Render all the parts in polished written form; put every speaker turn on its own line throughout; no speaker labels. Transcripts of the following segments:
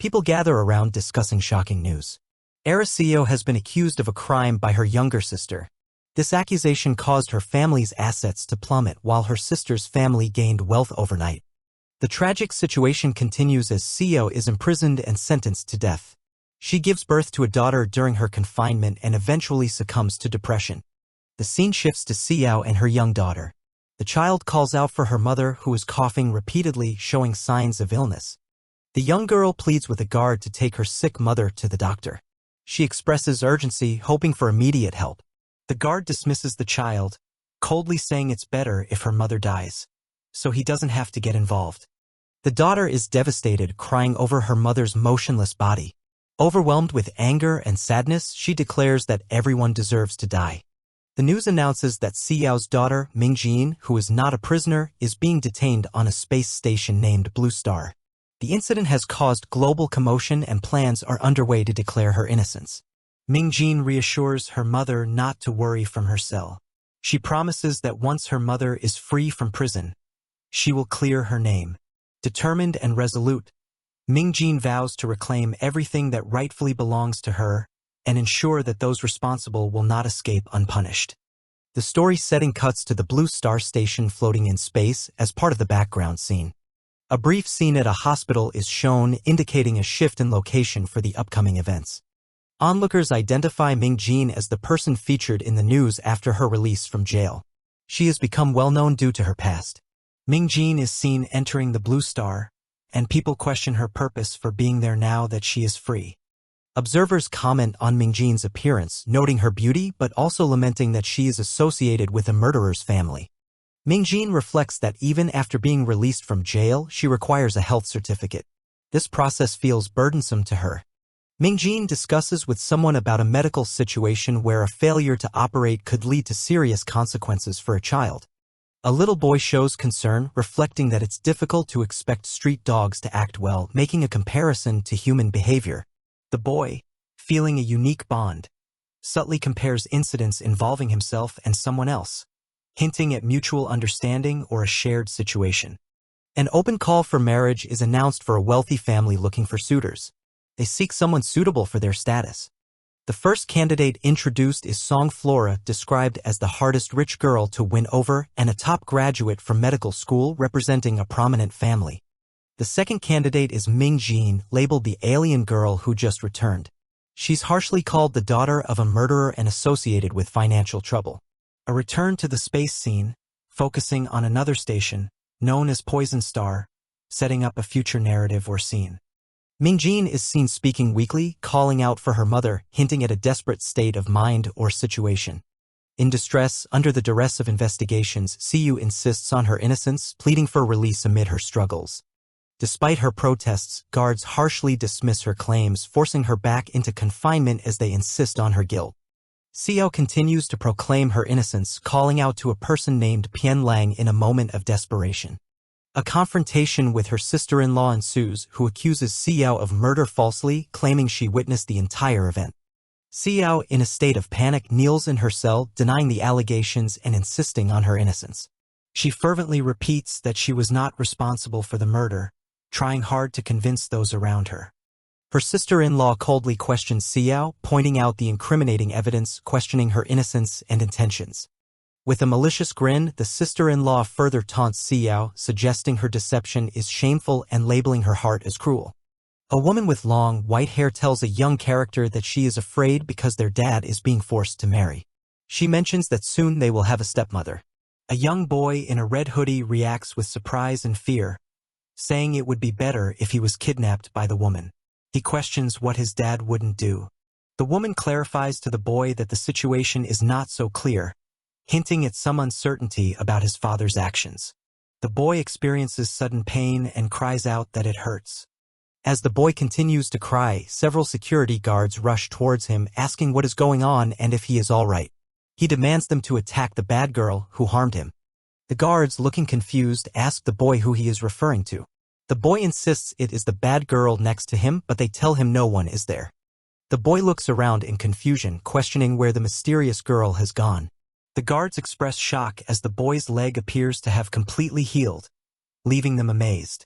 People gather around discussing shocking news. Araceo has been accused of a crime by her younger sister. This accusation caused her family's assets to plummet while her sister's family gained wealth overnight. The tragic situation continues as Seo is imprisoned and sentenced to death. She gives birth to a daughter during her confinement and eventually succumbs to depression. The scene shifts to Seo and her young daughter. The child calls out for her mother, who is coughing repeatedly, showing signs of illness. The young girl pleads with a guard to take her sick mother to the doctor. She expresses urgency, hoping for immediate help. The guard dismisses the child, coldly saying it's better if her mother dies, so he doesn't have to get involved. The daughter is devastated, crying over her mother's motionless body. Overwhelmed with anger and sadness, she declares that everyone deserves to die. The news announces that Seo's daughter, Mingjin, who is not a prisoner, is being detained on a space station named Blue Star. The incident has caused global commotion and plans are underway to declare her innocence. Mingjin reassures her mother not to worry from her cell. She promises that once her mother is free from prison, she will clear her name. Determined and resolute, Mingjin vows to reclaim everything that rightfully belongs to her and ensure that those responsible will not escape unpunished. The story setting cuts to the Blue Star station floating in space as part of the background scene. A brief scene at a hospital is shown, indicating a shift in location for the upcoming events. Onlookers identify Mingjin as the person featured in the news after her release from jail. She has become well-known due to her past. Mingjin is seen entering the Blue Star, and people question her purpose for being there now that she is free. Observers comment on Mingjin's appearance, noting her beauty but also lamenting that she is associated with a murderer's family. Mingjin reflects that even after being released from jail, she requires a health certificate. This process feels burdensome to her. Mingjin discusses with someone about a medical situation where a failure to operate could lead to serious consequences for a child. A little boy shows concern, reflecting that it's difficult to expect street dogs to act well, making a comparison to human behavior. The boy, feeling a unique bond, subtly compares incidents involving himself and someone else, hinting at mutual understanding or a shared situation. An open call for marriage is announced for a wealthy family looking for suitors. They seek someone suitable for their status. The first candidate introduced is Song Flora, described as the hardest rich girl to win over and a top graduate from medical school representing a prominent family. The second candidate is Mingjin, labeled the alien girl who just returned. She's harshly called the daughter of a murderer and associated with financial trouble. A return to the space scene, focusing on another station, known as Poison Star, setting up a future narrative or scene. Mingjin is seen speaking weakly, calling out for her mother, hinting at a desperate state of mind or situation. In distress, under the duress of investigations, Seo insists on her innocence, pleading for release amid her struggles. Despite her protests, guards harshly dismiss her claims, forcing her back into confinement as they insist on her guilt. Seo continues to proclaim her innocence, calling out to a person named Pian Lang in a moment of desperation. A confrontation with her sister-in-law ensues, who accuses Seo of murder falsely, claiming she witnessed the entire event. Seo, in a state of panic, kneels in her cell, denying the allegations and insisting on her innocence. She fervently repeats that she was not responsible for the murder, trying hard to convince those around her. Her sister-in-law coldly questions Seo, pointing out the incriminating evidence, questioning her innocence and intentions. With a malicious grin, the sister-in-law further taunts Seo, suggesting her deception is shameful and labeling her heart as cruel. A woman with long, white hair tells a young character that she is afraid because their dad is being forced to marry. She mentions that soon they will have a stepmother. A young boy in a red hoodie reacts with surprise and fear, saying it would be better if he was kidnapped by the woman. He questions what his dad wouldn't do. The woman clarifies to the boy that the situation is not so clear, hinting at some uncertainty about his father's actions. The boy experiences sudden pain and cries out that it hurts. As the boy continues to cry, several security guards rush towards him, asking what is going on and if he is all right. He demands them to attack the bad girl who harmed him. The guards, looking confused, ask the boy who he is referring to. The boy insists it is the bad girl next to him, but they tell him no one is there. The boy looks around in confusion, questioning where the mysterious girl has gone. The guards express shock as the boy's leg appears to have completely healed, leaving them amazed.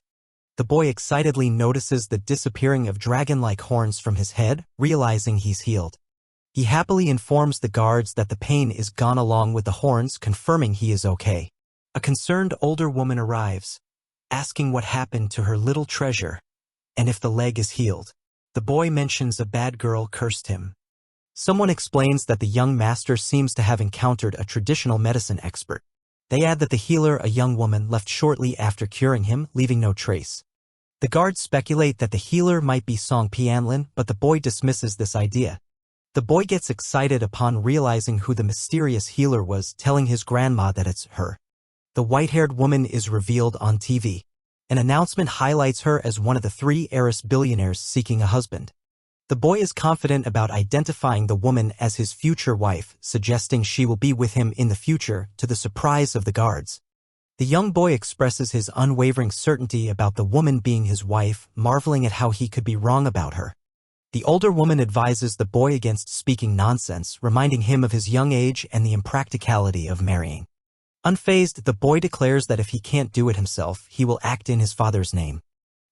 The boy excitedly notices the disappearing of dragon-like horns from his head, realizing he's healed. He happily informs the guards that the pain is gone along with the horns, confirming he is okay. A concerned older woman arrives, asking what happened to her little treasure, and if the leg is healed. The boy mentions a bad girl cursed him. Someone explains that the young master seems to have encountered a traditional medicine expert. They add that the healer, a young woman, left shortly after curing him, leaving no trace. The guards speculate that the healer might be Song Pianlin, but the boy dismisses this idea. The boy gets excited upon realizing who the mysterious healer was, telling his grandma that it's her. The white-haired woman is revealed on TV. An announcement highlights her as one of the 3 heiress billionaires seeking a husband. The boy is confident about identifying the woman as his future wife, suggesting she will be with him in the future, to the surprise of the guards. The young boy expresses his unwavering certainty about the woman being his wife, marveling at how he could be wrong about her. The older woman advises the boy against speaking nonsense, reminding him of his young age and the impracticality of marrying. Unfazed, the boy declares that if he can't do it himself, he will act in his father's name.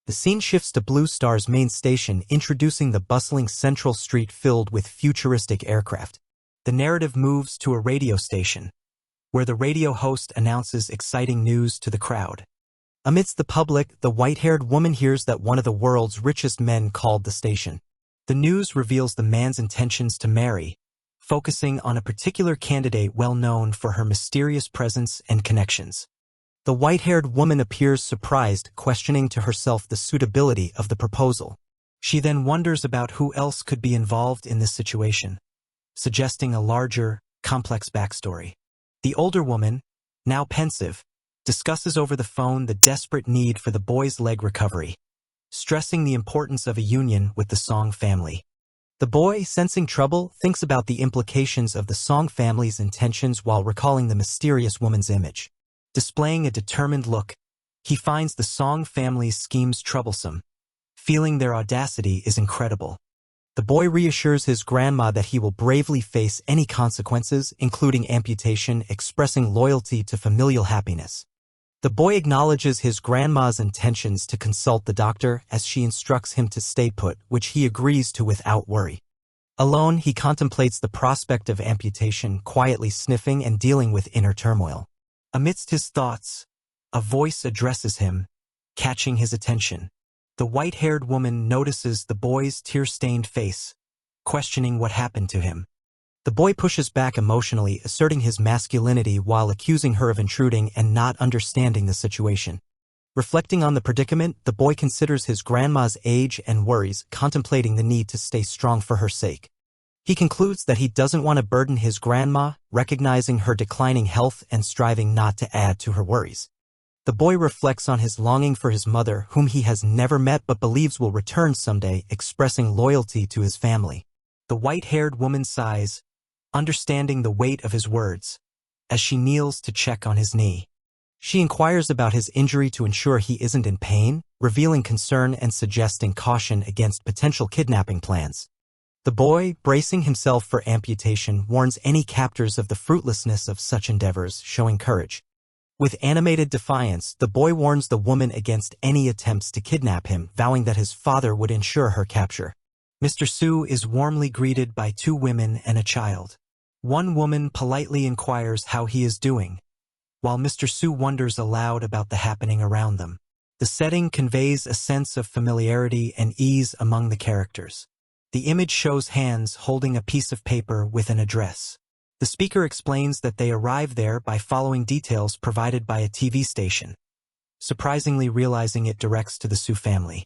The scene shifts to Blue Star's main station, introducing the bustling central street filled with futuristic aircraft. The narrative moves to a radio station, where the radio host announces exciting news to the crowd. Amidst the public, the white-haired woman hears that one of the world's richest men called the station. The news reveals the man's intentions to marry, focusing on a particular candidate well known for her mysterious presence and connections. The white-haired woman appears surprised, questioning to herself the suitability of the proposal. She then wonders about who else could be involved in this situation, suggesting a larger, complex backstory. The older woman, now pensive, discusses over the phone the desperate need for the boy's leg recovery, stressing the importance of a union with the Song family. The boy, sensing trouble, thinks about the implications of the Song family's intentions while recalling the mysterious woman's image. Displaying a determined look, he finds the Song family's schemes troublesome, feeling their audacity is incredible. The boy reassures his grandma that he will bravely face any consequences, including amputation, expressing loyalty to familial happiness. The boy acknowledges his grandma's intentions to consult the doctor as she instructs him to stay put, which he agrees to without worry. Alone, he contemplates the prospect of amputation, quietly sniffing and dealing with inner turmoil. Amidst his thoughts, a voice addresses him, catching his attention. The white-haired woman notices the boy's tear-stained face, questioning what happened to him. The boy pushes back emotionally, asserting his masculinity while accusing her of intruding and not understanding the situation. Reflecting on the predicament, the boy considers his grandma's age and worries, contemplating the need to stay strong for her sake. He concludes that he doesn't want to burden his grandma, recognizing her declining health and striving not to add to her worries. The boy reflects on his longing for his mother, whom he has never met but believes will return someday, expressing loyalty to his family. The white-haired woman sighs, understanding the weight of his words, as she kneels to check on his knee. She inquires about his injury to ensure he isn't in pain, revealing concern and suggesting caution against potential kidnapping plans. The boy, bracing himself for amputation, warns any captors of the fruitlessness of such endeavors, showing courage. With animated defiance, the boy warns the woman against any attempts to kidnap him, vowing that his father would ensure her capture. Mr. Su is warmly greeted by 2 women and a child. One woman politely inquires how he is doing, while Mr. Su wonders aloud about the happening around them. The setting conveys a sense of familiarity and ease among the characters. The image shows hands holding a piece of paper with an address. The speaker explains that they arrived there by following details provided by a TV station, surprisingly realizing it directs to the Su family.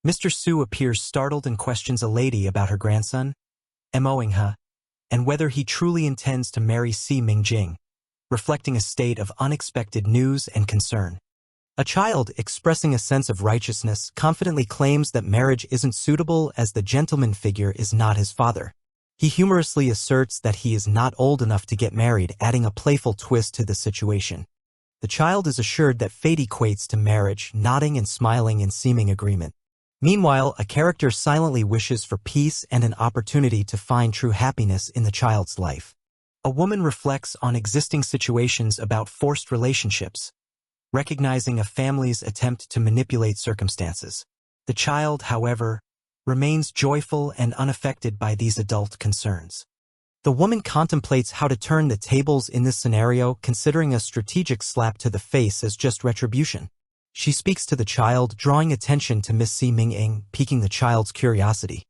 Mr. Su appears startled and questions a lady about her grandson, Moingha, and whether he truly intends to marry Si Mingjing, reflecting a state of unexpected news and concern. A child, expressing a sense of righteousness, confidently claims that marriage isn't suitable as the gentleman figure is not his father. He humorously asserts that he is not old enough to get married, adding a playful twist to the situation. The child is assured that fate equates to marriage, nodding and smiling in seeming agreement. Meanwhile, a character silently wishes for peace and an opportunity to find true happiness in the child's life. A woman reflects on existing situations about forced relationships, recognizing a family's attempt to manipulate circumstances. The child, however, remains joyful and unaffected by these adult concerns. The woman contemplates how to turn the tables in this scenario, considering a strategic slap to the face as just retribution. She speaks to the child, drawing attention to Miss Si Ming-ing, piquing the child's curiosity.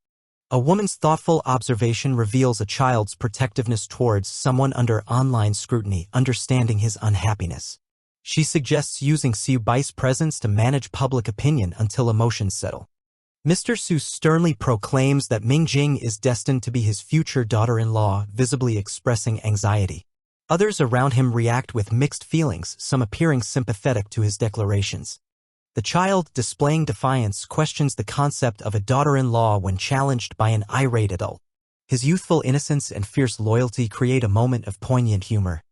A woman's thoughtful observation reveals a child's protectiveness towards someone under online scrutiny, understanding his unhappiness. She suggests using Siu Bai's presence to manage public opinion until emotions settle. Mr. Su sternly proclaims that Ming Jing is destined to be his future daughter-in-law, visibly expressing anxiety. Others around him react with mixed feelings, some appearing sympathetic to his declarations. The child, displaying defiance, questions the concept of a daughter-in-law when challenged by an irate adult. His youthful innocence and fierce loyalty create a moment of poignant humor.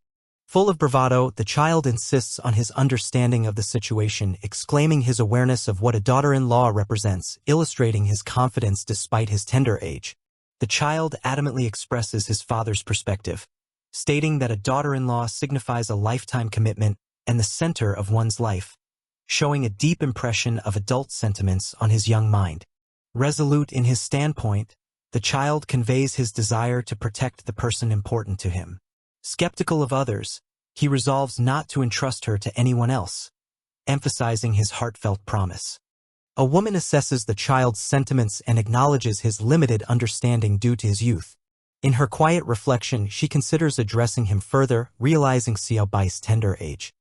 Full of bravado, the child insists on his understanding of the situation, exclaiming his awareness of what a daughter-in-law represents, illustrating his confidence despite his tender age. The child adamantly expresses his father's perspective, stating that a daughter-in-law signifies a lifetime commitment and the center of one's life, showing a deep impression of adult sentiments on his young mind. Resolute in his standpoint, the child conveys his desire to protect the person important to him. Skeptical of others, he resolves not to entrust her to anyone else, emphasizing his heartfelt promise. A woman assesses the child's sentiments and acknowledges his limited understanding due to his youth. In her quiet reflection, she considers addressing him further, realizing Xiao Bai's tender age.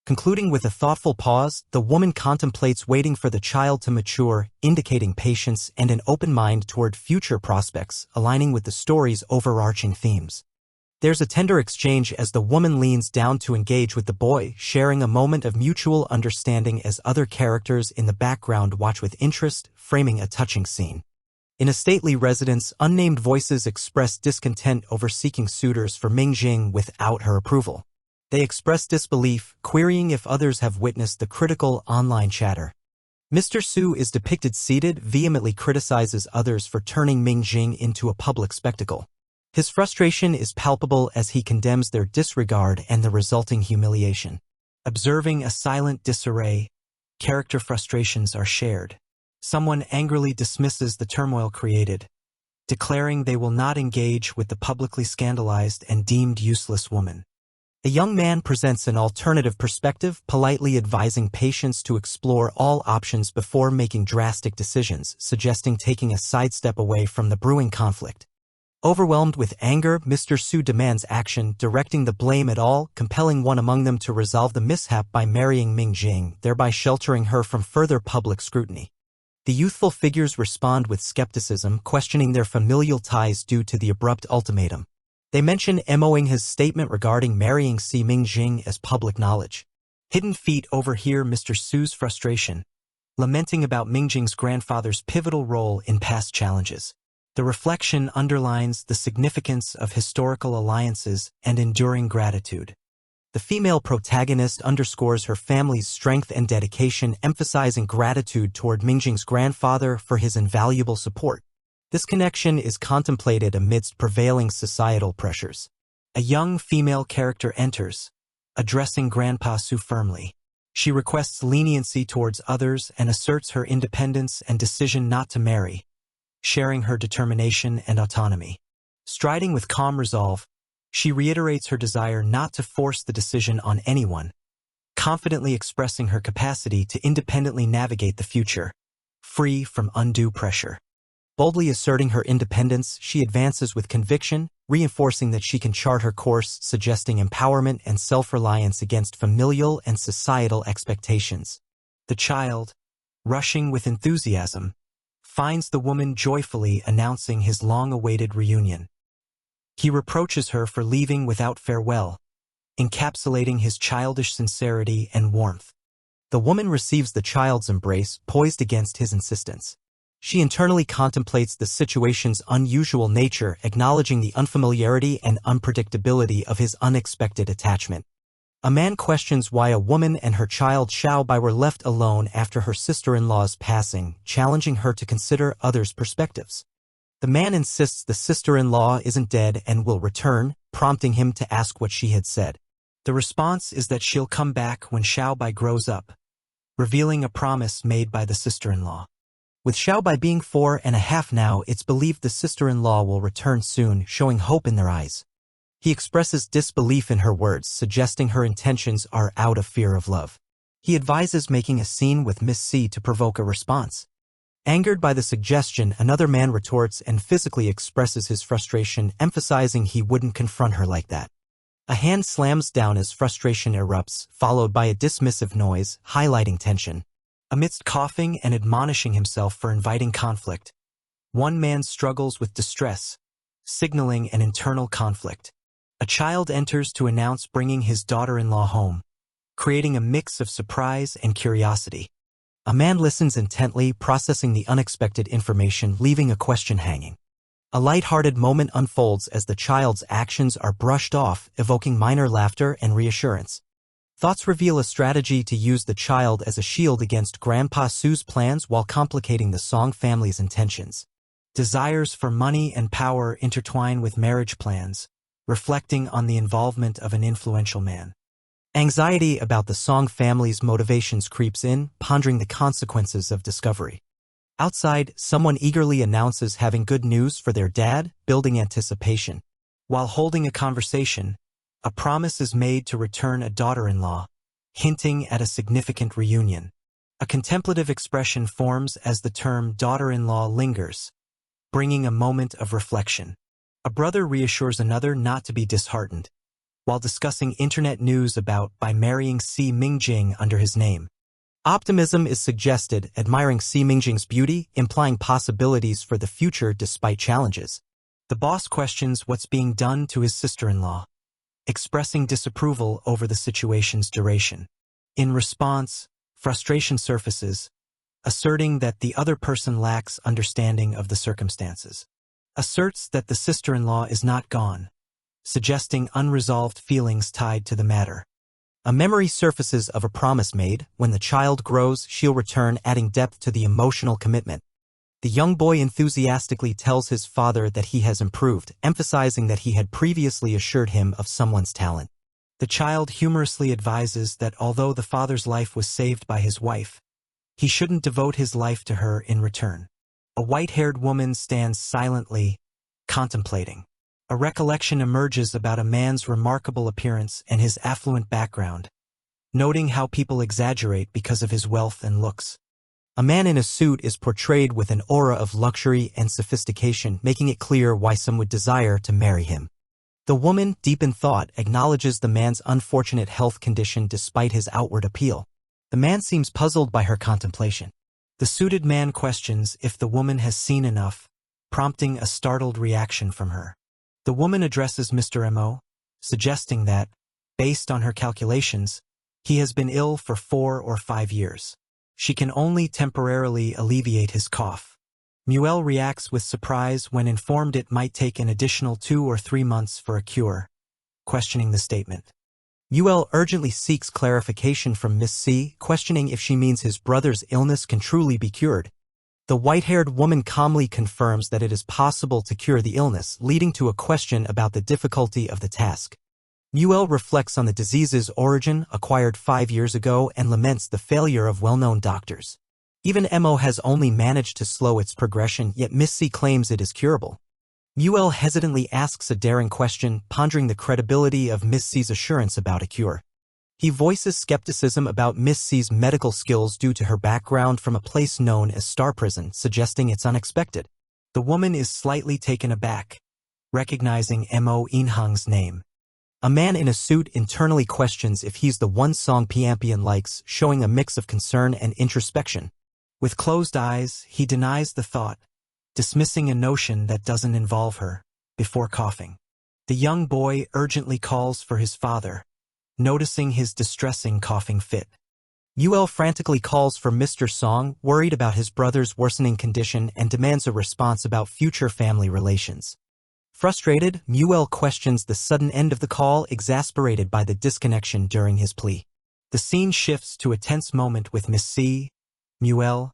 Concluding with a thoughtful pause, the woman contemplates waiting for the child to mature, indicating patience and an open mind toward future prospects, aligning with the story's overarching themes. There's a tender exchange as the woman leans down to engage with the boy, sharing a moment of mutual understanding as other characters in the background watch with interest, framing a touching scene. In a stately residence, unnamed voices express discontent over seeking suitors for Ming Jing without her approval. They express disbelief, querying if others have witnessed the critical online chatter. Mr. Su is depicted seated, vehemently criticizes others for turning Ming Jing into a public spectacle. His frustration is palpable as he condemns their disregard and the resulting humiliation. Observing a silent disarray, character frustrations are shared. Someone angrily dismisses the turmoil created, declaring they will not engage with the publicly scandalized and deemed useless woman. A young man presents an alternative perspective, politely advising patients to explore all options before making drastic decisions, suggesting taking a sidestep away from the brewing conflict. Overwhelmed with anger, Mr. Su demands action, directing the blame at all, compelling one among them to resolve the mishap by marrying Ming Jing, thereby sheltering her from further public scrutiny. The youthful figures respond with skepticism, questioning their familial ties due to the abrupt ultimatum. They mention MOing his statement regarding marrying Si Ming Jing as public knowledge. Hidden Feet overhear Mr. Su's frustration, lamenting about Ming Jing's grandfather's pivotal role in past challenges. The reflection underlines the significance of historical alliances and enduring gratitude. The female protagonist underscores her family's strength and dedication, emphasizing gratitude toward Mingjing's grandfather for his invaluable support. This connection is contemplated amidst prevailing societal pressures. A young female character enters, addressing Grandpa Su firmly. She requests leniency towards others and asserts her independence and decision not to marry, sharing her determination and autonomy. Striding with calm resolve, she reiterates her desire not to force the decision on anyone, confidently expressing her capacity to independently navigate the future, free from undue pressure. Boldly asserting her independence, she advances with conviction, reinforcing that she can chart her course, suggesting empowerment and self-reliance against familial and societal expectations. The child, rushing with enthusiasm, finds the woman joyfully announcing his long-awaited reunion. He reproaches her for leaving without farewell, encapsulating his childish sincerity and warmth. The woman receives the child's embrace, poised against his insistence. She internally contemplates the situation's unusual nature, acknowledging the unfamiliarity and unpredictability of his unexpected attachment. A man questions why a woman and her child Xiao Bai were left alone after her sister-in-law's passing, challenging her to consider others' perspectives. The man insists the sister-in-law isn't dead and will return, prompting him to ask what she had said. The response is that she'll come back when Xiaobai grows up, revealing a promise made by the sister-in-law. With Xiaobai being 4.5 now, it's believed the sister-in-law will return soon, showing hope in their eyes. He expresses disbelief in her words, suggesting her intentions are out of fear of love. He advises making a scene with Miss C to provoke a response. Angered by the suggestion, another man retorts and physically expresses his frustration, emphasizing he wouldn't confront her like that. A hand slams down as frustration erupts, followed by a dismissive noise, highlighting tension. Amidst coughing and admonishing himself for inviting conflict, one man struggles with distress, signaling an internal conflict. A child enters to announce bringing his daughter-in-law home, creating a mix of surprise and curiosity. A man listens intently, processing the unexpected information, leaving a question hanging. A light-hearted moment unfolds as the child's actions are brushed off, evoking minor laughter and reassurance. Thoughts reveal a strategy to use the child as a shield against Grandpa Su's plans while complicating the Song family's intentions. Desires for money and power intertwine with marriage plans, reflecting on the involvement of an influential man. Anxiety about the Song family's motivations creeps in, pondering the consequences of discovery. Outside, someone eagerly announces having good news for their dad, building anticipation. While holding a conversation, a promise is made to return a daughter-in-law, hinting at a significant reunion. A contemplative expression forms as the term daughter-in-law lingers, bringing a moment of reflection. A brother reassures another not to be disheartened, while discussing internet news about by marrying Si Mingjing under his name. Optimism is suggested, admiring Si Mingjing's beauty, implying possibilities for the future despite challenges. The boss questions what's being done to his sister-in-law, expressing disapproval over the situation's duration. In response, frustration surfaces, asserting that the other person lacks understanding of the circumstances. Asserts that the sister-in-law is not gone, suggesting unresolved feelings tied to the matter. A memory surfaces of a promise made. When the child grows, she'll return, adding depth to the emotional commitment. The young boy enthusiastically tells his father that he has improved, emphasizing that he had previously assured him of someone's talent. The child humorously advises that although the father's life was saved by his wife, he shouldn't devote his life to her in return. A white-haired woman stands silently, contemplating. A recollection emerges about a man's remarkable appearance and his affluent background, noting how people exaggerate because of his wealth and looks. A man in a suit is portrayed with an aura of luxury and sophistication, making it clear why some would desire to marry him. The woman, deep in thought, acknowledges the man's unfortunate health condition despite his outward appeal. The man seems puzzled by her contemplation. The suited man questions if the woman has seen enough, prompting a startled reaction from her. The woman addresses Mr. Mo, suggesting that, based on her calculations, he has been ill for 4 or 5 years. She can only temporarily alleviate his cough. Muel reacts with surprise when informed it might take an additional 2 or 3 months for a cure, questioning the statement. Muel urgently seeks clarification from Miss C, questioning if she means his brother's illness can truly be cured. The white-haired woman calmly confirms that it is possible to cure the illness, leading to a question about the difficulty of the task. Muel reflects on the disease's origin, acquired 5 years ago, and laments the failure of well-known doctors. Even Mo has only managed to slow its progression, yet Miss C claims it is curable. Muel hesitantly asks a daring question, pondering the credibility of Miss C's assurance about a cure. He voices skepticism about Miss C's medical skills due to her background from a place known as Star Prison, suggesting it's unexpected. The woman is slightly taken aback, recognizing Mo Inhang's name. A man in a suit internally questions if he's the one Song Piampian likes, showing a mix of concern and introspection. With closed eyes, he denies the thought, dismissing a notion that doesn't involve her, before coughing. The young boy urgently calls for his father, noticing his distressing coughing fit. Muel frantically calls for Mr. Song, worried about his brother's worsening condition, and demands a response about future family relations. Frustrated, Muel questions the sudden end of the call, exasperated by the disconnection during his plea. The scene shifts to a tense moment with Miss C, Muel,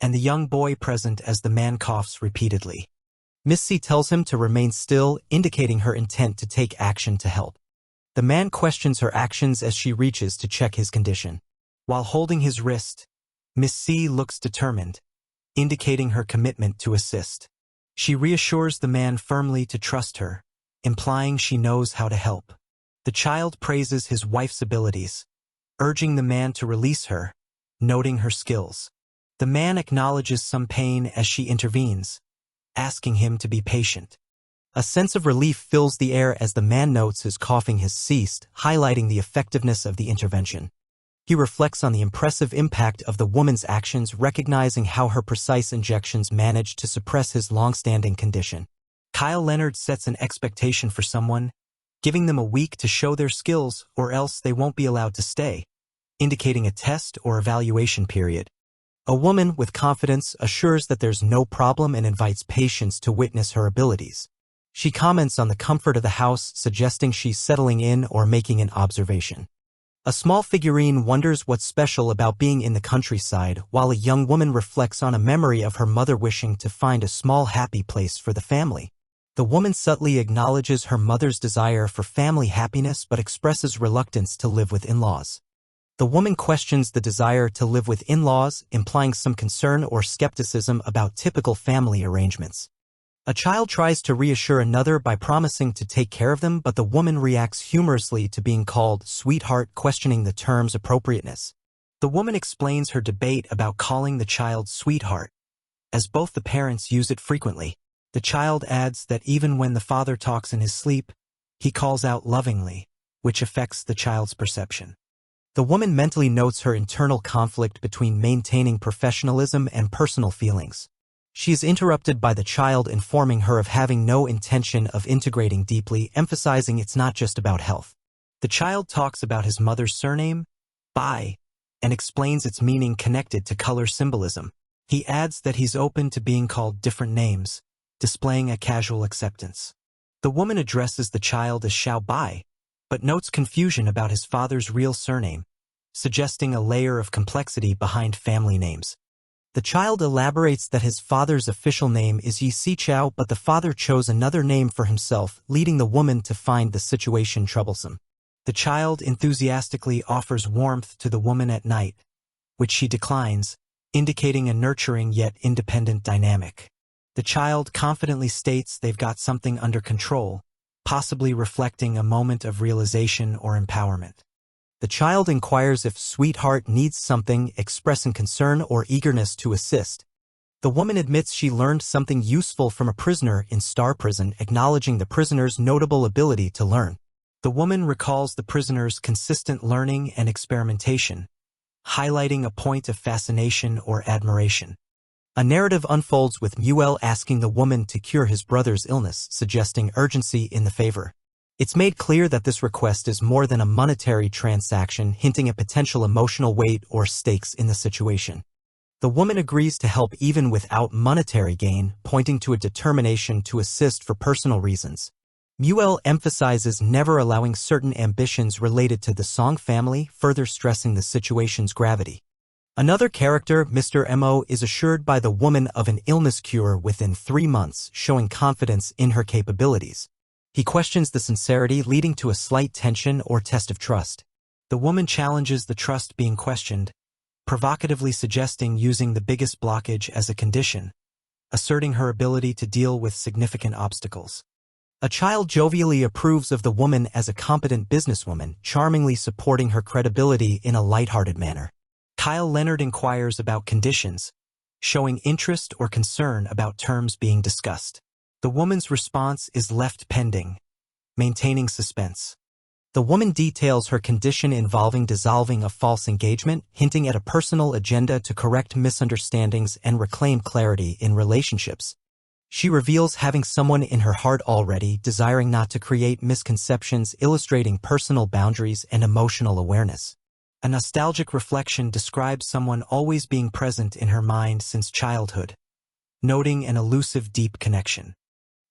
and the young boy present as the man coughs repeatedly. Miss C tells him to remain still, indicating her intent to take action to help. The man questions her actions as she reaches to check his condition. While holding his wrist, Miss C looks determined, indicating her commitment to assist. She reassures the man firmly to trust her, implying she knows how to help. The child praises his wife's abilities, urging the man to release her, noting her skills. The man acknowledges some pain as she intervenes, asking him to be patient. A sense of relief fills the air as the man notes his coughing has ceased, highlighting the effectiveness of the intervention. He reflects on the impressive impact of the woman's actions, recognizing how her precise injections managed to suppress his long-standing condition. Kyle Leonard sets an expectation for someone, giving them a week to show their skills or else they won't be allowed to stay, indicating a test or evaluation period. A woman with confidence assures that there's no problem and invites patience to witness her abilities. She comments on the comfort of the house, suggesting she's settling in or making an observation. A small figurine wonders what's special about being in the countryside, while a young woman reflects on a memory of her mother wishing to find a small happy place for the family. The woman subtly acknowledges her mother's desire for family happiness but expresses reluctance to live with in-laws. The woman questions the desire to live with in-laws, implying some concern or skepticism about typical family arrangements. A child tries to reassure another by promising to take care of them, but the woman reacts humorously to being called sweetheart, questioning the term's appropriateness. The woman explains her debate about calling the child sweetheart, as both the parents use it frequently. The child adds that even when the father talks in his sleep, he calls out lovingly, which affects the child's perception. The woman mentally notes her internal conflict between maintaining professionalism and personal feelings. She is interrupted by the child informing her of having no intention of integrating deeply, emphasizing it's not just about health. The child talks about his mother's surname, Bai, and explains its meaning connected to color symbolism. He adds that he's open to being called different names, displaying a casual acceptance. The woman addresses the child as Xiao Bai, but notes confusion about his father's real surname, suggesting a layer of complexity behind family names. The child elaborates that his father's official name is Yi Sichao, but the father chose another name for himself, leading the woman to find the situation troublesome. The child enthusiastically offers warmth to the woman at night, which she declines, indicating a nurturing yet independent dynamic. The child confidently states they've got something under control, possibly reflecting a moment of realization or empowerment. The child inquires if sweetheart needs something, expressing concern or eagerness to assist. The woman admits she learned something useful from a prisoner in Star Prison, acknowledging the prisoner's notable ability to learn. The woman recalls the prisoner's consistent learning and experimentation, highlighting a point of fascination or admiration. A narrative unfolds with Muel asking the woman to cure his brother's illness, suggesting urgency in the favor. It's made clear that this request is more than a monetary transaction, hinting at potential emotional weight or stakes in the situation. The woman agrees to help even without monetary gain, pointing to a determination to assist for personal reasons. Muel emphasizes never allowing certain ambitions related to the Song family, further stressing the situation's gravity. Another character, Mr. Mo, is assured by the woman of an illness cure within 3 months, showing confidence in her capabilities. He questions the sincerity, leading to a slight tension or test of trust. The woman challenges the trust being questioned, provocatively suggesting using the biggest blockage as a condition, asserting her ability to deal with significant obstacles. A child jovially approves of the woman as a competent businesswoman, charmingly supporting her credibility in a lighthearted manner. Kyle Leonard inquires about conditions, showing interest or concern about terms being discussed. The woman's response is left pending, maintaining suspense. The woman details her condition involving dissolving a false engagement, hinting at a personal agenda to correct misunderstandings and reclaim clarity in relationships. She reveals having someone in her heart already, desiring not to create misconceptions, illustrating personal boundaries and emotional awareness. A nostalgic reflection describes someone always being present in her mind since childhood, noting an elusive deep connection.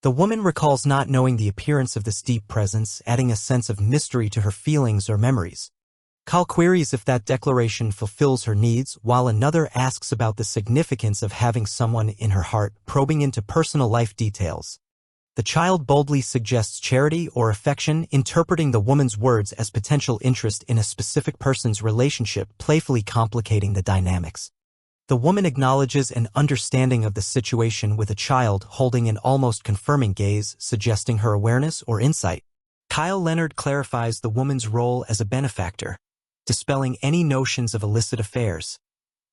The woman recalls not knowing the appearance of this deep presence, adding a sense of mystery to her feelings or memories. Kyle queries if that declaration fulfills her needs, while another asks about the significance of having someone in her heart, probing into personal life details. The child boldly suggests charity or affection, interpreting the woman's words as potential interest in a specific person's relationship, playfully complicating the dynamics. The woman acknowledges an understanding of the situation with a child holding an almost confirming gaze, suggesting her awareness or insight. Kyle Leonard clarifies the woman's role as a benefactor, dispelling any notions of illicit affairs,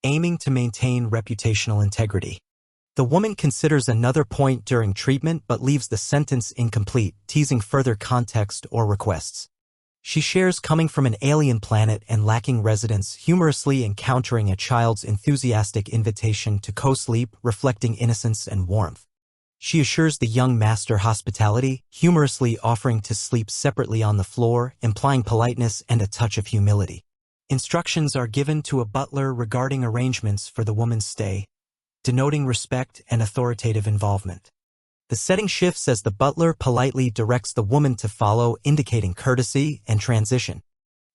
aiming to maintain reputational integrity. The woman considers another point during treatment but leaves the sentence incomplete, teasing further context or requests. She shares coming from an alien planet and lacking residence, humorously encountering a child's enthusiastic invitation to co-sleep, reflecting innocence and warmth. She assures the young master hospitality, humorously offering to sleep separately on the floor, implying politeness and a touch of humility. Instructions are given to a butler regarding arrangements for the woman's stay, denoting respect and authoritative involvement. The setting shifts as the butler politely directs the woman to follow, indicating courtesy and transition.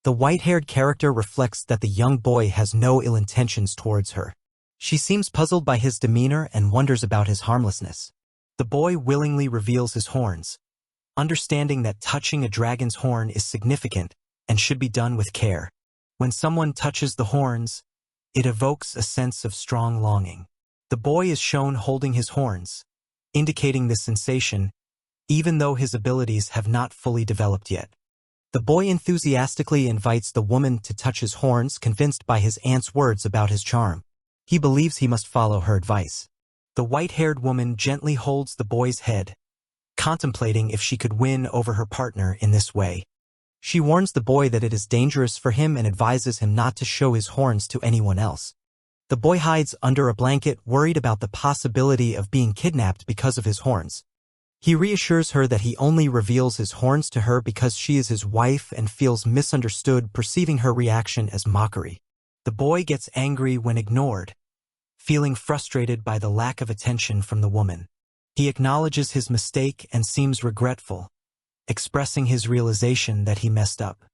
The white-haired character reflects that the young boy has no ill intentions towards her. She seems puzzled by his demeanor and wonders about his harmlessness. The boy willingly reveals his horns, understanding that touching a dragon's horn is significant and should be done with care. When someone touches the horns, it evokes a sense of strong longing. The boy is shown holding his horns, indicating this sensation, even though his abilities have not fully developed yet. The boy enthusiastically invites the woman to touch his horns, convinced by his aunt's words about his charm. He believes he must follow her advice. The white-haired woman gently holds the boy's head, contemplating if she could win over her partner in this way. She warns the boy that it is dangerous for him and advises him not to show his horns to anyone else. The boy hides under a blanket, worried about the possibility of being kidnapped because of his horns. He reassures her that he only reveals his horns to her because she is his wife and feels misunderstood, perceiving her reaction as mockery. The boy gets angry when ignored, feeling frustrated by the lack of attention from the woman. He acknowledges his mistake and seems regretful, expressing his realization that he messed up.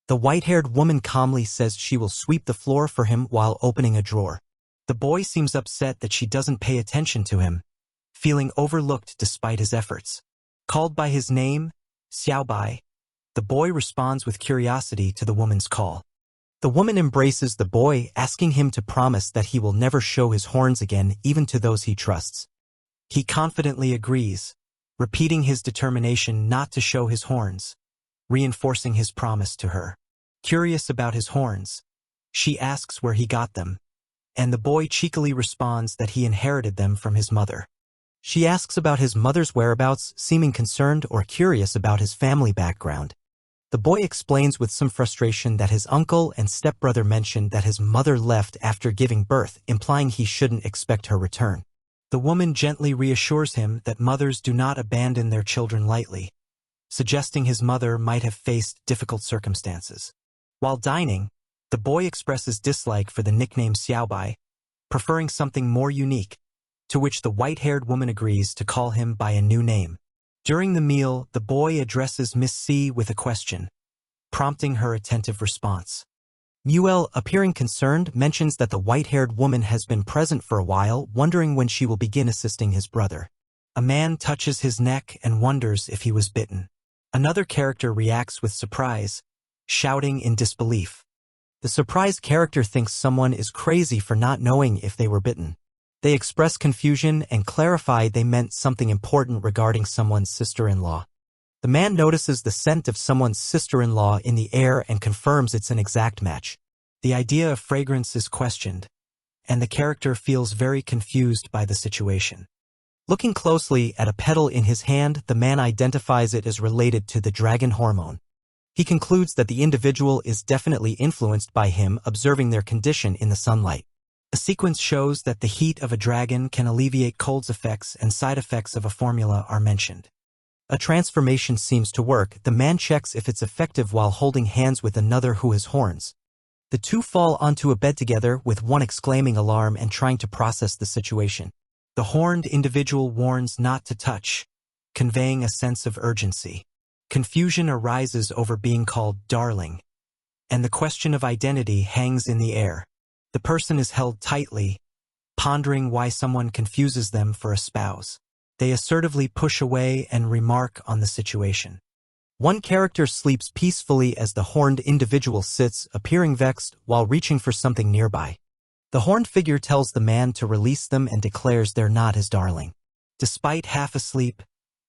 The white-haired woman calmly says she will sweep the floor for him while opening a drawer. The boy seems upset that she doesn't pay attention to him, feeling overlooked despite his efforts. Called by his name, Xiaobai, the boy responds with curiosity to the woman's call. The woman embraces the boy, asking him to promise that he will never show his horns again, even to those he trusts. He confidently agrees, repeating his determination not to show his horns, reinforcing his promise to her. Curious about his horns, she asks where he got them, and the boy cheekily responds that he inherited them from his mother. She asks about his mother's whereabouts, seeming concerned or curious about his family background. The boy explains with some frustration that his uncle and stepbrother mentioned that his mother left after giving birth, implying he shouldn't expect her return. The woman gently reassures him that mothers do not abandon their children lightly, suggesting his mother might have faced difficult circumstances. While dining, the boy expresses dislike for the nickname Xiaobai, preferring something more unique, to which the white-haired woman agrees to call him by a new name. During the meal, the boy addresses Miss C with a question, prompting her attentive response. Muel, appearing concerned, mentions that the white-haired woman has been present for a while, wondering when she will begin assisting his brother. A man touches his neck and wonders if he was bitten. Another character reacts with surprise, shouting in disbelief. The surprised character thinks someone is crazy for not knowing if they were bitten. They express confusion and clarify they meant something important regarding someone's sister-in-law. The man notices the scent of someone's sister-in-law in the air and confirms it's an exact match. The idea of fragrance is questioned, and the character feels very confused by the situation. Looking closely at a petal in his hand, the man identifies it as related to the dragon hormone. He concludes that the individual is definitely influenced by him, observing their condition in the sunlight. A sequence shows that the heat of a dragon can alleviate cold's effects, and side effects of a formula are mentioned. A transformation seems to work. The man checks if it's effective while holding hands with another who has horns. The two fall onto a bed together, with one exclaiming alarm and trying to process the situation. The horned individual warns not to touch, conveying a sense of urgency. Confusion arises over being called darling, and the question of identity hangs in the air. The person is held tightly, pondering why someone confuses them for a spouse. They assertively push away and remark on the situation. One character sleeps peacefully as the horned individual sits, appearing vexed while reaching for something nearby. The horned figure tells the man to release them and declares they're not his darling. Despite half asleep,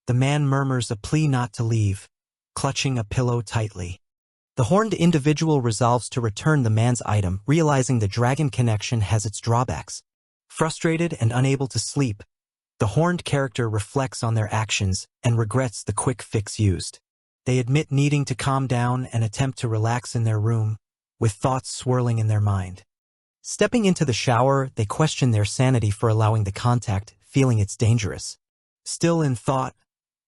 the man murmurs a plea not to leave, clutching a pillow tightly. The horned individual resolves to return the man's item, realizing the dragon connection has its drawbacks. Frustrated and unable to sleep, the horned character reflects on their actions and regrets the quick fix used. They admit needing to calm down and attempt to relax in their room, with thoughts swirling in their mind. Stepping into the shower, they question their sanity for allowing the contact, feeling it's dangerous. Still in thought,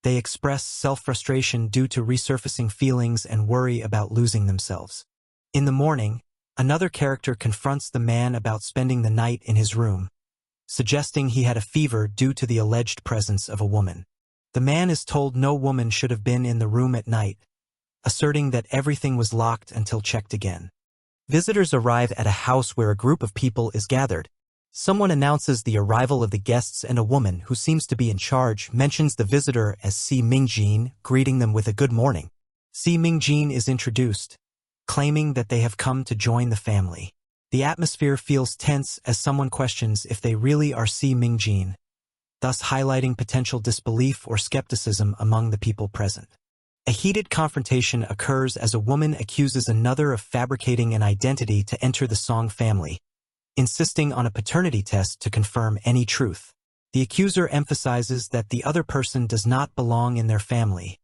they express self-frustration due to resurfacing feelings and worry about losing themselves. In the morning, another character confronts the man about spending the night in his room, suggesting he had a fever due to the alleged presence of a woman. The man is told no woman should have been in the room at night, asserting that everything was locked until checked again. Visitors arrive at a house where a group of people is gathered. Someone announces the arrival of the guests, and a woman who seems to be in charge mentions the visitor as Si Mingjin, greeting them with a good morning. Si Mingjin is introduced, claiming that they have come to join the family. The atmosphere feels tense as someone questions if they really are Si Mingjin, thus highlighting potential disbelief or skepticism among the people present. A heated confrontation occurs as a woman accuses another of fabricating an identity to enter the Song family, insisting on a paternity test to confirm any truth. The accuser emphasizes that the other person does not belong in their family,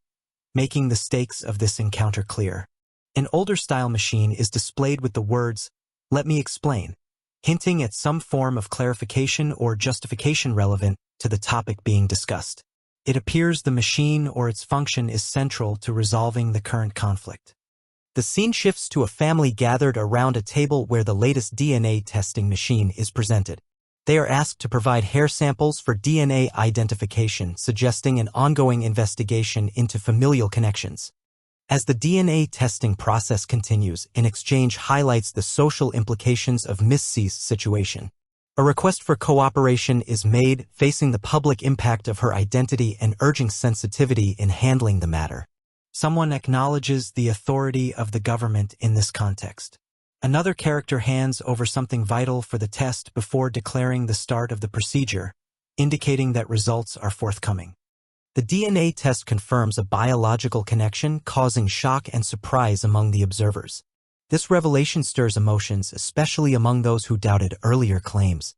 making the stakes of this encounter clear. An older-style machine is displayed with the words, "Let me explain," hinting at some form of clarification or justification relevant to the topic being discussed. It appears the machine or its function is central to resolving the current conflict. The scene shifts to a family gathered around a table where the latest DNA testing machine is presented. They are asked to provide hair samples for DNA identification, suggesting an ongoing investigation into familial connections. As the DNA testing process continues, an exchange highlights the social implications of Miss C's situation. A request for cooperation is made, facing the public impact of her identity and urging sensitivity in handling the matter. Someone acknowledges the authority of the government in this context. Another character hands over something vital for the test before declaring the start of the procedure, indicating that results are forthcoming. The DNA test confirms a biological connection, causing shock and surprise among the observers. This revelation stirs emotions, especially among those who doubted earlier claims.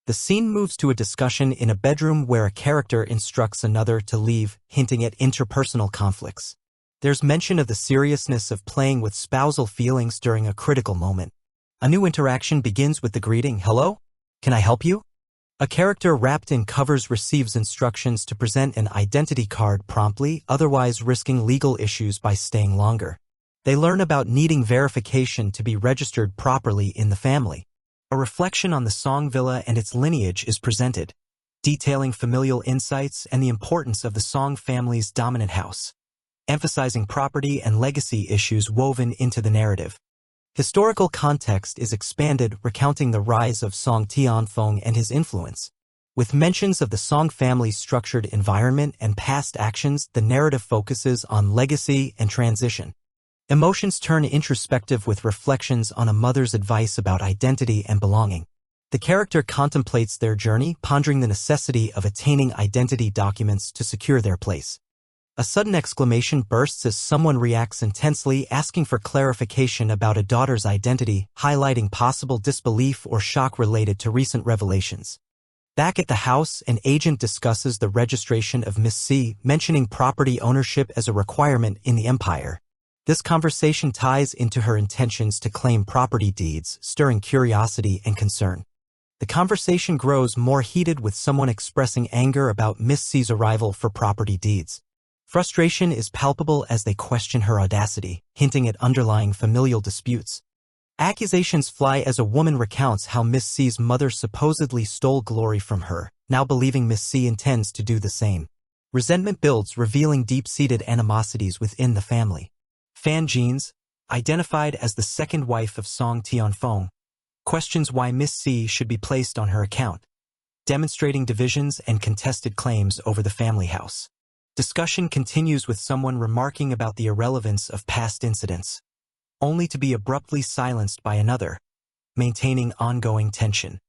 The scene moves to a discussion in a bedroom where a character instructs another to leave, hinting at interpersonal conflicts. There's mention of the seriousness of playing with spousal feelings during a critical moment. A new interaction begins with the greeting, "Hello? Can I help you?" A character wrapped in covers receives instructions to present an identity card promptly, otherwise risking legal issues by staying longer. They learn about needing verification to be registered properly in the family. A reflection on the Song Villa and its lineage is presented, detailing familial insights and the importance of the Song family's dominant house, emphasizing property and legacy issues woven into the narrative. Historical context is expanded, recounting the rise of Song Tianfeng and his influence. With mentions of the Song family's structured environment and past actions, the narrative focuses on legacy and transition. Emotions turn introspective with reflections on a mother's advice about identity and belonging. The character contemplates their journey, pondering the necessity of attaining identity documents to secure their place. A sudden exclamation bursts as someone reacts intensely, asking for clarification about a daughter's identity, highlighting possible disbelief or shock related to recent revelations. Back at the house, an agent discusses the registration of Miss C, mentioning property ownership as a requirement in the empire. This conversation ties into her intentions to claim property deeds, stirring curiosity and concern. The conversation grows more heated with someone expressing anger about Miss C's arrival for property deeds. Frustration is palpable as they question her audacity, hinting at underlying familial disputes. Accusations fly as a woman recounts how Miss C's mother supposedly stole glory from her, now believing Miss C intends to do the same. Resentment builds, revealing deep-seated animosities within the family. Fan Jeans, identified as the second wife of Song Tianfeng, questions why Miss C should be placed on her account. demonstrating divisions and contested claims over the family house. Discussion continues with someone remarking about the irrelevance of past incidents, only to be abruptly silenced by another, maintaining ongoing tension.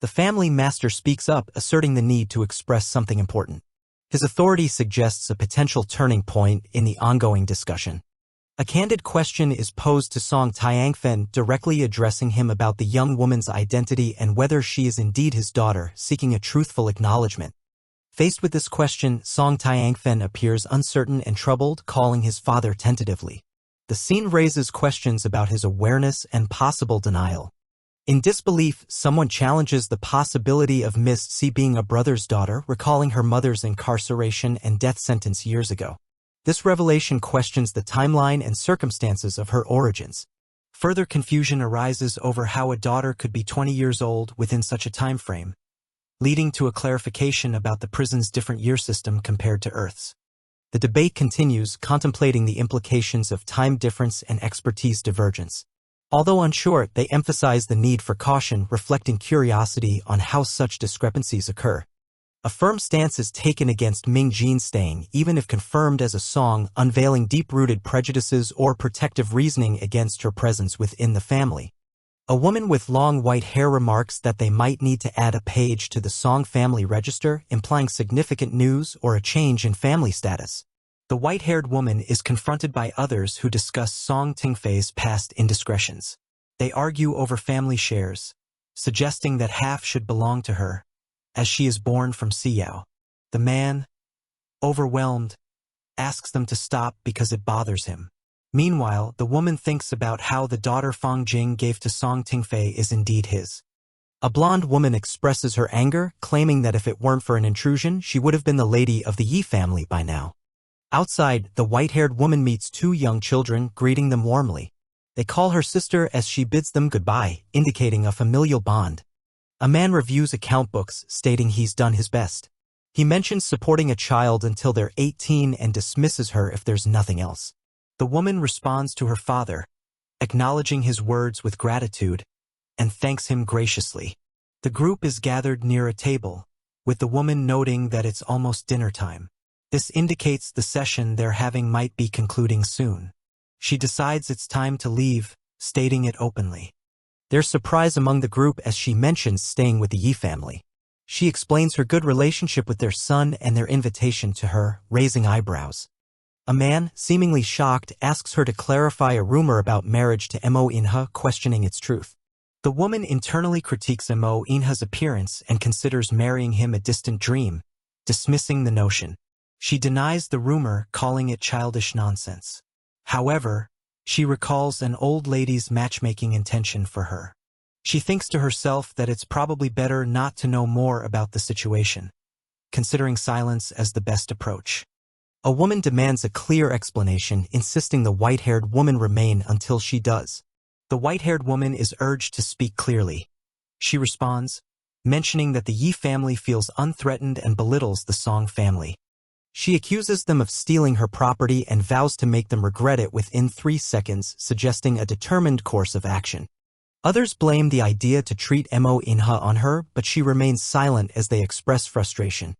The family master speaks up, asserting the need to express something important. His authority suggests a potential turning point in the ongoing discussion. A candid question is posed to Song Taeyangfen, directly addressing him about the young woman's identity and whether she is indeed his daughter, seeking a truthful acknowledgement. Faced with this question, Song Taeyangfen appears uncertain and troubled, calling his father tentatively. The scene raises questions about his awareness and possible denial. In disbelief, someone challenges the possibility of Miss C being a brother's daughter, recalling her mother's incarceration and death sentence years ago. This revelation questions the timeline and circumstances of her origins. Further confusion arises over how a daughter could be 20 years old within such a time frame, leading to a clarification about the prison's different year system compared to Earth's. The debate continues, contemplating the implications of time difference and expertise divergence. Although unsure, they emphasize the need for caution, reflecting curiosity on how such discrepancies occur. A firm stance is taken against Ming Jin's staying, even if confirmed as a song, unveiling deep-rooted prejudices or protective reasoning against her presence within the family. A woman with long white hair remarks that they might need to add a page to the Song family register, implying significant news or a change in family status. The white-haired woman is confronted by others who discuss Song Tingfei's past indiscretions. They argue over family shares, suggesting that half should belong to her, as she is born from Xiao. The man, overwhelmed, asks them to stop because it bothers him. Meanwhile, the woman thinks about how the daughter Fang Jing gave to Song Tingfei is indeed his. A blonde woman expresses her anger, claiming that if it weren't for an intrusion, she would have been the lady of the Yi family by now. Outside, the white-haired woman meets two young children, greeting them warmly. They call her sister as she bids them goodbye, indicating a familial bond. A man reviews account books, stating he's done his best. He mentions supporting a child until they're 18 and dismisses her if there's nothing else. The woman responds to her father, acknowledging his words with gratitude, and thanks him graciously. The group is gathered near a table, with the woman noting that it's almost dinner time. This indicates the session they're having might be concluding soon. She decides it's time to leave, stating it openly. There's surprise among the group as she mentions staying with the Yi family. She explains her good relationship with their son and their invitation to her, raising eyebrows. A man, seemingly shocked, asks her to clarify a rumor about marriage to Mo Inha, questioning its truth. The woman internally critiques Mo Inha's appearance and considers marrying him a distant dream, dismissing the notion. She denies the rumor, calling it childish nonsense. However, she recalls an old lady's matchmaking intention for her. She thinks to herself that it's probably better not to know more about the situation, considering silence as the best approach. A woman demands a clear explanation, insisting the white-haired woman remain until she does. The white-haired woman is urged to speak clearly. She responds, mentioning that the Yi family feels unthreatened and belittles the Song family. She accuses them of stealing her property and vows to make them regret it within 3 seconds, suggesting a determined course of action. Others blame the idea to treat Mo Inha on her, but she remains silent as they express frustration.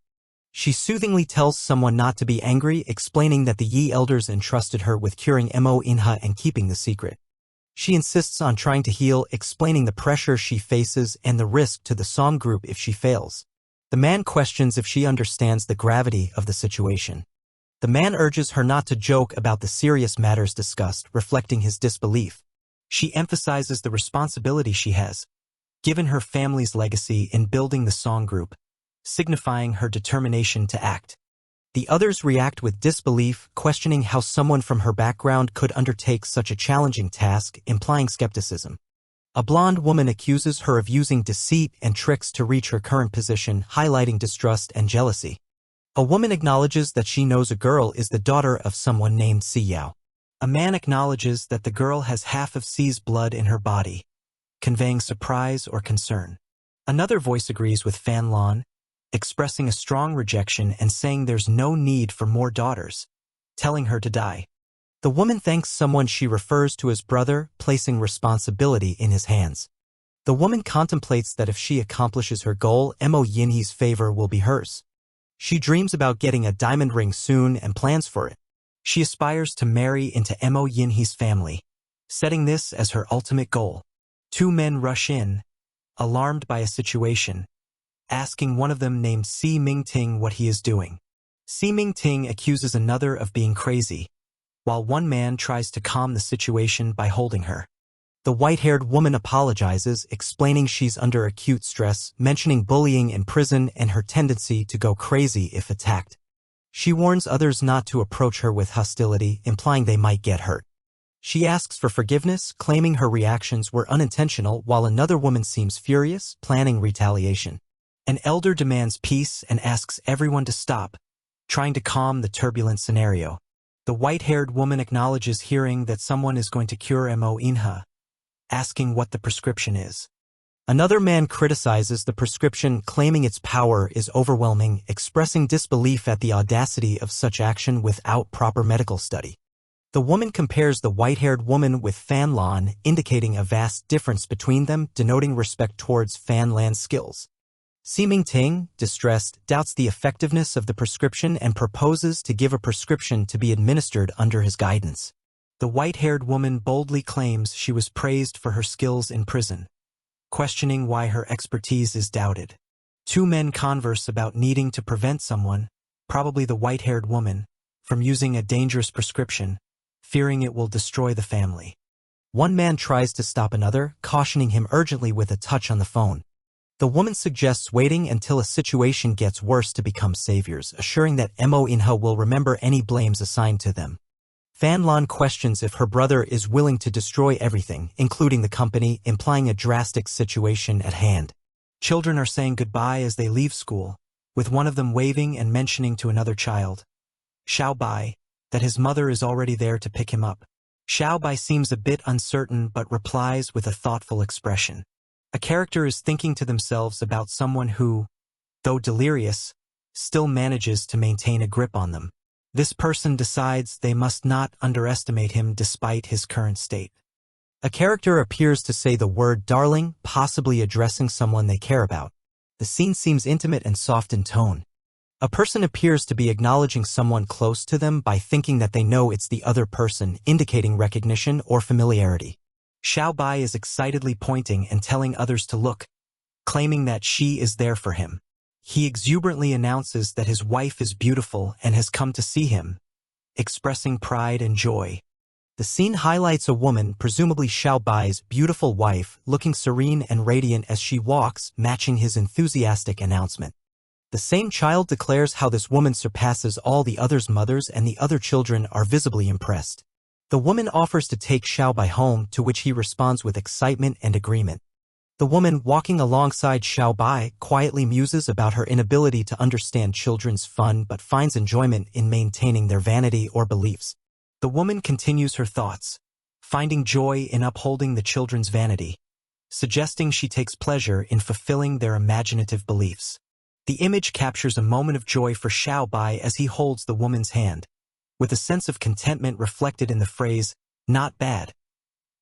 She soothingly tells someone not to be angry, explaining that the Yi elders entrusted her with curing Mo Inha and keeping the secret. She insists on trying to heal, explaining the pressure she faces and the risk to the Song group if she fails. The man questions if she understands the gravity of the situation. The man urges her not to joke about the serious matters discussed, reflecting his disbelief. She emphasizes the responsibility she has, given her family's legacy in building the Song group, signifying her determination to act. The others react with disbelief, questioning how someone from her background could undertake such a challenging task, implying skepticism. A blonde woman accuses her of using deceit and tricks to reach her current position, highlighting distrust and jealousy. A woman acknowledges that she knows a girl is the daughter of someone named Xiao. A man acknowledges that the girl has half of Xi's blood in her body, conveying surprise or concern. Another voice agrees with Fan Lan, expressing a strong rejection and saying there's no need for more daughters, telling her to die. The woman thanks someone she refers to as brother, placing responsibility in his hands. The woman contemplates that if she accomplishes her goal, Mo Yinhe's favor will be hers. She dreams about getting a diamond ring soon and plans for it. She aspires to marry into Mo Yinhe's family, setting this as her ultimate goal. Two men rush in, alarmed by a situation, asking one of them named Si Mingting what he is doing. Si Mingting accuses another of being crazy, while one man tries to calm the situation by holding her. The white-haired woman apologizes, explaining she's under acute stress, mentioning bullying in prison and her tendency to go crazy if attacked. She warns others not to approach her with hostility, implying they might get hurt. She asks for forgiveness, claiming her reactions were unintentional, while another woman seems furious, planning retaliation. An elder demands peace and asks everyone to stop, trying to calm the turbulent scenario. The white-haired woman acknowledges hearing that someone is going to cure Mo Yinhe, asking what the prescription is. Another man criticizes the prescription, claiming its power is overwhelming, expressing disbelief at the audacity of such action without proper medical study. The woman compares the white-haired woman with Fan Lan, indicating a vast difference between them, denoting respect towards Fan Lan's skills. Si Mingting, distressed, doubts the effectiveness of the prescription and proposes to give a prescription to be administered under his guidance. The white-haired woman boldly claims she was praised for her skills in prison, questioning why her expertise is doubted. Two men converse about needing to prevent someone, probably the white-haired woman, from using a dangerous prescription, fearing it will destroy the family. One man tries to stop another, cautioning him urgently with a touch on the phone. The woman suggests waiting until a situation gets worse to become saviors, assuring that Mo Yinhe will remember any blames assigned to them. Fan Lan questions if her brother is willing to destroy everything, including the company, implying a drastic situation at hand. Children are saying goodbye as they leave school, with one of them waving and mentioning to another child, Xiao Bai, that his mother is already there to pick him up. Xiao Bai seems a bit uncertain but replies with a thoughtful expression. A character is thinking to themselves about someone who, though delirious, still manages to maintain a grip on them. This person decides they must not underestimate him despite his current state. A character appears to say the word darling, possibly addressing someone they care about. The scene seems intimate and soft in tone. A person appears to be acknowledging someone close to them by thinking that they know it's the other person, indicating recognition or familiarity. Xiao Bai is excitedly pointing and telling others to look, claiming that she is there for him. He exuberantly announces that his wife is beautiful and has come to see him, expressing pride and joy. The scene highlights a woman, presumably Xiao Bai's beautiful wife, looking serene and radiant as she walks, matching his enthusiastic announcement. The same child declares how this woman surpasses all the others' mothers, and the other children are visibly impressed. The woman offers to take Xiao Bai home, to which he responds with excitement and agreement. The woman, walking alongside Xiao Bai, quietly muses about her inability to understand children's fun but finds enjoyment in maintaining their vanity or beliefs. The woman continues her thoughts, finding joy in upholding the children's vanity, suggesting she takes pleasure in fulfilling their imaginative beliefs. The image captures a moment of joy for Xiao Bai as he holds the woman's hand, with a sense of contentment reflected in the phrase, "not bad,"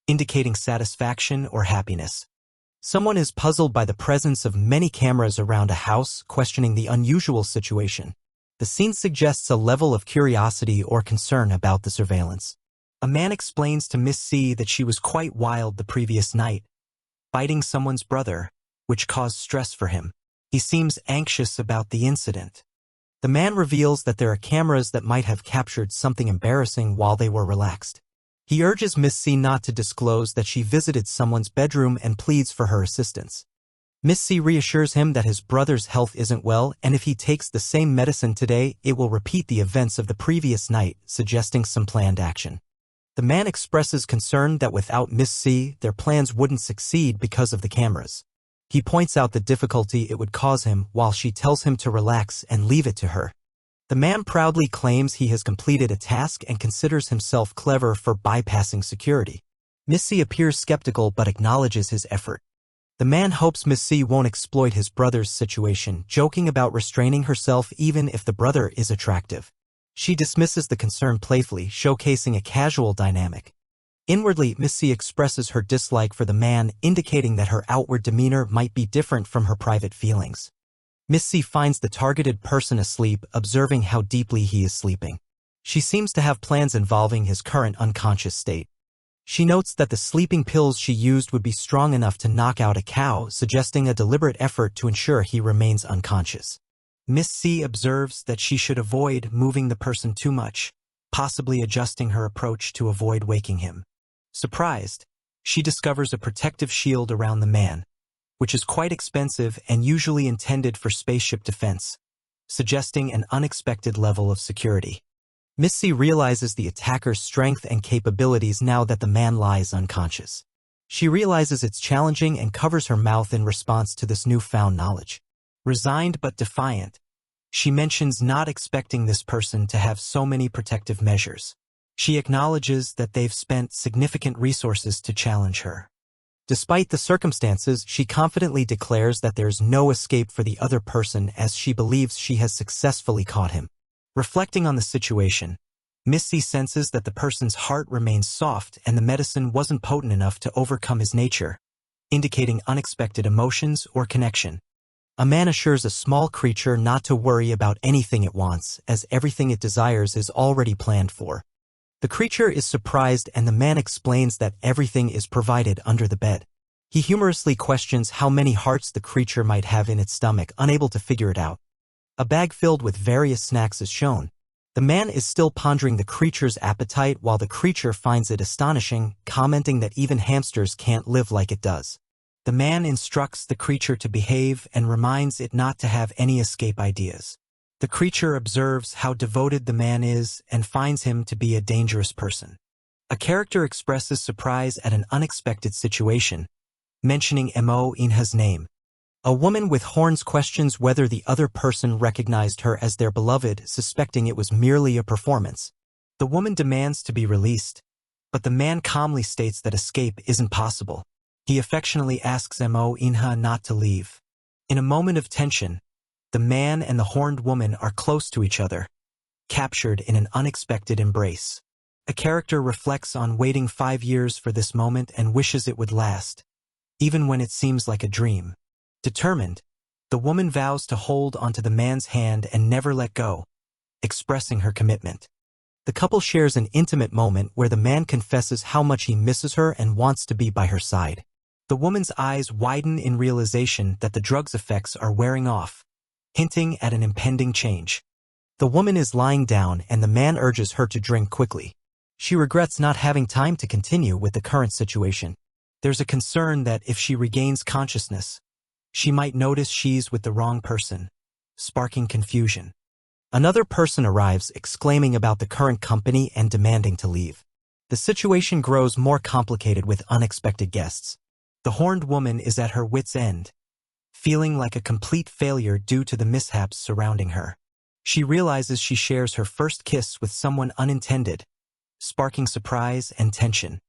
indicating satisfaction or happiness. Someone is puzzled by the presence of many cameras around a house, questioning the unusual situation. The scene suggests a level of curiosity or concern about the surveillance. A man explains to Miss C that she was quite wild the previous night, biting someone's brother, which caused stress for him. He seems anxious about the incident. The man reveals that there are cameras that might have captured something embarrassing while they were relaxed. He urges Miss C not to disclose that she visited someone's bedroom and pleads for her assistance. Miss C reassures him that his brother's health isn't well, and if he takes the same medicine today, it will repeat the events of the previous night, suggesting some planned action. The man expresses concern that without Miss C, their plans wouldn't succeed because of the cameras. He points out the difficulty it would cause him, while she tells him to relax and leave it to her. The man proudly claims he has completed a task and considers himself clever for bypassing security. Miss C appears skeptical but acknowledges his effort. The man hopes Miss C won't exploit his brother's situation, joking about restraining herself even if the brother is attractive. She dismisses the concern playfully, showcasing a casual dynamic. Inwardly, Miss C expresses her dislike for the man, indicating that her outward demeanor might be different from her private feelings. Miss C finds the targeted person asleep, observing how deeply he is sleeping. She seems to have plans involving his current unconscious state. She notes that the sleeping pills she used would be strong enough to knock out a cow, suggesting a deliberate effort to ensure he remains unconscious. Miss C observes that she should avoid moving the person too much, possibly adjusting her approach to avoid waking him. Surprised, she discovers a protective shield around the man, which is quite expensive and usually intended for spaceship defense, suggesting an unexpected level of security. Miss C realizes the attacker's strength and capabilities now that the man lies unconscious. She realizes it's challenging and covers her mouth in response to this newfound knowledge. Resigned but defiant, she mentions not expecting this person to have so many protective measures. She acknowledges that they've spent significant resources to challenge her. Despite the circumstances, she confidently declares that there's no escape for the other person as she believes she has successfully caught him. Reflecting on the situation, Miss C senses that the person's heart remains soft and the medicine wasn't potent enough to overcome his nature, indicating unexpected emotions or connection. A man assures a small creature not to worry about anything it wants, as everything it desires is already planned for. The creature is surprised and the man explains that everything is provided under the bed. He humorously questions how many hearts the creature might have in its stomach, unable to figure it out. A bag filled with various snacks is shown. The man is still pondering the creature's appetite while the creature finds it astonishing, commenting that even hamsters can't live like it does. The man instructs the creature to behave and reminds it not to have any escape ideas. The creature observes how devoted the man is and finds him to be a dangerous person. A character expresses surprise at an unexpected situation, mentioning Manhwa's name. A woman with horns questions whether the other person recognized her as their beloved, suspecting it was merely a performance. The woman demands to be released, but the man calmly states that escape isn't possible. He affectionately asks Manhwa not to leave. In a moment of tension, the man and the horned woman are close to each other, captured in an unexpected embrace. A character reflects on waiting 5 years for this moment and wishes it would last, even when it seems like a dream. Determined, the woman vows to hold onto the man's hand and never let go, expressing her commitment. The couple shares an intimate moment where the man confesses how much he misses her and wants to be by her side. The woman's eyes widen in realization that the drug's effects are wearing off, hinting at an impending change. The woman is lying down and the man urges her to drink quickly. She regrets not having time to continue with the current situation. There's a concern that if she regains consciousness, she might notice she's with the wrong person, sparking confusion. Another person arrives, exclaiming about the current company and demanding to leave. The situation grows more complicated with unexpected guests. The horned woman is at her wit's end, feeling like a complete failure due to the mishaps surrounding her. She realizes she shares her first kiss with someone unintended, sparking surprise and tension.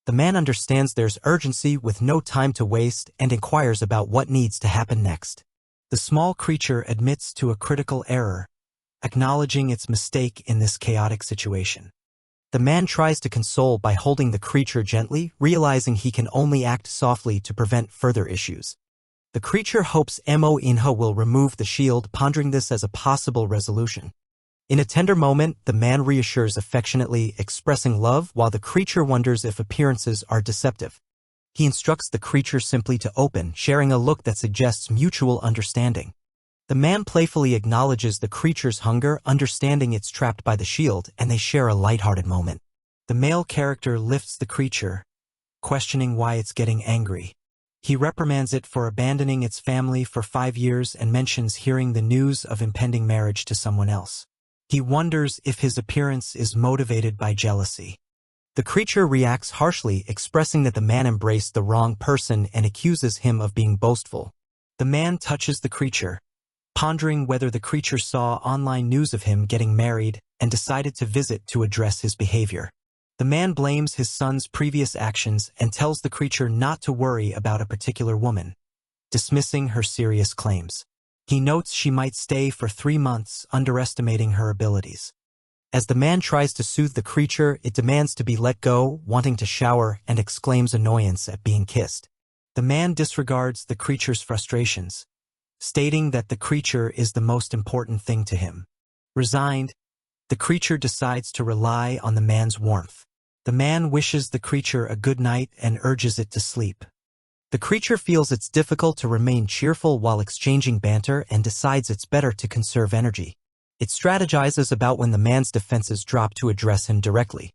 The man understands there's urgency with no time to waste and inquires about what needs to happen next. The small creature admits to a critical error, acknowledging its mistake in this chaotic situation. The man tries to console by holding the creature gently, realizing he can only act softly to prevent further issues. The creature hopes Manhwa will remove the shield, pondering this as a possible resolution. In a tender moment, the man reassures affectionately, expressing love while the creature wonders if appearances are deceptive. He instructs the creature simply to open, sharing a look that suggests mutual understanding. The man playfully acknowledges the creature's hunger, understanding it's trapped by the shield, and they share a lighthearted moment. The male character lifts the creature, questioning why it's getting angry. He reprimands it for abandoning its family for 5 years and mentions hearing the news of impending marriage to someone else. He wonders if his appearance is motivated by jealousy. The creature reacts harshly, expressing that the man embraced the wrong person and accuses him of being boastful. The man touches the creature, pondering whether the creature saw online news of him getting married and decided to visit to address his behavior. The man blames his son's previous actions and tells the creature not to worry about a particular woman, dismissing her serious claims. He notes she might stay for 3 months, underestimating her abilities. As the man tries to soothe the creature, it demands to be let go, wanting to shower, and exclaims annoyance at being kissed. The man disregards the creature's frustrations, stating that the creature is the most important thing to him. Resigned, the creature decides to rely on the man's warmth. The man wishes the creature a good night and urges it to sleep. The creature feels it's difficult to remain cheerful while exchanging banter and decides it's better to conserve energy. It strategizes about when the man's defenses drop to address him directly.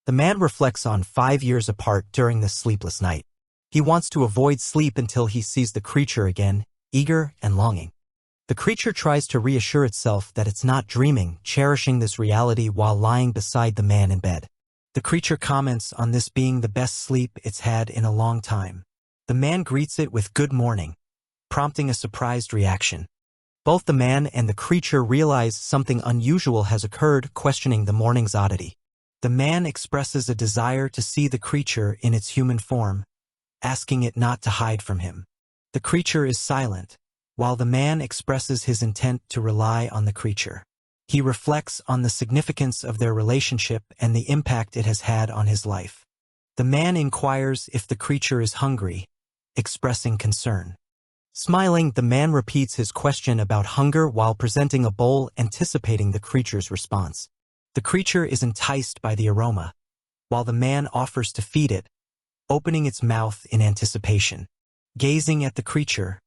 The man reflects on 5 years apart during this sleepless night. He wants to avoid sleep until he sees the creature again, eager and longing. The creature tries to reassure itself that it's not dreaming, cherishing this reality while lying beside the man in bed. The creature comments on this being the best sleep it's had in a long time. The man greets it with good morning, prompting a surprised reaction. Both the man and the creature realize something unusual has occurred, questioning the morning's oddity. The man expresses a desire to see the creature in its human form, asking it not to hide from him. The creature is silent, while the man expresses his intent to rely on the creature. He reflects on the significance of their relationship and the impact it has had on his life. The man inquires if the creature is hungry, expressing concern. Smiling, the man repeats his question about hunger while presenting a bowl, anticipating the creature's response. The creature is enticed by the aroma, while the man offers to feed it, opening its mouth in anticipation. Gazing at the creature,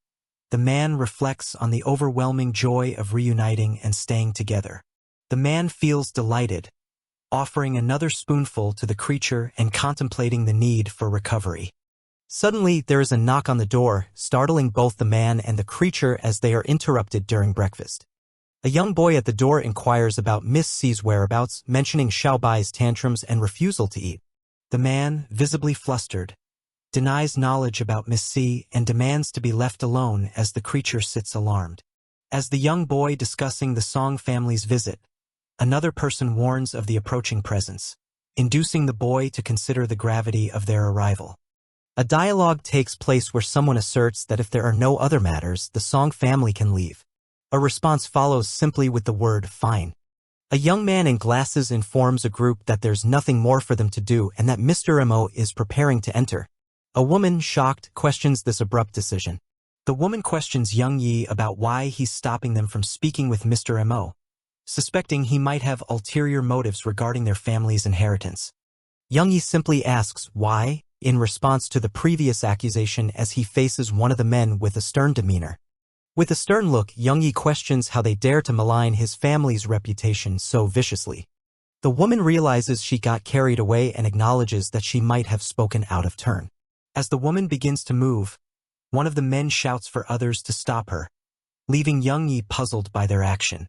the man reflects on the overwhelming joy of reuniting and staying together. The man feels delighted, offering another spoonful to the creature and contemplating the need for recovery. Suddenly, there is a knock on the door, startling both the man and the creature as they are interrupted during breakfast. A young boy at the door inquires about Miss C's whereabouts, mentioning Xiaobai's tantrums and refusal to eat. The man, visibly flustered, denies knowledge about Miss C and demands to be left alone as the creature sits alarmed. As the young boy discussing the Song family's visit, another person warns of the approaching presence, inducing the boy to consider the gravity of their arrival. A dialogue takes place where someone asserts that if there are no other matters, the Song family can leave. A response follows simply with the word, "fine." A young man in glasses informs a group that there's nothing more for them to do and that Mr. Mo is preparing to enter. A woman, shocked, questions this abrupt decision. The woman questions Young Yi about why he's stopping them from speaking with Mr. Mo, suspecting he might have ulterior motives regarding their family's inheritance. Young Yi simply asks why, in response to the previous accusation, as he faces one of the men with a stern demeanor. With a stern look, Young Yi questions how they dare to malign his family's reputation so viciously. The woman realizes she got carried away and acknowledges that she might have spoken out of turn. As the woman begins to move, one of the men shouts for others to stop her, leaving Young Yi puzzled by their action.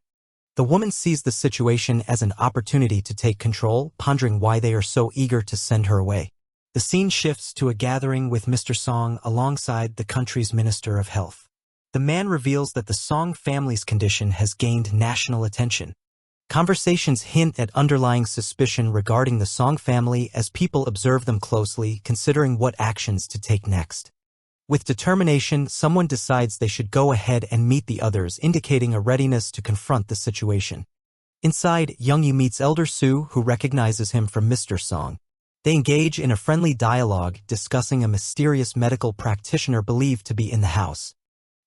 The woman sees the situation as an opportunity to take control, pondering why they are so eager to send her away. The scene shifts to a gathering with Mr. Song alongside the country's Minister of Health. The man reveals that the Song family's condition has gained national attention. Conversations hint at underlying suspicion regarding the Song family as people observe them closely, considering what actions to take next. With determination, someone decides they should go ahead and meet the others, indicating a readiness to confront the situation. Inside, Young Yu meets Elder Su, who recognizes him from Mr. Song. They engage in a friendly dialogue, discussing a mysterious medical practitioner believed to be in the house.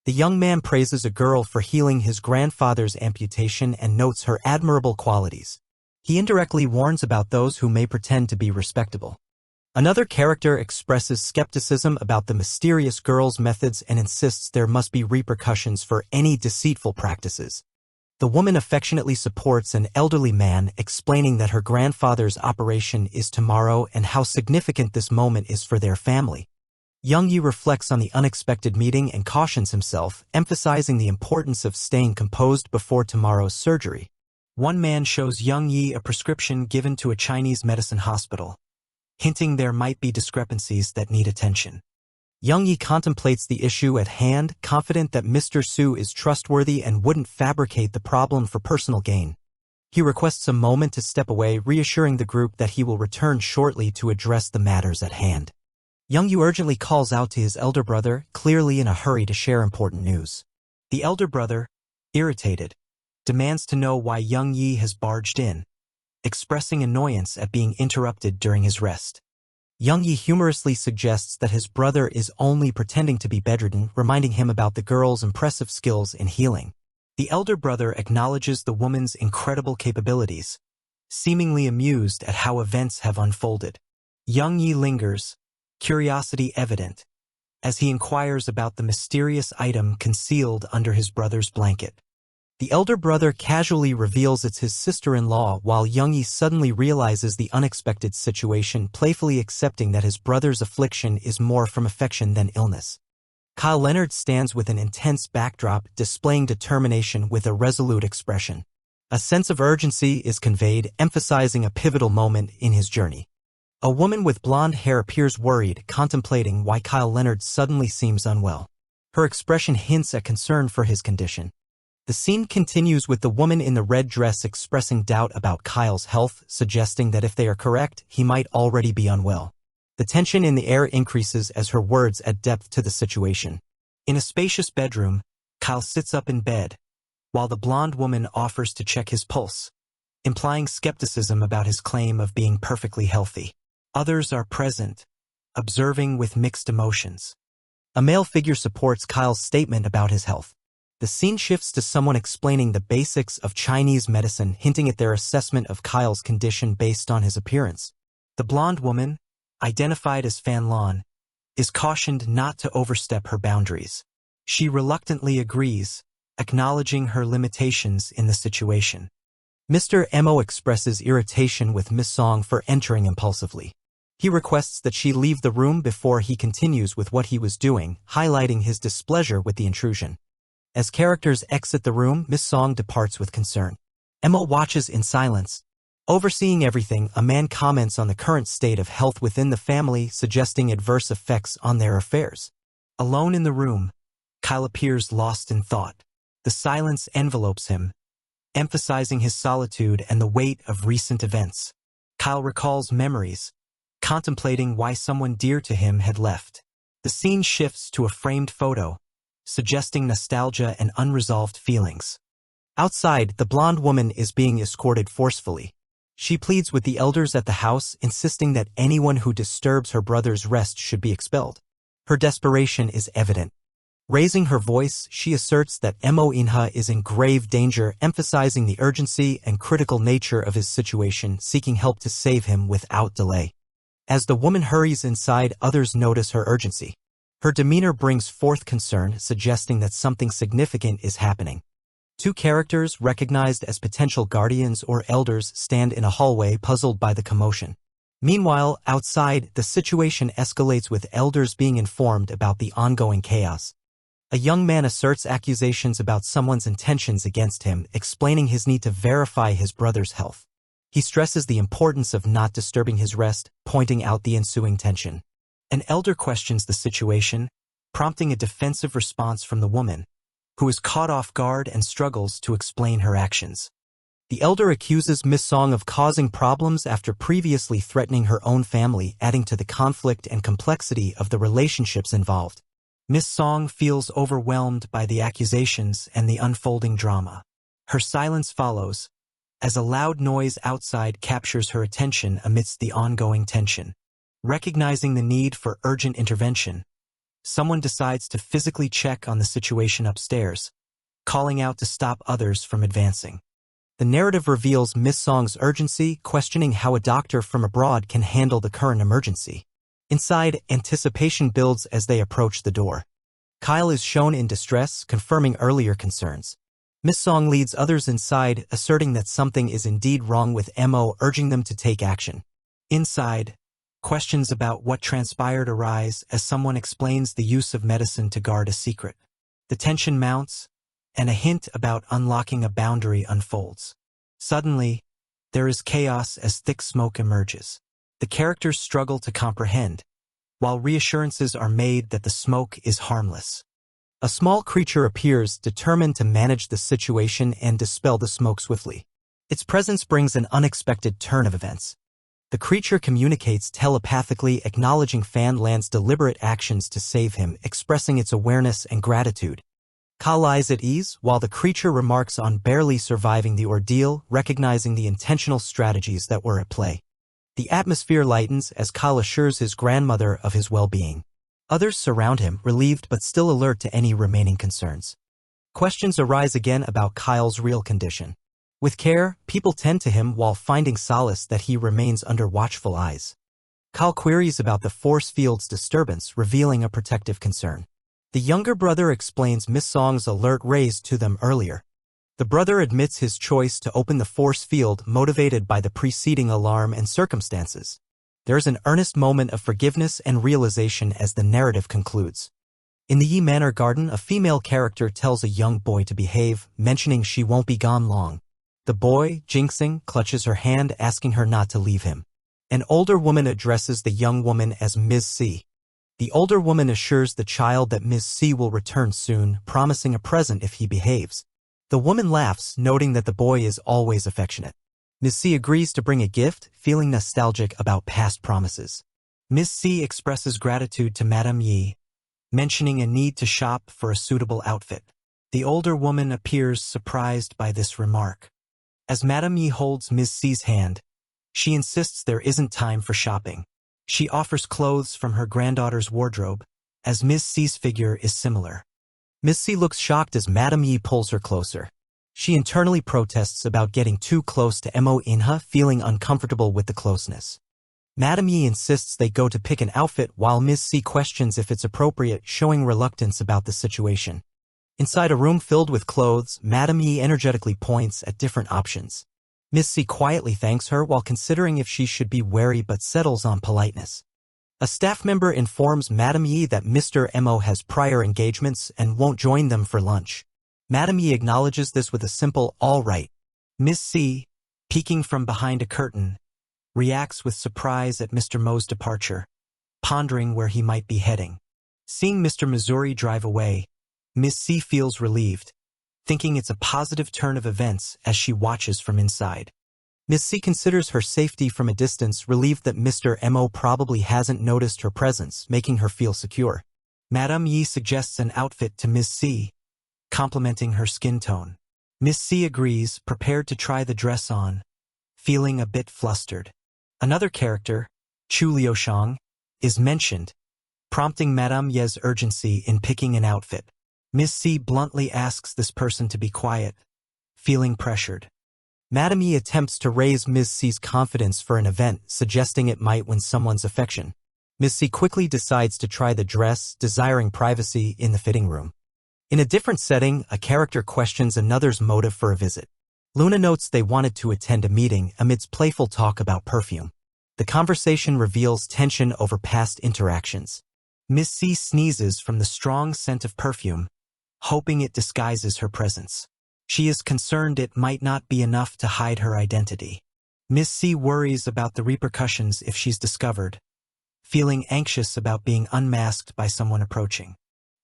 The young man praises a girl for healing his grandfather's amputation and notes her admirable qualities. He indirectly warns about those who may pretend to be respectable. Another character expresses skepticism about the mysterious girl's methods and insists there must be repercussions for any deceitful practices. The woman affectionately supports an elderly man, explaining that her grandfather's operation is tomorrow and how significant this moment is for their family. Young Yi reflects on the unexpected meeting and cautions himself, emphasizing the importance of staying composed before tomorrow's surgery. One man shows Young Yi a prescription given to a Chinese medicine hospital, hinting there might be discrepancies that need attention. Young Yi contemplates the issue at hand, confident that Mr. Su is trustworthy and wouldn't fabricate the problem for personal gain. He requests a moment to step away, reassuring the group that he will return shortly to address the matters at hand. Young Yu urgently calls out to his elder brother, clearly in a hurry to share important news. The elder brother, irritated, demands to know why Young Yi has barged in. expressing annoyance at being interrupted during his rest. Young-yi humorously suggests that his brother is only pretending to be bedridden, reminding him about the girl's impressive skills in healing. The elder brother acknowledges the woman's incredible capabilities, seemingly amused at how events have unfolded. Young-yi lingers, curiosity evident, as he inquires about the mysterious item concealed under his brother's blanket. The elder brother casually reveals it's his sister-in-law, while Young-yi suddenly realizes the unexpected situation, playfully accepting that his brother's affliction is more from affection than illness. Kyle Leonard stands with an intense backdrop, displaying determination with a resolute expression. A sense of urgency is conveyed, emphasizing a pivotal moment in his journey. A woman with blonde hair appears worried, contemplating why Kyle Leonard suddenly seems unwell. Her expression hints at concern for his condition. The scene continues with the woman in the red dress expressing doubt about Kyle's health, suggesting that if they are correct, he might already be unwell. The tension in the air increases as her words add depth to the situation. In a spacious bedroom, Kyle sits up in bed, while the blonde woman offers to check his pulse, implying skepticism about his claim of being perfectly healthy. Others are present, observing with mixed emotions. A male figure supports Kyle's statement about his health. The scene shifts to someone explaining the basics of Chinese medicine, hinting at their assessment of Kyle's condition based on his appearance. The blonde woman, identified as Fan Lan, is cautioned not to overstep her boundaries. She reluctantly agrees, acknowledging her limitations in the situation. Mr. Mo expresses irritation with Miss Song for entering impulsively. He requests that she leave the room before he continues with what he was doing, highlighting his displeasure with the intrusion. As characters exit the room, Miss Song departs with concern. Mo watches in silence. Overseeing everything, a man comments on the current state of health within the family, suggesting adverse effects on their affairs. Alone in the room, Kyle appears lost in thought. The silence envelopes him, emphasizing his solitude and the weight of recent events. Kyle recalls memories, contemplating why someone dear to him had left. The scene shifts to a framed photo, suggesting nostalgia and unresolved feelings. Outside, the blonde woman is being escorted forcefully. She pleads with the elders at the house, insisting that anyone who disturbs her brother's rest should be expelled. Her desperation is evident. Raising her voice, she asserts that Mo Inha is in grave danger, emphasizing the urgency and critical nature of his situation, seeking help to save him without delay. As the woman hurries inside, others notice her urgency. Her demeanor brings forth concern, suggesting that something significant is happening. Two characters, recognized as potential guardians or elders, stand in a hallway, puzzled by the commotion. Meanwhile, outside, the situation escalates with elders being informed about the ongoing chaos. A young man asserts accusations about someone's intentions against him, explaining his need to verify his brother's health. He stresses the importance of not disturbing his rest, pointing out the ensuing tension. An elder questions the situation, prompting a defensive response from the woman, who is caught off guard and struggles to explain her actions. The elder accuses Miss Song of causing problems after previously threatening her own family, adding to the conflict and complexity of the relationships involved. Miss Song feels overwhelmed by the accusations and the unfolding drama. Her silence follows, as a loud noise outside captures her attention amidst the ongoing tension. Recognizing the need for urgent intervention, someone decides to physically check on the situation upstairs, calling out to stop others from advancing. The narrative reveals Miss Song's urgency, questioning how a doctor from abroad can handle the current emergency. Inside, anticipation builds as they approach the door. Kyle is shown in distress, confirming earlier concerns. Miss Song leads others inside, asserting that something is indeed wrong with Mo, urging them to take action. Inside, questions about what transpired arise as someone explains the use of medicine to guard a secret. The tension mounts, and a hint about unlocking a boundary unfolds. Suddenly, there is chaos as thick smoke emerges. The characters struggle to comprehend, while reassurances are made that the smoke is harmless. A small creature appears, determined to manage the situation and dispel the smoke swiftly. Its presence brings an unexpected turn of events. The creature communicates telepathically, acknowledging Fan Lan's deliberate actions to save him, expressing its awareness and gratitude. Ka lies at ease, while the creature remarks on barely surviving the ordeal, recognizing the intentional strategies that were at play. The atmosphere lightens as Ka assures his grandmother of his well-being. Others surround him, relieved but still alert to any remaining concerns. Questions arise again about Kyle's real condition. With care, people tend to him while finding solace that he remains under watchful eyes. Kyle queries about the force field's disturbance, revealing a protective concern. The younger brother explains Miss Song's alert raised to them earlier. The brother admits his choice to open the force field motivated by the preceding alarm and circumstances. There is an earnest moment of forgiveness and realization as the narrative concludes. In the Yi Manor Garden, a female character tells a young boy to behave, mentioning she won't be gone long. The boy, jinxing, clutches her hand, asking her not to leave him. An older woman addresses the young woman as Ms. C. The older woman assures the child that Ms. C will return soon, promising a present if he behaves. The woman laughs, noting that the boy is always affectionate. Ms. C agrees to bring a gift, feeling nostalgic about past promises. Ms. C expresses gratitude to Madame Yi, mentioning a need to shop for a suitable outfit. The older woman appears surprised by this remark. As Madame Yi holds Ms. C's hand, she insists there isn't time for shopping. She offers clothes from her granddaughter's wardrobe, as Ms. C's figure is similar. Ms. C looks shocked as Madame Yi pulls her closer. She internally protests about getting too close to Mo Inha, feeling uncomfortable with the closeness. Madame Yi insists they go to pick an outfit while Ms. C questions if it's appropriate, showing reluctance about the situation. Inside a room filled with clothes, Madame Yi energetically points at different options. Ms. C quietly thanks her while considering if she should be wary but settles on politeness. A staff member informs Madame Yi that Mr. Mo has prior engagements and won't join them for lunch. Madame Yi acknowledges this with a simple "all right." Ms. C, peeking from behind a curtain, reacts with surprise at Mr. Mo's departure, pondering where he might be heading. Seeing Mr. Missouri drive away, Ms. C feels relieved, thinking it's a positive turn of events as she watches from inside. Ms. C considers her safety from a distance, relieved that Mr. Mo probably hasn't noticed her presence, making her feel secure. Madame Yi suggests an outfit to Ms. C, complimenting her skin tone. Ms. C agrees, prepared to try the dress on, feeling a bit flustered. Another character, Chu Liushang, is mentioned, prompting Madame Ye's urgency in picking an outfit. Ms. C bluntly asks this person to be quiet, feeling pressured. Madame Yi attempts to raise Ms. C's confidence for an event, suggesting it might win someone's affection. Ms. C quickly decides to try the dress, desiring privacy in the fitting room. In a different setting, a character questions another's motive for a visit. Luna notes they wanted to attend a meeting amidst playful talk about perfume. The conversation reveals tension over past interactions. Ms. C sneezes from the strong scent of perfume, hoping it disguises her presence. She is concerned it might not be enough to hide her identity. Ms. C worries about the repercussions if she's discovered, feeling anxious about being unmasked by someone approaching.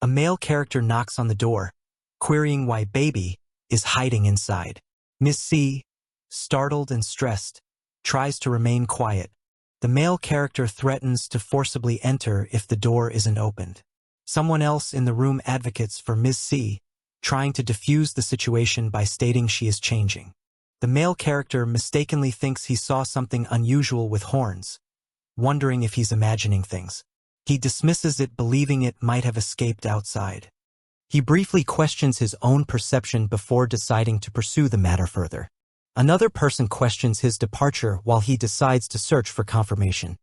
A male character knocks on the door, querying why Baby is hiding inside. Ms. C, startled and stressed, tries to remain quiet. The male character threatens to forcibly enter if the door isn't opened. Someone else in the room advocates for Ms. C, trying to defuse the situation by stating she is changing. The male character mistakenly thinks he saw something unusual with horns, wondering if he's imagining things. He dismisses it, believing it might have escaped outside. He briefly questions his own perception before deciding to pursue the matter further. Another person questions his departure while he decides to search for confirmation.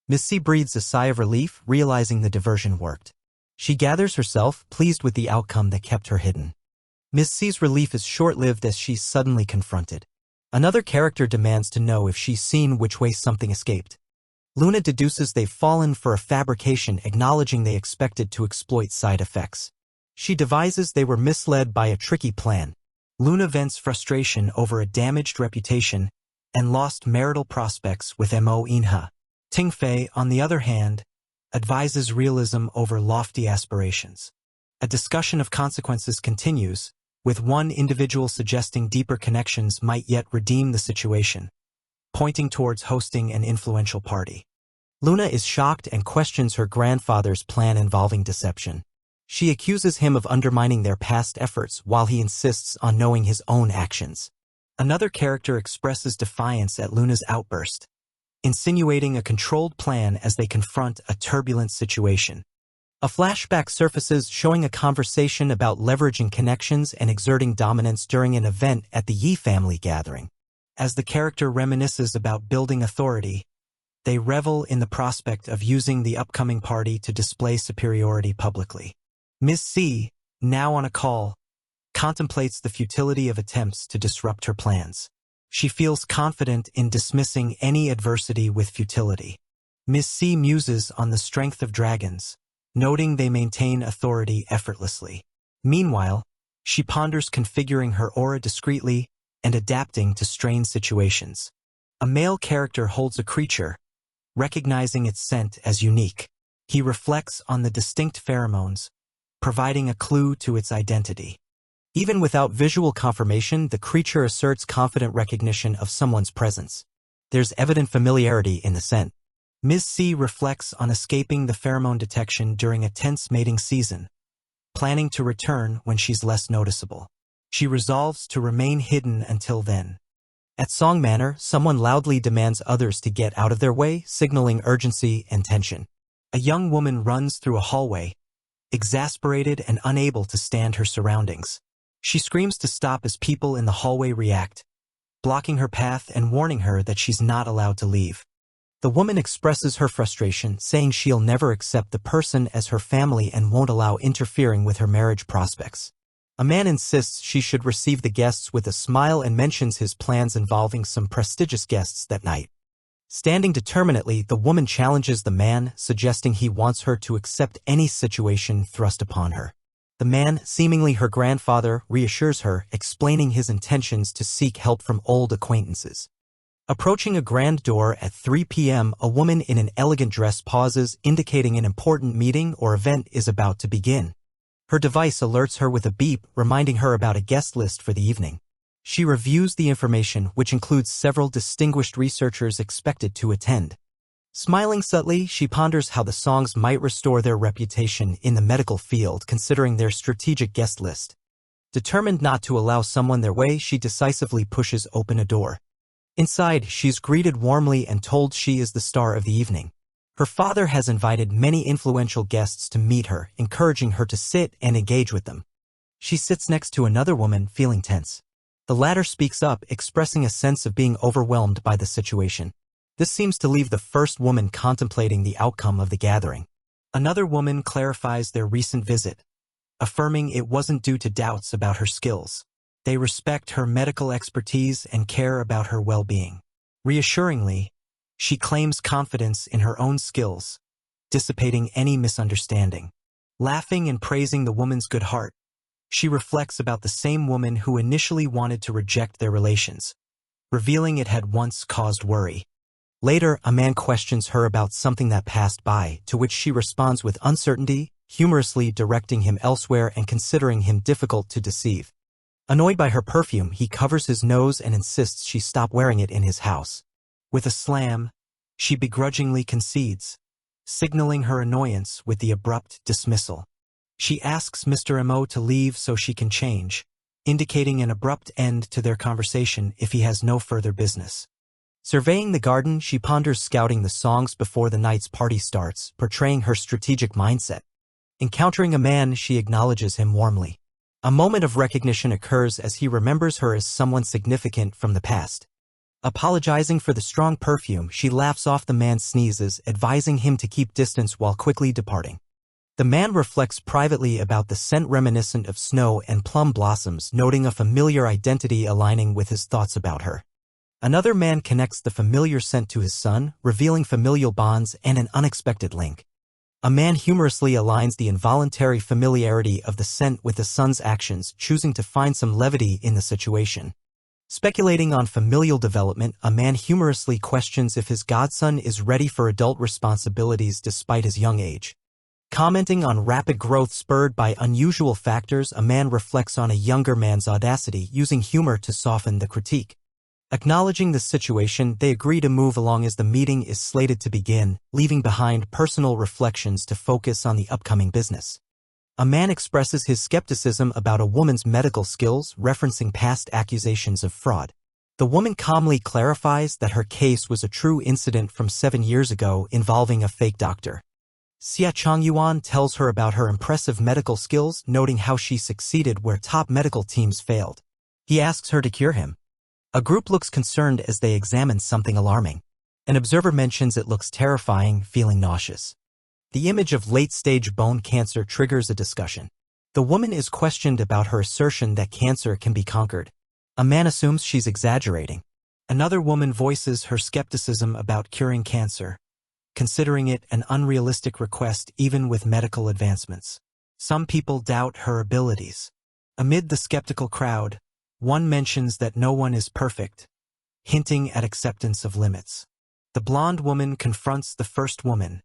Ms. C breathes a sigh of relief, realizing the diversion worked. She gathers herself, pleased with the outcome that kept her hidden. Ms. C's relief is short-lived as she's suddenly confronted. Another character demands to know if she's seen which way something escaped. Luna deduces they've fallen for a fabrication, acknowledging they expected to exploit side effects. She devises they were misled by a tricky plan. Luna vents frustration over a damaged reputation and lost marital prospects with Mo Inha. Ting Fei, on the other hand, advises realism over lofty aspirations. A discussion of consequences continues, with one individual suggesting deeper connections might yet redeem the situation, pointing towards hosting an influential party. Luna is shocked and questions her grandfather's plan involving deception. She accuses him of undermining their past efforts while he insists on knowing his own actions. Another character expresses defiance at Luna's outburst, insinuating a controlled plan as they confront a turbulent situation. A flashback surfaces showing a conversation about leveraging connections and exerting dominance during an event at the Yi family gathering. As the character reminisces about building authority, they revel in the prospect of using the upcoming party to display superiority publicly. Ms. C, now on a call, contemplates the futility of attempts to disrupt her plans. She feels confident in dismissing any adversity with futility. Ms. C muses on the strength of dragons, noting they maintain authority effortlessly. Meanwhile, she ponders configuring her aura discreetly and adapting to strained situations. A male character holds a creature, recognizing its scent as unique. He reflects on the distinct pheromones, providing a clue to its identity. Even without visual confirmation, the creature asserts confident recognition of someone's presence. There's evident familiarity in the scent. Ms. C reflects on escaping the pheromone detection during a tense mating season, planning to return when she's less noticeable. She resolves to remain hidden until then. At Song Manor, someone loudly demands others to get out of their way, signaling urgency and tension. A young woman runs through a hallway, exasperated and unable to stand her surroundings. She screams to stop as people in the hallway react, blocking her path and warning her that she's not allowed to leave. The woman expresses her frustration, saying she'll never accept the person as her family and won't allow interfering with her marriage prospects. A man insists she should receive the guests with a smile and mentions his plans involving some prestigious guests that night. Standing determinedly, the woman challenges the man, suggesting he wants her to accept any situation thrust upon her. The man, seemingly her grandfather, reassures her, explaining his intentions to seek help from old acquaintances. Approaching a grand door at 3 p.m., a woman in an elegant dress pauses, indicating an important meeting or event is about to begin. Her device alerts her with a beep, reminding her about a guest list for the evening. She reviews the information, which includes several distinguished researchers expected to attend. Smiling subtly, she ponders how the songs might restore their reputation in the medical field, considering their strategic guest list. Determined not to allow someone their way, she decisively pushes open a door. Inside, she's greeted warmly and told she is the star of the evening. Her father has invited many influential guests to meet her, encouraging her to sit and engage with them. She sits next to another woman, feeling tense. The latter speaks up, expressing a sense of being overwhelmed by the situation. This seems to leave the first woman contemplating the outcome of the gathering. Another woman clarifies their recent visit, affirming it wasn't due to doubts about her skills. They respect her medical expertise and care about her well-being. Reassuringly, she claims confidence in her own skills, dissipating any misunderstanding. Laughing and praising the woman's good heart, she reflects about the same woman who initially wanted to reject their relations, revealing it had once caused worry. Later, a man questions her about something that passed by, to which she responds with uncertainty, humorously directing him elsewhere and considering him difficult to deceive. Annoyed by her perfume, he covers his nose and insists she stop wearing it in his house. With a slam, she begrudgingly concedes, signaling her annoyance with the abrupt dismissal. She asks Mr. Mo to leave so she can change, indicating an abrupt end to their conversation if he has no further business. Surveying the garden, she ponders scouting the songs before the night's party starts, portraying her strategic mindset. Encountering a man, she acknowledges him warmly. A moment of recognition occurs as he remembers her as someone significant from the past. Apologizing for the strong perfume, she laughs off the man's sneezes, advising him to keep distance while quickly departing. The man reflects privately about the scent reminiscent of snow and plum blossoms, noting a familiar identity aligning with his thoughts about her. Another man connects the familiar scent to his son, revealing familial bonds and an unexpected link. A man humorously aligns the involuntary familiarity of the scent with the son's actions, choosing to find some levity in the situation. Speculating on familial development, a man humorously questions if his godson is ready for adult responsibilities despite his young age. Commenting on rapid growth spurred by unusual factors, a man reflects on a younger man's audacity, using humor to soften the critique. Acknowledging the situation, they agree to move along as the meeting is slated to begin, leaving behind personal reflections to focus on the upcoming business. A man expresses his skepticism about a woman's medical skills, referencing past accusations of fraud. The woman calmly clarifies that her case was a true incident from 7 years ago involving a fake doctor. Xia Chongyuan tells her about her impressive medical skills, noting how she succeeded where top medical teams failed. He asks her to cure him. A group looks concerned as they examine something alarming. An observer mentions it looks terrifying, feeling nauseous. The image of late-stage bone cancer triggers a discussion. The woman is questioned about her assertion that cancer can be conquered. A man assumes she's exaggerating. Another woman voices her skepticism about curing cancer, considering it an unrealistic request even with medical advancements. Some people doubt her abilities. Amid the skeptical crowd, one mentions that no one is perfect, hinting at acceptance of limits. The blonde woman confronts the first woman,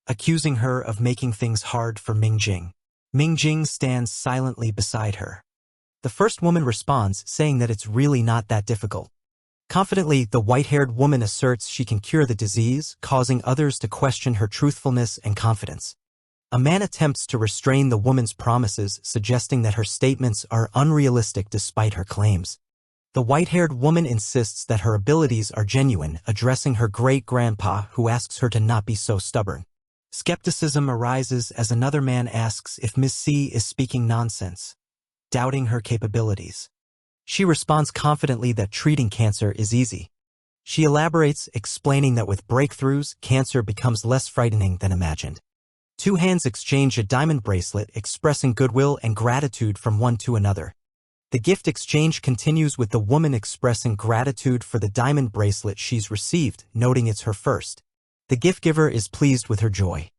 accusing her of making things hard for Mingjing. Mingjing stands silently beside her. The first woman responds, saying that it's really not that difficult. Confidently, the white-haired woman asserts she can cure the disease, causing others to question her truthfulness and confidence. A man attempts to restrain the woman's promises, suggesting that her statements are unrealistic despite her claims. The white-haired woman insists that her abilities are genuine, addressing her great-grandpa, who asks her to not be so stubborn. Skepticism arises as another man asks if Miss C is speaking nonsense, doubting her capabilities. She responds confidently that treating cancer is easy. She elaborates, explaining that with breakthroughs, cancer becomes less frightening than imagined. Two hands exchange a diamond bracelet, expressing goodwill and gratitude from one to another. The gift exchange continues with the woman expressing gratitude for the diamond bracelet she's received, noting it's her first. The gift giver is pleased with her joy.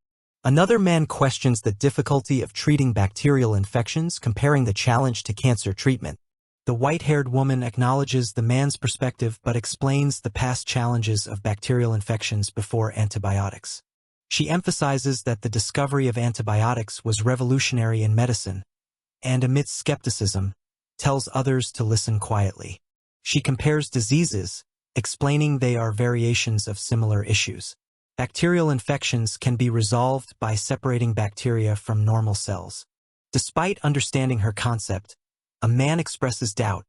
Another man questions the difficulty of treating bacterial infections, comparing the challenge to cancer treatment. The white-haired woman acknowledges the man's perspective but explains the past challenges of bacterial infections before antibiotics. She emphasizes that the discovery of antibiotics was revolutionary in medicine, and amidst skepticism, tells others to listen quietly. She compares diseases, explaining they are variations of similar issues. Bacterial infections can be resolved by separating bacteria from normal cells. Despite understanding her concept, a man expresses doubt,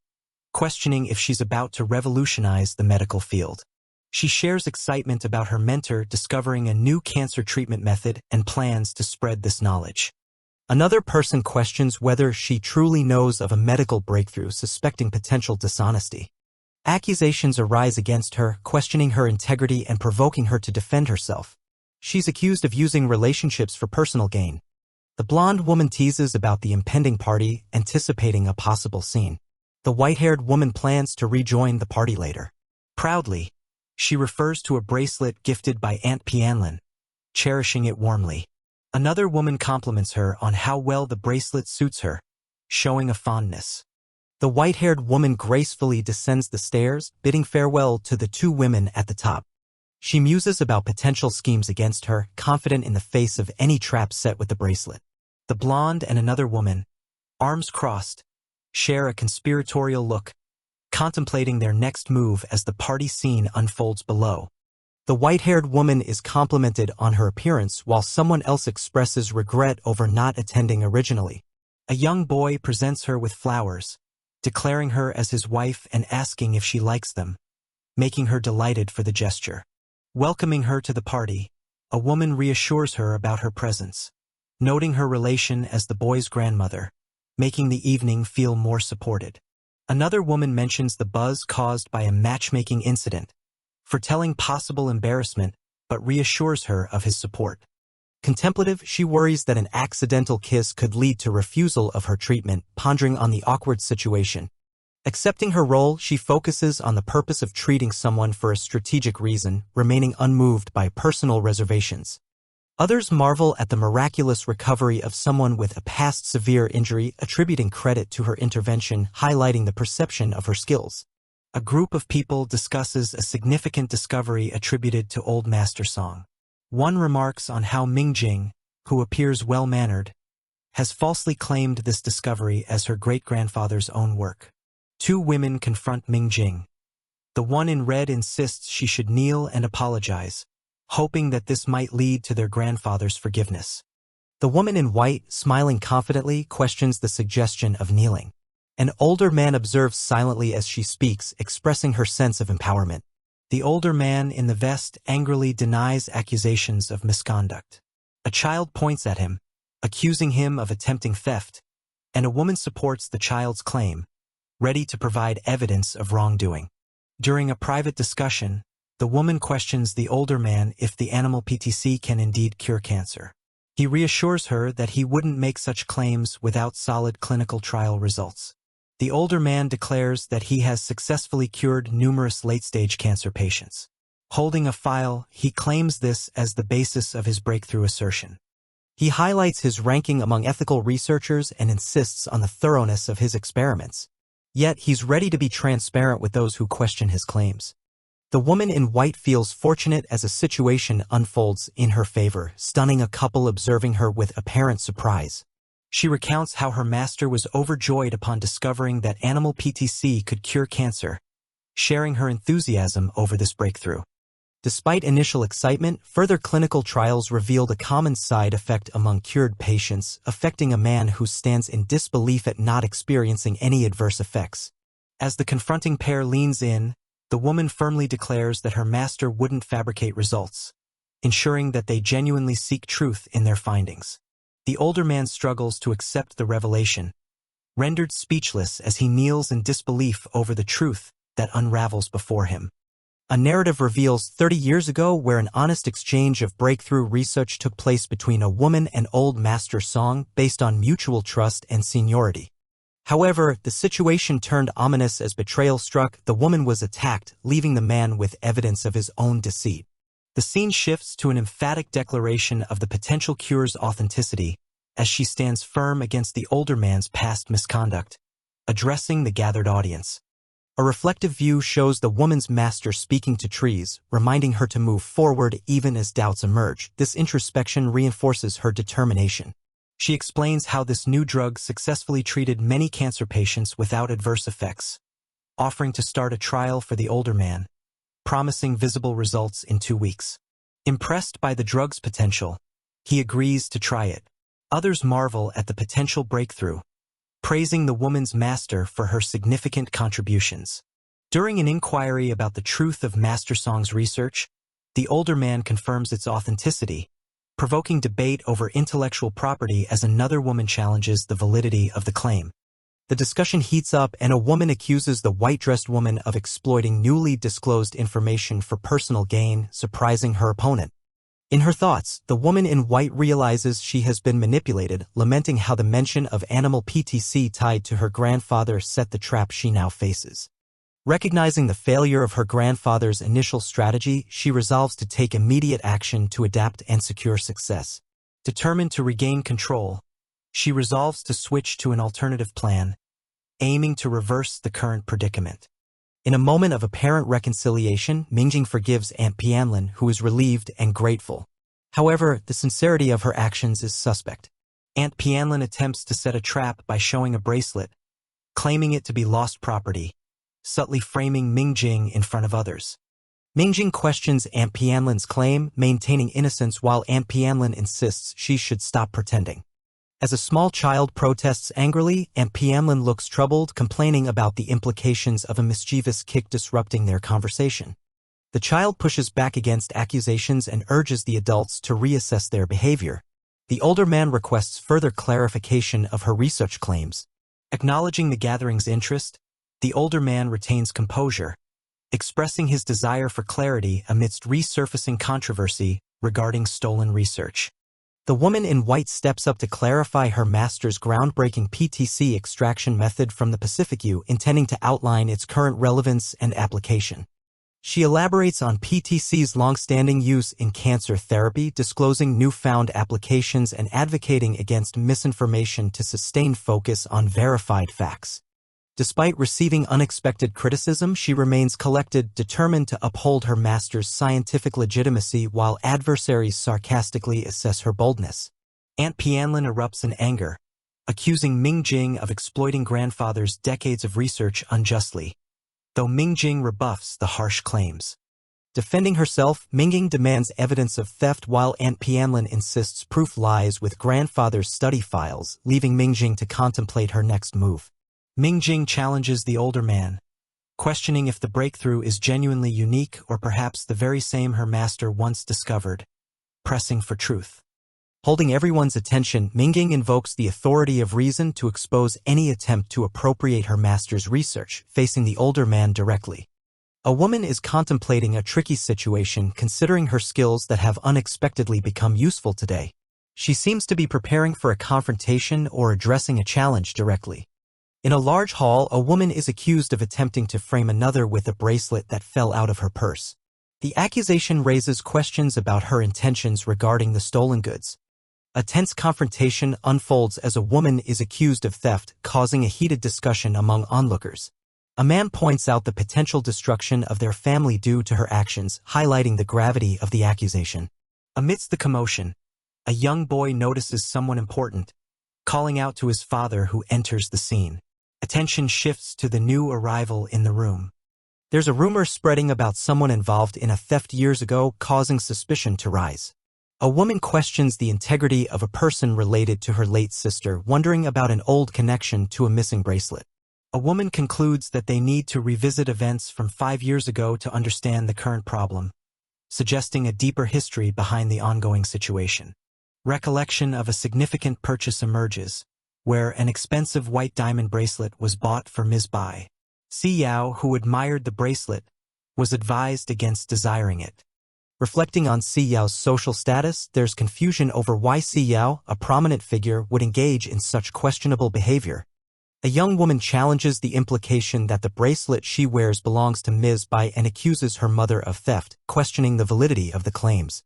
questioning if she's about to revolutionize the medical field. She shares excitement about her mentor discovering a new cancer treatment method and plans to spread this knowledge. Another person questions whether she truly knows of a medical breakthrough, suspecting potential dishonesty. Accusations arise against her, questioning her integrity and provoking her to defend herself. She's accused of using relationships for personal gain. The blonde woman teases about the impending party, anticipating a possible scene. The white-haired woman plans to rejoin the party later. Proudly, she refers to a bracelet gifted by Aunt Pianlin, cherishing it warmly. Another woman compliments her on how well the bracelet suits her, showing a fondness. The white-haired woman gracefully descends the stairs, bidding farewell to the two women at the top. She muses about potential schemes against her, confident in the face of any trap set with the bracelet. The blonde and another woman, arms crossed, share a conspiratorial look, contemplating their next move as the party scene unfolds below. The white-haired woman is complimented on her appearance while someone else expresses regret over not attending originally. A young boy presents her with flowers, declaring her as his wife and asking if she likes them, making her delighted for the gesture. Welcoming her to the party, a woman reassures her about her presence, noting her relation as the boy's grandmother, making the evening feel more supported. Another woman mentions the buzz caused by a matchmaking incident, foretelling possible embarrassment, but reassures her of his support. Contemplative, she worries that an accidental kiss could lead to refusal of her treatment, pondering on the awkward situation. Accepting her role, she focuses on the purpose of treating someone for a strategic reason, remaining unmoved by personal reservations. Others marvel at the miraculous recovery of someone with a past severe injury, attributing credit to her intervention, highlighting the perception of her skills. A group of people discusses a significant discovery attributed to Old Master Song. One remarks on how Mingjing, who appears well-mannered, has falsely claimed this discovery as her great-grandfather's own work. Two women confront Mingjing. The one in red insists she should kneel and apologize, hoping that this might lead to their grandfather's forgiveness. The woman in white, smiling confidently, questions the suggestion of kneeling. An older man observes silently as she speaks, expressing her sense of empowerment. The older man in the vest angrily denies accusations of misconduct. A child points at him, accusing him of attempting theft, and a woman supports the child's claim, ready to provide evidence of wrongdoing. During a private discussion, the woman questions the older man if the animal PTC can indeed cure cancer. He reassures her that he wouldn't make such claims without solid clinical trial results. The older man declares that he has successfully cured numerous late-stage cancer patients. Holding a file, he claims this as the basis of his breakthrough assertion. He highlights his ranking among ethical researchers and insists on the thoroughness of his experiments. Yet he's ready to be transparent with those who question his claims. The woman in white feels fortunate as a situation unfolds in her favor, stunning a couple observing her with apparent surprise. She recounts how her master was overjoyed upon discovering that animal PTC could cure cancer, sharing her enthusiasm over this breakthrough. Despite initial excitement, further clinical trials revealed a common side effect among cured patients, affecting a man who stands in disbelief at not experiencing any adverse effects. As the confronting pair leans in, the woman firmly declares that her master wouldn't fabricate results, ensuring that they genuinely seek truth in their findings. The older man struggles to accept the revelation, rendered speechless as he kneels in disbelief over the truth that unravels before him. A narrative reveals 30 years ago where an honest exchange of breakthrough research took place between a woman and old master song based on mutual trust and seniority. However, the situation turned ominous as betrayal struck. The woman was attacked, leaving the man with evidence of his own deceit. The scene shifts to an emphatic declaration of the potential cure's authenticity, as she stands firm against the older man's past misconduct, addressing the gathered audience. A reflective view shows the woman's master speaking to trees, reminding her to move forward even as doubts emerge. This introspection reinforces her determination. She explains how this new drug successfully treated many cancer patients without adverse effects, offering to start a trial for the older man, promising visible results in 2 weeks. Impressed by the drug's potential, he agrees to try it. Others marvel at the potential breakthrough, praising the woman's master for her significant contributions. During an inquiry about the truth of Master Song's research, the older man confirms its authenticity, provoking debate over intellectual property as another woman challenges the validity of the claim. The discussion heats up and a woman accuses the white-dressed woman of exploiting newly disclosed information for personal gain, surprising her opponent. In her thoughts, the woman in white realizes she has been manipulated, lamenting how the mention of animal PTC tied to her grandfather set the trap she now faces. Recognizing the failure of her grandfather's initial strategy, she resolves to take immediate action to adapt and secure success. Determined to regain control, she resolves to switch to an alternative plan, aiming to reverse the current predicament. In a moment of apparent reconciliation, Mingjing forgives Aunt Pianlin, who is relieved and grateful. However, the sincerity of her actions is suspect. Aunt Pianlin attempts to set a trap by showing a bracelet, claiming it to be lost property, subtly framing Mingjing in front of others. Mingjing questions Aunt Pianlin's claim, maintaining innocence while Aunt Pianlin insists she should stop pretending. As a small child protests angrily, Aunt Pianlin looks troubled, complaining about the implications of a mischievous kick disrupting their conversation. The child pushes back against accusations and urges the adults to reassess their behavior. The older man requests further clarification of her research claims. Acknowledging the gathering's interest, the older man retains composure, expressing his desire for clarity amidst resurfacing controversy regarding stolen research. The woman in white steps up to clarify her master's groundbreaking PTC extraction method from the Pacific U, intending to outline its current relevance and application. She elaborates on PTC's long-standing use in cancer therapy, disclosing newfound applications and advocating against misinformation to sustain focus on verified facts. Despite receiving unexpected criticism, she remains collected, determined to uphold her master's scientific legitimacy while adversaries sarcastically assess her boldness. Aunt Pianlin erupts in anger, accusing Mingjing of exploiting grandfather's decades of research unjustly, though Mingjing rebuffs the harsh claims. Defending herself, Mingying demands evidence of theft while Aunt Pianlin insists proof lies with grandfather's study files, leaving Mingjing to contemplate her next move. Mingjing challenges the older man, questioning if the breakthrough is genuinely unique or perhaps the very same her master once discovered, pressing for truth. Holding everyone's attention, Mingying invokes the authority of reason to expose any attempt to appropriate her master's research, facing the older man directly. A woman is contemplating a tricky situation considering her skills that have unexpectedly become useful today. She seems to be preparing for a confrontation or addressing a challenge directly. In a large hall, a woman is accused of attempting to frame another with a bracelet that fell out of her purse. The accusation raises questions about her intentions regarding the stolen goods. A tense confrontation unfolds as a woman is accused of theft, causing a heated discussion among onlookers. A man points out the potential destruction of their family due to her actions, highlighting the gravity of the accusation. Amidst the commotion, a young boy notices someone important, calling out to his father who enters the scene. Attention shifts to the new arrival in the room. There's a rumor spreading about someone involved in a theft years ago, causing suspicion to rise. A woman questions the integrity of a person related to her late sister, wondering about an old connection to a missing bracelet. A woman concludes that they need to revisit events from 5 years ago to understand the current problem, suggesting a deeper history behind the ongoing situation. Recollection of a significant purchase emerges, where an expensive white diamond bracelet was bought for Ms. Bai. Si Yao, who admired the bracelet, was advised against desiring it. Reflecting on Si Yao's social status, there's confusion over why Si Yao, a prominent figure, would engage in such questionable behavior. A young woman challenges the implication that the bracelet she wears belongs to Ms. Bai and accuses her mother of theft, questioning the validity of the claims.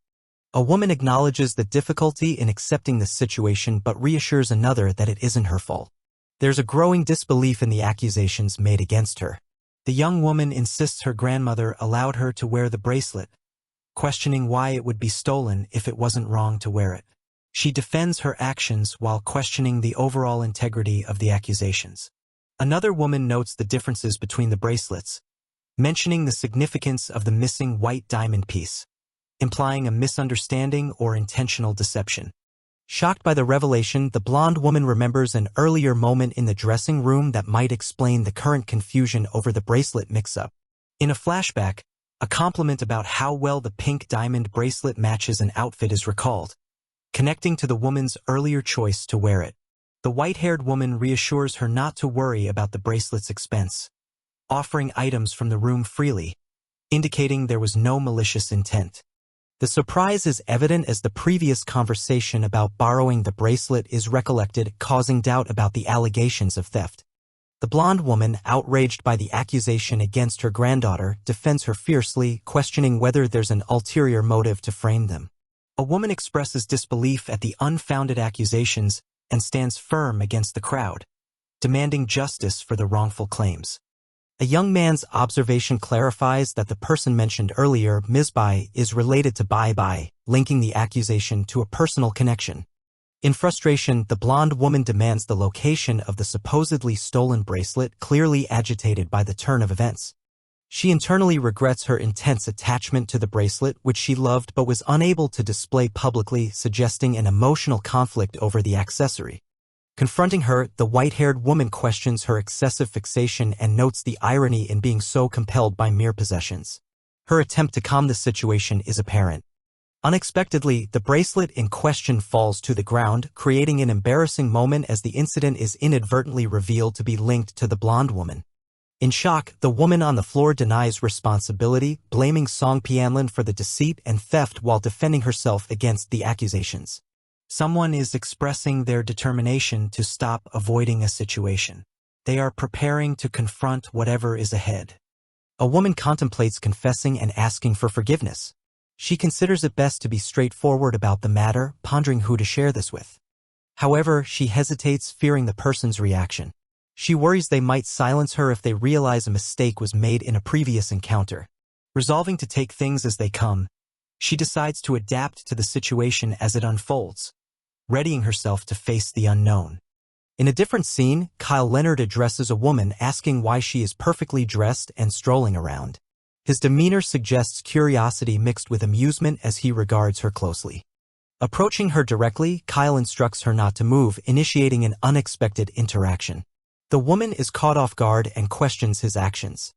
A woman acknowledges the difficulty in accepting the situation but reassures another that it isn't her fault. There's a growing disbelief in the accusations made against her. The young woman insists her grandmother allowed her to wear the bracelet, questioning why it would be stolen if it wasn't wrong to wear it. She defends her actions while questioning the overall integrity of the accusations. Another woman notes the differences between the bracelets, mentioning the significance of the missing white diamond piece, implying a misunderstanding or intentional deception. Shocked by the revelation, the blonde woman remembers an earlier moment in the dressing room that might explain the current confusion over the bracelet mix-up. In a flashback, a compliment about how well the pink diamond bracelet matches an outfit is recalled, connecting to the woman's earlier choice to wear it. The white-haired woman reassures her not to worry about the bracelet's expense, offering items from the room freely, indicating there was no malicious intent. The surprise is evident as the previous conversation about borrowing the bracelet is recollected, causing doubt about the allegations of theft. The blonde woman, outraged by the accusation against her granddaughter, defends her fiercely, questioning whether there's an ulterior motive to frame them. A woman expresses disbelief at the unfounded accusations and stands firm against the crowd, demanding justice for the wrongful claims. A young man's observation clarifies that the person mentioned earlier, Ms. Bai, is related to Bai Bai, linking the accusation to a personal connection. In frustration, the blonde woman demands the location of the supposedly stolen bracelet, clearly agitated by the turn of events. She internally regrets her intense attachment to the bracelet, which she loved but was unable to display publicly, suggesting an emotional conflict over the accessory. Confronting her, the white-haired woman questions her excessive fixation and notes the irony in being so compelled by mere possessions. Her attempt to calm the situation is apparent. Unexpectedly, the bracelet in question falls to the ground, creating an embarrassing moment as the incident is inadvertently revealed to be linked to the blonde woman. In shock, the woman on the floor denies responsibility, blaming Song Pianlin for the deceit and theft while defending herself against the accusations. Someone is expressing their determination to stop avoiding a situation. They are preparing to confront whatever is ahead. A woman contemplates confessing and asking for forgiveness. She considers it best to be straightforward about the matter, pondering who to share this with. However, she hesitates, fearing the person's reaction. She worries they might silence her if they realize a mistake was made in a previous encounter. Resolving to take things as they come, she decides to adapt to the situation as it unfolds, readying herself to face the unknown. In a different scene, Kyle Leonard addresses a woman asking why she is perfectly dressed and strolling around. His demeanor suggests curiosity mixed with amusement as he regards her closely. Approaching her directly, Kyle instructs her not to move, initiating an unexpected interaction. The woman is caught off guard and questions his actions.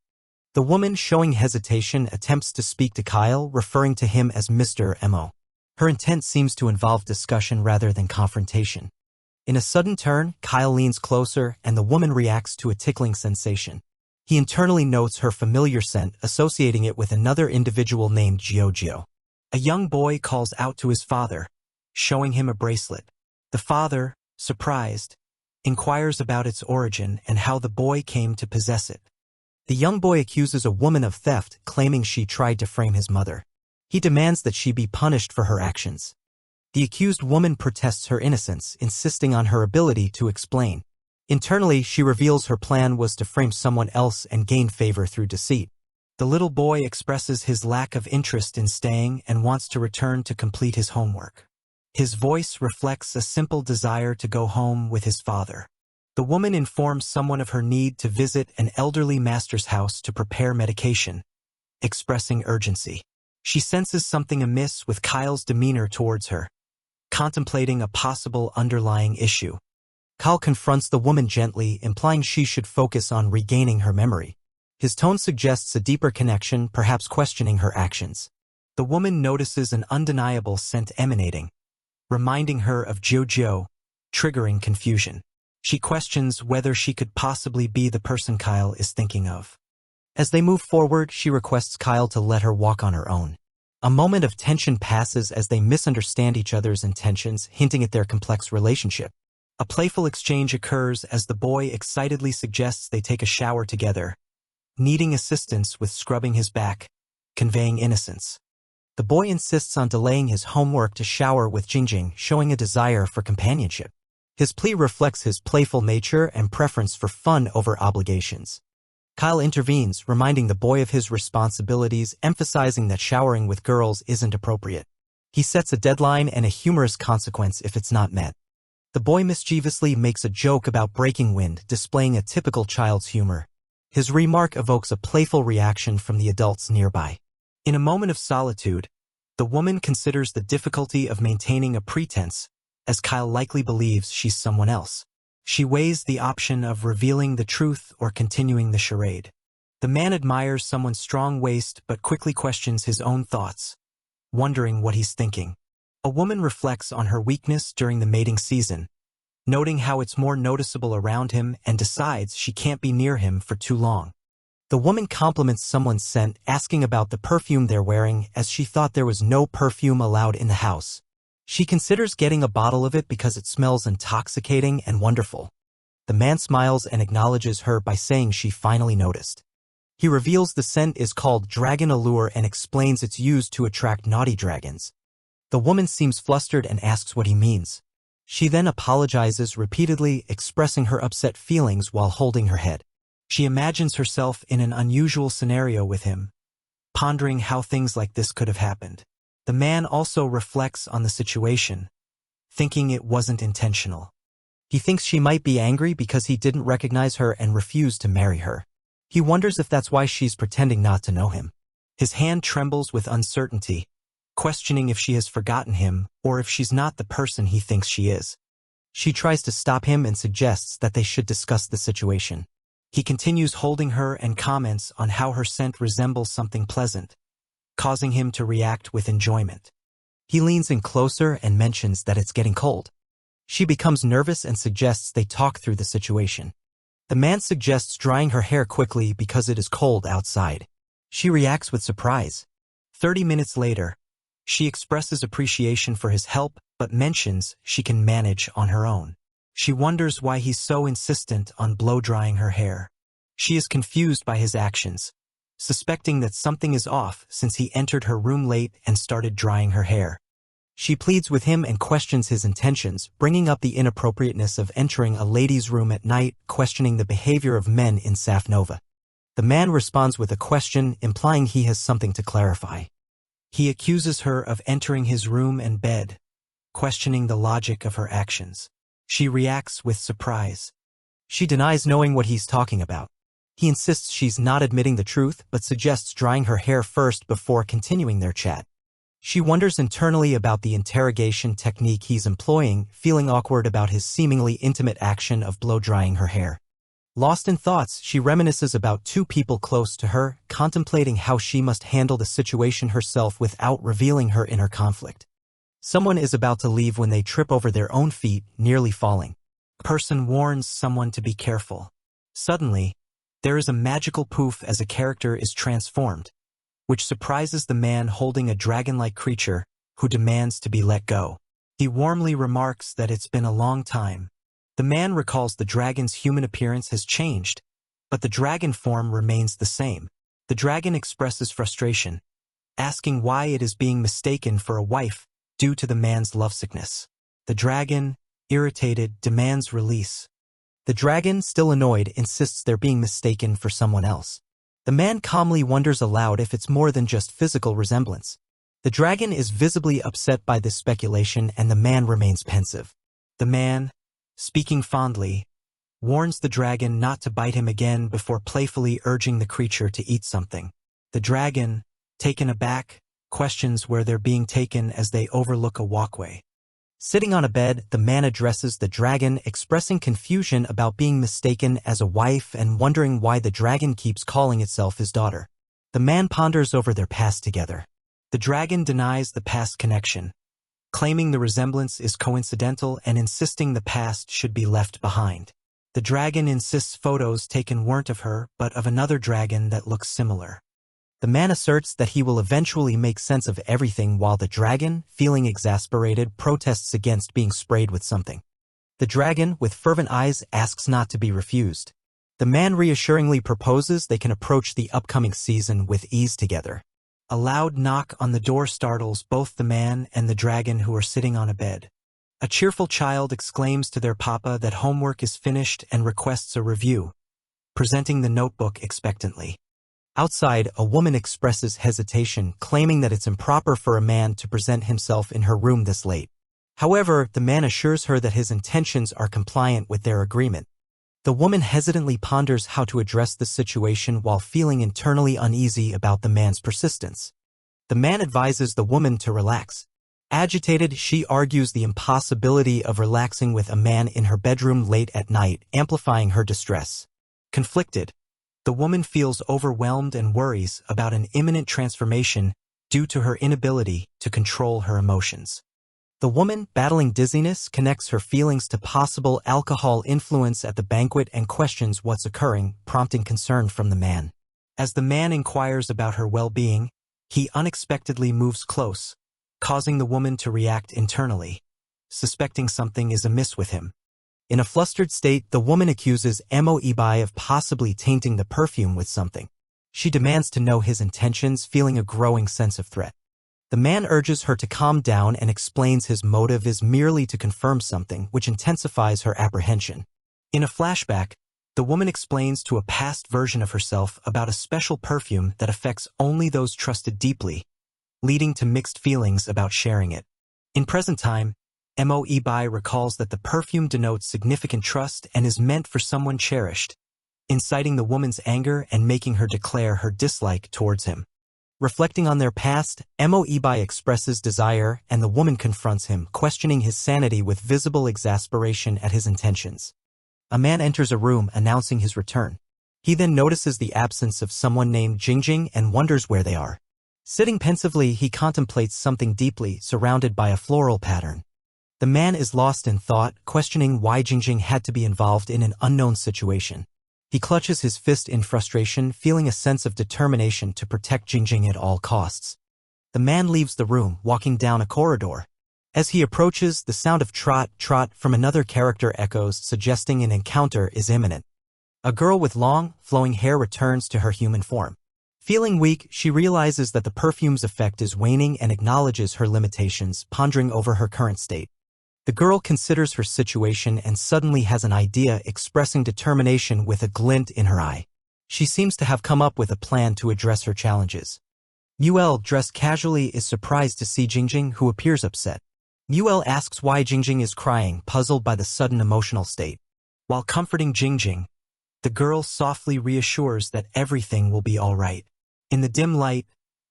The woman, showing hesitation, attempts to speak to Kyle, referring to him as Mr. Mo. Her intent seems to involve discussion rather than confrontation. In a sudden turn, Kyle leans closer and the woman reacts to a tickling sensation. He internally notes her familiar scent, associating it with another individual named Giorgio. A young boy calls out to his father, showing him a bracelet. The father, surprised, inquires about its origin and how the boy came to possess it. The young boy accuses a woman of theft, claiming she tried to frame his mother. He demands that she be punished for her actions. The accused woman protests her innocence, insisting on her ability to explain. Internally, she reveals her plan was to frame someone else and gain favor through deceit. The little boy expresses his lack of interest in staying and wants to return to complete his homework. His voice reflects a simple desire to go home with his father. The woman informs someone of her need to visit an elderly master's house to prepare medication, expressing urgency. She senses something amiss with Kyle's demeanor towards her, contemplating a possible underlying issue. Kyle confronts the woman gently, implying she should focus on regaining her memory. His tone suggests a deeper connection, perhaps questioning her actions. The woman notices an undeniable scent emanating, reminding her of Jojo, triggering confusion. She questions whether she could possibly be the person Kyle is thinking of. As they move forward, she requests Kyle to let her walk on her own. A moment of tension passes as they misunderstand each other's intentions, hinting at their complex relationship. A playful exchange occurs as the boy excitedly suggests they take a shower together, needing assistance with scrubbing his back, conveying innocence. The boy insists on delaying his homework to shower with Jingjing, showing a desire for companionship. His plea reflects his playful nature and preference for fun over obligations. Kyle intervenes, reminding the boy of his responsibilities, emphasizing that showering with girls isn't appropriate. He sets a deadline and a humorous consequence if it's not met. The boy mischievously makes a joke about breaking wind, displaying a typical child's humor. His remark evokes a playful reaction from the adults nearby. In a moment of solitude, the woman considers the difficulty of maintaining a pretense, as Kyle likely believes she's someone else. She weighs the option of revealing the truth or continuing the charade. The man admires someone's strong waist but quickly questions his own thoughts, wondering what he's thinking. A woman reflects on her weakness during the mating season, noting how it's more noticeable around him and decides she can't be near him for too long. The woman compliments someone's scent, asking about the perfume they're wearing as she thought there was no perfume allowed in the house. She considers getting a bottle of it because it smells intoxicating and wonderful. The man smiles and acknowledges her by saying she finally noticed. He reveals the scent is called Dragon Allure and explains it's used to attract naughty dragons. The woman seems flustered and asks what he means. She then apologizes repeatedly, expressing her upset feelings while holding her head. She imagines herself in an unusual scenario with him, pondering how things like this could have happened. The man also reflects on the situation, thinking it wasn't intentional. He thinks she might be angry because he didn't recognize her and refused to marry her. He wonders if that's why she's pretending not to know him. His hand trembles with uncertainty, questioning if she has forgotten him or if she's not the person he thinks she is. She tries to stop him and suggests that they should discuss the situation. He continues holding her and comments on how her scent resembles something pleasant, causing him to react with enjoyment. He leans in closer and mentions that it's getting cold. She becomes nervous and suggests they talk through the situation. The man suggests drying her hair quickly because it is cold outside. She reacts with surprise. 30 minutes later, she expresses appreciation for his help, but mentions she can manage on her own. She wonders why he's so insistent on blow-drying her hair. She is confused by his actions, suspecting that something is off since he entered her room late and started drying her hair. She pleads with him and questions his intentions, bringing up the inappropriateness of entering a lady's room at night, questioning the behavior of men in Safnova. The man responds with a question, implying he has something to clarify. He accuses her of entering his room and bed, questioning the logic of her actions. She reacts with surprise. She denies knowing what he's talking about. He insists she's not admitting the truth but suggests drying her hair first before continuing their chat. She wonders internally about the interrogation technique he's employing, feeling awkward about his seemingly intimate action of blow-drying her hair. Lost in thoughts, she reminisces about two people close to her, contemplating how she must handle the situation herself without revealing her inner conflict. Someone is about to leave when they trip over their own feet, nearly falling. A person warns someone to be careful. Suddenly, there is a magical poof as a character is transformed, which surprises the man holding a dragon-like creature who demands to be let go. He warmly remarks that it's been a long time. The man recalls the dragon's human appearance has changed, but the dragon form remains the same. The dragon expresses frustration, asking why it is being mistaken for a wife due to the man's lovesickness. The dragon, irritated, demands release. The dragon, still annoyed, insists they're being mistaken for someone else. The man calmly wonders aloud if it's more than just physical resemblance. The dragon is visibly upset by this speculation and the man remains pensive. The man, speaking fondly, warns the dragon not to bite him again before playfully urging the creature to eat something. The dragon, taken aback, questions where they're being taken as they overlook a walkway. Sitting on a bed, the man addresses the dragon, expressing confusion about being mistaken as a wife and wondering why the dragon keeps calling itself his daughter. The man ponders over their past together. The dragon denies the past connection, claiming the resemblance is coincidental and insisting the past should be left behind. The dragon insists photos taken weren't of her, but of another dragon that looks similar. The man asserts that he will eventually make sense of everything while the dragon, feeling exasperated, protests against being sprayed with something. The dragon, with fervent eyes, asks not to be refused. The man reassuringly proposes they can approach the upcoming season with ease together. A loud knock on the door startles both the man and the dragon who are sitting on a bed. A cheerful child exclaims to their papa that homework is finished and requests a review, presenting the notebook expectantly. Outside, a woman expresses hesitation, claiming that it's improper for a man to present himself in her room this late. However, the man assures her that his intentions are compliant with their agreement. The woman hesitantly ponders how to address the situation while feeling internally uneasy about the man's persistence. The man advises the woman to relax. Agitated, she argues the impossibility of relaxing with a man in her bedroom late at night, amplifying her distress. Conflicted, the woman feels overwhelmed and worries about an imminent transformation due to her inability to control her emotions. The woman, battling dizziness, connects her feelings to possible alcohol influence at the banquet and questions what's occurring, prompting concern from the man. As the man inquires about her well-being, he unexpectedly moves close, causing the woman to react internally, suspecting something is amiss with him. In a flustered state, the woman accuses Moebai of possibly tainting the perfume with something. She demands to know his intentions, feeling a growing sense of threat. The man urges her to calm down and explains his motive is merely to confirm something, which intensifies her apprehension. In a flashback, the woman explains to a past version of herself about a special perfume that affects only those trusted deeply, leading to mixed feelings about sharing it. In present time, Moebai recalls that the perfume denotes significant trust and is meant for someone cherished, inciting the woman's anger and making her declare her dislike towards him. Reflecting on their past, Moebai expresses desire and the woman confronts him, questioning his sanity with visible exasperation at his intentions. A man enters a room announcing his return. He then notices the absence of someone named Jingjing and wonders where they are. Sitting pensively, he contemplates something deeply, surrounded by a floral pattern. The man is lost in thought, questioning why Jingjing had to be involved in an unknown situation. He clutches his fist in frustration, feeling a sense of determination to protect Jingjing at all costs. The man leaves the room, walking down a corridor. As he approaches, the sound of trot, trot from another character echoes, suggesting an encounter is imminent. A girl with long, flowing hair returns to her human form. Feeling weak, she realizes that the perfume's effect is waning and acknowledges her limitations, pondering over her current state. The girl considers her situation and suddenly has an idea, expressing determination with a glint in her eye. She seems to have come up with a plan to address her challenges. Muel, dressed casually, is surprised to see Jingjing, who appears upset. Muel asks why Jingjing is crying, puzzled by the sudden emotional state. While comforting Jingjing, The girl softly reassures that everything will be all right. In the dim light,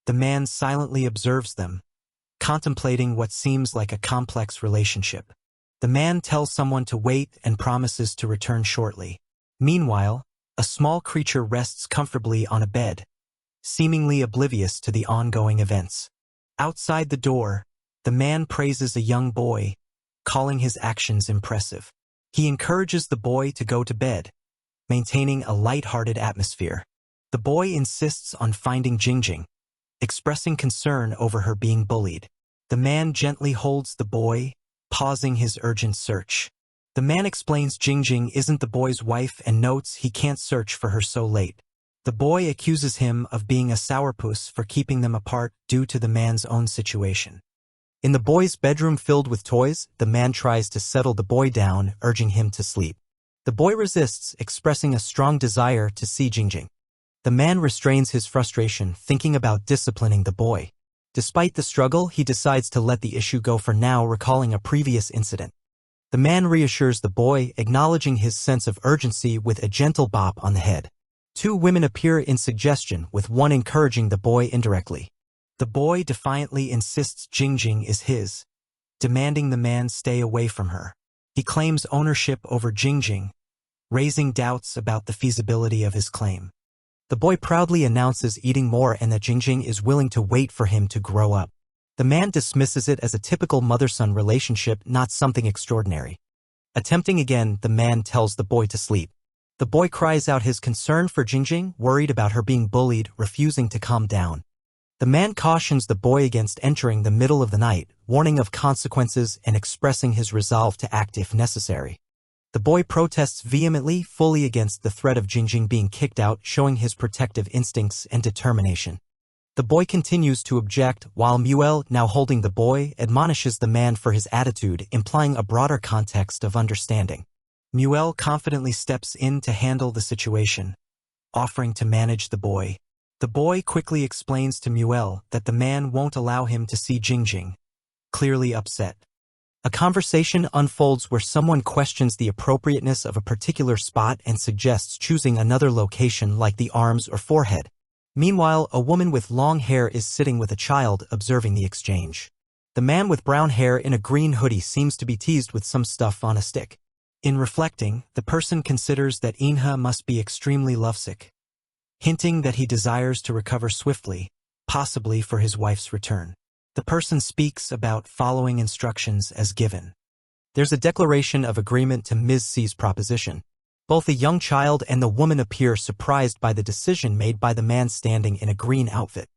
the man silently observes them, contemplating what seems like a complex relationship. The man tells someone to wait and promises to return shortly. Meanwhile, a small creature rests comfortably on a bed, seemingly oblivious to the ongoing events. Outside the door, the man praises a young boy, calling his actions impressive. He encourages the boy to go to bed, maintaining a light-hearted atmosphere. The boy insists on finding Jingjing, expressing concern over her being bullied. The man gently holds the boy, pausing his urgent search. The man explains Jingjing isn't the boy's wife and notes he can't search for her so late. The boy accuses him of being a sourpuss for keeping them apart due to the man's own situation. In the boy's bedroom filled with toys, the man tries to settle the boy down, urging him to sleep. The boy resists, expressing a strong desire to see Jingjing. The man restrains his frustration, thinking about disciplining the boy. Despite the struggle, he decides to let the issue go for now, recalling a previous incident. The man reassures the boy, acknowledging his sense of urgency with a gentle bop on the head. Two women appear in suggestion, with one encouraging the boy indirectly. The boy defiantly insists Jingjing is his, demanding the man stay away from her. He claims ownership over Jingjing, raising doubts about the feasibility of his claim. The boy proudly announces eating more and that Jingjing is willing to wait for him to grow up. The man dismisses it as a typical mother-son relationship, not something extraordinary. Attempting again, the man tells the boy to sleep. The boy cries out his concern for Jingjing, worried about her being bullied, refusing to calm down. The man cautions the boy against entering the middle of the night, warning of consequences and expressing his resolve to act if necessary. The boy protests vehemently, fully against the threat of Jingjing being kicked out, showing his protective instincts and determination. The boy continues to object, while Muel, now holding the boy, admonishes the man for his attitude, implying a broader context of understanding. Muel confidently steps in to handle the situation, offering to manage the boy. The boy quickly explains to Muel that the man won't allow him to see Jingjing, clearly upset. A conversation unfolds where someone questions the appropriateness of a particular spot and suggests choosing another location like the arms or forehead. Meanwhile, a woman with long hair is sitting with a child, observing the exchange. The man with brown hair in a green hoodie seems to be teased with some stuff on a stick. In reflecting, the person considers that Inha must be extremely lovesick, hinting that he desires to recover swiftly, possibly for his wife's return. The person speaks about following instructions as given. There's a declaration of agreement to Ms. C's proposition. Both the young child and the woman appear surprised by the decision made by the man standing in a green outfit.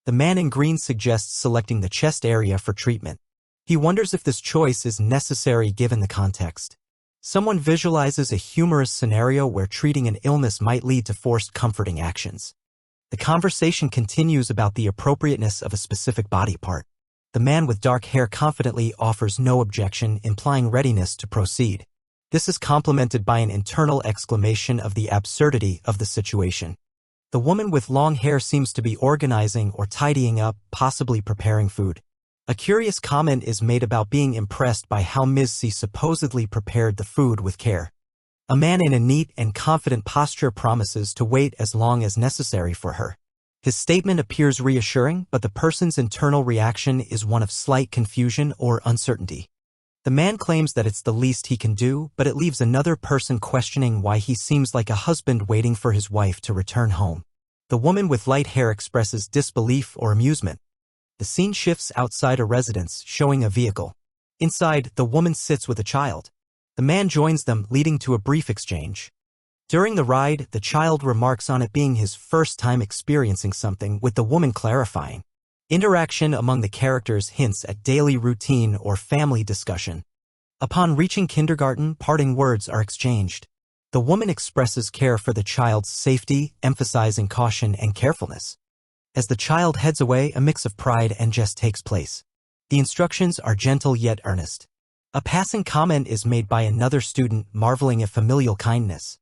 The man in green suggests selecting the chest area for treatment. He wonders if this choice is necessary given the context. Someone visualizes a humorous scenario where treating an illness might lead to forced comforting actions. The conversation continues about the appropriateness of a specific body part. The man with dark hair confidently offers no objection, implying readiness to proceed. This is complemented by an internal exclamation of the absurdity of the situation. The woman with long hair seems to be organizing or tidying up, possibly preparing food. A curious comment is made about being impressed by how Ms. C supposedly prepared the food with care. A man in a neat and confident posture promises to wait as long as necessary for her. His statement appears reassuring, but the person's internal reaction is one of slight confusion or uncertainty. The man claims that it's the least he can do, but it leaves another person questioning why he seems like a husband waiting for his wife to return home. The woman with light hair expresses disbelief or amusement. The scene shifts outside a residence, showing a vehicle. Inside, the woman sits with a child. The man joins them, leading to a brief exchange. During the ride, the child remarks on it being his first time experiencing something, with the woman clarifying. Interaction among the characters hints at daily routine or family discussion. Upon reaching kindergarten, parting words are exchanged. The woman expresses care for the child's safety, emphasizing caution and carefulness. As the child heads away, a mix of pride and jest takes place. The instructions are gentle yet earnest. A passing comment is made by another student, marveling at familial kindness.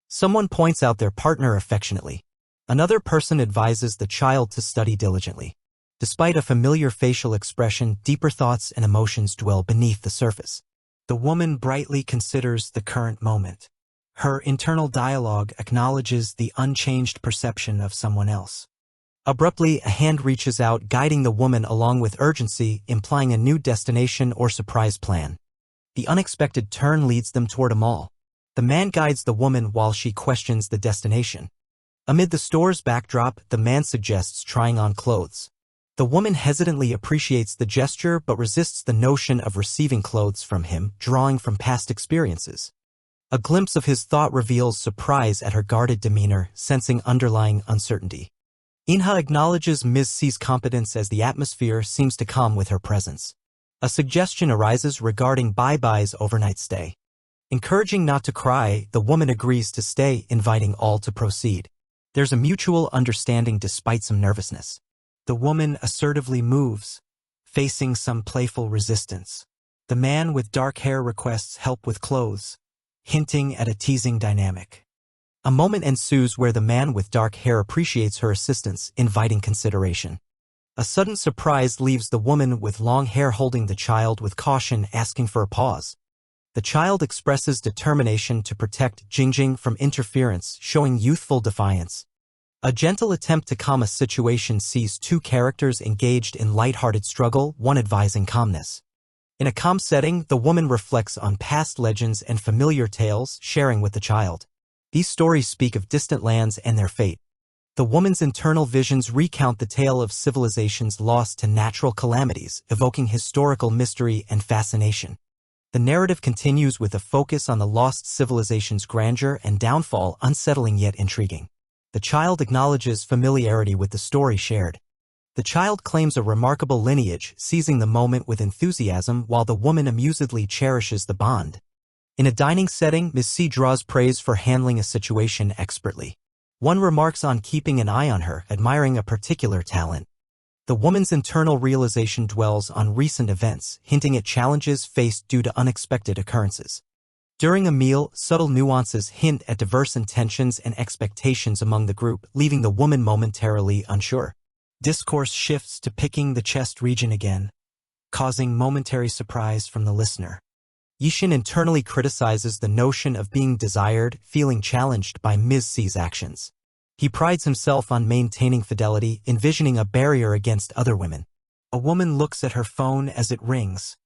Someone points out their partner affectionately. Another person advises the child to study diligently. Despite a familiar facial expression, deeper thoughts and emotions dwell beneath the surface. The woman brightly considers the current moment. Her internal dialogue acknowledges the unchanged perception of someone else. Abruptly, a hand reaches out, guiding the woman along with urgency, implying a new destination or surprise plan. The unexpected turn leads them toward a mall. The man guides the woman while she questions the destination. Amid the store's backdrop, the man suggests trying on clothes. The woman hesitantly appreciates the gesture but resists the notion of receiving clothes from him, drawing from past experiences. A glimpse of his thought reveals surprise at her guarded demeanor, sensing underlying uncertainty. Inha acknowledges Ms. C's competence as the atmosphere seems to calm with her presence. A suggestion arises regarding Bye-Bye's overnight stay. Encouraging not to cry, the woman agrees to stay, inviting all to proceed. There's a mutual understanding despite some nervousness. The woman assertively moves, facing some playful resistance. The man with dark hair requests help with clothes, hinting at a teasing dynamic. A moment ensues where the man with dark hair appreciates her assistance, inviting consideration. A sudden surprise leaves the woman with long hair holding the child with caution, asking for a pause. The child expresses determination to protect Jingjing from interference, showing youthful defiance. A gentle attempt to calm a situation sees two characters engaged in light-hearted struggle, one advising calmness. In a calm setting, the woman reflects on past legends and familiar tales, sharing with the child. These stories speak of distant lands and their fate. The woman's internal visions recount the tale of civilizations lost to natural calamities, evoking historical mystery and fascination. The narrative continues with a focus on the lost civilization's grandeur and downfall, unsettling yet intriguing. The child acknowledges familiarity with the story shared. The child claims a remarkable lineage, seizing the moment with enthusiasm while the woman amusedly cherishes the bond. In a dining setting, Ms. C draws praise for handling a situation expertly. One remarks on keeping an eye on her, admiring a particular talent. The woman's internal realization dwells on recent events, hinting at challenges faced due to unexpected occurrences. During a meal, subtle nuances hint at diverse intentions and expectations among the group, leaving the woman momentarily unsure. Discourse shifts to picking the chest region again, causing momentary surprise from the listener. Yishin internally criticizes the notion of being desired, feeling challenged by Ms. C's actions. He prides himself on maintaining fidelity, envisioning a barrier against other women. A woman looks at her phone as it rings,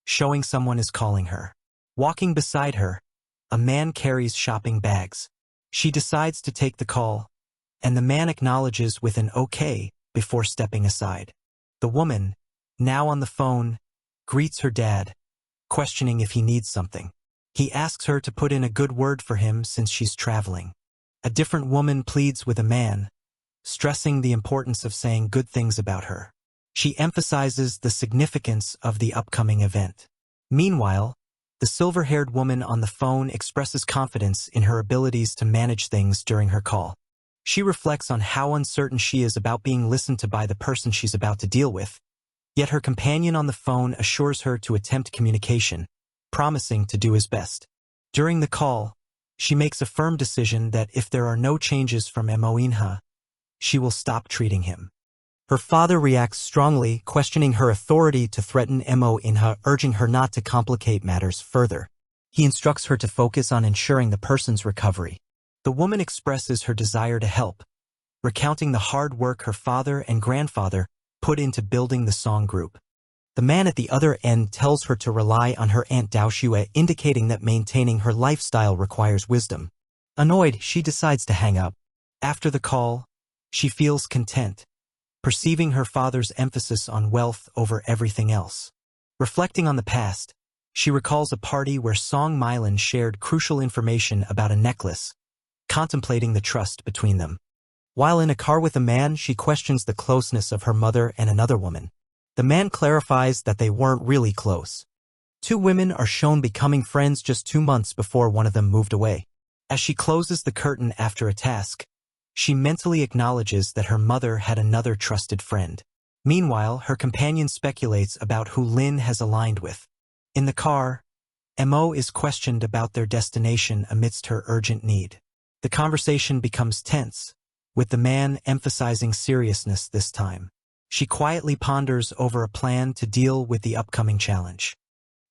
showing someone is calling her. Walking beside her, a man carries shopping bags. She decides to take the call, and the man acknowledges with an okay before stepping aside. The woman, now on the phone, greets her dad, questioning if he needs something. He asks her to put in a good word for him since she's traveling. A different woman pleads with a man, stressing the importance of saying good things about her. She emphasizes the significance of the upcoming event. Meanwhile, the silver-haired woman on the phone expresses confidence in her abilities to manage things during her call. She reflects on how uncertain she is about being listened to by the person she's about to deal with. Yet her companion on the phone assures her to attempt communication, promising to do his best. During the call, she makes a firm decision that if there are no changes from Mo Inha, she will stop treating him. Her father reacts strongly, questioning her authority to threaten Mo Inha, urging her not to complicate matters further. He instructs her to focus on ensuring the person's recovery. The woman expresses her desire to help, recounting the hard work her father and grandfather put into building the song group. The man at the other end tells her to rely on her Aunt Daoxue, indicating that maintaining her lifestyle requires wisdom. Annoyed, she decides to hang up. After the call, she feels content, perceiving her father's emphasis on wealth over everything else. Reflecting on the past, she recalls a party where Song Mylan shared crucial information about a necklace, contemplating the trust between them. While in a car with a man, she questions the closeness of her mother and another woman. The man clarifies that they weren't really close. Two women are shown becoming friends just 2 months before one of them moved away. As she closes the curtain after a task, she mentally acknowledges that her mother had another trusted friend. Meanwhile, her companion speculates about who Lin has aligned with. In the car, Mo is questioned about their destination amidst her urgent need. The conversation becomes tense, with the man emphasizing seriousness this time. She quietly ponders over a plan to deal with the upcoming challenge.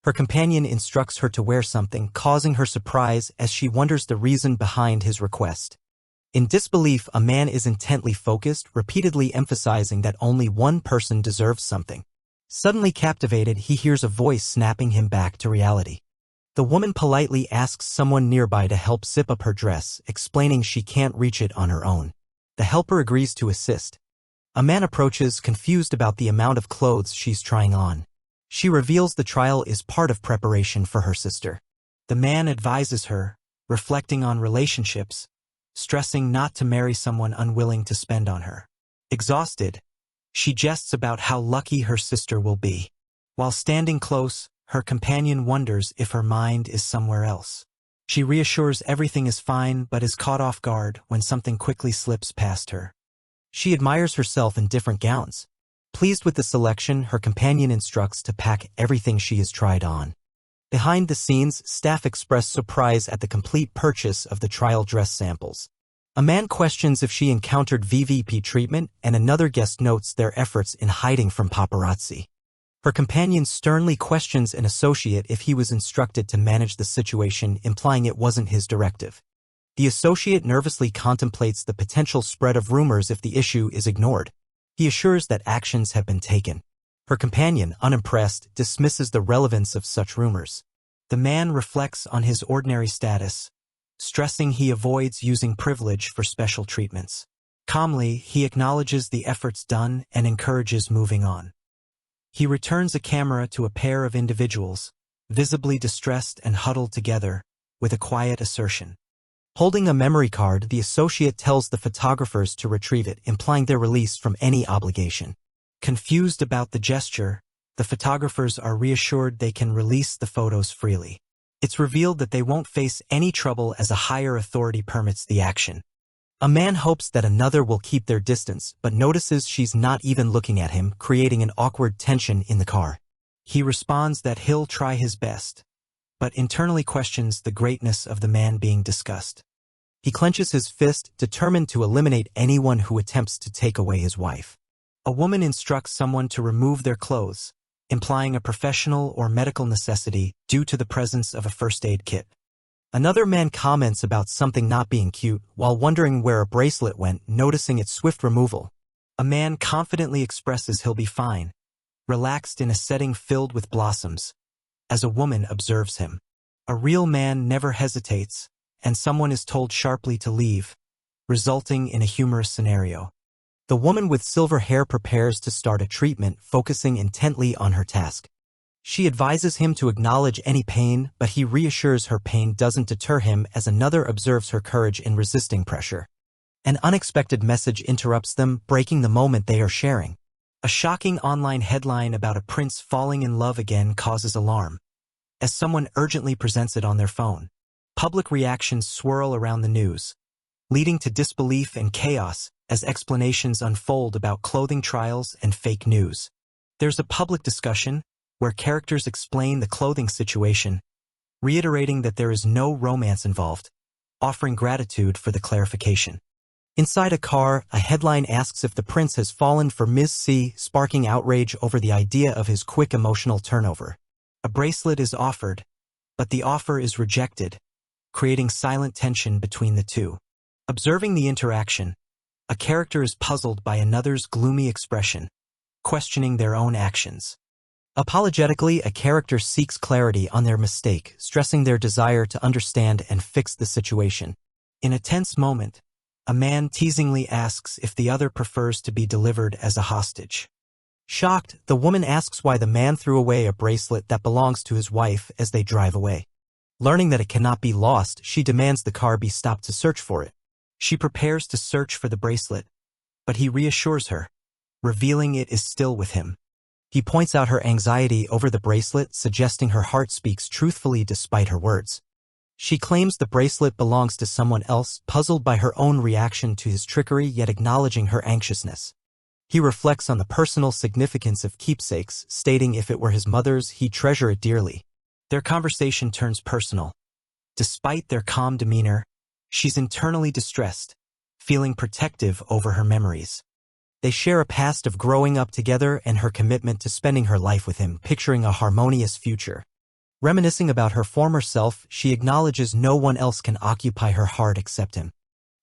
Her companion instructs her to wear something, causing her surprise as she wonders the reason behind his request. In disbelief, a man is intently focused, repeatedly emphasizing that only one person deserves something. Suddenly captivated, he hears a voice snapping him back to reality. The woman politely asks someone nearby to help zip up her dress, explaining she can't reach it on her own. The helper agrees to assist. A man approaches, confused about the amount of clothes she's trying on. She reveals the trial is part of preparation for her sister. The man advises her, reflecting on relationships, stressing not to marry someone unwilling to spend on her. Exhausted, she jests about how lucky her sister will be. While standing close, her companion wonders if her mind is somewhere else. She reassures everything is fine but is caught off guard when something quickly slips past her. She admires herself in different gowns. Pleased with the selection, her companion instructs to pack everything she has tried on. Behind the scenes, staff express surprise at the complete purchase of the trial dress samples. A man questions if she encountered VVP treatment, and another guest notes their efforts in hiding from paparazzi. Her companion sternly questions an associate if he was instructed to manage the situation, implying it wasn't his directive. The associate nervously contemplates the potential spread of rumors if the issue is ignored. He assures that actions have been taken. Her companion, unimpressed, dismisses the relevance of such rumors. The man reflects on his ordinary status, stressing he avoids using privilege for special treatments. Calmly, he acknowledges the efforts done and encourages moving on. He returns a camera to a pair of individuals, visibly distressed and huddled together, with a quiet assertion. Holding a memory card, the associate tells the photographers to retrieve it, implying their release from any obligation. Confused about the gesture, the photographers are reassured they can release the photos freely. It's revealed that they won't face any trouble as a higher authority permits the action. A man hopes that another will keep their distance, but notices she's not even looking at him, creating an awkward tension in the car. He responds that he'll try his best, but internally questions the greatness of the man being discussed. He clenches his fist, determined to eliminate anyone who attempts to take away his wife. A woman instructs someone to remove their clothes, implying a professional or medical necessity due to the presence of a first aid kit. Another man comments about something not being cute while wondering where a bracelet went, noticing its swift removal. A man confidently expresses he'll be fine, relaxed in a setting filled with blossoms, as a woman observes him. A real man never hesitates, and someone is told sharply to leave, resulting in a humorous scenario. The woman with silver hair prepares to start a treatment, focusing intently on her task. She advises him to acknowledge any pain, but he reassures her pain doesn't deter him as another observes her courage in resisting pressure. An unexpected message interrupts them, breaking the moment they are sharing. A shocking online headline about a prince falling in love again causes alarm, as someone urgently presents it on their phone. Public reactions swirl around the news, leading to disbelief and chaos as explanations unfold about clothing trials and fake news. There's a public discussion, where characters explain the clothing situation, reiterating that there is no romance involved, offering gratitude for the clarification. Inside a car, a headline asks if the prince has fallen for Ms. C, sparking outrage over the idea of his quick emotional turnover. A bracelet is offered, but the offer is rejected, creating silent tension between the two. Observing the interaction, a character is puzzled by another's gloomy expression, questioning their own actions. Apologetically, a character seeks clarity on their mistake, stressing their desire to understand and fix the situation. In a tense moment, a man teasingly asks if the other prefers to be delivered as a hostage. Shocked, the woman asks why the man threw away a bracelet that belongs to his wife as they drive away. Learning that it cannot be lost, she demands the car be stopped to search for it. She prepares to search for the bracelet, but he reassures her, revealing it is still with him. He points out her anxiety over the bracelet, suggesting her heart speaks truthfully despite her words. She claims the bracelet belongs to someone else, puzzled by her own reaction to his trickery yet acknowledging her anxiousness. He reflects on the personal significance of keepsakes, stating if it were his mother's, he'd treasure it dearly. Their conversation turns personal. Despite their calm demeanor, she's internally distressed, feeling protective over her memories. They share a past of growing up together and her commitment to spending her life with him, picturing a harmonious future. Reminiscing about her former self, she acknowledges no one else can occupy her heart except him.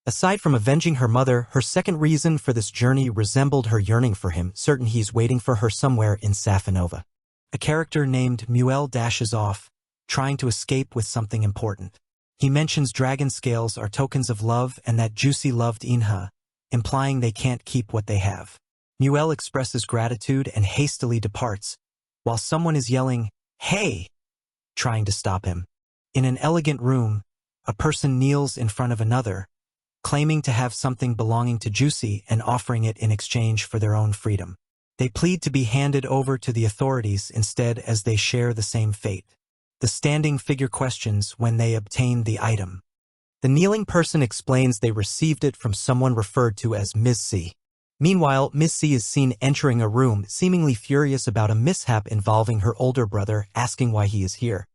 Aside from avenging her mother, her second reason for this journey resembled her yearning for him, certain he's waiting for her somewhere in Safanova. A character named Muel dashes off, trying to escape with something important. He mentions dragon scales are tokens of love and that Juicy loved Inha, implying they can't keep what they have. Muel expresses gratitude and hastily departs, while someone is yelling, "Hey!" trying to stop him. In an elegant room, a person kneels in front of another, claiming to have something belonging to Juicy and offering it in exchange for their own freedom. They plead to be handed over to the authorities instead as they share the same fate. The standing figure questions when they obtain the item. The kneeling person explains they received it from someone referred to as Ms. C. Meanwhile, Ms. C is seen entering a room, seemingly furious about a mishap involving her older brother, asking why he is here.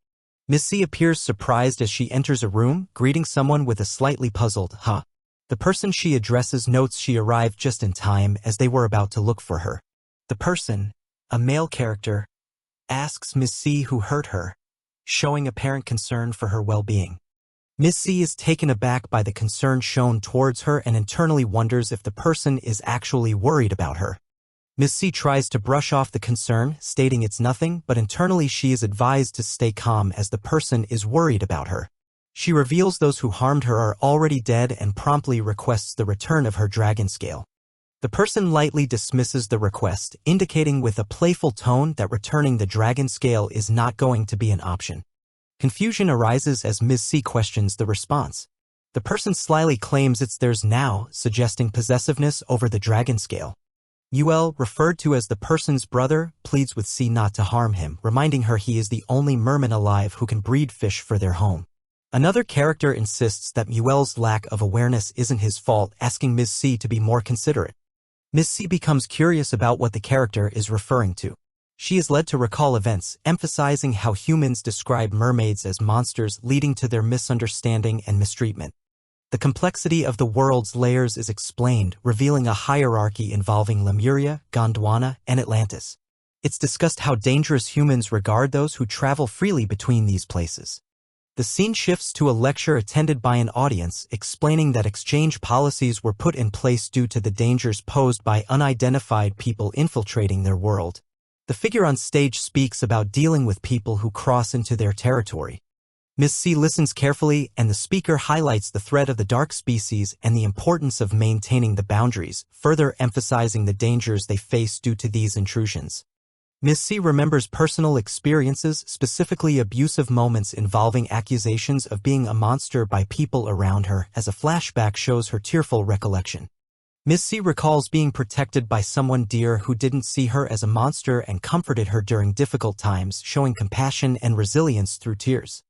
Ms. C appears surprised as she enters a room, greeting someone with a slightly puzzled, "Huh?" The person she addresses notes she arrived just in time as they were about to look for her. The person, a male character, asks Ms. C who hurt her, showing apparent concern for her well-being. Ms. C is taken aback by the concern shown towards her and internally wonders if the person is actually worried about her. Ms. C tries to brush off the concern, stating it's nothing, but internally she is advised to stay calm as the person is worried about her. She reveals those who harmed her are already dead and promptly requests the return of her dragon scale. The person lightly dismisses the request, indicating with a playful tone that returning the dragon scale is not going to be an option. Confusion arises as Ms. C questions the response. The person slyly claims it's theirs now, suggesting possessiveness over the dragon scale. Muel, referred to as the person's brother, pleads with C not to harm him, reminding her he is the only merman alive who can breed fish for their home. Another character insists that Muel's lack of awareness isn't his fault, asking Ms. C to be more considerate. Ms. C becomes curious about what the character is referring to. She is led to recall events, emphasizing how humans describe mermaids as monsters, leading to their misunderstanding and mistreatment. The complexity of the world's layers is explained, revealing a hierarchy involving Lemuria, Gondwana, and Atlantis. It's discussed how dangerous humans regard those who travel freely between these places. The scene shifts to a lecture attended by an audience, explaining that exchange policies were put in place due to the dangers posed by unidentified people infiltrating their world. The figure on stage speaks about dealing with people who cross into their territory. Ms. C listens carefully, and the speaker highlights the threat of the dark species and the importance of maintaining the boundaries, further emphasizing the dangers they face due to these intrusions. Ms. C remembers personal experiences, specifically abusive moments involving accusations of being a monster by people around her, as a flashback shows her tearful recollection. Ms. C recalls being protected by someone dear who didn't see her as a monster and comforted her during difficult times, showing compassion and resilience through tears.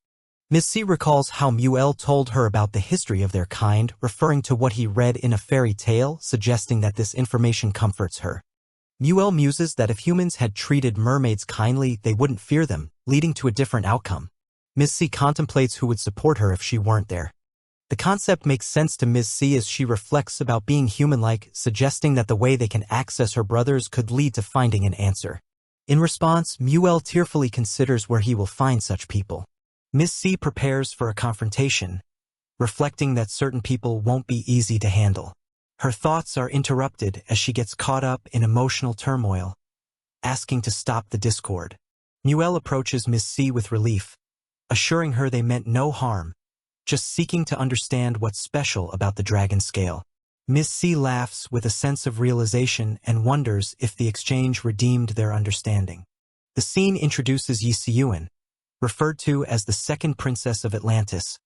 Ms. C recalls how Muel told her about the history of their kind, referring to what he read in a fairy tale, suggesting that this information comforts her. Muel muses that if humans had treated mermaids kindly, they wouldn't fear them, leading to a different outcome. Ms. C contemplates who would support her if she weren't there. The concept makes sense to Ms. C as she reflects about being human-like, suggesting that the way they can access her brothers could lead to finding an answer. In response, Muel tearfully considers where he will find such people. Ms. C prepares for a confrontation, reflecting that certain people won't be easy to handle. Her thoughts are interrupted as she gets caught up in emotional turmoil, asking to stop the discord. Muel approaches Ms. C with relief, assuring her they meant no harm, just seeking to understand what's special about the dragon scale. Ms. C laughs with a sense of realization and wonders if the exchange redeemed their understanding. The scene introduces Yi Siyuan, referred to as the second princess of Atlantis,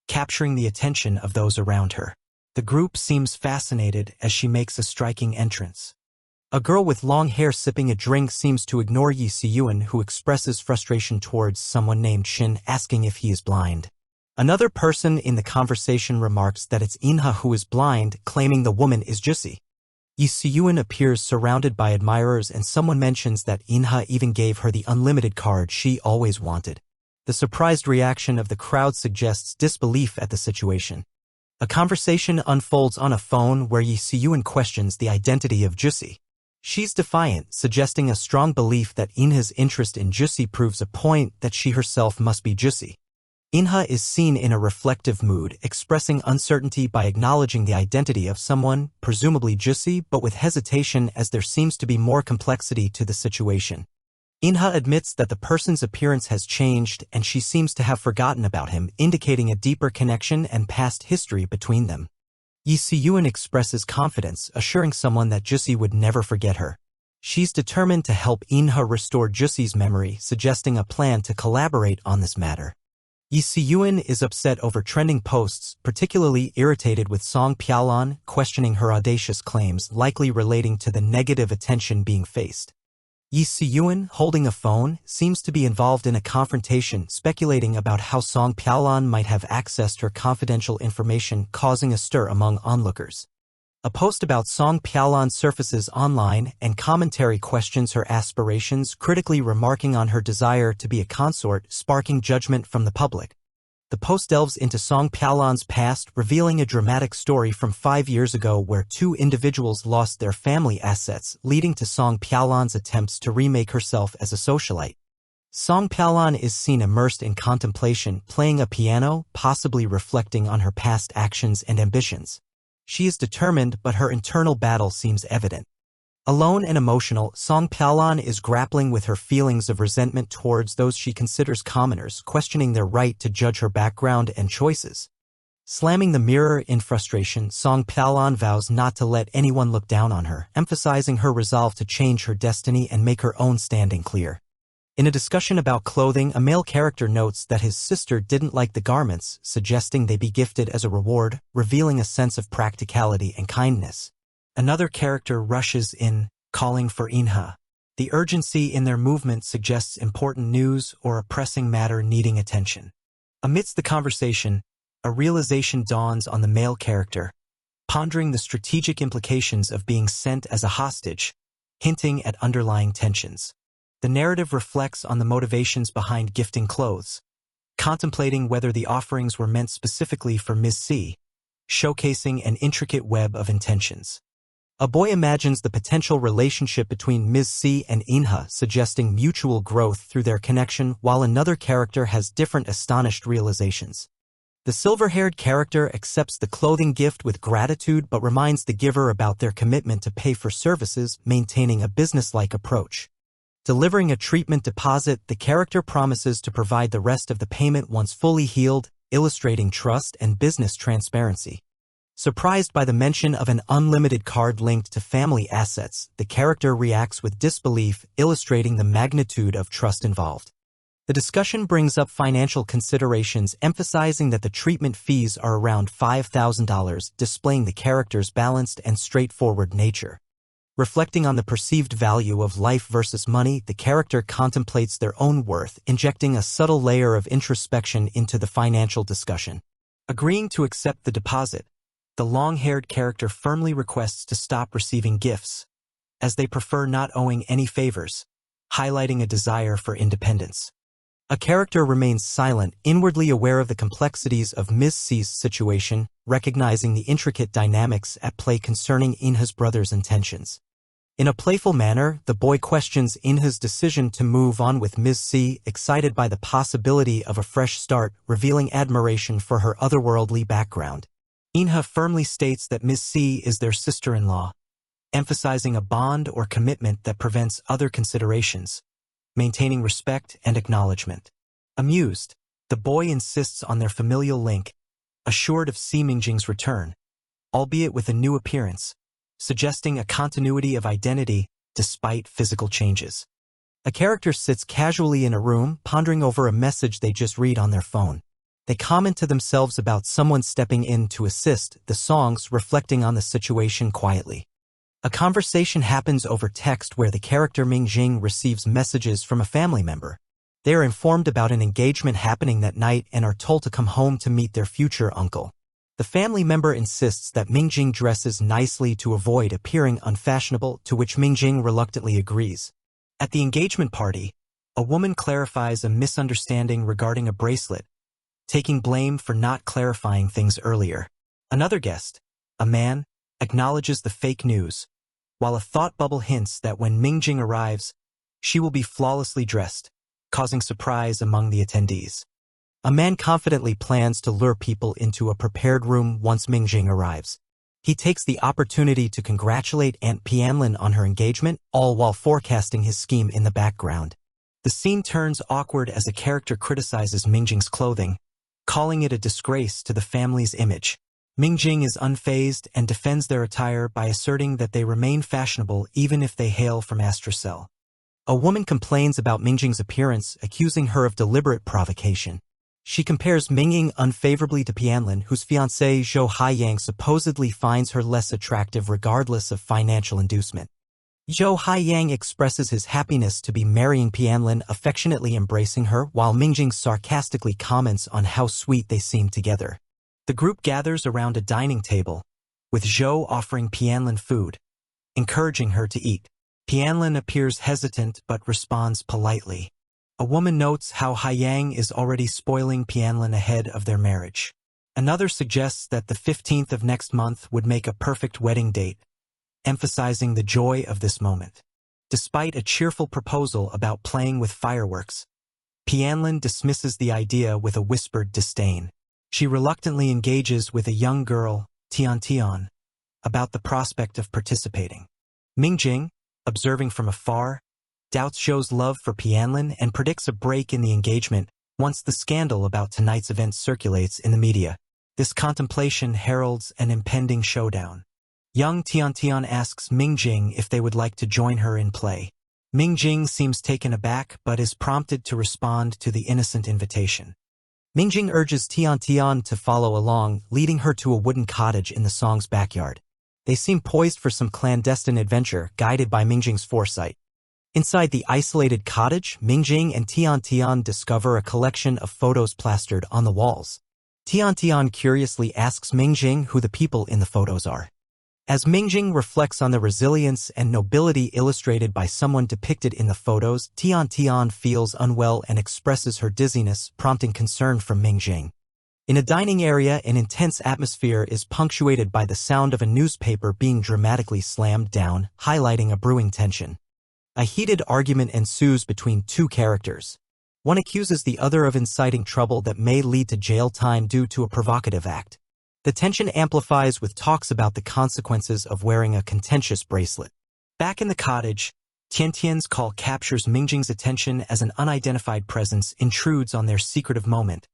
capturing the attention of those around her. The group seems fascinated as she makes a striking entrance. A girl with long hair sipping a drink seems to ignore Yi Siyuan, who expresses frustration towards someone named Shin, asking if he is blind. Another person in the conversation remarks that it's Inha who is blind, claiming the woman is Juicy. Yi Siyuan appears surrounded by admirers, and someone mentions that Inha even gave her the unlimited card she always wanted. The surprised reaction of the crowd suggests disbelief at the situation. A conversation unfolds on a phone where Yi Siyuan questions the identity of Juicy. She's defiant, suggesting a strong belief that Inha's interest in Jussi proves a point that she herself must be Jussi. Inha is seen in a reflective mood, expressing uncertainty by acknowledging the identity of someone, presumably Jussi, but with hesitation as there seems to be more complexity to the situation. Inha admits that the person's appearance has changed and she seems to have forgotten about him, indicating a deeper connection and past history between them. Yi Si-yuan expresses confidence, assuring someone that Jussi would never forget her. She's determined to help Inha restore Jussi's memory, suggesting a plan to collaborate on this matter. Yi Si-yuan is upset over trending posts, particularly irritated with Song Pialan, questioning her audacious claims, likely relating to the negative attention being faced. Yi Si-yuan, holding a phone, seems to be involved in a confrontation, speculating about how Song Pialan might have accessed her confidential information, causing a stir among onlookers. A post about Song Pialan surfaces online, and commentary questions her aspirations, critically remarking on her desire to be a consort, sparking judgment from the public. The post delves into Song Pialan's past, revealing a dramatic story from 5 years ago where 2 individuals lost their family assets, leading to Song Pialan's attempts to remake herself as a socialite. Song Pialan is seen immersed in contemplation, playing a piano, possibly reflecting on her past actions and ambitions. She is determined, but her internal battle seems evident. Alone and emotional, Song Pialan is grappling with her feelings of resentment towards those she considers commoners, questioning their right to judge her background and choices. Slamming the mirror in frustration, Song Pialan vows not to let anyone look down on her, emphasizing her resolve to change her destiny and make her own standing clear. In a discussion about clothing, a male character notes that his sister didn't like the garments, suggesting they be gifted as a reward, revealing a sense of practicality and kindness. Another character rushes in, calling for Inha. The urgency in their movement suggests important news or a pressing matter needing attention. Amidst the conversation, a realization dawns on the male character, pondering the strategic implications of being sent as a hostage, hinting at underlying tensions. The narrative reflects on the motivations behind gifting clothes, contemplating whether the offerings were meant specifically for Ms. C, showcasing an intricate web of intentions. A boy imagines the potential relationship between Ms. C and Inha, suggesting mutual growth through their connection, while another character has different astonished realizations. The silver-haired character accepts the clothing gift with gratitude but reminds the giver about their commitment to pay for services, maintaining a business-like approach. Delivering a treatment deposit, the character promises to provide the rest of the payment once fully healed, illustrating trust and business transparency. Surprised by the mention of an unlimited card linked to family assets, the character reacts with disbelief, illustrating the magnitude of trust involved. The discussion brings up financial considerations, emphasizing that the treatment fees are around $5,000, displaying the character's balanced and straightforward nature. Reflecting on the perceived value of life versus money, the character contemplates their own worth, injecting a subtle layer of introspection into the financial discussion. Agreeing to accept the deposit, the long-haired character firmly requests to stop receiving gifts, as they prefer not owing any favors, highlighting a desire for independence. A character remains silent, inwardly aware of the complexities of Ms. C's situation, recognizing the intricate dynamics at play concerning Inha's brother's intentions. In a playful manner, the boy questions Inha's decision to move on with Ms. C, excited by the possibility of a fresh start, revealing admiration for her otherworldly background. Inha firmly states that Ms. C is their sister-in-law, emphasizing a bond or commitment that prevents other considerations, maintaining respect and acknowledgement. Amused, the boy insists on their familial link, assured of Si Mingjing's return, albeit with a new appearance, suggesting a continuity of identity despite physical changes. A character sits casually in a room, pondering over a message they just read on their phone. They comment to themselves about someone stepping in to assist, the songs reflecting on the situation quietly. A conversation happens over text where the character Mingjing receives messages from a family member. They are informed about an engagement happening that night and are told to come home to meet their future uncle. The family member insists that Mingjing dresses nicely to avoid appearing unfashionable, to which Mingjing reluctantly agrees. At the engagement party, a woman clarifies a misunderstanding regarding a bracelet, taking blame for not clarifying things earlier. Another guest, a man, acknowledges the fake news, while a thought bubble hints that when Mingjing arrives, she will be flawlessly dressed, causing surprise among the attendees. A man confidently plans to lure people into a prepared room once Mingjing arrives. He takes the opportunity to congratulate Aunt Pianlin on her engagement, all while forecasting his scheme in the background. The scene turns awkward as a character criticizes Mingjing's clothing, calling it a disgrace to the family's image. Mingjing is unfazed and defends their attire by asserting that they remain fashionable even if they hail from Astracel. A woman complains about Mingjing's appearance, accusing her of deliberate provocation. She compares Mingjing unfavorably to Pianlin, whose fiancé Zhou Haiyang supposedly finds her less attractive regardless of financial inducement. Zhou Haiyang expresses his happiness to be marrying Pianlin, affectionately embracing her, while Mingjing sarcastically comments on how sweet they seem together. The group gathers around a dining table, with Zhou offering Pianlin food, encouraging her to eat. Pianlin appears hesitant but responds politely. A woman notes how Haiyang is already spoiling Pianlin ahead of their marriage. Another suggests that the 15th of next month would make a perfect wedding date, emphasizing the joy of this moment. Despite a cheerful proposal about playing with fireworks, Pianlin dismisses the idea with a whispered disdain. She reluctantly engages with a young girl, Tian, about the prospect of participating. Mingjing, observing from afar, doubts Zhou's love for Pianlin and predicts a break in the engagement once the scandal about tonight's event circulates in the media. This contemplation heralds an impending showdown. Young Tian asks Mingjing if they would like to join her in play. Mingjing seems taken aback but is prompted to respond to the innocent invitation. Mingjing urges Tian to follow along, leading her to a wooden cottage in the song's backyard. They seem poised for some clandestine adventure, guided by Mingjing's foresight. Inside the isolated cottage, Mingjing and Tian discover a collection of photos plastered on the walls. Tian curiously asks Mingjing who the people in the photos are. As Mingjing reflects on the resilience and nobility illustrated by someone depicted in the photos, Tian feels unwell and expresses her dizziness, prompting concern from Mingjing. In a dining area, an intense atmosphere is punctuated by the sound of a newspaper being dramatically slammed down, highlighting a brewing tension. A heated argument ensues between two characters. One accuses the other of inciting trouble that may lead to jail time due to a provocative act. The tension amplifies with talks about the consequences of wearing a contentious bracelet. Back in the cottage, Tian's call captures Mingjing's attention as an unidentified presence intrudes on their secretive moment,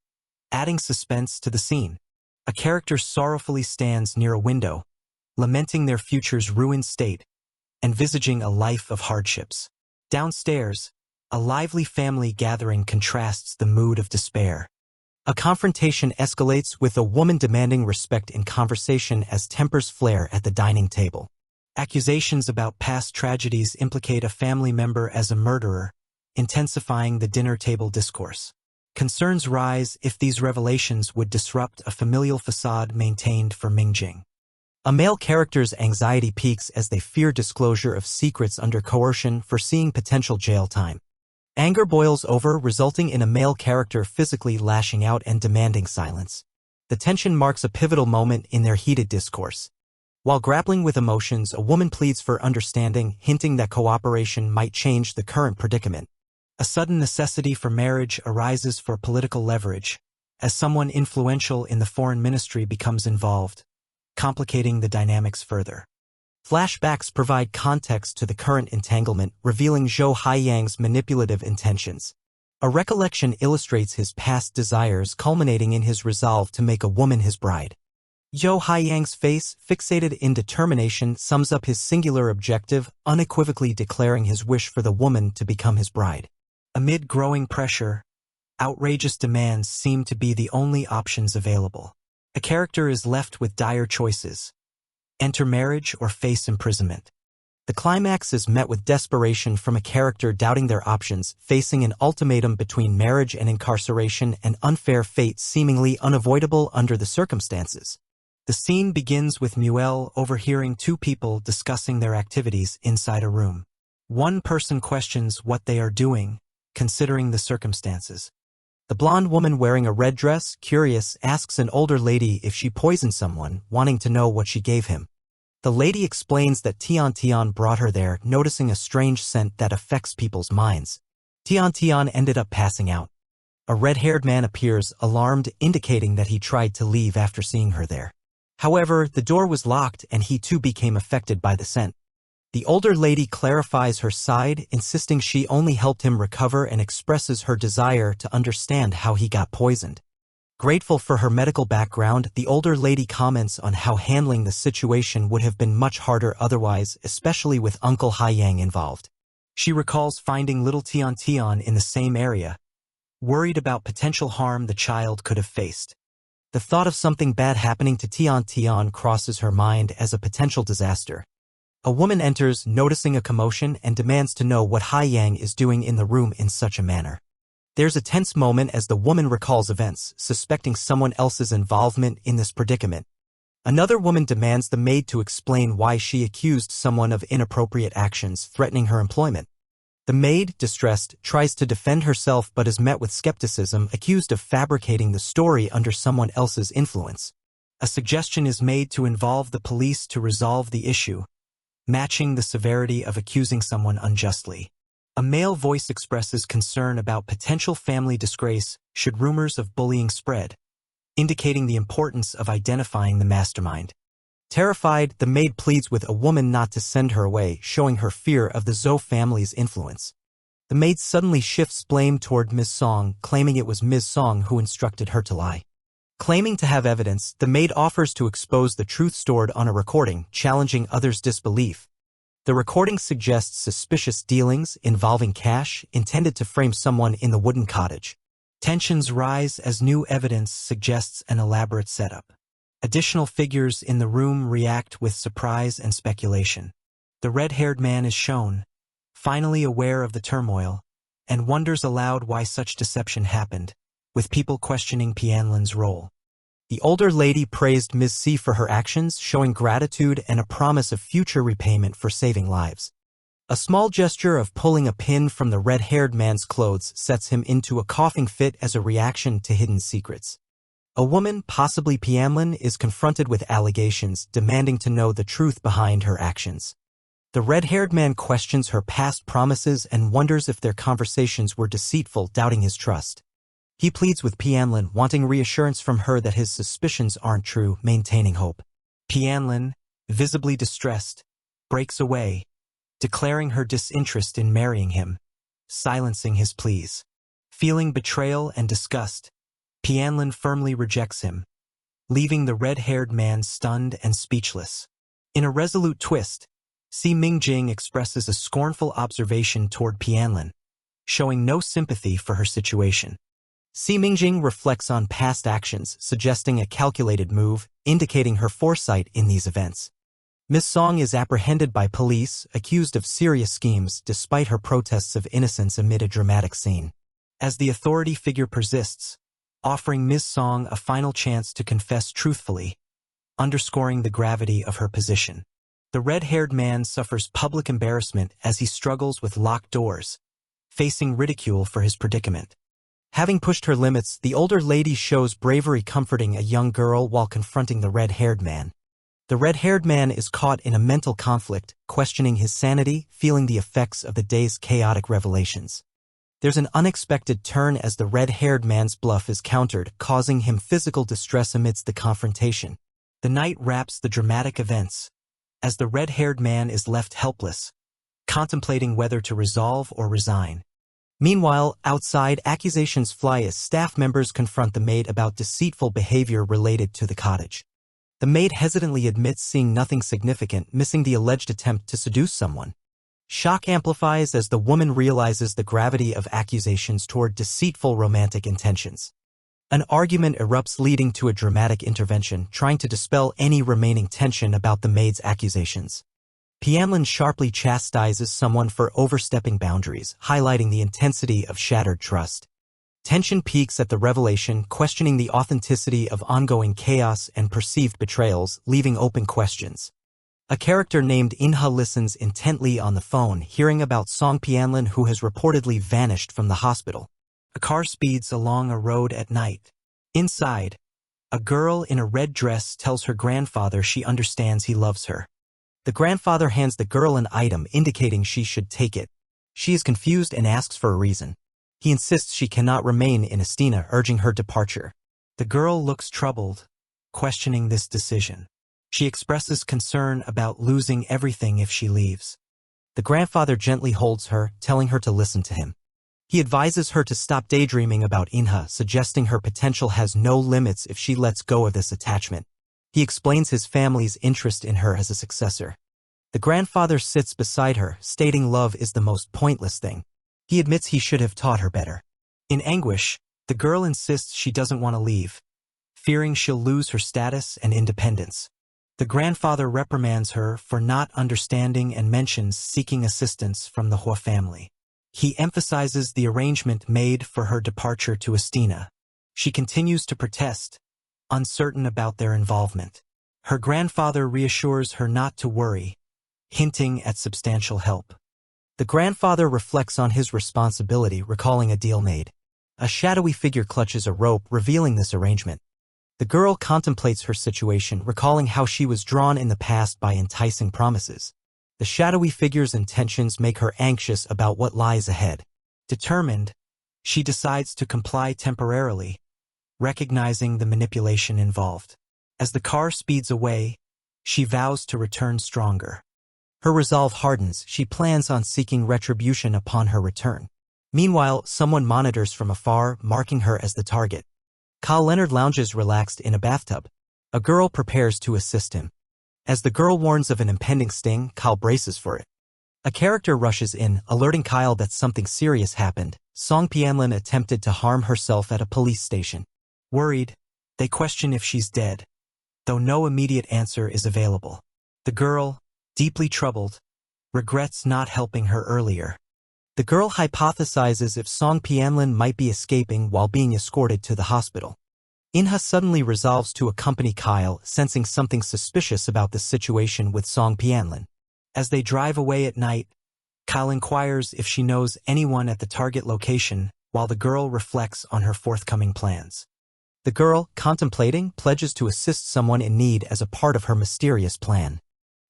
adding suspense to the scene. A character sorrowfully stands near a window, lamenting their future's ruined state, envisaging a life of hardships. Downstairs, a lively family gathering contrasts the mood of despair. A confrontation escalates with a woman demanding respect in conversation as tempers flare at the dining table. Accusations about past tragedies implicate a family member as a murderer, intensifying the dinner table discourse. Concerns rise if these revelations would disrupt a familial facade maintained for Mingjing. A male character's anxiety peaks as they fear disclosure of secrets under coercion, foreseeing potential jail time. Anger boils over, resulting in a male character physically lashing out and demanding silence. The tension marks a pivotal moment in their heated discourse. While grappling with emotions, a woman pleads for understanding, hinting that cooperation might change the current predicament. A sudden necessity for marriage arises for political leverage, as someone influential in the foreign ministry becomes involved, complicating the dynamics further. Flashbacks provide context to the current entanglement, revealing Zhou Haiyang's manipulative intentions. A recollection illustrates his past desires, culminating in his resolve to make a woman his bride. Zhou Haiyang's face, fixated in determination, sums up his singular objective, unequivocally declaring his wish for the woman to become his bride. Amid growing pressure, outrageous demands seem to be the only options available. A character is left with dire choices: enter marriage or face imprisonment. The climax is met with desperation from a character doubting their options, facing an ultimatum between marriage and incarceration, an unfair fate seemingly unavoidable under the circumstances. The scene begins with Muel overhearing two people discussing their activities inside a room. One person questions what they are doing, considering the circumstances. The blonde woman wearing a red dress, curious, asks an older lady if she poisoned someone, wanting to know what she gave him. The lady explains that Tian Tian brought her there, noticing a strange scent that affects people's minds. Tian Tian ended up passing out. A red-haired man appears, alarmed, indicating that he tried to leave after seeing her there. However, the door was locked and he too became affected by the scent. The older lady clarifies her side, insisting she only helped him recover and expresses her desire to understand how he got poisoned. Grateful for her medical background, the older lady comments on how handling the situation would have been much harder otherwise, especially with Uncle Haiyang involved. She recalls finding little Tian Tian in the same area, worried about potential harm the child could have faced. The thought of something bad happening to Tian Tian crosses her mind as a potential disaster. A woman enters, noticing a commotion, and demands to know what Haiyang is doing in the room in such a manner. There's a tense moment as the woman recalls events, suspecting someone else's involvement in this predicament. Another woman demands the maid to explain why she accused someone of inappropriate actions, threatening her employment. The maid, distressed, tries to defend herself but is met with skepticism, accused of fabricating the story under someone else's influence. A suggestion is made to involve the police to resolve the issue, matching the severity of accusing someone unjustly. A male voice expresses concern about potential family disgrace should rumors of bullying spread, indicating the importance of identifying the mastermind. Terrified, the maid pleads with a woman not to send her away, showing her fear of the Zhou family's influence. The maid suddenly shifts blame toward Ms. Song, claiming it was Ms. Song who instructed her to lie. Claiming to have evidence, the maid offers to expose the truth stored on a recording, challenging others' disbelief. The recording suggests suspicious dealings involving cash intended to frame someone in the wooden cottage. Tensions rise as new evidence suggests an elaborate setup. Additional figures in the room react with surprise and speculation. The red-haired man is shown, finally aware of the turmoil, and wonders aloud why such deception happened, with people questioning Pianlin's role. The older lady praised Ms. C for her actions, showing gratitude and a promise of future repayment for saving lives. A small gesture of pulling a pin from the red-haired man's clothes sets him into a coughing fit as a reaction to hidden secrets. A woman, possibly Pianlin, is confronted with allegations, demanding to know the truth behind her actions. The red-haired man questions her past promises and wonders if their conversations were deceitful, doubting his trust. He pleads with Pianlin, wanting reassurance from her that his suspicions aren't true, maintaining hope. Pianlin, visibly distressed, breaks away, declaring her disinterest in marrying him, silencing his pleas. Feeling betrayal and disgust, Pianlin firmly rejects him, leaving the red-haired man stunned and speechless. In a resolute twist, Si Mingjing expresses a scornful observation toward Pianlin, showing no sympathy for her situation. Si Mingjing reflects on past actions, suggesting a calculated move, indicating her foresight in these events. Ms. Song is apprehended by police, accused of serious schemes despite her protests of innocence amid a dramatic scene. As the authority figure persists, offering Ms. Song a final chance to confess truthfully, underscoring the gravity of her position. The red-haired man suffers public embarrassment as he struggles with locked doors, facing ridicule for his predicament. Having pushed her limits, the older lady shows bravery, comforting a young girl while confronting the red-haired man. The red-haired man is caught in a mental conflict, questioning his sanity, feeling the effects of the day's chaotic revelations. There's an unexpected turn as the red-haired man's bluff is countered, causing him physical distress amidst the confrontation. The night wraps the dramatic events, as the red-haired man is left helpless, contemplating whether to resolve or resign. Meanwhile, outside, accusations fly as staff members confront the maid about deceitful behavior related to the cottage. The maid hesitantly admits seeing nothing significant, missing the alleged attempt to seduce someone. Shock amplifies as the woman realizes the gravity of accusations toward deceitful romantic intentions. An argument erupts, leading to a dramatic intervention, trying to dispel any remaining tension about the maid's accusations. Pianlin sharply chastises someone for overstepping boundaries, highlighting the intensity of shattered trust. Tension peaks at the revelation, questioning the authenticity of ongoing chaos and perceived betrayals, leaving open questions. A character named Inha listens intently on the phone, hearing about Song Pianlin, who has reportedly vanished from the hospital. A car speeds along a road at night. Inside, a girl in a red dress tells her grandfather she understands he loves her. The grandfather hands the girl an item indicating she should take it. She is confused and asks for a reason. He insists she cannot remain in Estina, urging her departure. The girl looks troubled, questioning this decision. She expresses concern about losing everything if she leaves. The grandfather gently holds her, telling her to listen to him. He advises her to stop daydreaming about Inha, suggesting her potential has no limits if she lets go of this attachment. He explains his family's interest in her as a successor. The grandfather sits beside her, stating love is the most pointless thing. He admits he should have taught her better. In anguish, the girl insists she doesn't want to leave, fearing she'll lose her status and independence. The grandfather reprimands her for not understanding and mentions seeking assistance from the Hua family. He emphasizes the arrangement made for her departure to Estina. She continues to protest, uncertain about their involvement. Her grandfather reassures her not to worry, hinting at substantial help. The grandfather reflects on his responsibility, recalling a deal made. A shadowy figure clutches a rope, revealing this arrangement. The girl contemplates her situation, recalling how she was drawn in the past by enticing promises. The shadowy figure's intentions make her anxious about what lies ahead. Determined, she decides to comply temporarily, recognizing the manipulation involved. As the car speeds away, she vows to return stronger. Her resolve hardens. She plans on seeking retribution upon her return. Meanwhile, someone monitors from afar, marking her as the target. Kyle Leonard lounges relaxed in a bathtub. A girl prepares to assist him. As the girl warns of an impending sting, Kyle braces for it. A character rushes in, alerting Kyle that something serious happened. Song Pianlin attempted to harm herself at a police station. Worried, they question if she's dead, though no immediate answer is available. The girl, deeply troubled, regrets not helping her earlier. The girl hypothesizes if Song Pianlin might be escaping while being escorted to the hospital. Inha suddenly resolves to accompany Kyle, sensing something suspicious about the situation with Song Pianlin. As they drive away at night, Kyle inquires if she knows anyone at the target location, while the girl reflects on her forthcoming plans. The girl, contemplating, pledges to assist someone in need as a part of her mysterious plan.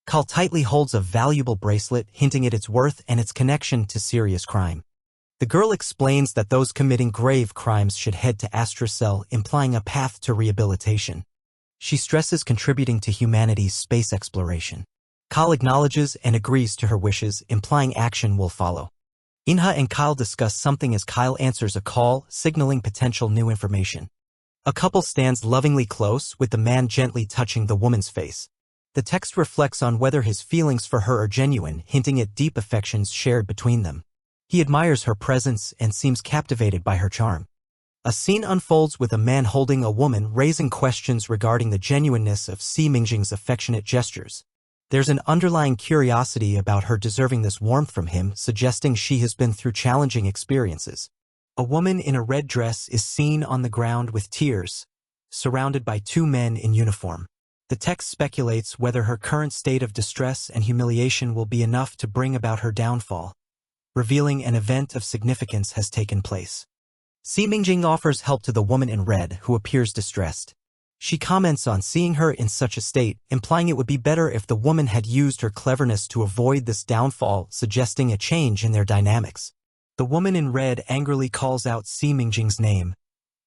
Kyle tightly holds a valuable bracelet, hinting at its worth and its connection to serious crime. The girl explains that those committing grave crimes should head to Astracell, implying a path to rehabilitation. She stresses contributing to humanity's space exploration. Kyle acknowledges and agrees to her wishes, implying action will follow. Inha and Kyle discuss something as Kyle answers a call, signaling potential new information. A couple stands lovingly close, with the man gently touching the woman's face. The text reflects on whether his feelings for her are genuine, hinting at deep affections shared between them. He admires her presence and seems captivated by her charm. A scene unfolds with a man holding a woman, raising questions regarding the genuineness of Si Mingjing's affectionate gestures. There's an underlying curiosity about her deserving this warmth from him, suggesting she has been through challenging experiences. A woman in a red dress is seen on the ground with tears, surrounded by two men in uniform. The text speculates whether her current state of distress and humiliation will be enough to bring about her downfall, revealing an event of significance has taken place. Si Mingjing offers help to the woman in red, who appears distressed. She comments on seeing her in such a state, implying it would be better if the woman had used her cleverness to avoid this downfall, suggesting a change in their dynamics. The woman in red angrily calls out Si Mingjing's name,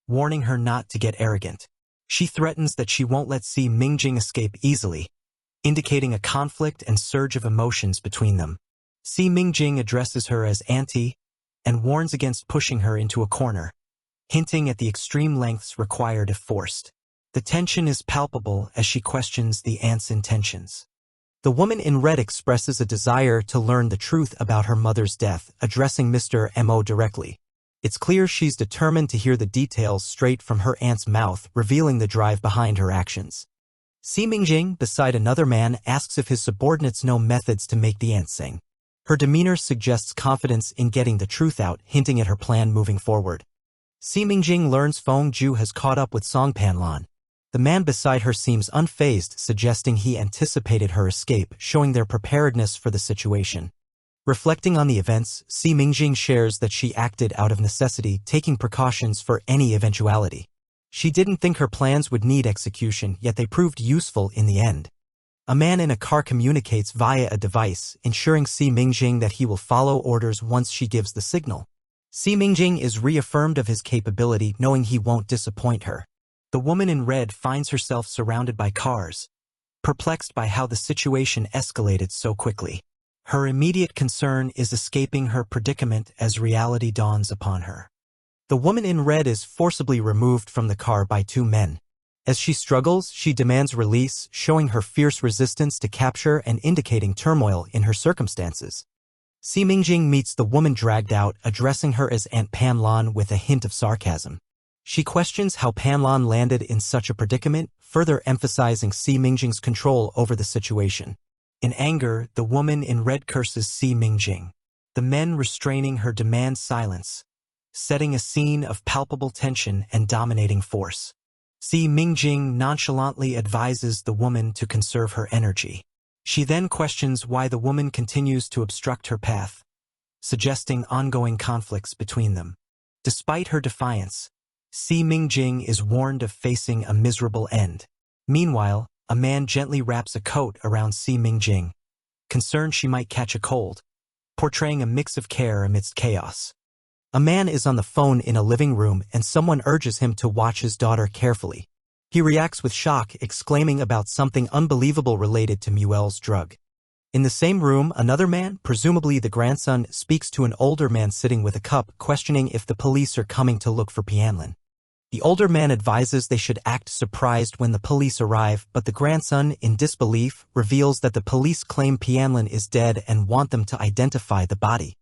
warning her not to get arrogant. She threatens that she won't let Si Mingjing escape easily, indicating a conflict and surge of emotions between them. Si Mingjing addresses her as Auntie and warns against pushing her into a corner, hinting at the extreme lengths required if forced. The tension is palpable as she questions the aunt's intentions. The woman in red expresses a desire to learn the truth about her mother's death, addressing Mr. Mo directly. It's clear she's determined to hear the details straight from her aunt's mouth, revealing the drive behind her actions. Si Mingjing, beside another man, asks if his subordinates know methods to make the aunt sing. Her demeanor suggests confidence in getting the truth out, hinting at her plan moving forward. Si Mingjing learns Feng Ju has caught up with Song Panlan. The man beside her seems unfazed, suggesting he anticipated her escape, showing their preparedness for the situation. Reflecting on the events, Si Mingjing shares that she acted out of necessity, taking precautions for any eventuality. She didn't think her plans would need execution, yet they proved useful in the end. A man in a car communicates via a device, ensuring Si Mingjing that he will follow orders once she gives the signal. Si Mingjing is reaffirmed of his capability, knowing he won't disappoint her. The woman in red finds herself surrounded by cars, perplexed by how the situation escalated so quickly. Her immediate concern is escaping her predicament as reality dawns upon her. The woman in red is forcibly removed from the car by two men. As she struggles, she demands release, showing her fierce resistance to capture and indicating turmoil in her circumstances. Si Mingjing meets the woman dragged out, addressing her as Aunt Panlan with a hint of sarcasm. She questions how Panlan landed in such a predicament, further emphasizing Si Mingjing's control over the situation. In anger, the woman in red curses Si Mingjing. The men restraining her demand silence, setting a scene of palpable tension and dominating force. Si Mingjing nonchalantly advises the woman to conserve her energy. She then questions why the woman continues to obstruct her path, suggesting ongoing conflicts between them. Despite her defiance, Si Mingjing is warned of facing a miserable end. Meanwhile, a man gently wraps a coat around Si Mingjing, concerned she might catch a cold, portraying a mix of care amidst chaos. A man is on the phone in a living room and someone urges him to watch his daughter carefully. He reacts with shock, exclaiming about something unbelievable related to Muel's drug. In the same room, another man, presumably the grandson, speaks to an older man sitting with a cup, questioning if the police are coming to look for Pianlin. The older man advises they should act surprised when the police arrive, but the grandson, in disbelief, reveals that the police claim Pianlin is dead and want them to identify the body.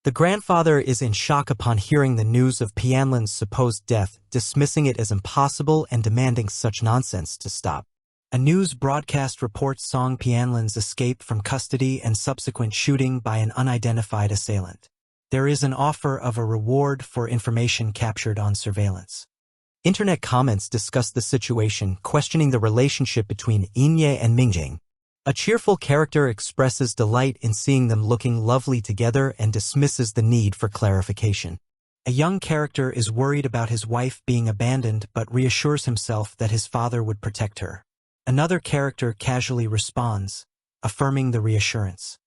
The grandfather is in shock upon hearing the news of Pianlin's supposed death, dismissing it as impossible and demanding such nonsense to stop. A news broadcast reports Song Pianlin's escape from custody and subsequent shooting by an unidentified assailant. There is an offer of a reward for information captured on surveillance. Internet comments discuss the situation, questioning the relationship between Inye and Mingjing. A cheerful character expresses delight in seeing them looking lovely together and dismisses the need for clarification. A young character is worried about his wife being abandoned but reassures himself that his father would protect her. Another character casually responds, affirming the reassurance.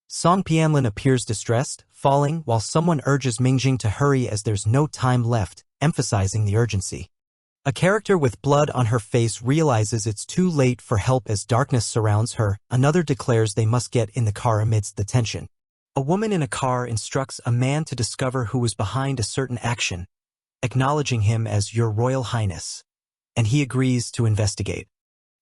Song Pianlin appears distressed, falling, while someone urges Mingjing to hurry as there's no time left, emphasizing the urgency. A character with blood on her face realizes it's too late for help as darkness surrounds her. Another declares they must get in the car amidst the tension. A woman in a car instructs a man to discover who was behind a certain action, acknowledging him as Your Royal Highness, and he agrees to investigate.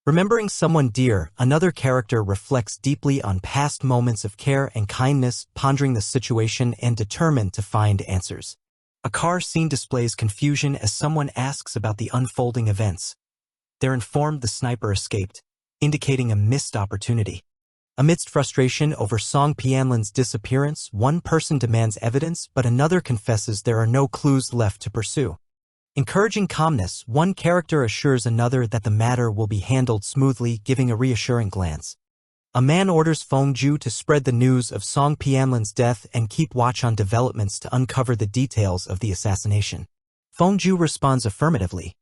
Remembering someone dear, another character reflects deeply on past moments of care and kindness, pondering the situation and determined to find answers. A car scene displays confusion as someone asks about the unfolding events. They're informed the sniper escaped, indicating a missed opportunity. Amidst frustration over Song Pianlin's disappearance, one person demands evidence, but another confesses there are no clues left to pursue. Encouraging calmness, one character assures another that the matter will be handled smoothly, giving a reassuring glance. A man orders Fengju to spread the news of Song Pianlin's death and keep watch on developments to uncover the details of the assassination. Fengju responds affirmatively.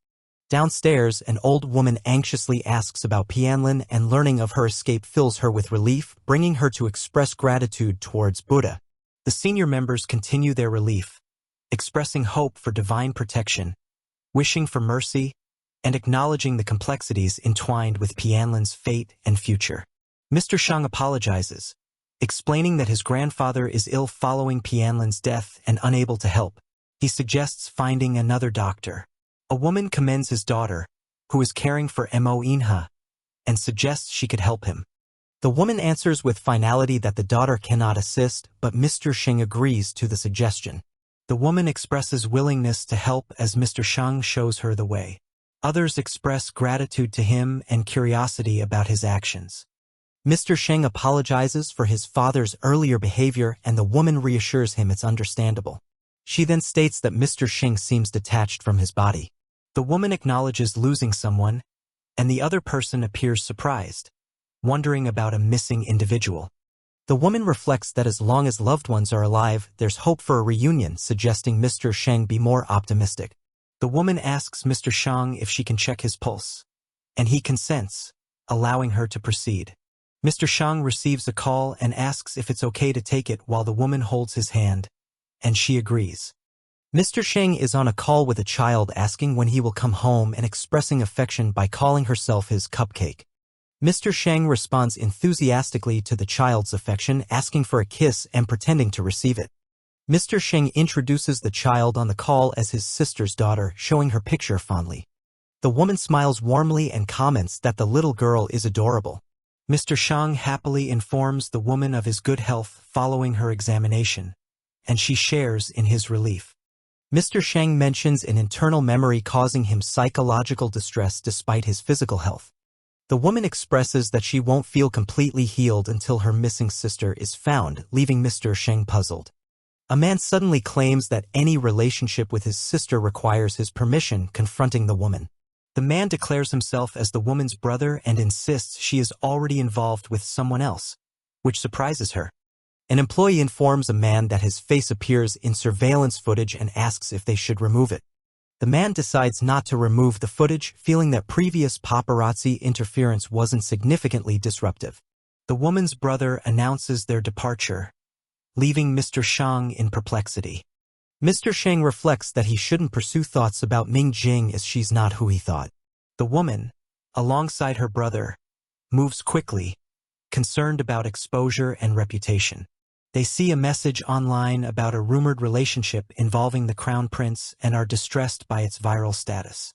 Downstairs, an old woman anxiously asks about Pianlin, and learning of her escape fills her with relief, bringing her to express gratitude towards Buddha. The senior members continue their relief, expressing hope for divine protection, wishing for mercy, and acknowledging the complexities entwined with Pianlin's fate and future. Mr. Shang apologizes, explaining that his grandfather is ill following Pianlin's death and unable to help. He suggests finding another doctor. A woman commends his daughter, who is caring for Mo Inha, and suggests she could help him. The woman answers with finality that the daughter cannot assist, but Mr. Shang agrees to the suggestion. The woman expresses willingness to help as Mr. Shang shows her the way. Others express gratitude to him and curiosity about his actions. Mr. Shang apologizes for his father's earlier behavior, and the woman reassures him it's understandable. She then states that Mr. Shang seems detached from his body. The woman acknowledges losing someone, and the other person appears surprised, wondering about a missing individual. The woman reflects that as long as loved ones are alive, there's hope for a reunion, suggesting Mr. Shang be more optimistic. The woman asks Mr. Shang if she can check his pulse, and he consents, allowing her to proceed. Mr. Shang receives a call and asks if it's okay to take it while the woman holds his hand, and she agrees. Mr. Sheng is on a call with a child asking when he will come home and expressing affection by calling herself his cupcake. Mr. Sheng responds enthusiastically to the child's affection, asking for a kiss and pretending to receive it. Mr. Sheng introduces the child on the call as his sister's daughter, showing her picture fondly. The woman smiles warmly and comments that the little girl is adorable. Mr. Shang happily informs the woman of his good health following her examination, and she shares in his relief. Mr. Shang mentions an internal memory causing him psychological distress despite his physical health. The woman expresses that she won't feel completely healed until her missing sister is found, leaving Mr. Shang puzzled. A man suddenly claims that any relationship with his sister requires his permission, confronting the woman. The man declares himself as the woman's brother and insists she is already involved with someone else, which surprises her. An employee informs a man that his face appears in surveillance footage and asks if they should remove it. The man decides not to remove the footage, feeling that previous paparazzi interference wasn't significantly disruptive. The woman's brother announces their departure, leaving Mr. Shang in perplexity. Mr. Shang reflects that he shouldn't pursue thoughts about Ming Jing as she's not who he thought. The woman, alongside her brother, moves quickly, concerned about exposure and reputation. They see a message online about a rumored relationship involving the crown prince and are distressed by its viral status.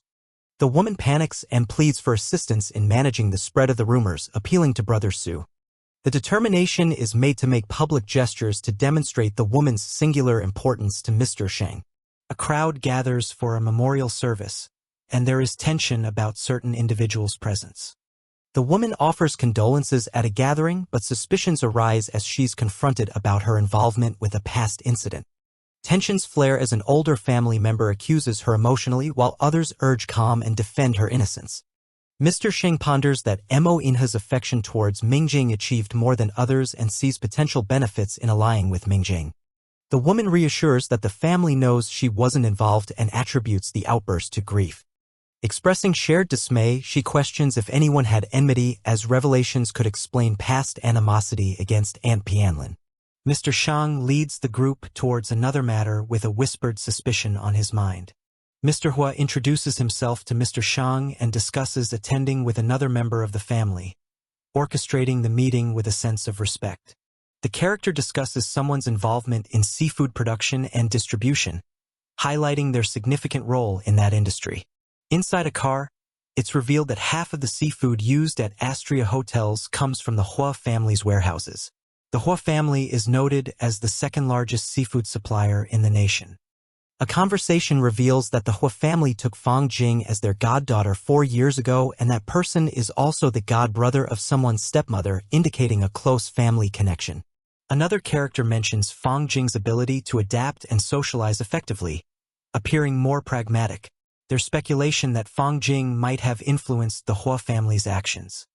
The woman panics and pleads for assistance in managing the spread of the rumors, appealing to Brother Su. The determination is made to make public gestures to demonstrate the woman's singular importance to Mr. Shang. A crowd gathers for a memorial service, and there is tension about certain individuals' presence. The woman offers condolences at a gathering, but suspicions arise as she's confronted about her involvement with a past incident. Tensions flare as an older family member accuses her emotionally while others urge calm and defend her innocence. Mr. Sheng ponders that Mo Inha's affection towards Mingjing achieved more than others and sees potential benefits in allying with Mingjing. The woman reassures that the family knows she wasn't involved and attributes the outburst to grief. Expressing shared dismay, she questions if anyone had enmity, as revelations could explain past animosity against Aunt Pianlin. Mr. Shang leads the group towards another matter with a whispered suspicion on his mind. Mr. Hua introduces himself to Mr. Shang and discusses attending with another member of the family, orchestrating the meeting with a sense of respect. The character discusses someone's involvement in seafood production and distribution, highlighting their significant role in that industry. Inside a car, it's revealed that half of the seafood used at Astria hotels comes from the Hua family's warehouses. The Hua family is noted as the second-largest seafood supplier in the nation. A conversation reveals that the Hua family took Fang Jing as their goddaughter 4 years ago, and that person is also the godbrother of someone's stepmother, indicating a close family connection. Another character mentions Fang Jing's ability to adapt and socialize effectively, appearing more pragmatic. There's speculation that Fang Jing might have influenced the Hua family's actions.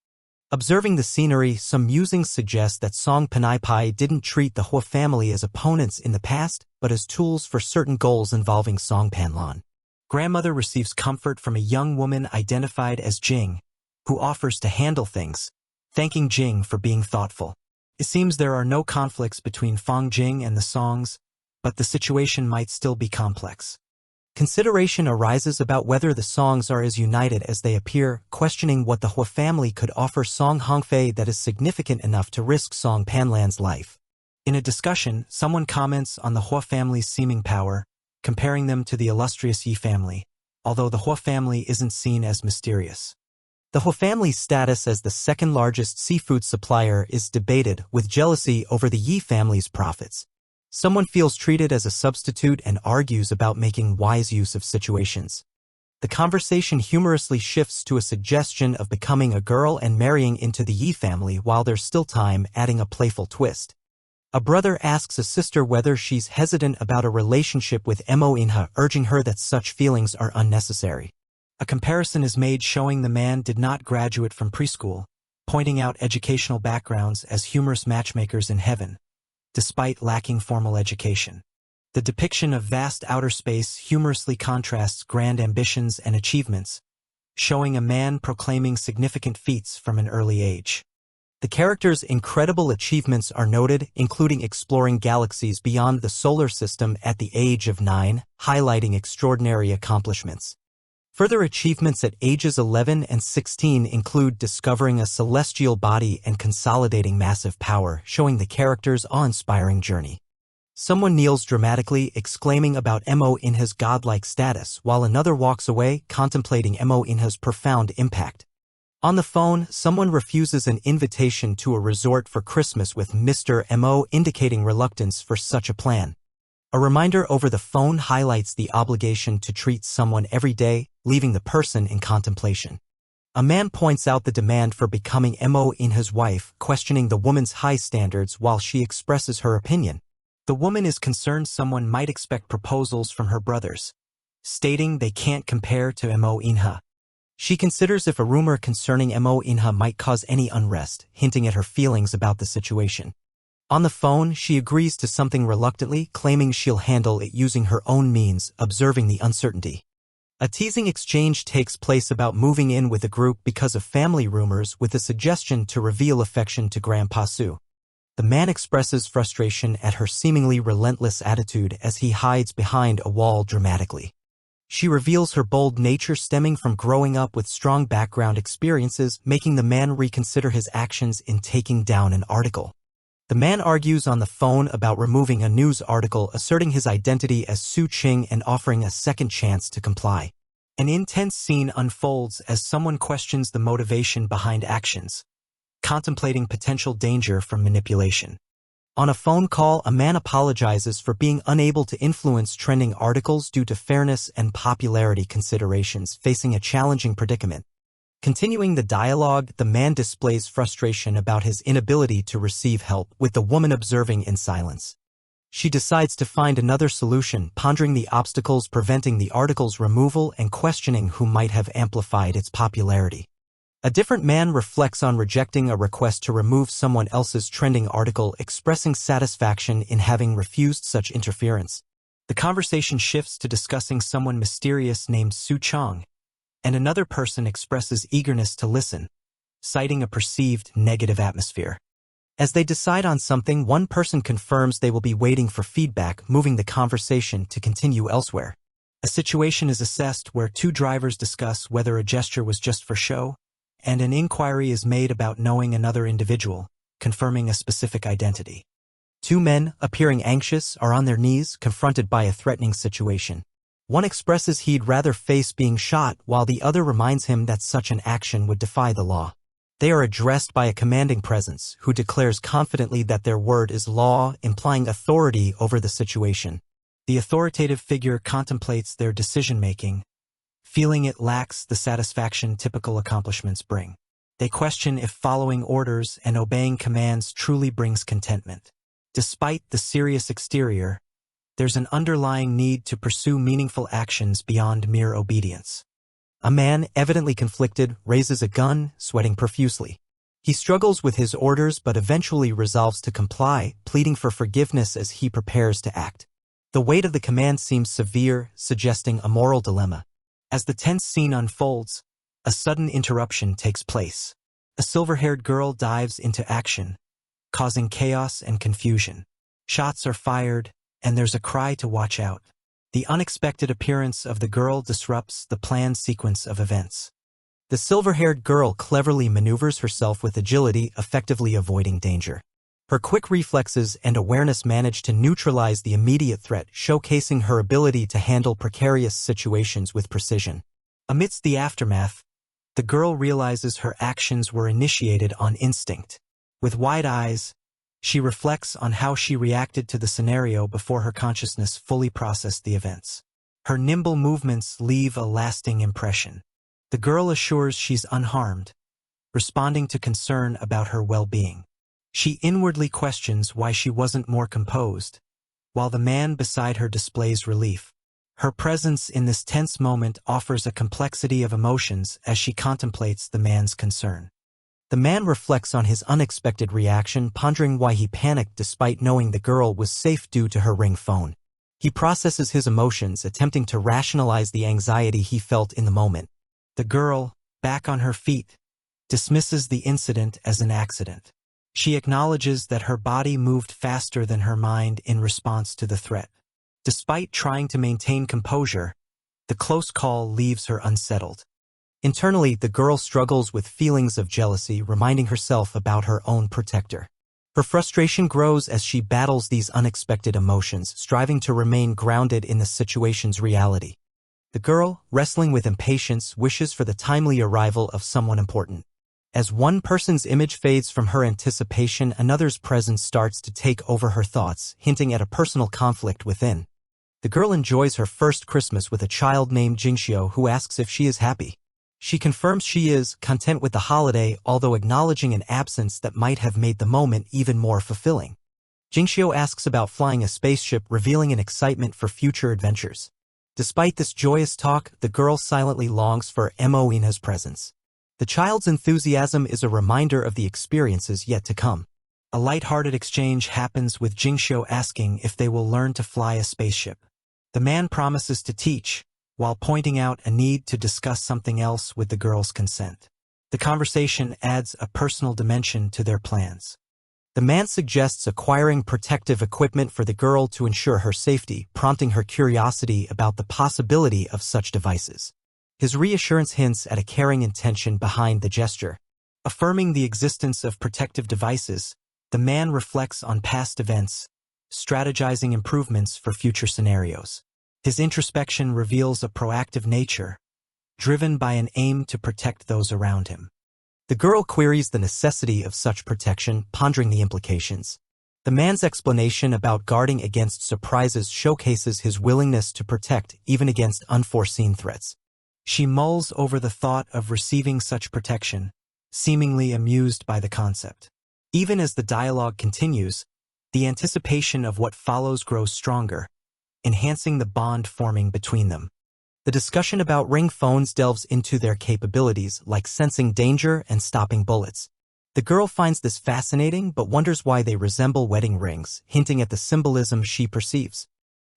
Observing the scenery, some musings suggest that Song Panai Pai didn't treat the Hua family as opponents in the past, but as tools for certain goals involving Song Panlan. Grandmother receives comfort from a young woman identified as Jing, who offers to handle things, thanking Jing for being thoughtful. It seems there are no conflicts between Fang Jing and the Songs, but the situation might still be complex. Consideration arises about whether the Songs are as united as they appear, questioning what the Hua family could offer Song Hongfei that is significant enough to risk Song Panlan's life. In a discussion, someone comments on the Hua family's seeming power, comparing them to the illustrious Yi family, although the Hua family isn't seen as mysterious. The Hua family's status as the second-largest seafood supplier is debated, with jealousy over the Yi family's profits. Someone feels treated as a substitute and argues about making wise use of situations. The conversation humorously shifts to a suggestion of becoming a girl and marrying into the Yi family while there's still time, adding a playful twist. A brother asks a sister whether she's hesitant about a relationship with Mo Inha, urging her that such feelings are unnecessary. A comparison is made showing the man did not graduate from preschool, pointing out educational backgrounds as humorous matchmakers in heaven, despite lacking formal education. The depiction of vast outer space humorously contrasts grand ambitions and achievements, showing a man proclaiming significant feats from an early age. The character's incredible achievements are noted, including exploring galaxies beyond the solar system at the age of 9, highlighting extraordinary accomplishments. Further achievements at ages 11 and 16 include discovering a celestial body and consolidating massive power, showing the character's awe-inspiring journey. Someone kneels dramatically, exclaiming about Mo Inha's godlike status, while another walks away, contemplating Mo Inha's profound impact. On the phone, someone refuses an invitation to a resort for Christmas with Mr. Mo, indicating reluctance for such a plan. A reminder over the phone highlights the obligation to treat someone every day, leaving the person in contemplation. A man points out the demand for becoming Mo Inha's wife, questioning the woman's high standards while she expresses her opinion. The woman is concerned someone might expect proposals from her brothers, stating they can't compare to Mo Inha. She considers if a rumor concerning Mo Inha might cause any unrest, hinting at her feelings about the situation. On the phone, she agrees to something reluctantly, claiming she'll handle it using her own means, observing the uncertainty. A teasing exchange takes place about moving in with a group because of family rumors, with a suggestion to reveal affection to Grandpa Su. The man expresses frustration at her seemingly relentless attitude as he hides behind a wall dramatically. She reveals her bold nature stemming from growing up with strong background experiences, making the man reconsider his actions in taking down an article. The man argues on the phone about removing a news article, asserting his identity as Su Qing and offering a second chance to comply. An intense scene unfolds as someone questions the motivation behind actions, contemplating potential danger from manipulation. On a phone call, a man apologizes for being unable to influence trending articles due to fairness and popularity considerations, facing a challenging predicament. Continuing the dialogue, the man displays frustration about his inability to receive help, with the woman observing in silence. She decides to find another solution, pondering the obstacles preventing the article's removal and questioning who might have amplified its popularity. A different man reflects on rejecting a request to remove someone else's trending article, expressing satisfaction in having refused such interference. The conversation shifts to discussing someone mysterious named Su Chong, and another person expresses eagerness to listen, citing a perceived negative atmosphere. As they decide on something, one person confirms they will be waiting for feedback, moving the conversation to continue elsewhere. A situation is assessed where two drivers discuss whether a gesture was just for show, and an inquiry is made about knowing another individual, confirming a specific identity. Two men, appearing anxious, are on their knees, confronted by a threatening situation. One expresses he'd rather face being shot, while the other reminds him that such an action would defy the law. They are addressed by a commanding presence, who declares confidently that their word is law, implying authority over the situation. The authoritative figure contemplates their decision-making, feeling it lacks the satisfaction typical accomplishments bring. They question if following orders and obeying commands truly brings contentment. Despite the serious exterior, there's an underlying need to pursue meaningful actions beyond mere obedience. A man, evidently conflicted, raises a gun, sweating profusely. He struggles with his orders but eventually resolves to comply, pleading for forgiveness as he prepares to act. The weight of the command seems severe, suggesting a moral dilemma. As the tense scene unfolds, a sudden interruption takes place. A silver-haired girl dives into action, causing chaos and confusion. Shots are fired, and there's a cry to watch out. The unexpected appearance of the girl disrupts the planned sequence of events. The silver-haired girl cleverly maneuvers herself with agility, effectively avoiding danger. Her quick reflexes and awareness manage to neutralize the immediate threat, showcasing her ability to handle precarious situations with precision. Amidst the aftermath, the girl realizes her actions were initiated on instinct. With wide eyes, she reflects on how she reacted to the scenario before her consciousness fully processed the events. Her nimble movements leave a lasting impression. The girl assures she's unharmed, responding to concern about her well-being. She inwardly questions why she wasn't more composed, while the man beside her displays relief. Her presence in this tense moment offers a complexity of emotions as she contemplates the man's concern. The man reflects on his unexpected reaction, pondering why he panicked despite knowing the girl was safe due to her ring phone. He processes his emotions, attempting to rationalize the anxiety he felt in the moment. The girl, back on her feet, dismisses the incident as an accident. She acknowledges that her body moved faster than her mind in response to the threat. Despite trying to maintain composure, the close call leaves her unsettled. Internally, the girl struggles with feelings of jealousy, reminding herself about her own protector. Her frustration grows as she battles these unexpected emotions, striving to remain grounded in the situation's reality. The girl, wrestling with impatience, wishes for the timely arrival of someone important. As one person's image fades from her anticipation, another's presence starts to take over her thoughts, hinting at a personal conflict within. The girl enjoys her first Christmas with a child named Jingxiu who asks if she is happy. She confirms she is content with the holiday, although acknowledging an absence that might have made the moment even more fulfilling. Jingxiu asks about flying a spaceship, revealing an excitement for future adventures. Despite this joyous talk, the girl silently longs for Moina's presence. The child's enthusiasm is a reminder of the experiences yet to come. A light-hearted exchange happens with Jingxiu asking if they will learn to fly a spaceship. The man promises to teach, while pointing out a need to discuss something else with the girl's consent. The conversation adds a personal dimension to their plans. The man suggests acquiring protective equipment for the girl to ensure her safety, prompting her curiosity about the possibility of such devices. His reassurance hints at a caring intention behind the gesture. Affirming the existence of protective devices, the man reflects on past events, strategizing improvements for future scenarios. His introspection reveals a proactive nature, driven by an aim to protect those around him. The girl queries the necessity of such protection, pondering the implications. The man's explanation about guarding against surprises showcases his willingness to protect even against unforeseen threats. She mulls over the thought of receiving such protection, seemingly amused by the concept. Even as the dialogue continues, the anticipation of what follows grows stronger, enhancing the bond forming between them. The discussion about ring phones delves into their capabilities, like sensing danger and stopping bullets. The girl finds this fascinating but wonders why they resemble wedding rings, hinting at the symbolism she perceives.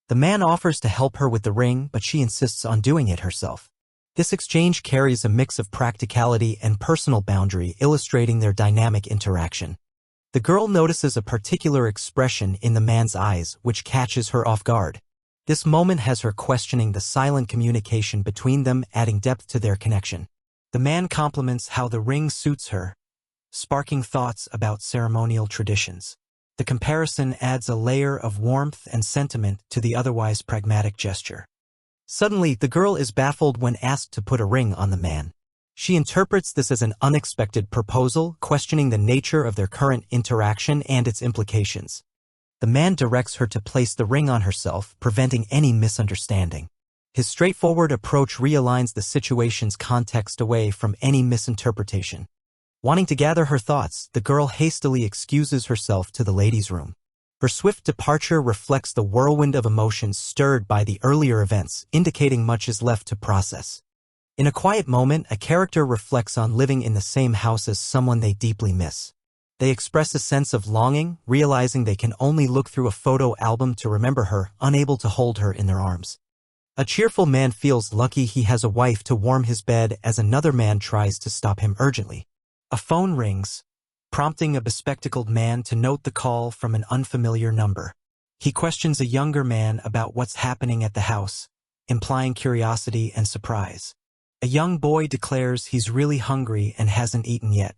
The man offers to help her with the ring, but she insists on doing it herself. This exchange carries a mix of practicality and personal boundary, illustrating their dynamic interaction. The girl notices a particular expression in the man's eyes, which catches her off guard. This moment has her questioning the silent communication between them, adding depth to their connection. The man compliments how the ring suits her, sparking thoughts about ceremonial traditions. The comparison adds a layer of warmth and sentiment to the otherwise pragmatic gesture. Suddenly, the girl is baffled when asked to put a ring on the man. She interprets this as an unexpected proposal, questioning the nature of their current interaction and its implications. The man directs her to place the ring on herself, preventing any misunderstanding. His straightforward approach realigns the situation's context away from any misinterpretation. Wanting to gather her thoughts, the girl hastily excuses herself to the ladies' room. Her swift departure reflects the whirlwind of emotions stirred by the earlier events, indicating much is left to process. In a quiet moment, a character reflects on living in the same house as someone they deeply miss. They express a sense of longing, realizing they can only look through a photo album to remember her, unable to hold her in their arms. A cheerful man feels lucky he has a wife to warm his bed as another man tries to stop him urgently. A phone rings, prompting a bespectacled man to note the call from an unfamiliar number. He questions a younger man about what's happening at the house, implying curiosity and surprise. A young boy declares he's really hungry and hasn't eaten yet.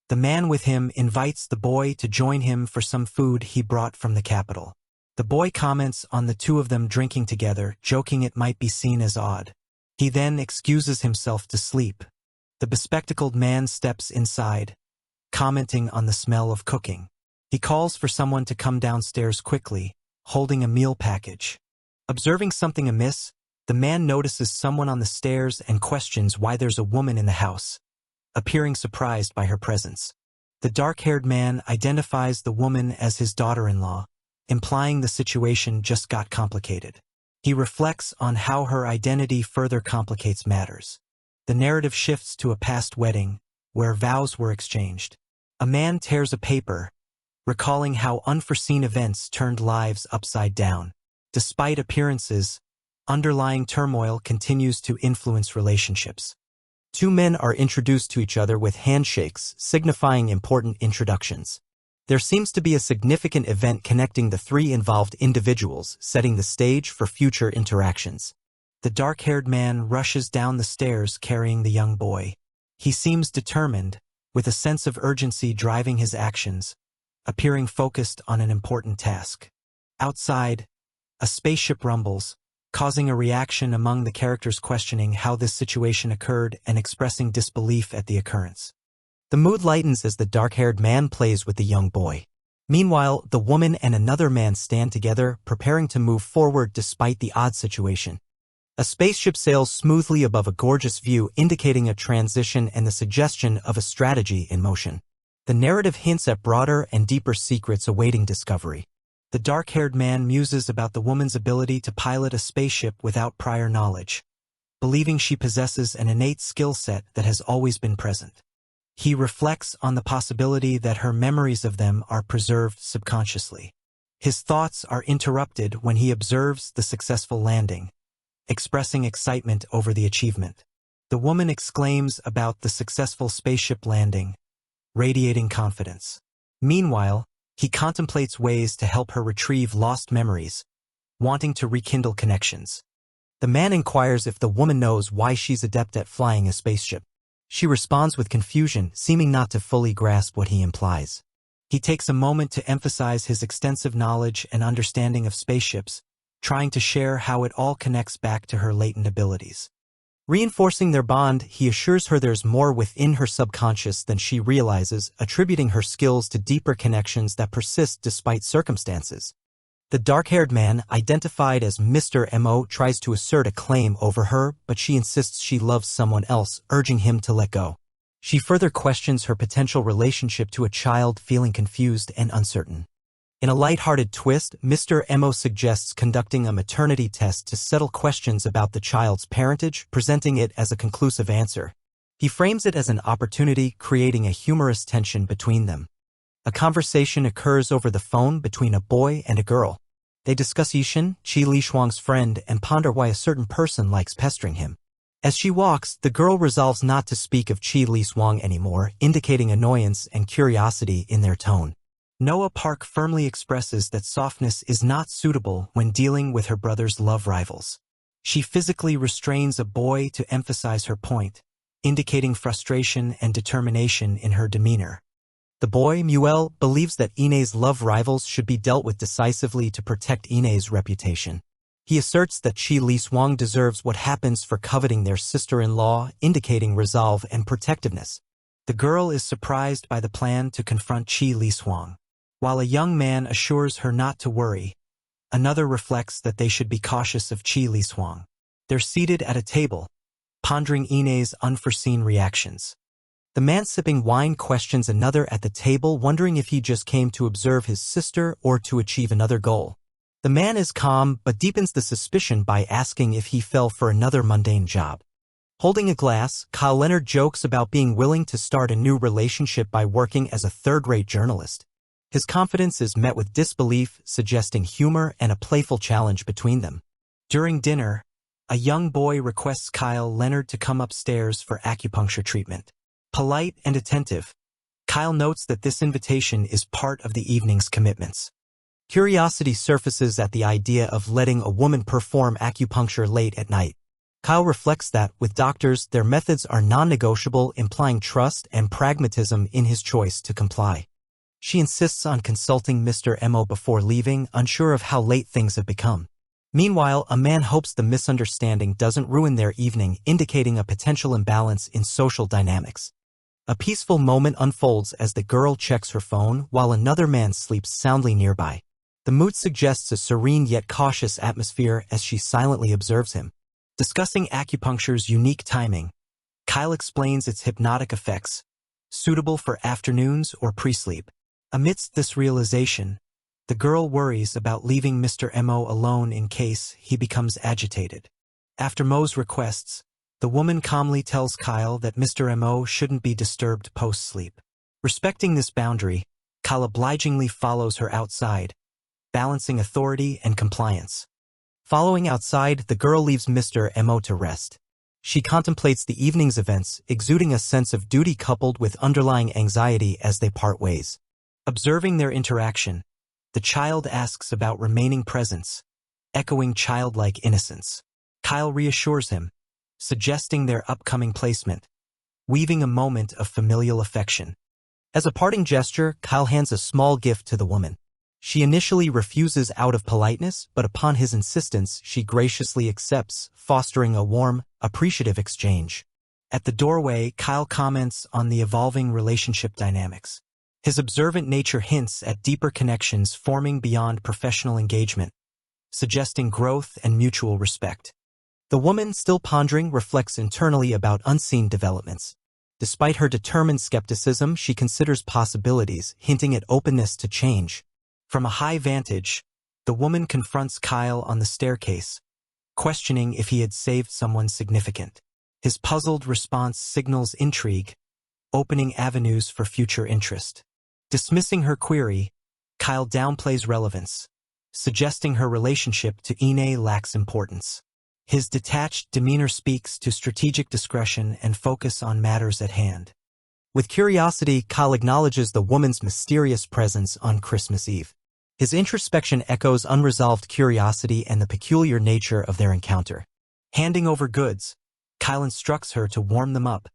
The man with him invites the boy to join him for some food he brought from the capital. The boy comments on the two of them drinking together, joking it might be seen as odd. He then excuses himself to sleep. The bespectacled man steps inside, commenting on the smell of cooking. He calls for someone to come downstairs quickly, holding a meal package. Observing something amiss, the man notices someone on the stairs and questions why there's a woman in the house, appearing surprised by her presence. The dark-haired man identifies the woman as his daughter-in-law, implying the situation just got complicated. He reflects on how her identity further complicates matters. The narrative shifts to a past wedding, where vows were exchanged. A man tears a paper, recalling how unforeseen events turned lives upside down. Despite appearances, underlying turmoil continues to influence relationships. Two men are introduced to each other with handshakes, signifying important introductions. There seems to be a significant event connecting the three involved individuals, setting the stage for future interactions. The dark-haired man rushes down the stairs carrying the young boy. He seems determined, with a sense of urgency driving his actions, appearing focused on an important task. Outside, a spaceship rumbles, causing a reaction among the characters questioning how this situation occurred and expressing disbelief at the occurrence. The mood lightens as the dark-haired man plays with the young boy. Meanwhile, the woman and another man stand together, preparing to move forward despite the odd situation. A spaceship sails smoothly above a gorgeous view, indicating a transition and the suggestion of a strategy in motion. The narrative hints at broader and deeper secrets awaiting discovery. The dark-haired man muses about the woman's ability to pilot a spaceship without prior knowledge, believing she possesses an innate skill set that has always been present. He reflects on the possibility that her memories of them are preserved subconsciously. His thoughts are interrupted when he observes the successful landing, expressing excitement over the achievement. The woman exclaims about the successful spaceship landing, radiating confidence. Meanwhile, he contemplates ways to help her retrieve lost memories, wanting to rekindle connections. The man inquires if the woman knows why she's adept at flying a spaceship. She responds with confusion, seeming not to fully grasp what he implies. He takes a moment to emphasize his extensive knowledge and understanding of spaceships, trying to share how it all connects back to her latent abilities. Reinforcing their bond, he assures her there's more within her subconscious than she realizes, attributing her skills to deeper connections that persist despite circumstances. The dark-haired man, identified as Mr. M.O., tries to assert a claim over her, but she insists she loves someone else, urging him to let go. She further questions her potential relationship to a child, feeling confused and uncertain. In a light-hearted twist, Mr. M.O. suggests conducting a maternity test to settle questions about the child's parentage, presenting it as a conclusive answer. He frames it as an opportunity, creating a humorous tension between them. A conversation occurs over the phone between a boy and a girl. They discuss Yixin, Qi Li Shuang's friend, and ponder why a certain person likes pestering him. As she walks, the girl resolves not to speak of Qi Li Shuang anymore, indicating annoyance and curiosity in their tone. Noah Park firmly expresses that softness is not suitable when dealing with her brother's love rivals. She physically restrains a boy to emphasize her point, indicating frustration and determination in her demeanor. The boy, Muel, believes that Ine's love rivals should be dealt with decisively to protect Ine's reputation. He asserts that Qi Li Shuang deserves what happens for coveting their sister-in-law, indicating resolve and protectiveness. The girl is surprised by the plan to confront Qi Li Shuang. While a young man assures her not to worry, another reflects that they should be cautious of Qi Li Shuang. They're seated at a table, pondering Ine's unforeseen reactions. The man sipping wine questions another at the table, wondering if he just came to observe his sister or to achieve another goal. The man is calm but deepens the suspicion by asking if he fell for another mundane job. Holding a glass, Kyle Leonard jokes about being willing to start a new relationship by working as a third-rate journalist. His confidence is met with disbelief, suggesting humor and a playful challenge between them. During dinner, a young boy requests Kyle Leonard to come upstairs for acupuncture treatment. Polite and attentive, Kyle notes that this invitation is part of the evening's commitments. Curiosity surfaces at the idea of letting a woman perform acupuncture late at night. Kyle reflects that, with doctors, their methods are non-negotiable, implying trust and pragmatism in his choice to comply. She insists on consulting Mr. M.O. before leaving, unsure of how late things have become. Meanwhile, a man hopes the misunderstanding doesn't ruin their evening, indicating a potential imbalance in social dynamics. A peaceful moment unfolds as the girl checks her phone while another man sleeps soundly nearby. The mood suggests a serene yet cautious atmosphere as she silently observes him. Discussing acupuncture's unique timing, Kyle explains its hypnotic effects, suitable for afternoons or pre-sleep. Amidst this realization, the girl worries about leaving Mr. M.O. alone in case he becomes agitated. After Mo's requests, the woman calmly tells Kyle that Mr. M.O. shouldn't be disturbed post-sleep. Respecting this boundary, Kyle obligingly follows her outside, balancing authority and compliance. Following outside, the girl leaves Mr. M.O. to rest. She contemplates the evening's events, exuding a sense of duty coupled with underlying anxiety as they part ways. Observing their interaction, the child asks about remaining presence, echoing childlike innocence. Kyle reassures him, suggesting their upcoming placement, weaving a moment of familial affection. As a parting gesture, Kyle hands a small gift to the woman. She initially refuses out of politeness, but upon his insistence, she graciously accepts, fostering a warm, appreciative exchange. At the doorway, Kyle comments on the evolving relationship dynamics. His observant nature hints at deeper connections forming beyond professional engagement, suggesting growth and mutual respect. The woman, still pondering, reflects internally about unseen developments. Despite her determined skepticism, she considers possibilities, hinting at openness to change. From a high vantage, the woman confronts Kyle on the staircase, questioning if he had saved someone significant. His puzzled response signals intrigue, opening avenues for future interest. Dismissing her query, Kyle downplays relevance, suggesting her relationship to Ine lacks importance. His detached demeanor speaks to strategic discretion and focus on matters at hand. With curiosity, Kyle acknowledges the woman's mysterious presence on Christmas Eve. His introspection echoes unresolved curiosity and the peculiar nature of their encounter. Handing over goods, Kyle instructs her to warm them up,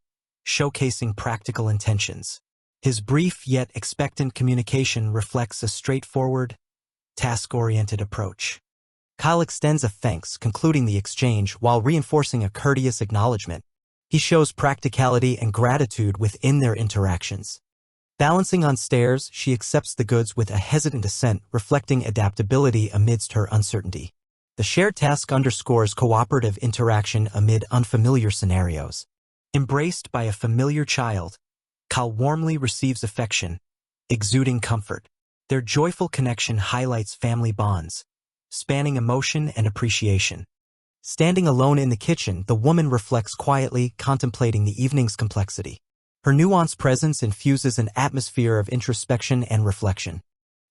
showcasing practical intentions. His brief yet expectant communication reflects a straightforward, task-oriented approach. Kyle extends a thanks, concluding the exchange while reinforcing a courteous acknowledgement. He shows practicality and gratitude within their interactions. Balancing on stairs, she accepts the goods with a hesitant assent, reflecting adaptability amidst her uncertainty. The shared task underscores cooperative interaction amid unfamiliar scenarios. Embraced by a familiar child, Kyle warmly receives affection, exuding comfort. Their joyful connection highlights family bonds, spanning emotion and appreciation. Standing alone in the kitchen, the woman reflects quietly, contemplating the evening's complexity. Her nuanced presence infuses an atmosphere of introspection and reflection.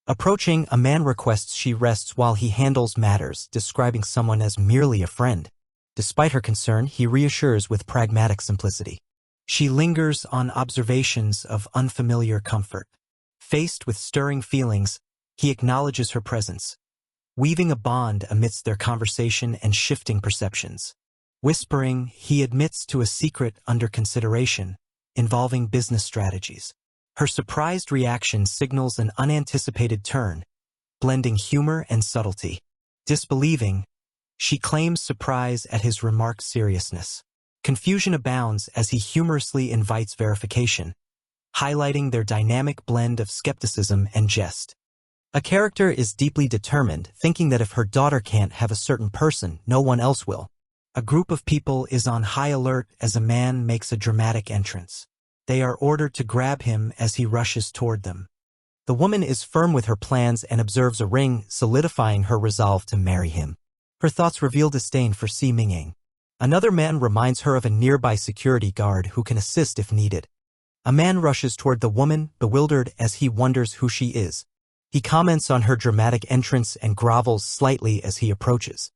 Approaching, a man requests she rests while he handles matters, describing someone as merely a friend. Despite her concern, he reassures with pragmatic simplicity. She lingers on observations of unfamiliar comfort. Faced with stirring feelings, he acknowledges her presence, weaving a bond amidst their conversation and shifting perceptions. Whispering, he admits to a secret under consideration, involving business strategies. Her surprised reaction signals an unanticipated turn, blending humor and subtlety. Disbelieving, she claims surprise at his remarked seriousness. Confusion abounds as he humorously invites verification, highlighting their dynamic blend of skepticism and jest. A character is deeply determined, thinking that if her daughter can't have a certain person, no one else will. A group of people is on high alert as a man makes a dramatic entrance. They are ordered to grab him as he rushes toward them. The woman is firm with her plans and observes a ring, solidifying her resolve to marry him. Her thoughts reveal disdain for Si Minging. Another man reminds her of a nearby security guard who can assist if needed. A man rushes toward the woman, bewildered as he wonders who she is. He comments on her dramatic entrance and grovels slightly as he approaches.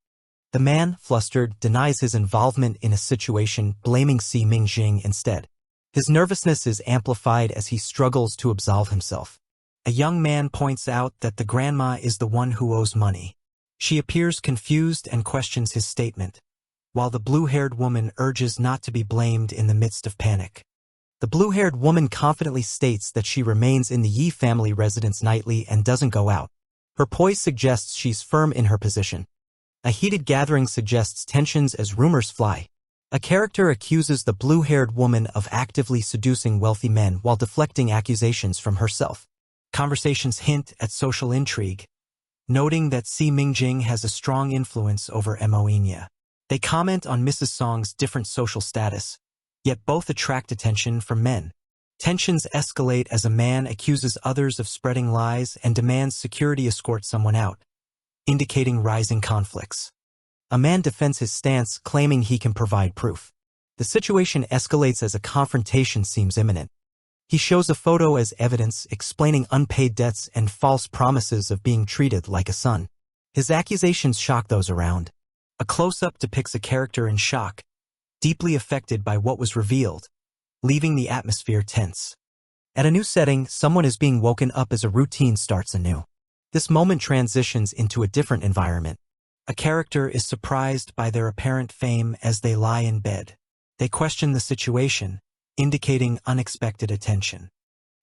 The man, flustered, denies his involvement in a situation, blaming Si Mingjing instead. His nervousness is amplified as he struggles to absolve himself. A young man points out that the grandma is the one who owes money. She appears confused and questions his statement, while the blue-haired woman urges not to be blamed in the midst of panic. The blue-haired woman confidently states that she remains in the Yi family residence nightly and doesn't go out. Her poise suggests she's firm in her position. A heated gathering suggests tensions as rumors fly. A character accuses the blue-haired woman of actively seducing wealthy men while deflecting accusations from herself. Conversations hint at social intrigue, noting that Si Mingjing has a strong influence over Moinya. They comment on Mrs. Song's different social status, yet both attract attention from men. Tensions escalate as a man accuses others of spreading lies and demands security escort someone out, indicating rising conflicts. A man defends his stance, claiming he can provide proof. The situation escalates as a confrontation seems imminent. He shows a photo as evidence, explaining unpaid debts and false promises of being treated like a son. His accusations shock those around. A close-up depicts a character in shock, deeply affected by what was revealed, leaving the atmosphere tense. At a new setting, someone is being woken up as a routine starts anew. This moment transitions into a different environment. A character is surprised by their apparent fame as they lie in bed. They question the situation, indicating unexpected attention.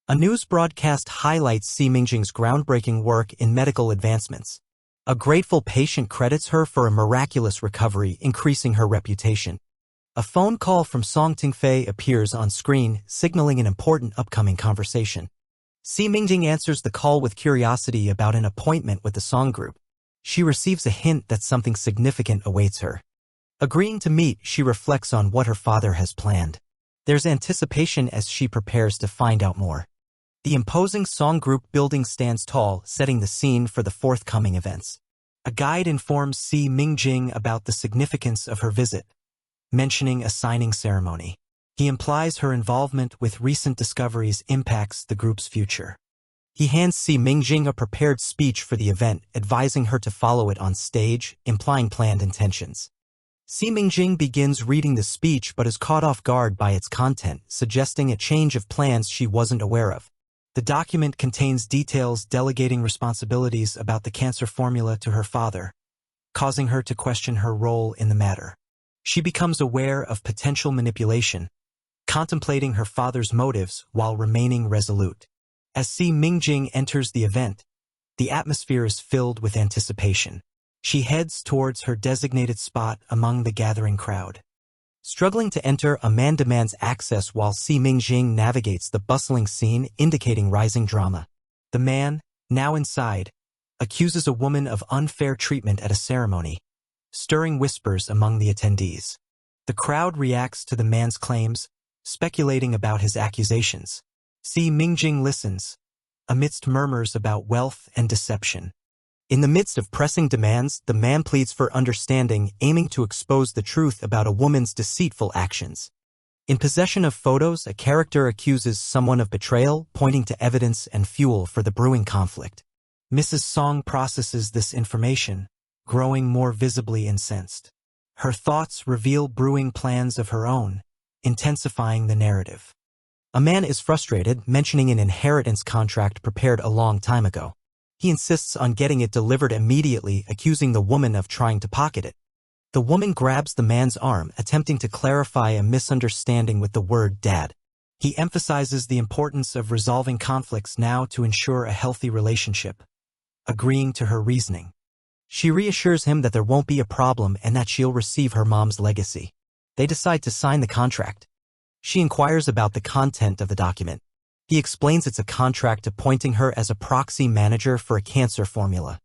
A news broadcast highlights Si Mingjing's groundbreaking work in medical advancements. A grateful patient credits her for a miraculous recovery, increasing her reputation. A phone call from Song Tingfei appears on screen, signaling an important upcoming conversation. Si Mingjing answers the call with curiosity about an appointment with the Song group. She receives a hint that something significant awaits her. Agreeing to meet, she reflects on what her father has planned. There's anticipation as she prepares to find out more. The imposing Song group building stands tall, setting the scene for the forthcoming events. A guide informs Si Mingjing about the significance of her visit, mentioning a signing ceremony. He implies her involvement with recent discoveries impacts the group's future. He hands Si Mingjing a prepared speech for the event, advising her to follow it on stage, implying planned intentions. Si Mingjing begins reading the speech but is caught off guard by its content, suggesting a change of plans she wasn't aware of. The document contains details delegating responsibilities about the cancer formula to her father, causing her to question her role in the matter. She becomes aware of potential manipulation, contemplating her father's motives while remaining resolute. As Si Mingjing enters the event, the atmosphere is filled with anticipation. She heads towards her designated spot among the gathering crowd. Struggling to enter, a man demands access while Si Mingjing navigates the bustling scene, indicating rising drama. The man, now inside, accuses a woman of unfair treatment at a ceremony, stirring whispers among the attendees. The crowd reacts to the man's claims, speculating about his accusations. Si Mingjing listens, amidst murmurs about wealth and deception. In the midst of pressing demands, the man pleads for understanding, aiming to expose the truth about a woman's deceitful actions. In possession of photos, a character accuses someone of betrayal, pointing to evidence and fuel for the brewing conflict. Mrs. Song processes this information, growing more visibly incensed. Her thoughts reveal brewing plans of her own, intensifying the narrative. A man is frustrated, mentioning an inheritance contract prepared a long time ago. He insists on getting it delivered immediately, accusing the woman of trying to pocket it. The woman grabs the man's arm, attempting to clarify a misunderstanding with the word dad. He emphasizes the importance of resolving conflicts now to ensure a healthy relationship, agreeing to her reasoning. She reassures him that there won't be a problem and that she'll receive her mom's legacy. They decide to sign the contract. She inquires about the content of the document. He explains it's a contract appointing her as a proxy manager for a cancer formula.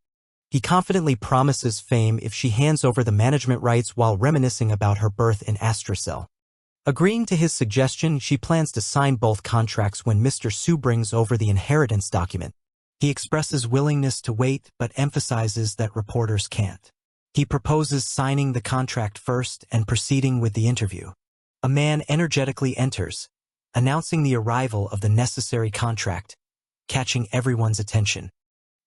He confidently promises fame if she hands over the management rights while reminiscing about her birth in Astrocell. Agreeing to his suggestion, she plans to sign both contracts when Mr. Su brings over the inheritance document. He expresses willingness to wait but emphasizes that reporters can't. He proposes signing the contract first and proceeding with the interview. A man energetically enters, announcing the arrival of the necessary contract, catching everyone's attention.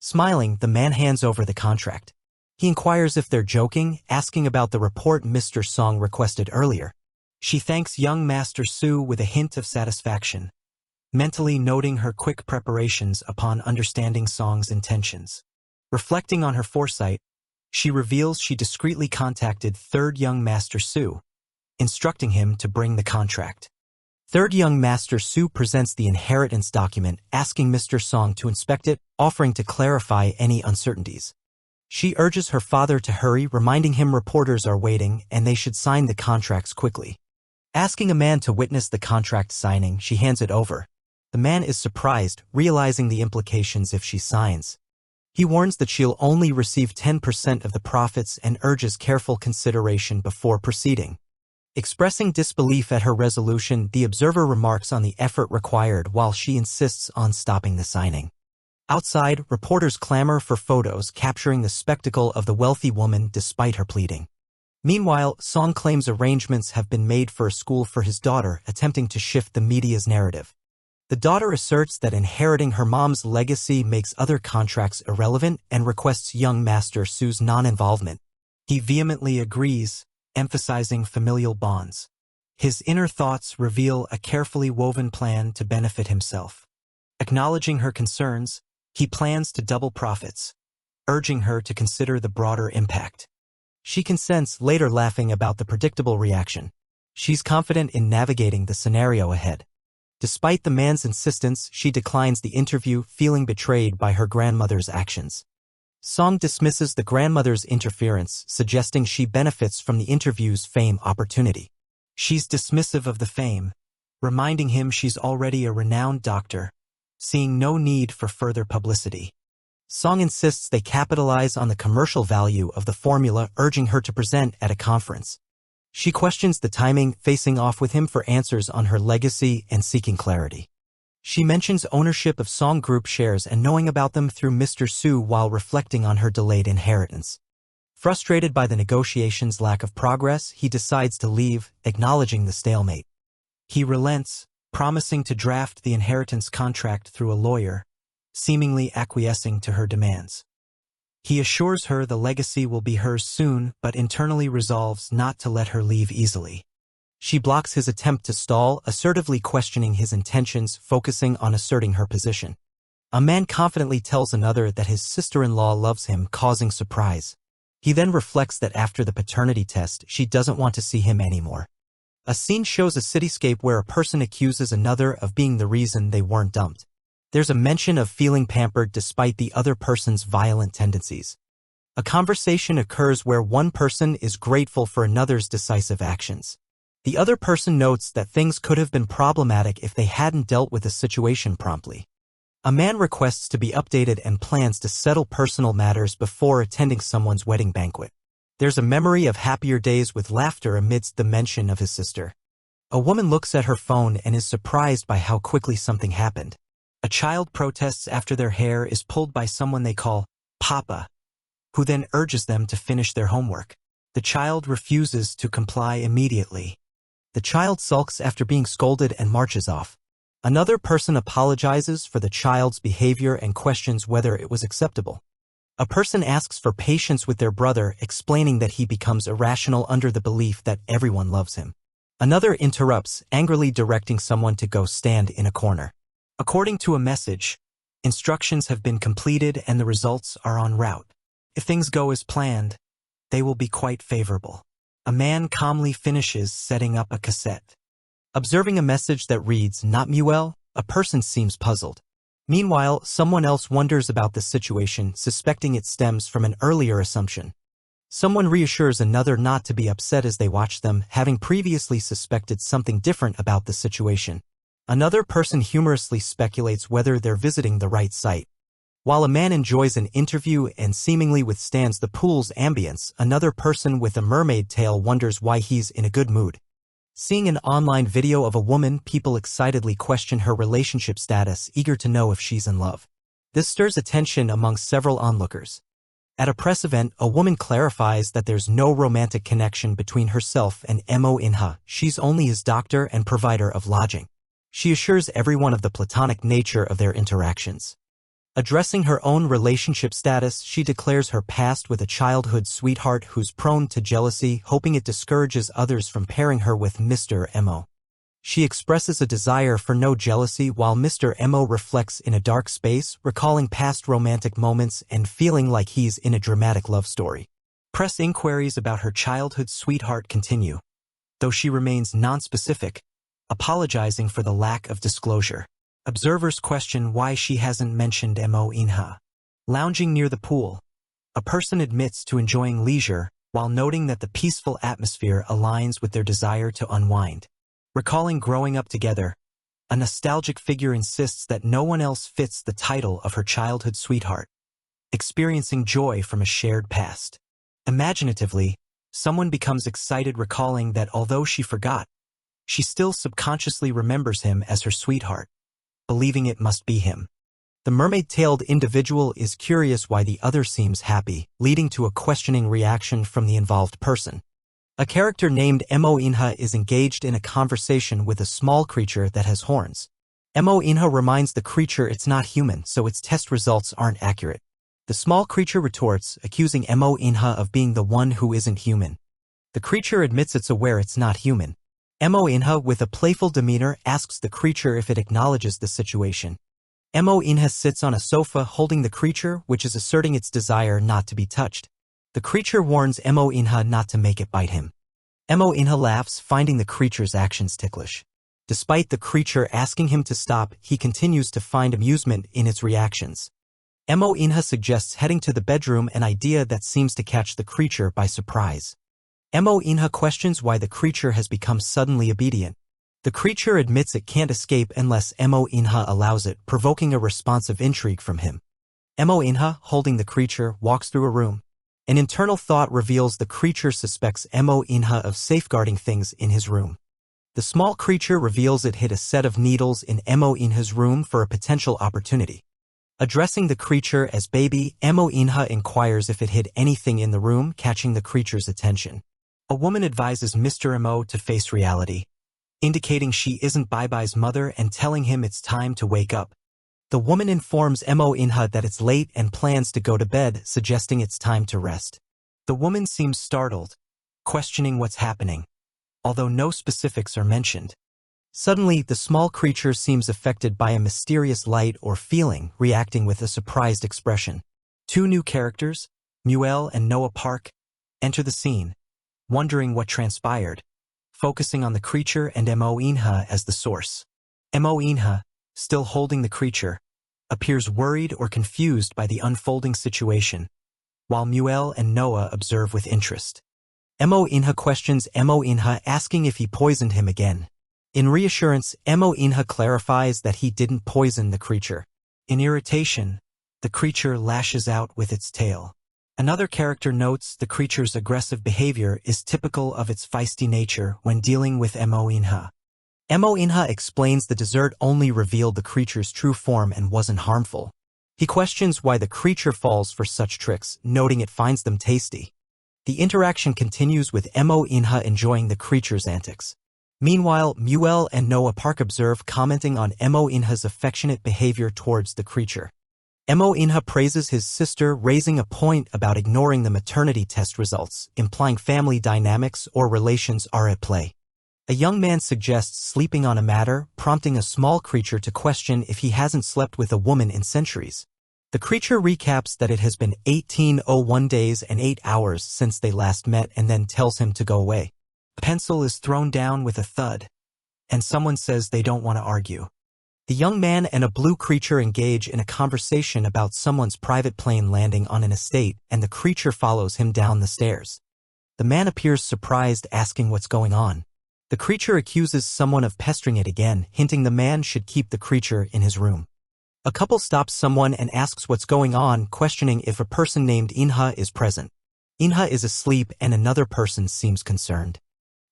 Smiling, the man hands over the contract. He inquires if they're joking, asking about the report Mr. Song requested earlier. She thanks young Master Su with a hint of satisfaction, mentally noting her quick preparations upon understanding Song's intentions. Reflecting on her foresight, she reveals she discreetly contacted third young Master Su, instructing him to bring the contract. Third young Master Su presents the inheritance document, asking Mr. Song to inspect it, offering to clarify any uncertainties. She urges her father to hurry, reminding him reporters are waiting and they should sign the contracts quickly. Asking a man to witness the contract signing, she hands it over. The man is surprised, realizing the implications if she signs. He warns that she'll only receive 10% of the profits and urges careful consideration before proceeding. Expressing disbelief at her resolution, the observer remarks on the effort required while she insists on stopping the signing. Outside, reporters clamor for photos capturing the spectacle of the wealthy woman despite her pleading. Meanwhile, Song claims arrangements have been made for a school for his daughter, attempting to shift the media's narrative. The daughter asserts that inheriting her mom's legacy makes other contracts irrelevant and requests young Master Su's non-involvement. He vehemently agrees, emphasizing familial bonds. His inner thoughts reveal a carefully woven plan to benefit himself. Acknowledging her concerns, he plans to double profits, urging her to consider the broader impact. She consents, later laughing about the predictable reaction. She's confident in navigating the scenario ahead. Despite the man's insistence, she declines the interview, feeling betrayed by her grandmother's actions. Song dismisses the grandmother's interference, suggesting she benefits from the interview's fame opportunity. She's dismissive of the fame, reminding him she's already a renowned doctor, seeing no need for further publicity. Song insists they capitalize on the commercial value of the formula, urging her to present at a conference. She questions the timing, facing off with him for answers on her legacy and seeking clarity. She mentions ownership of Song Group shares and knowing about them through Mr. Su while reflecting on her delayed inheritance. Frustrated by the negotiations' lack of progress, he decides to leave, acknowledging the stalemate. He relents, promising to draft the inheritance contract through a lawyer, seemingly acquiescing to her demands. He assures her the legacy will be hers soon, but internally resolves not to let her leave easily. She blocks his attempt to stall, assertively questioning his intentions, focusing on asserting her position. A man confidently tells another that his sister-in-law loves him, causing surprise. He then reflects that after the paternity test, she doesn't want to see him anymore. A scene shows a cityscape where a person accuses another of being the reason they weren't dumped. There's a mention of feeling pampered despite the other person's violent tendencies. A conversation occurs where one person is grateful for another's decisive actions. The other person notes that things could have been problematic if they hadn't dealt with the situation promptly. A man requests to be updated and plans to settle personal matters before attending someone's wedding banquet. There's a memory of happier days with laughter amidst the mention of his sister. A woman looks at her phone and is surprised by how quickly something happened. A child protests after their hair is pulled by someone they call Papa, who then urges them to finish their homework. The child refuses to comply immediately. The child sulks after being scolded and marches off. Another person apologizes for the child's behavior and questions whether it was acceptable. A person asks for patience with their brother, explaining that he becomes irrational under the belief that everyone loves him. Another interrupts, angrily directing someone to go stand in a corner. According to a message, instructions have been completed and the results are en route. If things go as planned, they will be quite favorable. A man calmly finishes setting up a cassette. Observing a message that reads, "Not me well," a person seems puzzled. Meanwhile, someone else wonders about the situation, suspecting it stems from an earlier assumption. Someone reassures another not to be upset as they watch them, having previously suspected something different about the situation. Another person humorously speculates whether they're visiting the right site. While a man enjoys an interview and seemingly withstands the pool's ambience, another person with a mermaid tail wonders why he's in a good mood. Seeing an online video of a woman, people excitedly question her relationship status, eager to know if she's in love. This stirs attention among several onlookers. At a press event, a woman clarifies that there's no romantic connection between herself and Mo Inha. She's only his doctor and provider of lodging. She assures everyone of the platonic nature of their interactions. Addressing her own relationship status, she declares her past with a childhood sweetheart who's prone to jealousy, hoping it discourages others from pairing her with Mr. Mo. She expresses a desire for no jealousy while Mr. Mo reflects in a dark space, recalling past romantic moments and feeling like he's in a dramatic love story. Press inquiries about her childhood sweetheart continue, though she remains nonspecific, apologizing for the lack of disclosure. Observers question why she hasn't mentioned Mo Inha. Lounging near the pool, a person admits to enjoying leisure while noting that the peaceful atmosphere aligns with their desire to unwind. Recalling growing up together, a nostalgic figure insists that no one else fits the title of her childhood sweetheart, experiencing joy from a shared past. Imaginatively, someone becomes excited recalling that although she forgot, she still subconsciously remembers him as her sweetheart, believing it must be him. The mermaid-tailed individual is curious why the other seems happy, leading to a questioning reaction from the involved person. A character named Mo Inha is engaged in a conversation with a small creature that has horns. Mo Inha reminds the creature it's not human, so its test results aren't accurate. The small creature retorts, accusing Mo Inha of being the one who isn't human. The creature admits it's aware it's not human, Mo Inha, with a playful demeanor, asks the creature if it acknowledges the situation. Mo Inha sits on a sofa holding the creature, which is asserting its desire not to be touched. The creature warns Mo Inha not to make it bite him. Mo Inha laughs, finding the creature's actions ticklish. Despite the creature asking him to stop, he continues to find amusement in its reactions. Mo Inha suggests heading to the bedroom, an idea that seems to catch the creature by surprise. Mo Inha questions why the creature has become suddenly obedient. The creature admits it can't escape unless Mo Inha allows it, provoking a response of intrigue from him. Mo Inha, holding the creature, walks through a room. An internal thought reveals the creature suspects Mo Inha of safeguarding things in his room. The small creature reveals it hid a set of needles in Mo Inha's room for a potential opportunity. Addressing the creature as baby, Mo Inha inquires if it hid anything in the room, catching the creature's attention. A woman advises Mr. Mo to face reality, indicating she isn't Bai's mother and telling him it's time to wake up. The woman informs Mo Inha that it's late and plans to go to bed, suggesting it's time to rest. The woman seems startled, questioning what's happening, although no specifics are mentioned. Suddenly, the small creature seems affected by a mysterious light or feeling, reacting with a surprised expression. Two new characters, Muel and Noah Park, enter the scene, wondering what transpired, focusing on the creature and Mo Inha as the source. Mo Inha, still holding the creature, appears worried or confused by the unfolding situation, while Muel and Noah observe with interest. Mo Inha questions Mo Inha, asking if he poisoned him again. In reassurance, Mo Inha clarifies that he didn't poison the creature. In irritation, the creature lashes out with its tail. Another character notes the creature's aggressive behavior is typical of its feisty nature when dealing with Mo Inha. Mo Inha explains the dessert only revealed the creature's true form and wasn't harmful. He questions why the creature falls for such tricks, noting it finds them tasty. The interaction continues with Mo Inha enjoying the creature's antics. Meanwhile, Muel and Noah Park observe, commenting on Mo Inha's affectionate behavior towards the creature. Mo Inha praises his sister, raising a point about ignoring the maternity test results, implying family dynamics or relations are at play. A young man suggests sleeping on a matter, prompting a small creature to question if he hasn't slept with a woman in centuries. The creature recaps that it has been 1801 days and 8 hours since they last met and then tells him to go away. A pencil is thrown down with a thud, and someone says they don't want to argue. The young man and a blue creature engage in a conversation about someone's private plane landing on an estate, and the creature follows him down the stairs. The man appears surprised, asking what's going on. The creature accuses someone of pestering it again, hinting the man should keep the creature in his room. A couple stops someone and asks what's going on, questioning if a person named Inha is present. Inha is asleep and another person seems concerned.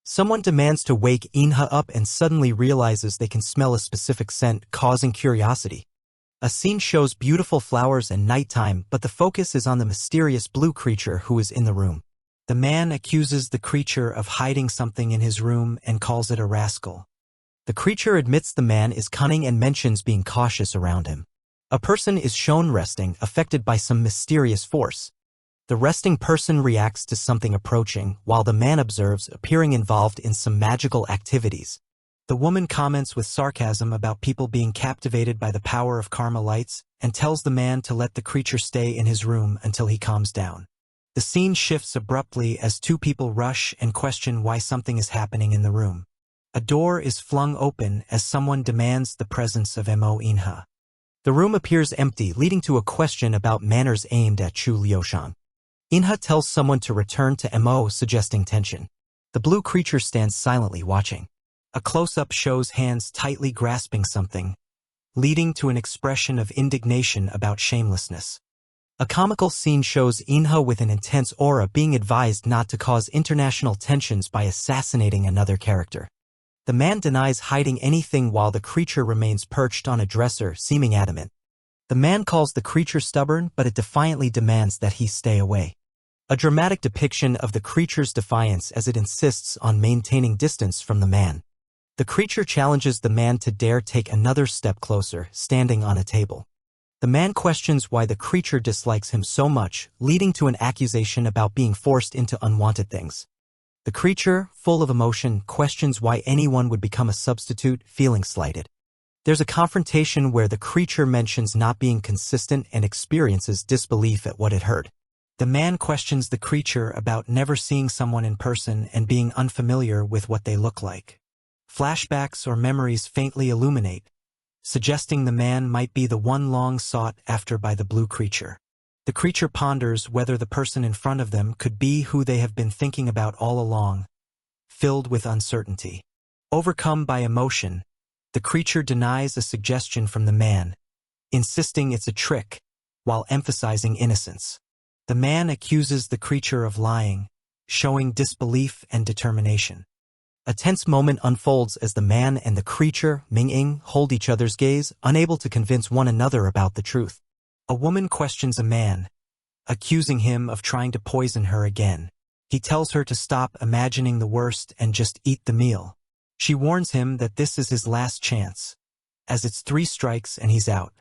Someone demands to wake Inha up and suddenly realizes they can smell a specific scent, causing curiosity. A scene shows beautiful flowers and nighttime, but the focus is on the mysterious blue creature who is in the room. The man accuses the creature of hiding something in his room and calls it a rascal. The creature admits the man is cunning and mentions being cautious around him. A person is shown resting, affected by some mysterious force. The resting person reacts to something approaching, while the man observes appearing involved in some magical activities. The woman comments with sarcasm about people being captivated by the power of karma lights and tells the man to let the creature stay in his room until he calms down. The scene shifts abruptly as two people rush and question why something is happening in the room. A door is flung open as someone demands the presence of Mo Inha. The room appears empty, leading to a question about manners aimed at Chu Liushang. Inha tells someone to return to Mo, suggesting tension. The blue creature stands silently watching. A close-up shows hands tightly grasping something, leading to an expression of indignation about shamelessness. A comical scene shows Inha with an intense aura being advised not to cause international tensions by assassinating another character. The man denies hiding anything while the creature remains perched on a dresser, seeming adamant. The man calls the creature stubborn, but it defiantly demands that he stay away. A dramatic depiction of the creature's defiance as it insists on maintaining distance from the man. The creature challenges the man to dare take another step closer, standing on a table. The man questions why the creature dislikes him so much, leading to an accusation about being forced into unwanted things. The creature, full of emotion, questions why anyone would become a substitute, feeling slighted. There's a confrontation where the creature mentions not being consistent and experiences disbelief at what it heard. The man questions the creature about never seeing someone in person and being unfamiliar with what they look like. Flashbacks or memories faintly illuminate, suggesting the man might be the one long sought after by the blue creature. The creature ponders whether the person in front of them could be who they have been thinking about all along, filled with uncertainty. Overcome by emotion, the creature denies a suggestion from the man, insisting it's a trick, while emphasizing innocence. The man accuses the creature of lying, showing disbelief and determination. A tense moment unfolds as the man and the creature, Ming-ing, hold each other's gaze, unable to convince one another about the truth. A woman questions a man, accusing him of trying to poison her again. He tells her to stop imagining the worst and just eat the meal. She warns him that this is his last chance, as it's 3 strikes and he's out.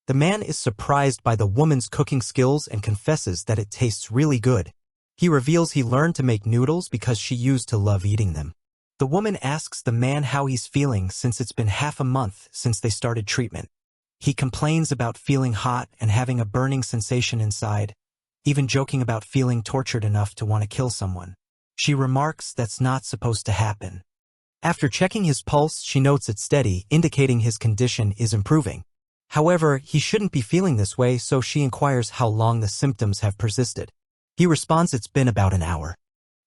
The man is surprised by the woman's cooking skills and confesses that it tastes really good. He reveals he learned to make noodles because she used to love eating them. The woman asks the man how he's feeling since it's been half a month since they started treatment. He complains about feeling hot and having a burning sensation inside, even joking about feeling tortured enough to want to kill someone. She remarks that's not supposed to happen. After checking his pulse, she notes it's steady, indicating his condition is improving. However, he shouldn't be feeling this way, so she inquires how long the symptoms have persisted. He responds it's been about an hour.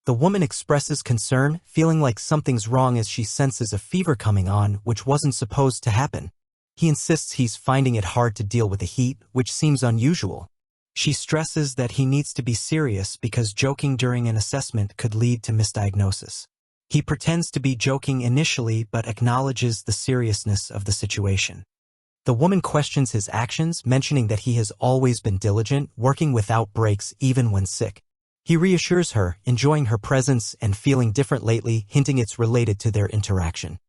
The woman expresses concern, feeling like something's wrong as she senses a fever coming on, which wasn't supposed to happen. He insists he's finding it hard to deal with the heat, which seems unusual. She stresses that he needs to be serious because joking during an assessment could lead to misdiagnosis. He pretends to be joking initially but acknowledges the seriousness of the situation. The woman questions his actions, mentioning that he has always been diligent, working without breaks even when sick. He reassures her, enjoying her presence and feeling different lately, hinting it's related to their interaction.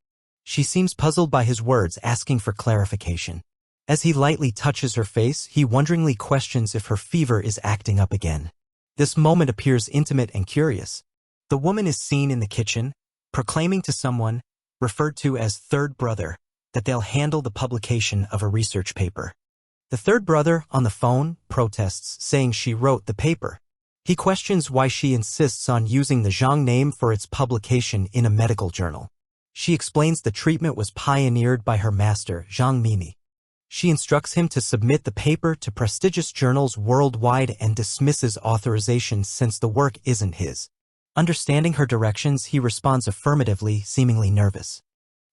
She seems puzzled by his words, asking for clarification. As he lightly touches her face, he wonderingly questions if her fever is acting up again. This moment appears intimate and curious. The woman is seen in the kitchen, proclaiming to someone, referred to as third brother, that they'll handle the publication of a research paper. The third brother, on the phone, protests, saying she wrote the paper. He questions why she insists on using the Zhang name for its publication in a medical journal. She explains the treatment was pioneered by her master, Zhang Mimi. She instructs him to submit the paper to prestigious journals worldwide and dismisses authorization since the work isn't his. Understanding her directions, he responds affirmatively, seemingly nervous.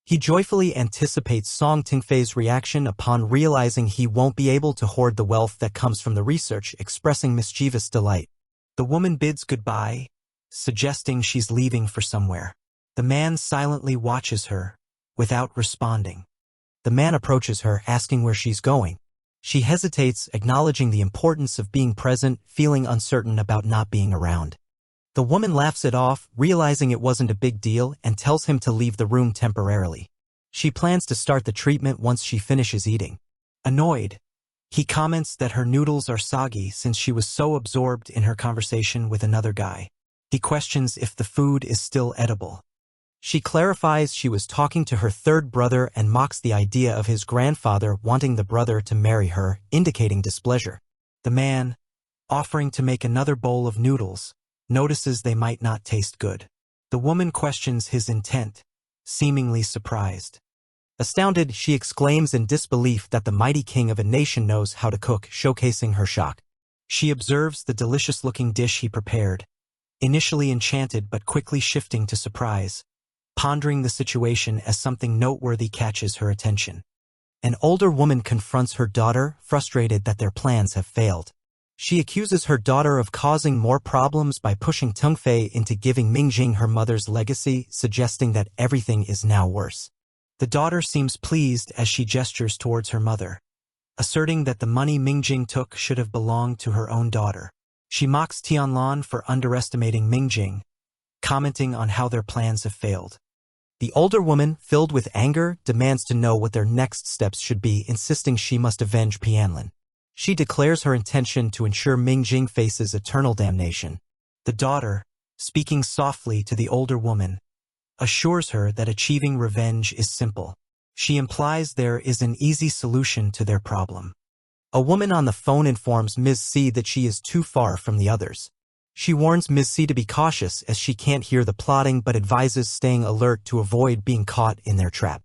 He joyfully anticipates Song Tingfei's reaction upon realizing he won't be able to hoard the wealth that comes from the research, expressing mischievous delight. The woman bids goodbye, suggesting she's leaving for somewhere. The man silently watches her, without responding. The man approaches her, asking where she's going. She hesitates, acknowledging the importance of being present, feeling uncertain about not being around. The woman laughs it off, realizing it wasn't a big deal, and tells him to leave the room temporarily. She plans to start the treatment once she finishes eating. Annoyed, he comments that her noodles are soggy since she was so absorbed in her conversation with another guy. He questions if the food is still edible. She clarifies she was talking to her third brother and mocks the idea of his grandfather wanting the brother to marry her, indicating displeasure. The man, offering to make another bowl of noodles, notices they might not taste good. The woman questions his intent, seemingly surprised. Astounded, she exclaims in disbelief that the mighty king of a nation knows how to cook, showcasing her shock. She observes the delicious-looking dish he prepared, initially enchanted but quickly shifting to surprise, pondering the situation as something noteworthy catches her attention. An older woman confronts her daughter, frustrated that their plans have failed. She accuses her daughter of causing more problems by pushing Tengfei into giving Mingjing her mother's legacy, suggesting that everything is now worse. The daughter seems pleased as she gestures towards her mother, asserting that the money Mingjing took should have belonged to her own daughter. She mocks Tianlan for underestimating Mingjing, commenting on how their plans have failed. The older woman, filled with anger, demands to know what their next steps should be, insisting she must avenge Tianlan. She declares her intention to ensure Mingjing faces eternal damnation. The daughter, speaking softly to the older woman, assures her that achieving revenge is simple. She implies there is an easy solution to their problem. A woman on the phone informs Ms. C that she is too far from the others. She warns Ms. C to be cautious as she can't hear the plotting but advises staying alert to avoid being caught in their trap.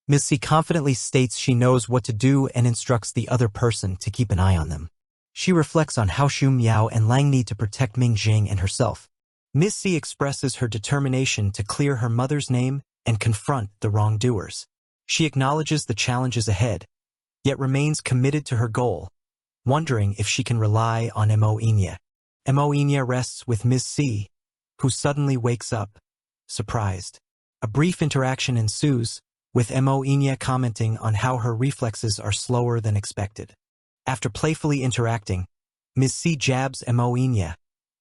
Ms. C confidently states she knows what to do and instructs the other person to keep an eye on them. She reflects on how Xu Miao and Lang need to protect Ming Jing and herself. Ms. C expresses her determination to clear her mother's name and confront the wrongdoers. She acknowledges the challenges ahead, yet remains committed to her goal, wondering if she can rely on Mo Inya. Mo Inya rests with Ms. C, who suddenly wakes up, surprised. A brief interaction ensues, with Mo Inya commenting on how her reflexes are slower than expected. After playfully interacting, Ms. C jabs Mo Inya,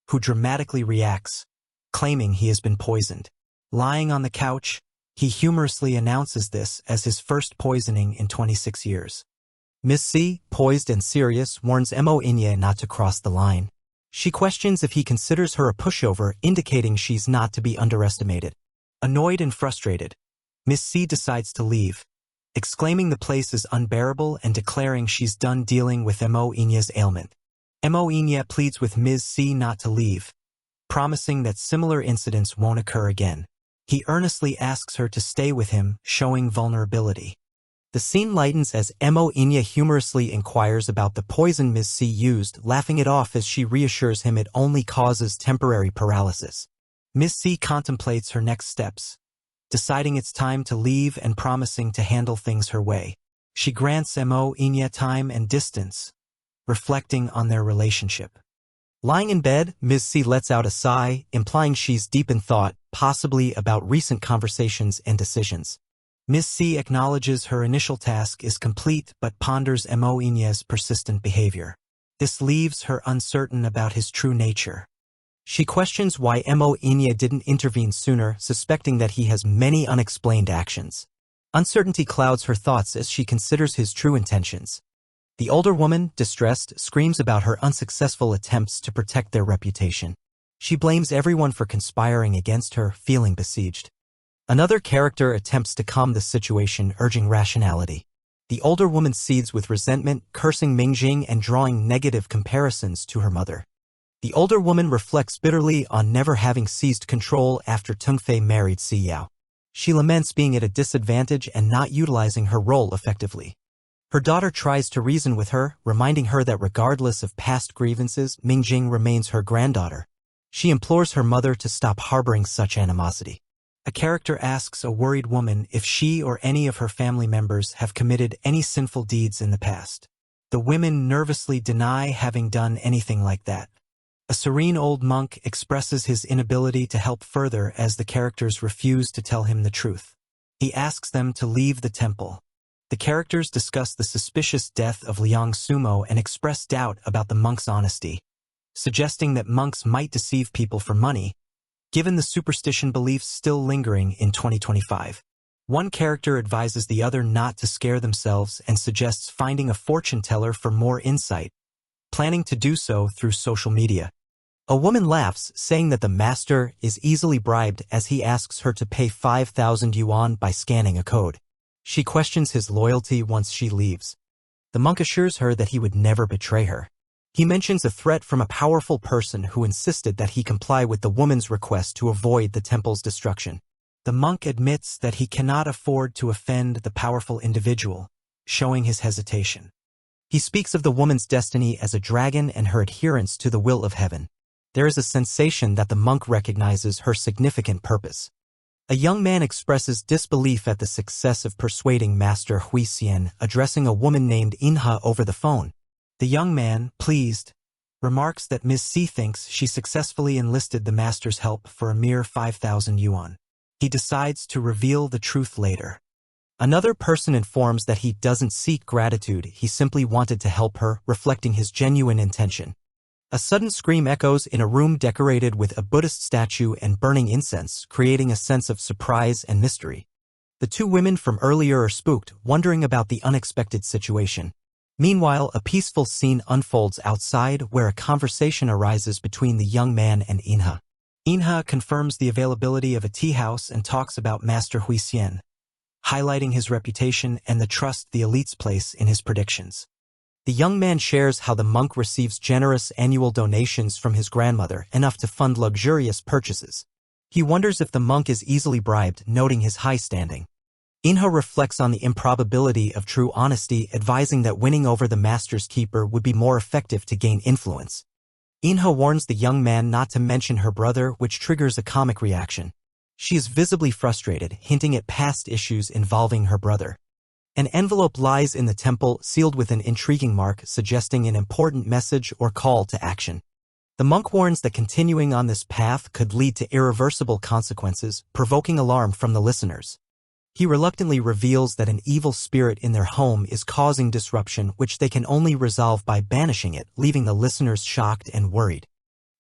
who dramatically reacts, claiming he has been poisoned. Lying on the couch, he humorously announces this as his first poisoning in 26 years. Ms. C, poised and serious, warns Mo Inya not to cross the line. She questions if he considers her a pushover, indicating she's not to be underestimated. Annoyed and frustrated, Ms. C decides to leave, exclaiming the place is unbearable and declaring she's done dealing with Mo Inya's ailment. Mo Inya pleads with Ms. C not to leave, promising that similar incidents won't occur again. He earnestly asks her to stay with him, showing vulnerability. The scene lightens as Mo Inya humorously inquires about the poison Ms. C used, laughing it off as she reassures him it only causes temporary paralysis. Ms. C contemplates her next steps, deciding it's time to leave and promising to handle things her way. She grants Mo Inya time and distance, reflecting on their relationship. Lying in bed, Ms. C lets out a sigh, implying she's deep in thought, possibly about recent conversations and decisions. Ms. C acknowledges her initial task is complete but ponders Mo Inya's persistent behavior. This leaves her uncertain about his true nature. She questions why Mo Inya didn't intervene sooner, suspecting that he has many unexplained actions. Uncertainty clouds her thoughts as she considers his true intentions. The older woman, distressed, screams about her unsuccessful attempts to protect their reputation. She blames everyone for conspiring against her, feeling besieged. Another character attempts to calm the situation, urging rationality. The older woman seethes with resentment, cursing Ming Jing and drawing negative comparisons to her mother. The older woman reflects bitterly on never having seized control after Tungfei married Si Yao. She laments being at a disadvantage and not utilizing her role effectively. Her daughter tries to reason with her, reminding her that regardless of past grievances, Ming Jing remains her granddaughter. She implores her mother to stop harboring such animosity. A character asks a worried woman if she or any of her family members have committed any sinful deeds in the past. The women nervously deny having done anything like that. A serene old monk expresses his inability to help further as the characters refuse to tell him the truth. He asks them to leave the temple. The characters discuss the suspicious death of Liang Sumo and express doubt about the monk's honesty, suggesting that monks might deceive people for money, given the superstition beliefs still lingering in 2025. One character advises the other not to scare themselves and suggests finding a fortune teller for more insight, planning to do so through social media. A woman laughs, saying that the master is easily bribed as he asks her to pay 5,000 yuan by scanning a code. She questions his loyalty once she leaves. The monk assures her that he would never betray her. He mentions a threat from a powerful person who insisted that he comply with the woman's request to avoid the temple's destruction. The monk admits that he cannot afford to offend the powerful individual, showing his hesitation. He speaks of the woman's destiny as a dragon and her adherence to the will of heaven. There is a sensation that the monk recognizes her significant purpose. A young man expresses disbelief at the success of persuading Master Hui Xian, addressing a woman named Inha over the phone. The young man, pleased, remarks that Ms. C thinks she successfully enlisted the master's help for a mere 5,000 yuan. He decides to reveal the truth later. Another person informs that he doesn't seek gratitude, he simply wanted to help her, reflecting his genuine intention. A sudden scream echoes in a room decorated with a Buddhist statue and burning incense, creating a sense of surprise and mystery. The two women from earlier are spooked, wondering about the unexpected situation. Meanwhile, a peaceful scene unfolds outside where a conversation arises between the young man and Inha. Inha confirms the availability of a tea house and talks about Master Huixian, highlighting his reputation and the trust the elites place in his predictions. The young man shares how the monk receives generous annual donations from his grandmother, enough to fund luxurious purchases. He wonders if the monk is easily bribed, noting his high standing. Inha reflects on the improbability of true honesty, advising that winning over the master's keeper would be more effective to gain influence. Inha warns the young man not to mention her brother, which triggers a comic reaction. She is visibly frustrated, hinting at past issues involving her brother. An envelope lies in the temple, sealed with an intriguing mark suggesting an important message or call to action. The monk warns that continuing on this path could lead to irreversible consequences, provoking alarm from the listeners. He reluctantly reveals that an evil spirit in their home is causing disruption, which they can only resolve by banishing it, leaving the listeners shocked and worried.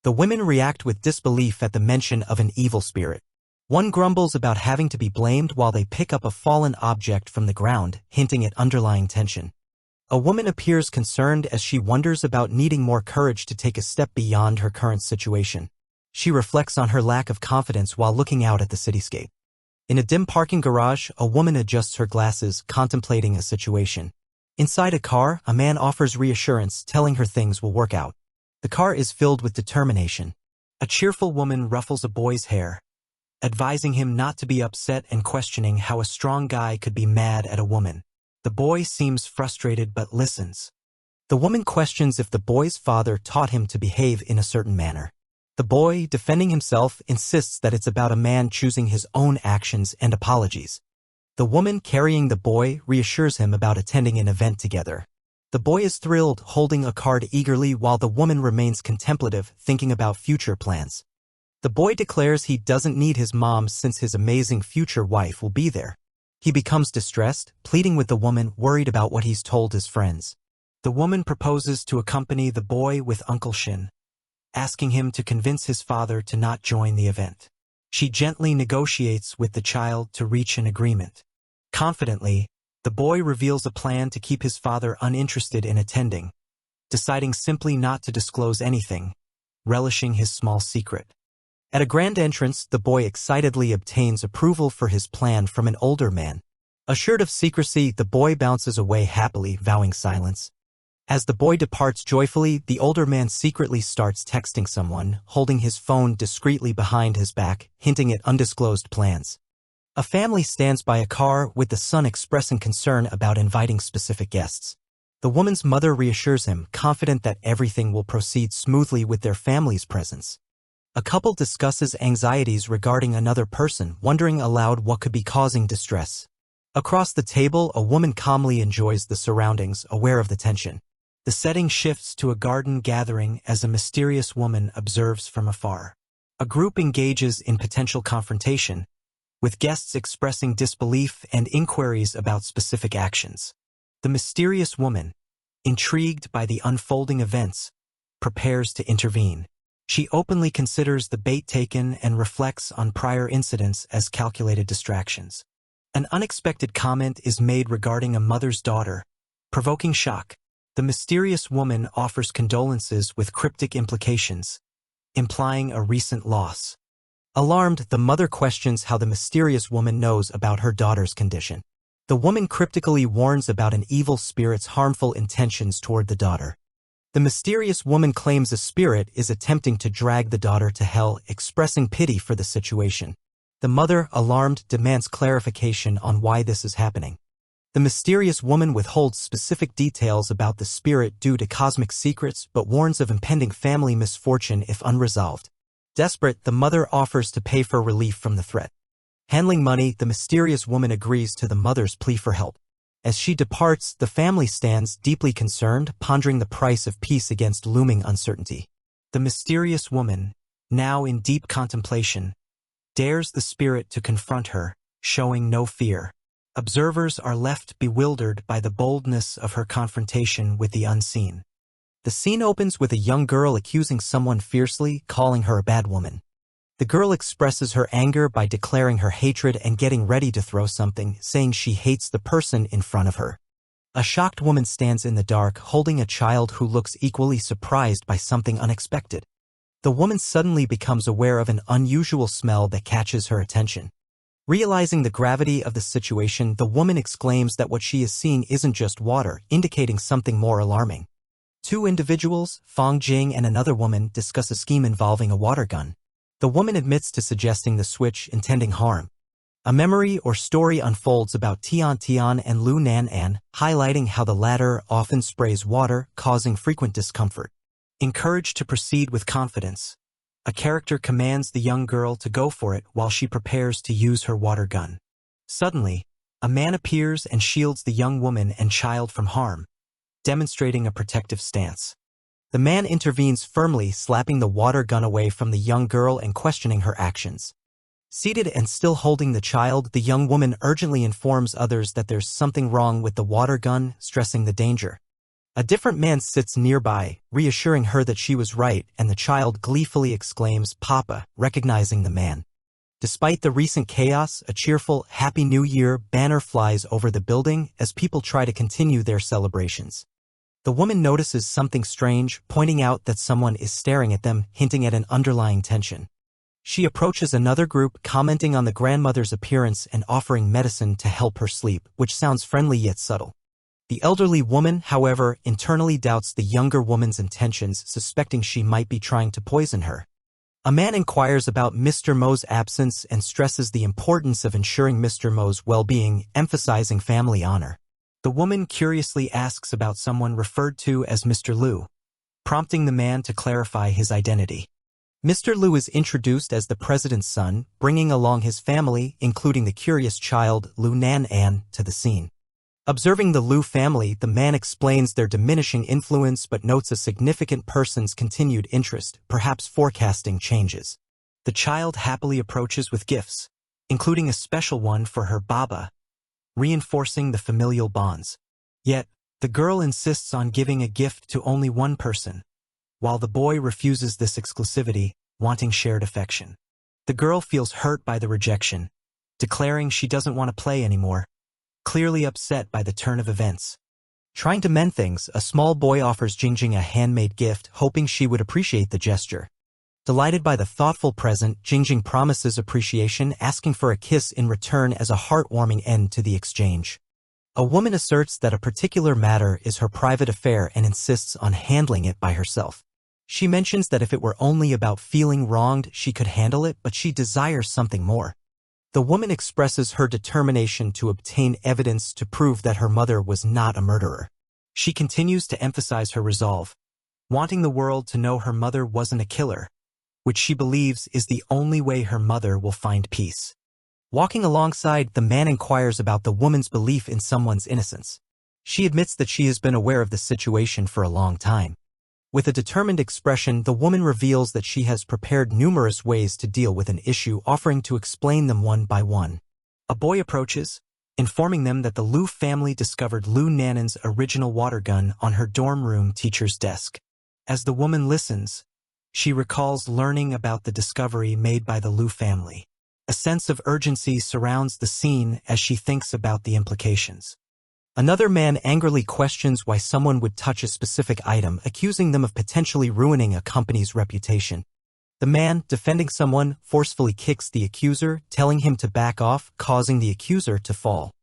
The women react with disbelief at the mention of an evil spirit. One grumbles about having to be blamed while they pick up a fallen object from the ground, hinting at underlying tension. A woman appears concerned as she wonders about needing more courage to take a step beyond her current situation. She reflects on her lack of confidence while looking out at the cityscape. In a dim parking garage, a woman adjusts her glasses, contemplating a situation. Inside a car, a man offers reassurance, telling her things will work out. The car is filled with determination. A cheerful woman ruffles a boy's hair, advising him not to be upset and questioning how a strong guy could be mad at a woman. The boy seems frustrated but listens. The woman questions if the boy's father taught him to behave in a certain manner. The boy, defending himself, insists that it's about a man choosing his own actions and apologies. The woman carrying the boy reassures him about attending an event together. The boy is thrilled, holding a card eagerly while the woman remains contemplative, thinking about future plans. The boy declares he doesn't need his mom since his amazing future wife will be there. He becomes distressed, pleading with the woman, worried about what he's told his friends. The woman proposes to accompany the boy with Uncle Shin, asking him to convince his father to not join the event. She gently negotiates with the child to reach an agreement. Confidently, the boy reveals a plan to keep his father uninterested in attending, deciding simply not to disclose anything, relishing his small secret. At a grand entrance, the boy excitedly obtains approval for his plan from an older man. Assured of secrecy, the boy bounces away happily, vowing silence. As the boy departs joyfully, the older man secretly starts texting someone, holding his phone discreetly behind his back, hinting at undisclosed plans. A family stands by a car, with the son expressing concern about inviting specific guests. The woman's mother reassures him, confident that everything will proceed smoothly with their family's presence. A couple discusses anxieties regarding another person, wondering aloud what could be causing distress. Across the table, a woman calmly enjoys the surroundings, aware of the tension. The setting shifts to a garden gathering as a mysterious woman observes from afar. A group engages in potential confrontation, with guests expressing disbelief and inquiries about specific actions. The mysterious woman, intrigued by the unfolding events, prepares to intervene. She openly considers the bait taken and reflects on prior incidents as calculated distractions. An unexpected comment is made regarding a mother's daughter, provoking shock. The mysterious woman offers condolences with cryptic implications, implying a recent loss. Alarmed, the mother questions how the mysterious woman knows about her daughter's condition. The woman cryptically warns about an evil spirit's harmful intentions toward the daughter. The mysterious woman claims a spirit is attempting to drag the daughter to hell, expressing pity for the situation. The mother, alarmed, demands clarification on why this is happening. The mysterious woman withholds specific details about the spirit due to cosmic secrets, but warns of impending family misfortune if unresolved. Desperate, the mother offers to pay for relief from the threat. Handling money, the mysterious woman agrees to the mother's plea for help. As she departs, the family stands deeply concerned, pondering the price of peace against looming uncertainty. The mysterious woman, now in deep contemplation, dares the spirit to confront her, showing no fear. Observers are left bewildered by the boldness of her confrontation with the unseen. The scene opens with a young girl accusing someone fiercely, calling her a bad woman. The girl expresses her anger by declaring her hatred and getting ready to throw something, saying she hates the person in front of her. A shocked woman stands in the dark, holding a child who looks equally surprised by something unexpected. the woman suddenly becomes aware of an unusual smell that catches her attention. Realizing the gravity of the situation, the woman exclaims that what she is seeing isn't just water, indicating something more alarming. Two individuals, Fong Jing and another woman, discuss a scheme involving a water gun. The woman admits to suggesting the switch, intending harm. A memory or story unfolds about Tian Tian and Lu Nan, highlighting how the latter often sprays water, causing frequent discomfort. Encouraged to proceed with confidence, a character commands the young girl to go for it while she prepares to use her water gun. Suddenly, a man appears and shields the young woman and child from harm, demonstrating a protective stance. The man intervenes firmly, slapping the water gun away from the young girl and questioning her actions. Seated and still holding the child, the young woman urgently informs others that there's something wrong with the water gun, stressing the danger. A different man sits nearby, reassuring her that she was right, and the child gleefully exclaims, "Papa," recognizing the man. Despite the recent chaos, a cheerful "Happy New Year" banner flies over the building as people try to continue their celebrations. The woman notices something strange, pointing out that someone is staring at them, hinting at an underlying tension. She approaches another group, commenting on the grandmother's appearance and offering medicine to help her sleep, which sounds friendly yet subtle. The elderly woman, however, internally doubts the younger woman's intentions, suspecting she might be trying to poison her. A man inquires about Mr. Mo's absence and stresses the importance of ensuring Mr. Mo's well-being, emphasizing family honor. The woman curiously asks about someone referred to as Mr. Liu, prompting the man to clarify his identity. Mr. Liu is introduced as the president's son, bringing along his family, including the curious child, Lu Nan, to the scene. Observing the Liu family, the man explains their diminishing influence but notes a significant person's continued interest, perhaps forecasting changes. The child happily approaches with gifts, including a special one for her Baba, reinforcing the familial bonds. Yet, the girl insists on giving a gift to only one person, while the boy refuses this exclusivity, wanting shared affection. The girl feels hurt by the rejection, declaring she doesn't want to play anymore, clearly upset by the turn of events. Trying to mend things, a small boy offers Jingjing a handmade gift, hoping she would appreciate the gesture. Delighted by the thoughtful present, Jingjing promises appreciation, asking for a kiss in return as a heartwarming end to the exchange. A woman asserts that a particular matter is her private affair and insists on handling it by herself. She mentions that if it were only about feeling wronged, she could handle it, but she desires something more. The woman expresses her determination to obtain evidence to prove that her mother was not a murderer. She continues to emphasize her resolve, wanting the world to know her mother wasn't a killer, which she believes is the only way her mother will find peace. Walking alongside, the man inquires about the woman's belief in someone's innocence. She admits that she has been aware of the situation for a long time. With a determined expression, the woman reveals that she has prepared numerous ways to deal with an issue, offering to explain them one by one. A boy approaches, informing them that the Liu family discovered Lu Nan's original water gun on her dorm room teacher's desk. As the woman listens, she recalls learning about the discovery made by the Liu family. A sense of urgency surrounds the scene as she thinks about the implications. Another man angrily questions why someone would touch a specific item, accusing them of potentially ruining a company's reputation. The man, defending someone, forcefully kicks the accuser, telling him to back off, causing the accuser to fall.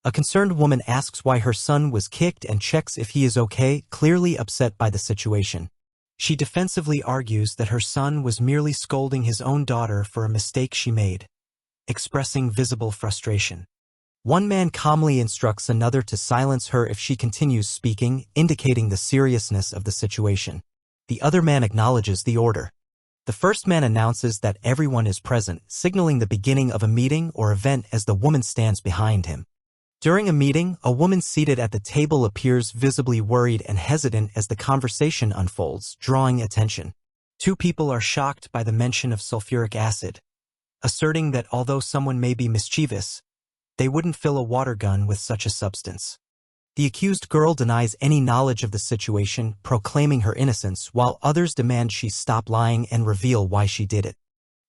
A concerned woman asks why her son was kicked and checks if he is okay, clearly upset by the situation. She defensively argues that her son was merely scolding his own daughter for a mistake she made, expressing visible frustration. One man calmly instructs another to silence her if she continues speaking, indicating the seriousness of the situation. The other man acknowledges the order. The first man announces that everyone is present, signaling the beginning of a meeting or event as the woman stands behind him. During a meeting, a woman seated at the table appears visibly worried and hesitant as the conversation unfolds, drawing attention. Two people are shocked by the mention of sulfuric acid, asserting that although someone may be mischievous, they wouldn't fill a water gun with such a substance. The accused girl denies any knowledge of the situation, proclaiming her innocence, while others demand she stop lying and reveal why she did it.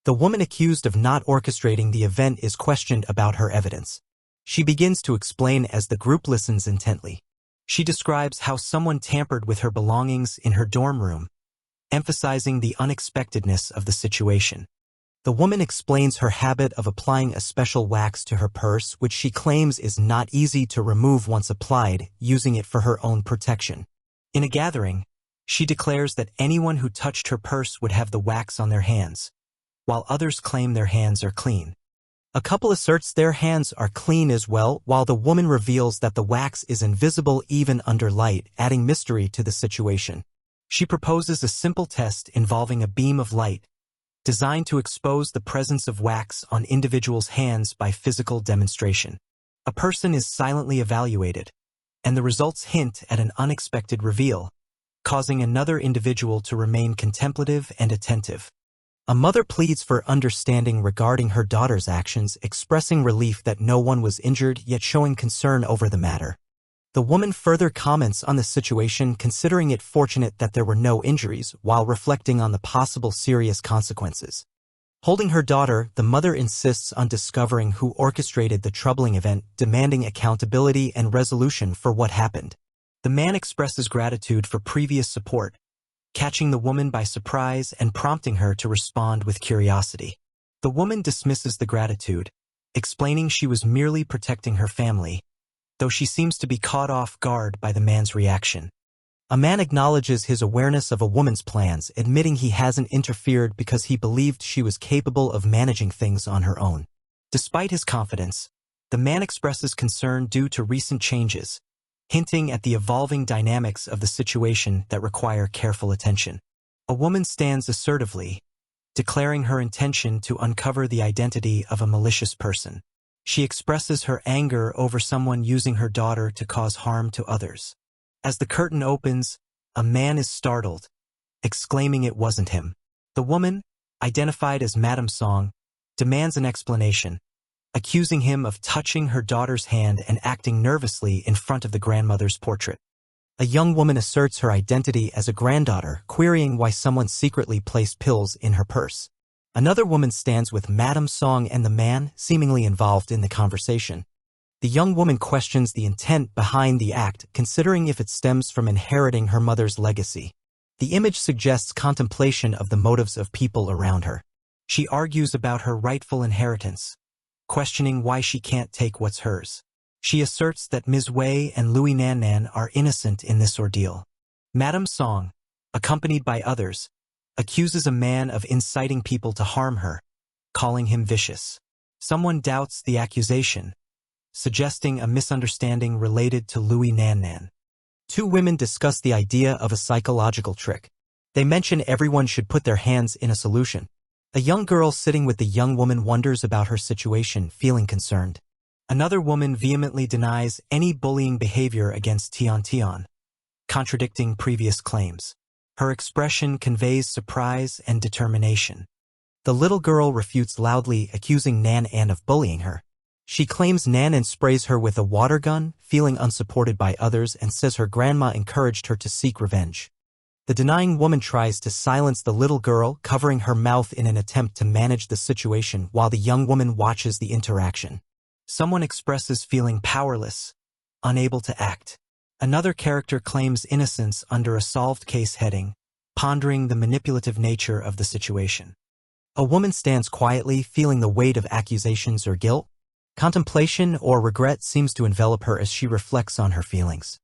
The woman accused of not orchestrating the event is questioned about her evidence. She begins to explain as the group listens intently. She describes how someone tampered with her belongings in her dorm room, emphasizing the unexpectedness of the situation. The woman explains her habit of applying a special wax to her purse, which she claims is not easy to remove once applied, using it for her own protection. In a gathering, she declares that anyone who touched her purse would have the wax on their hands, while others claim their hands are clean. A couple asserts their hands are clean as well, while the woman reveals that the wax is invisible even under light, adding mystery to the situation. She proposes a simple test involving a beam of light, designed to expose the presence of wax on individuals' hands by physical demonstration. A person is silently evaluated, and the results hint at an unexpected reveal, causing another individual to remain contemplative and attentive. A mother pleads for understanding regarding her daughter's actions, expressing relief that no one was injured yet showing concern over the matter. The woman further comments on the situation, considering it fortunate that there were no injuries, while reflecting on the possible serious consequences. Holding her daughter, the mother insists on discovering who orchestrated the troubling event, demanding accountability and resolution for what happened. The man expresses gratitude for previous support, catching the woman by surprise and prompting her to respond with curiosity. The woman dismisses the gratitude, explaining she was merely protecting her family, though she seems to be caught off guard by the man's reaction. A man acknowledges his awareness of a woman's plans, admitting he hasn't interfered because he believed she was capable of managing things on her own. Despite his confidence, the man expresses concern due to recent changes, hinting at the evolving dynamics of the situation that require careful attention. A woman stands assertively, declaring her intention to uncover the identity of a malicious person. She expresses her anger over someone using her daughter to cause harm to others. As the curtain opens, a man is startled, exclaiming it wasn't him. The woman, identified as Madame Song, demands an explanation, accusing him of touching her daughter's hand and acting nervously in front of the grandmother's portrait. A young woman asserts her identity as a granddaughter, querying why someone secretly placed pills in her purse. Another woman stands with Madame Song and the man, seemingly involved in the conversation. The young woman questions the intent behind the act, considering if it stems from inheriting her mother's legacy. The image suggests contemplation of the motives of people around her. She argues about her rightful inheritance, questioning why she can't take what's hers. She asserts that Ms. Wei and Louis Nan are innocent in this ordeal. Madame Song, accompanied by others, accuses a man of inciting people to harm her, calling him vicious. Someone doubts the accusation, suggesting a misunderstanding related to Louis Nan. Two women discuss the idea of a psychological trick. They mention everyone should put their hands in a solution. A young girl sitting with the young woman wonders about her situation, feeling concerned. Another woman vehemently denies any bullying behavior against Tian, contradicting previous claims. Her expression conveys surprise and determination. The little girl refutes loudly, accusing Nan of bullying her. She claims Nan sprays her with a water gun, feeling unsupported by others, and says her grandma encouraged her to seek revenge. The denying woman tries to silence the little girl, covering her mouth in an attempt to manage the situation while the young woman watches the interaction. Someone expresses feeling powerless, unable to act. Another character claims innocence under a solved case heading, pondering the manipulative nature of the situation. A woman stands quietly, feeling the weight of accusations or guilt. Contemplation or regret seems to envelop her as she reflects on her feelings.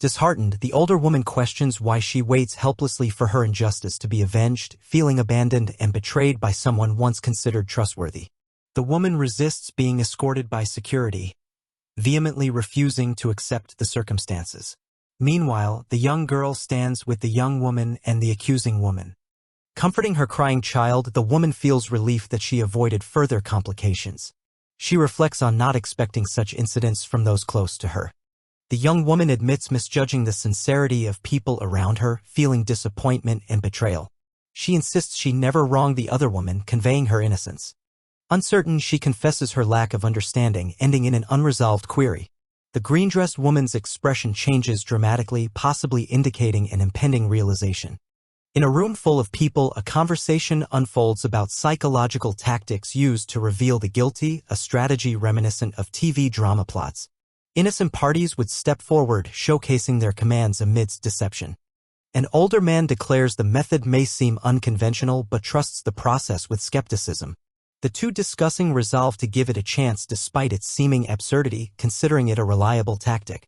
Disheartened, the older woman questions why she waits helplessly for her injustice to be avenged, feeling abandoned and betrayed by someone once considered trustworthy. The woman resists being escorted by security, vehemently refusing to accept the circumstances. Meanwhile, the young girl stands with the young woman and the accusing woman. Comforting her crying child, the woman feels relief that she avoided further complications. She reflects on not expecting such incidents from those close to her. The young woman admits misjudging the sincerity of people around her, feeling disappointment and betrayal. She insists she never wronged the other woman, conveying her innocence. Uncertain, she confesses her lack of understanding, ending in an unresolved query. The green-dressed woman's expression changes dramatically, possibly indicating an impending realization. In a room full of people, a conversation unfolds about psychological tactics used to reveal the guilty, a strategy reminiscent of TV drama plots. Innocent parties would step forward, showcasing their commands amidst deception. An older man declares the method may seem unconventional but trusts the process with skepticism. The two discussing resolve to give it a chance despite its seeming absurdity, considering it a reliable tactic.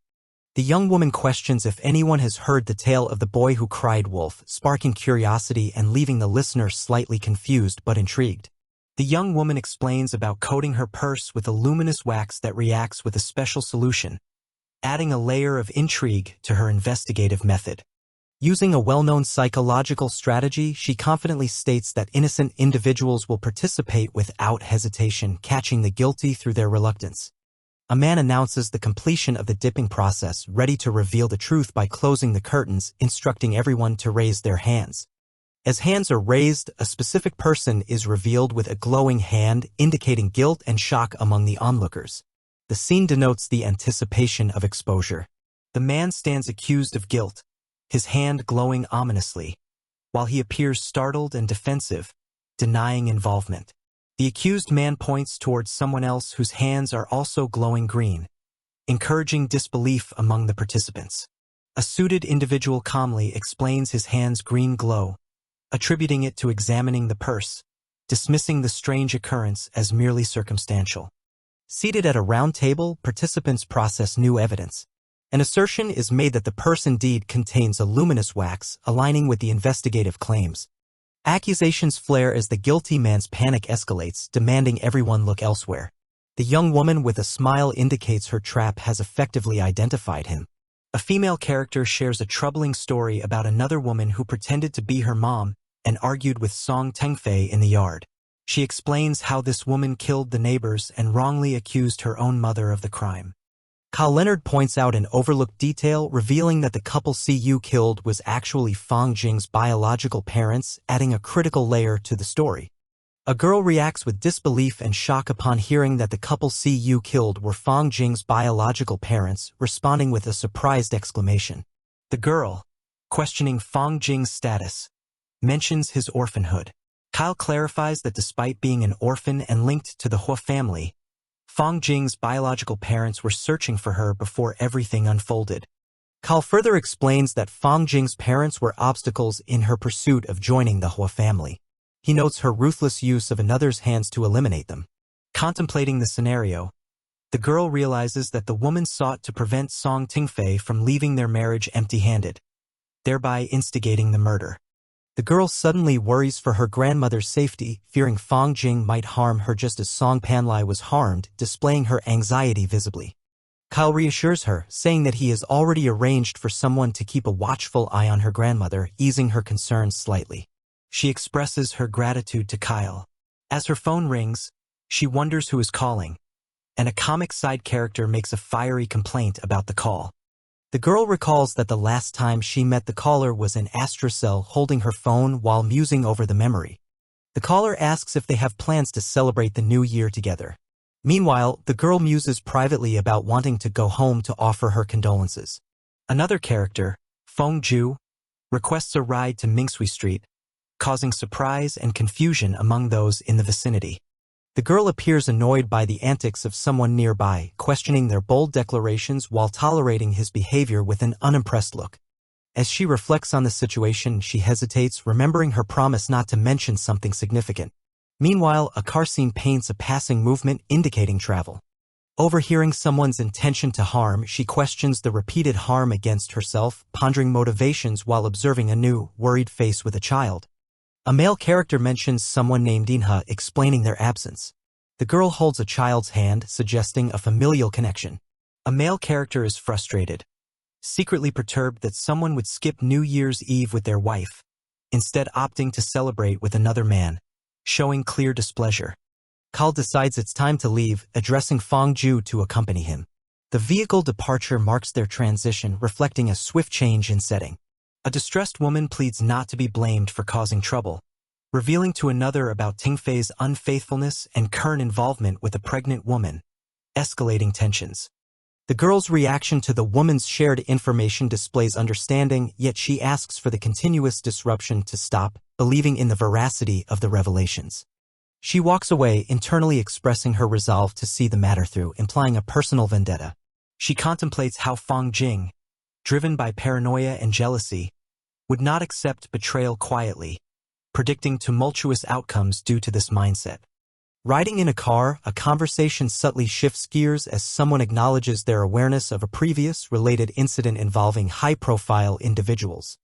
The young woman questions if anyone has heard the tale of the boy who cried wolf, sparking curiosity and leaving the listener slightly confused but intrigued. The young woman explains about coating her purse with a luminous wax that reacts with a special solution, adding a layer of intrigue to her investigative method. Using a well-known psychological strategy, she confidently states that innocent individuals will participate without hesitation, catching the guilty through their reluctance. A man announces the completion of the dipping process, ready to reveal the truth by closing the curtains, instructing everyone to raise their hands. As hands are raised, a specific person is revealed with a glowing hand, indicating guilt and shock among the onlookers. The scene denotes the anticipation of exposure. The man stands accused of guilt, his hand glowing ominously, while he appears startled and defensive, denying involvement. The accused man points towards someone else whose hands are also glowing green, encouraging disbelief among the participants. A suited individual calmly explains his hand's green glow, attributing it to examining the purse, dismissing the strange occurrence as merely circumstantial. Seated at a round table, participants process new evidence. An assertion is made that the purse indeed contains a luminous wax, aligning with the investigative claims. Accusations flare as the guilty man's panic escalates, demanding everyone look elsewhere. The young woman with a smile indicates her trap has effectively identified him. A female character shares a troubling story about another woman who pretended to be her mom and argued with Song Tengfei in the yard. She explains how this woman killed the neighbors and wrongly accused her own mother of the crime. Kyle Leonard points out an overlooked detail, revealing that the couple Cu killed was actually Fong Jing's biological parents, adding a critical layer to the story. A girl reacts with disbelief and shock upon hearing that the couple Cu killed were Fong Jing's biological parents, responding with a surprised exclamation. The girl, questioning Fong Jing's status, mentions his orphanhood. Kyle clarifies that despite being an orphan and linked to the Hua family, Fong Jing's biological parents were searching for her before everything unfolded. Kyle further explains that Fong Jing's parents were obstacles in her pursuit of joining the Hua family. He notes her ruthless use of another's hands to eliminate them. Contemplating the scenario, the girl realizes that the woman sought to prevent Song Tengfei from leaving their marriage empty-handed, thereby instigating the murder. The girl suddenly worries for her grandmother's safety, fearing Fong Jing might harm her just as Song Panlai was harmed, displaying her anxiety visibly. Kyle reassures her, saying that he has already arranged for someone to keep a watchful eye on her grandmother, easing her concerns slightly. She expresses her gratitude to Kyle. As her phone rings, she wonders who is calling, and a comic side character makes a fiery complaint about the call. The girl recalls that the last time she met the caller was in Astrocell, holding her phone while musing over the memory. The caller asks if they have plans to celebrate the new year together. Meanwhile, the girl muses privately about wanting to go home to offer her condolences. Another character, Feng Ju, requests a ride to Mingsui Street, causing surprise and confusion among those in the vicinity. The girl appears annoyed by the antics of someone nearby, questioning their bold declarations while tolerating his behavior with an unimpressed look. As she reflects on the situation, she hesitates, remembering her promise not to mention something significant. Meanwhile, a car scene paints a passing movement indicating travel. Overhearing someone's intention to harm, she questions the repeated harm against herself, pondering motivations while observing a new, worried face with a child. A male character mentions someone named Inha, explaining their absence. The girl holds a child's hand, suggesting a familial connection. A male character is frustrated, secretly perturbed that someone would skip New Year's Eve with their wife, instead opting to celebrate with another man, showing clear displeasure. Kal decides it's time to leave, addressing Fong Ju to accompany him. The vehicle departure marks their transition, reflecting a swift change in setting. A distressed woman pleads not to be blamed for causing trouble, revealing to another about Tingfei's unfaithfulness and current involvement with a pregnant woman, escalating tensions. The girl's reaction to the woman's shared information displays understanding, yet she asks for the continuous disruption to stop, believing in the veracity of the revelations. She walks away, internally expressing her resolve to see the matter through, implying a personal vendetta. She contemplates how Fong Jing, driven by paranoia and jealousy, would not accept betrayal quietly, predicting tumultuous outcomes due to this mindset. Riding in a car, a conversation subtly shifts gears as someone acknowledges their awareness of a previous related incident involving high-profile individuals.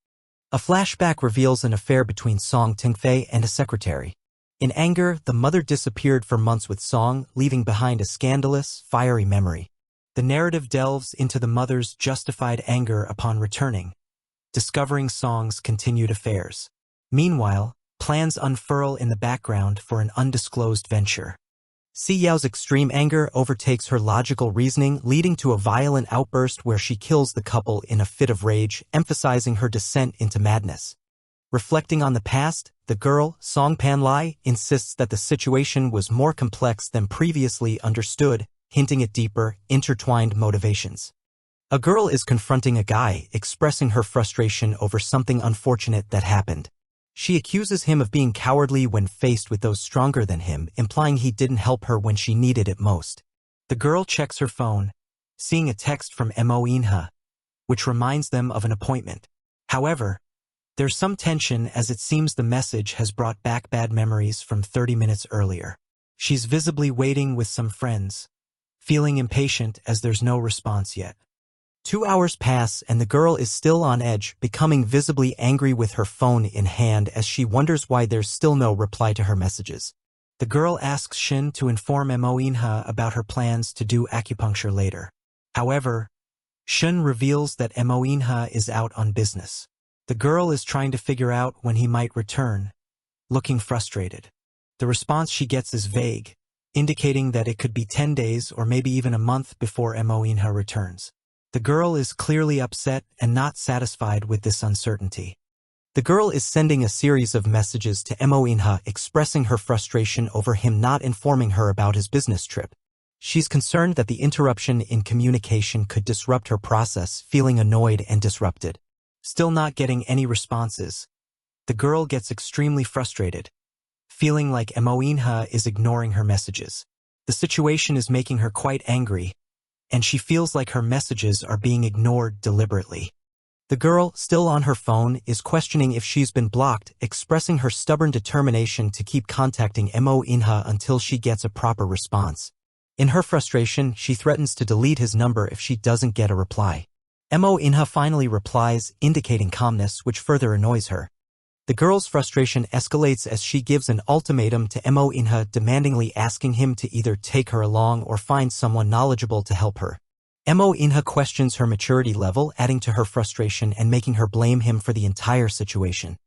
A flashback reveals an affair between Song Tingfei and a secretary. In anger, the mother disappeared for months with Song, leaving behind a scandalous, fiery memory. The narrative delves into the mother's justified anger upon returning, discovering Song's continued affairs. Meanwhile, plans unfurl in the background for an undisclosed venture. Si Yao's extreme anger overtakes her logical reasoning, leading to a violent outburst where she kills the couple in a fit of rage, emphasizing her descent into madness. Reflecting on the past, the girl, Song Panlai, insists that the situation was more complex than previously understood, hinting at deeper, intertwined motivations. A girl is confronting a guy, expressing her frustration over something unfortunate that happened. She accuses him of being cowardly when faced with those stronger than him, implying he didn't help her when she needed it most. The girl checks her phone, seeing a text from Mo Inha, which reminds them of an appointment. However, there's some tension as it seems the message has brought back bad memories from 30 minutes earlier. She's visibly waiting with some friends, feeling impatient as there's no response yet. 2 hours pass and the girl is still on edge, becoming visibly angry with her phone in hand as she wonders why there's still no reply to her messages. The girl asks Shin to inform Mo Inha about her plans to do acupuncture later. However, Shin reveals that Mo Inha is out on business. The girl is trying to figure out when he might return, looking frustrated. The response she gets is vague, indicating that it could be 10 days or maybe even a month before Mo Inha returns. The girl is clearly upset and not satisfied with this uncertainty. The girl is sending a series of messages to Mo Inha expressing her frustration over him not informing her about his business trip. She's concerned that the interruption in communication could disrupt her process, feeling annoyed and disrupted. Still not getting any responses, the girl gets extremely frustrated, feeling like Mo Inha is ignoring her messages. The situation is making her quite angry, and she feels like her messages are being ignored deliberately. The girl, still on her phone, is questioning if she's been blocked, expressing her stubborn determination to keep contacting Mo Inha until she gets a proper response. In her frustration, she threatens to delete his number if she doesn't get a reply. Mo Inha finally replies, indicating calmness, which further annoys her. The girl's frustration escalates as she gives an ultimatum to Mo Inha, demandingly asking him to either take her along or find someone knowledgeable to help her. Mo Inha questions her maturity level, adding to her frustration and making her blame him for the entire situation.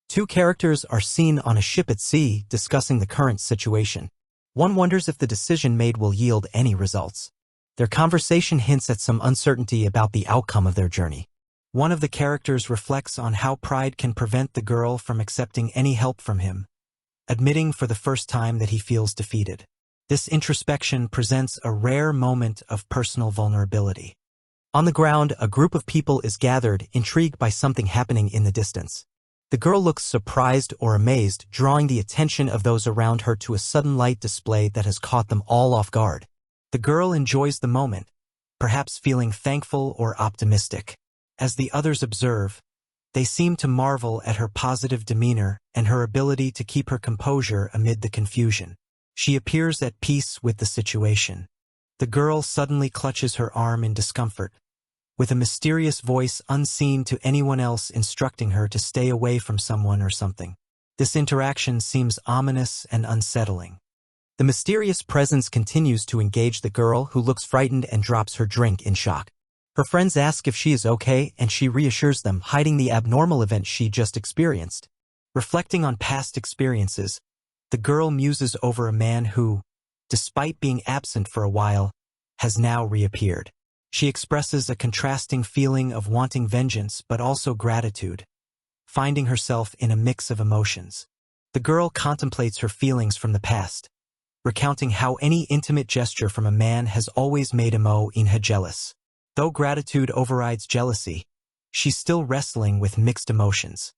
Two characters are seen on a ship at sea, discussing the current situation. One wonders if the decision made will yield any results. Their conversation hints at some uncertainty about the outcome of their journey. One of the characters reflects on how pride can prevent the girl from accepting any help from him, admitting for the first time that he feels defeated. This introspection presents a rare moment of personal vulnerability. On the ground, a group of people is gathered, intrigued by something happening in the distance. The girl looks surprised or amazed, drawing the attention of those around her to a sudden light display that has caught them all off guard. The girl enjoys the moment, perhaps feeling thankful or optimistic. As the others observe, they seem to marvel at her positive demeanor and her ability to keep her composure amid the confusion. She appears at peace with the situation. The girl suddenly clutches her arm in discomfort, with a mysterious voice unseen to anyone else instructing her to stay away from someone or something. This interaction seems ominous and unsettling. The mysterious presence continues to engage the girl, who looks frightened and drops her drink in shock. Her friends ask if she is okay, and she reassures them, hiding the abnormal event she just experienced. Reflecting on past experiences, the girl muses over a man who, despite being absent for a while, has now reappeared. She expresses a contrasting feeling of wanting vengeance but also gratitude, finding herself in a mix of emotions. The girl contemplates her feelings from the past, recounting how any intimate gesture from a man has always made Mo Inha jealous. Though gratitude overrides jealousy, she's still wrestling with mixed emotions.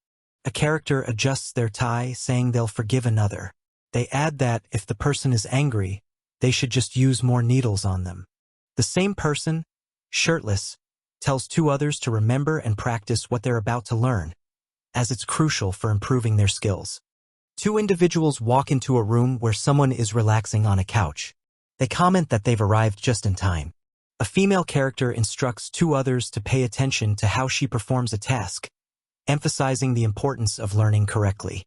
A character adjusts their tie, saying they'll forgive another. They add that, if the person is angry, they should just use more needles on them. The same person, shirtless, tells two others to remember and practice what they're about to learn, as it's crucial for improving their skills. Two individuals walk into a room where someone is relaxing on a couch. They comment that they've arrived just in time. A female character instructs two others to pay attention to how she performs a task, emphasizing the importance of learning correctly.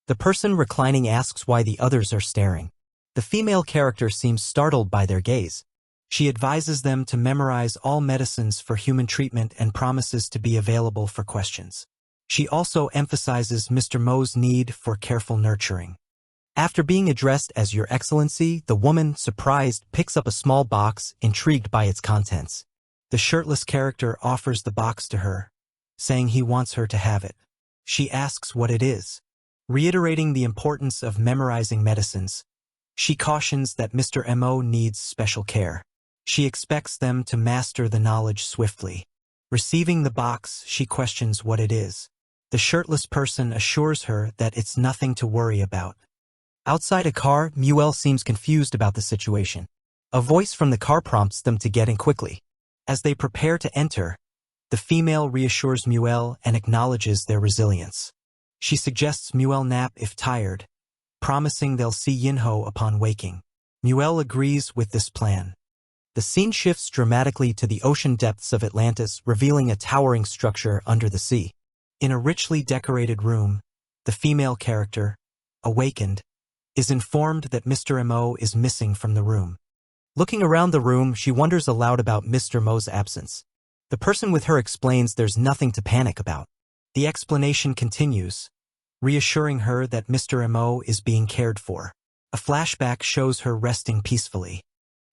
The person reclining asks why the others are staring. The female character seems startled by their gaze. She advises them to memorize all medicines for human treatment and promises to be available for questions. She also emphasizes Mr. Mo's need for careful nurturing. After being addressed as Your Excellency, the woman, surprised, picks up a small box, intrigued by its contents. The shirtless character offers the box to her, saying he wants her to have it. She asks what it is. Reiterating the importance of memorizing medicines, she cautions that Mr. Mo needs special care. She expects them to master the knowledge swiftly. Receiving the box, she questions what it is. The shirtless person assures her that it's nothing to worry about. Outside a car, Muel seems confused about the situation. A voice from the car prompts them to get in quickly. As they prepare to enter, the female reassures Muel and acknowledges their resilience. She suggests Muel nap if tired, promising they'll see Yinho upon waking. Muel agrees with this plan. The scene shifts dramatically to the ocean depths of Atlantis, revealing a towering structure under the sea. In a richly decorated room, the female character, awakened, is informed that Mr. Mo is missing from the room. Looking around the room, she wonders aloud about Mr. Mo's absence. The person with her explains there's nothing to panic about. The explanation continues, reassuring her that Mr. Mo is being cared for. A flashback shows her resting peacefully.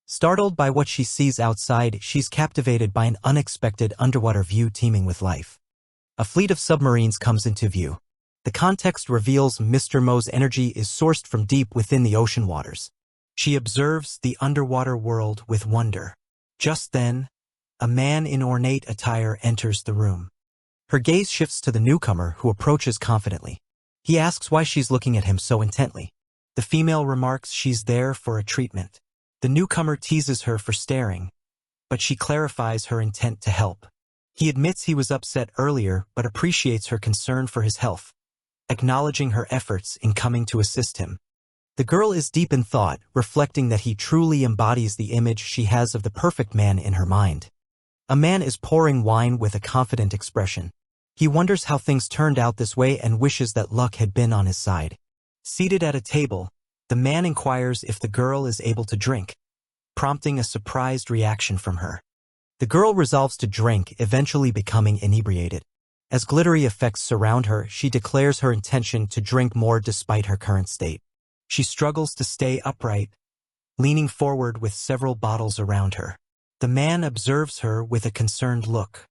Startled by what she sees outside, she's captivated by an unexpected underwater view teeming with life. A fleet of submarines comes into view. The context reveals Mr. Mo's energy is sourced from deep within the ocean waters. She observes the underwater world with wonder. Just then, a man in ornate attire enters the room. Her gaze shifts to the newcomer, who approaches confidently. He asks why she's looking at him so intently. The female remarks she's there for a treatment. The newcomer teases her for staring, but she clarifies her intent to help. He admits he was upset earlier but appreciates her concern for his health, acknowledging her efforts in coming to assist him. The girl is deep in thought, reflecting that he truly embodies the image she has of the perfect man in her mind. A man is pouring wine with a confident expression. He wonders how things turned out this way and wishes that luck had been on his side. Seated at a table, the man inquires if the girl is able to drink, prompting a surprised reaction from her. The girl resolves to drink, eventually becoming inebriated. As glittery effects surround her, she declares her intention to drink more despite her current state. She struggles to stay upright, leaning forward with several bottles around her. The man observes her with a concerned look.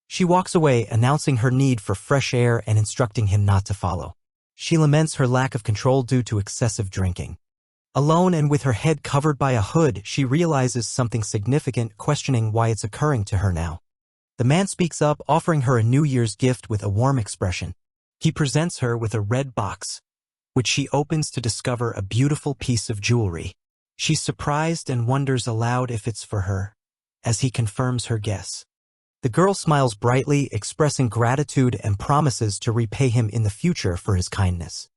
She walks away, announcing her need for fresh air and instructing him not to follow. She laments her lack of control due to excessive drinking. Alone and with her head covered by a hood, she realizes something significant, questioning why it's occurring to her now. The man speaks up, offering her a New Year's gift with a warm expression. He presents her with a red box, which she opens to discover a beautiful piece of jewelry. She's surprised and wonders aloud if it's for her, as he confirms her guess. The girl smiles brightly, expressing gratitude and promises to repay him in the future for his kindness.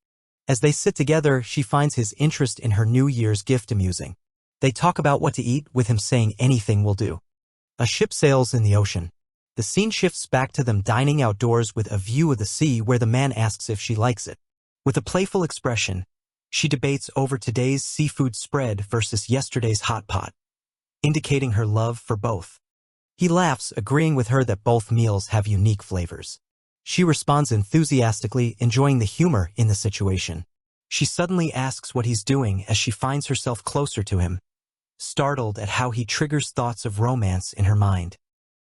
As they sit together, she finds his interest in her New Year's gift amusing. They talk about what to eat, with him saying anything will do. A ship sails in the ocean. The scene shifts back to them dining outdoors with a view of the sea, where the man asks if she likes it. With a playful expression, she debates over today's seafood spread versus yesterday's hot pot, indicating her love for both. He laughs, agreeing with her that both meals have unique flavors. She responds enthusiastically, enjoying the humor in the situation. She suddenly asks what he's doing as she finds herself closer to him, startled at how he triggers thoughts of romance in her mind.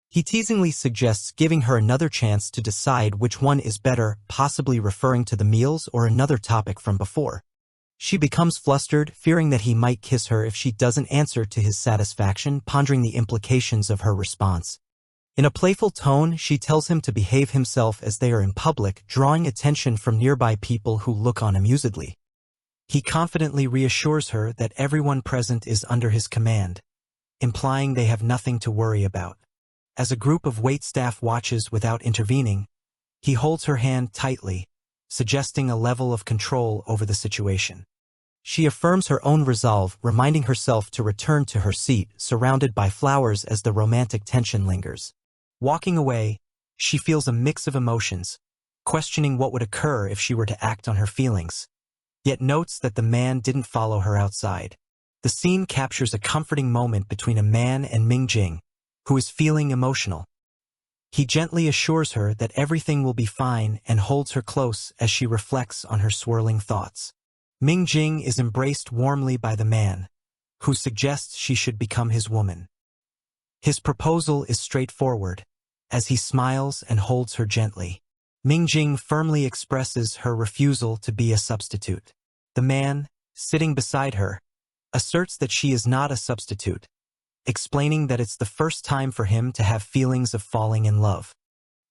He teasingly suggests giving her another chance to decide which one is better, possibly referring to the meals or another topic from before. She becomes flustered, fearing that he might kiss her if she doesn't answer to his satisfaction, pondering the implications of her response. In a playful tone, she tells him to behave himself as they are in public, drawing attention from nearby people who look on amusedly. He confidently reassures her that everyone present is under his command, implying they have nothing to worry about. As a group of waitstaff watches without intervening, He holds her hand tightly, suggesting a level of control over the situation. She affirms her own resolve, reminding herself to return to her seat, surrounded by flowers as the romantic tension lingers. Walking away, she feels a mix of emotions, questioning what would occur if she were to act on her feelings, yet notes that the man didn't follow her outside. The scene captures a comforting moment between a man and Mingjing, who is feeling emotional. He gently assures her that everything will be fine and holds her close as she reflects on her swirling thoughts. Mingjing is embraced warmly by the man, who suggests she should become his woman. His proposal is straightforward, as he smiles and holds her gently. Mingjing firmly expresses her refusal to be a substitute. The man, sitting beside her, asserts that she is not a substitute, explaining that it's the first time for him to have feelings of falling in love.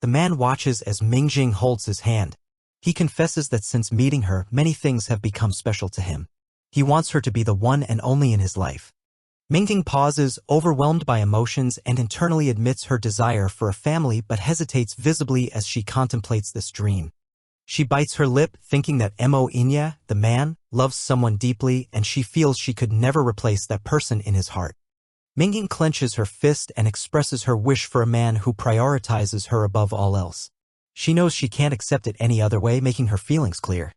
The man watches as Mingjing holds his hand. He confesses that since meeting her, many things have become special to him. He wants her to be the one and only in his life. Mingjing pauses, overwhelmed by emotions, and internally admits her desire for a family but hesitates visibly as she contemplates this dream. She bites her lip, thinking that Mo Inya, the man, loves someone deeply and she feels she could never replace that person in his heart. Mingjing clenches her fist and expresses her wish for a man who prioritizes her above all else. She knows she can't accept it any other way, making her feelings clear.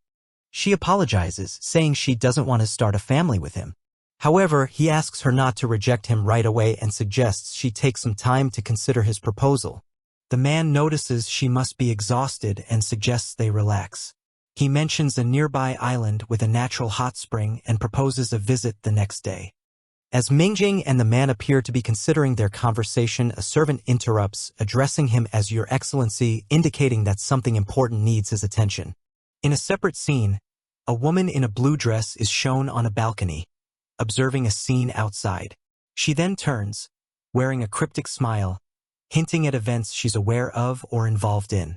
She apologizes, saying she doesn't want to start a family with him. However, he asks her not to reject him right away and suggests she take some time to consider his proposal. The man notices she must be exhausted and suggests they relax. He mentions a nearby island with a natural hot spring and proposes a visit the next day. As Mingjing and the man appear to be considering their conversation, a servant interrupts, addressing him as Your Excellency, indicating that something important needs his attention. In a separate scene, a woman in a blue dress is shown on a balcony, observing a scene outside. She then turns, wearing a cryptic smile, hinting at events she's aware of or involved in.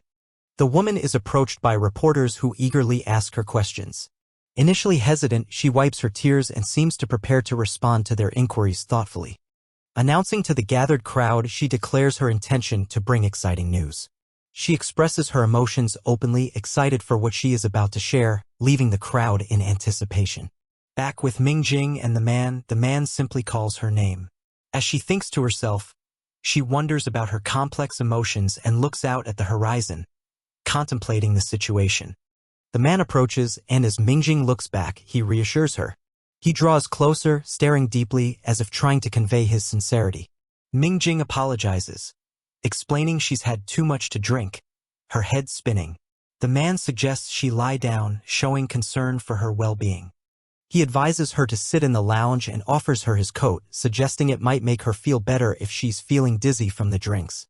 The woman is approached by reporters who eagerly ask her questions. Initially hesitant, she wipes her tears and seems to prepare to respond to their inquiries thoughtfully. Announcing to the gathered crowd, she declares her intention to bring exciting news. She expresses her emotions openly, excited for what she is about to share, leaving the crowd in anticipation. Back with Mingjing and the man simply calls her name. As she thinks to herself, she wonders about her complex emotions and looks out at the horizon, contemplating the situation. The man approaches, and as Mingjing looks back, he reassures her. He draws closer, staring deeply, as if trying to convey his sincerity. Mingjing apologizes, explaining she's had too much to drink, her head spinning. The man suggests she lie down, showing concern for her well-being. He advises her to sit in the lounge and offers her his coat, suggesting it might make her feel better if she's feeling dizzy from the drinks.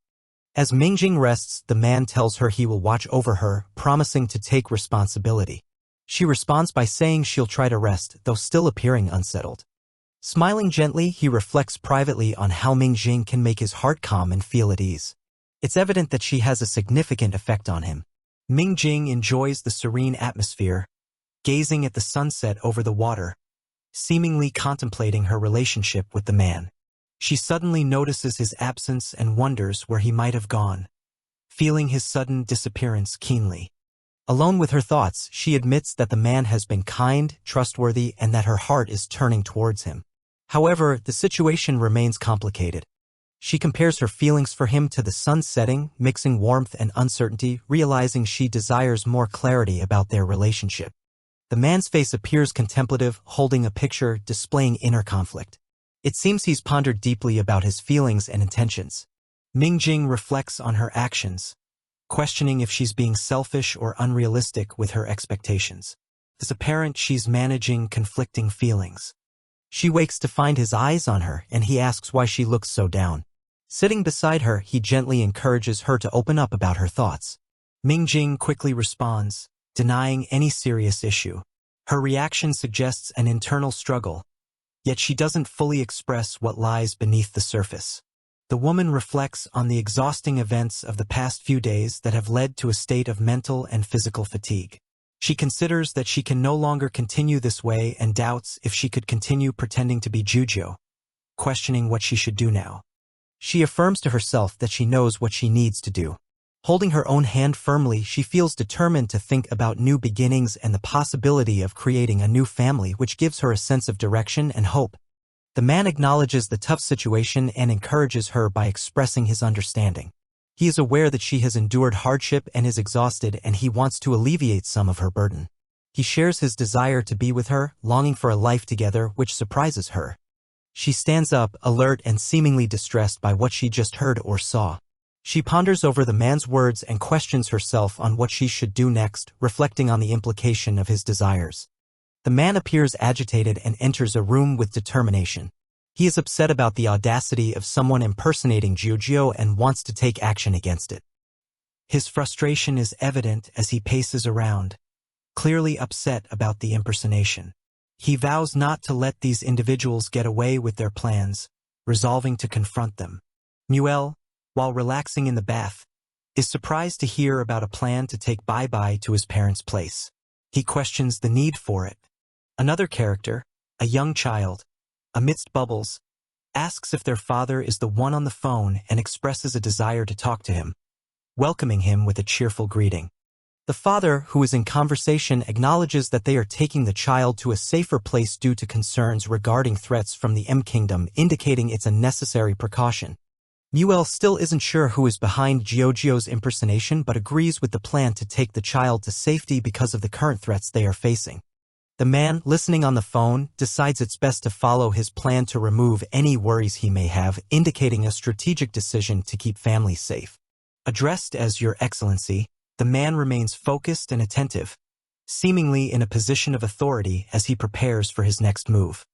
As Mingjing rests, the man tells her he will watch over her, promising to take responsibility. She responds by saying she'll try to rest, though still appearing unsettled. Smiling gently, he reflects privately on how Mingjing can make his heart calm and feel at ease. It's evident that she has a significant effect on him. Mingjing enjoys the serene atmosphere, gazing at the sunset over the water, seemingly contemplating her relationship with the man. She suddenly notices his absence and wonders where he might have gone, feeling his sudden disappearance keenly. Alone with her thoughts, she admits that the man has been kind, trustworthy, and that her heart is turning towards him. However, the situation remains complicated. She compares her feelings for him to the sun setting, mixing warmth and uncertainty, realizing she desires more clarity about their relationship. The man's face appears contemplative, holding a picture, displaying inner conflict. It seems he's pondered deeply about his feelings and intentions. Mingjing reflects on her actions, questioning if she's being selfish or unrealistic with her expectations. It's apparent she's managing conflicting feelings. She wakes to find his eyes on her, and he asks why she looks so down. Sitting beside her, he gently encourages her to open up about her thoughts. Mingjing quickly responds, denying any serious issue. Her reaction suggests an internal struggle, yet she doesn't fully express what lies beneath the surface. The woman reflects on the exhausting events of the past few days that have led to a state of mental and physical fatigue. She considers that she can no longer continue this way and doubts if she could continue pretending to be Jujo, questioning what she should do now. She affirms to herself that she knows what she needs to do. Holding her own hand firmly, she feels determined to think about new beginnings and the possibility of creating a new family, which gives her a sense of direction and hope. The man acknowledges the tough situation and encourages her by expressing his understanding. He is aware that she has endured hardship and is exhausted, and he wants to alleviate some of her burden. He shares his desire to be with her, longing for a life together, which surprises her. She stands up, alert and seemingly distressed by what she just heard or saw. She ponders over the man's words and questions herself on what she should do next, reflecting on the implication of his desires. The man appears agitated and enters a room with determination. He is upset about the audacity of someone impersonating Jiujio and wants to take action against it. His frustration is evident as he paces around, clearly upset about the impersonation. He vows not to let these individuals get away with their plans, resolving to confront them. Muel, while relaxing in the bath, is surprised to hear about a plan to take Bye-Bye to his parents' place. He questions the need for it. Another character, a young child, amidst bubbles, asks if their father is the one on the phone and expresses a desire to talk to him, welcoming him with a cheerful greeting. The father, who is in conversation, acknowledges that they are taking the child to a safer place due to concerns regarding threats from the M Kingdom, indicating it's a necessary precaution. Muel still isn't sure who is behind Jiujio's impersonation but agrees with the plan to take the child to safety because of the current threats they are facing. The man, listening on the phone, decides it's best to follow his plan to remove any worries he may have, indicating a strategic decision to keep families safe. Addressed as Your Excellency, the man remains focused and attentive, seemingly in a position of authority as he prepares for his next move.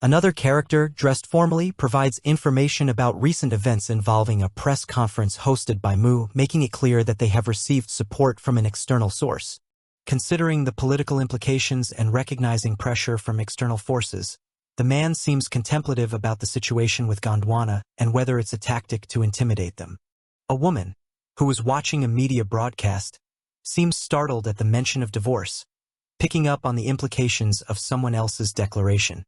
Another character, dressed formally, provides information about recent events involving a press conference hosted by Mu, making it clear that they have received support from an external source. Considering the political implications and recognizing pressure from external forces, the man seems contemplative about the situation with Gondwana and whether it's a tactic to intimidate them. A woman, who was watching a media broadcast, seems startled at the mention of divorce, picking up on the implications of someone else's declaration.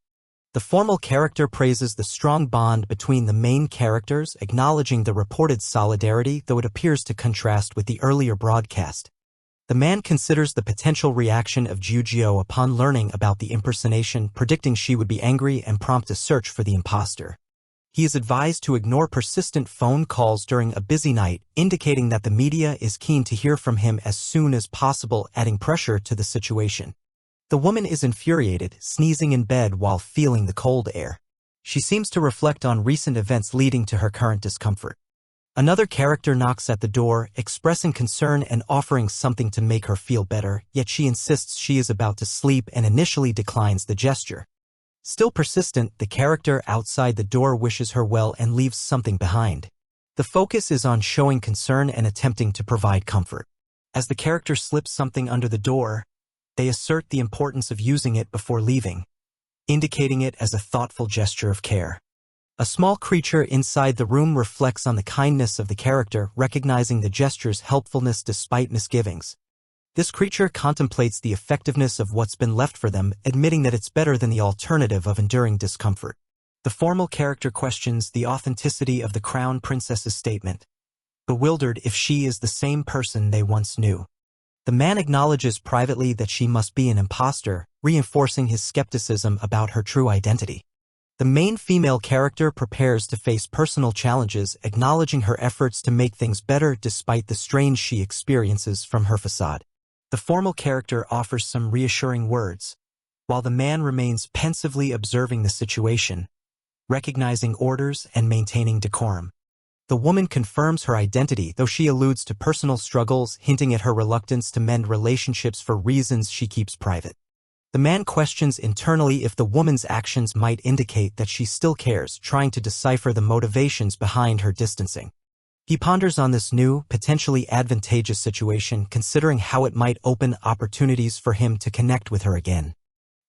The formal character praises the strong bond between the main characters, acknowledging the reported solidarity, though it appears to contrast with the earlier broadcast. The man considers the potential reaction of Jiujio upon learning about the impersonation, predicting she would be angry and prompt a search for the imposter. He is advised to ignore persistent phone calls during a busy night, indicating that the media is keen to hear from him as soon as possible, adding pressure to the situation. The woman is infuriated, sneezing in bed while feeling the cold air. She seems to reflect on recent events leading to her current discomfort. Another character knocks at the door, expressing concern and offering something to make her feel better, yet she insists she is about to sleep and initially declines the gesture. Still persistent, the character outside the door wishes her well and leaves something behind. The focus is on showing concern and attempting to provide comfort. As the character slips something under the door, they assert the importance of using it before leaving, indicating it as a thoughtful gesture of care. A small creature inside the room reflects on the kindness of the character, recognizing the gesture's helpfulness despite misgivings. This creature contemplates the effectiveness of what's been left for them, admitting that it's better than the alternative of enduring discomfort. The formal character questions the authenticity of the crown princess's statement, bewildered if she is the same person they once knew. The man acknowledges privately that she must be an imposter, reinforcing his skepticism about her true identity. The main female character prepares to face personal challenges, acknowledging her efforts to make things better despite the strain she experiences from her facade. The formal character offers some reassuring words, while the man remains pensively observing the situation, recognizing orders and maintaining decorum. The woman confirms her identity, though she alludes to personal struggles, hinting at her reluctance to mend relationships for reasons she keeps private. The man questions internally if the woman's actions might indicate that she still cares, trying to decipher the motivations behind her distancing. He ponders on this new, potentially advantageous situation, considering how it might open opportunities for him to connect with her again.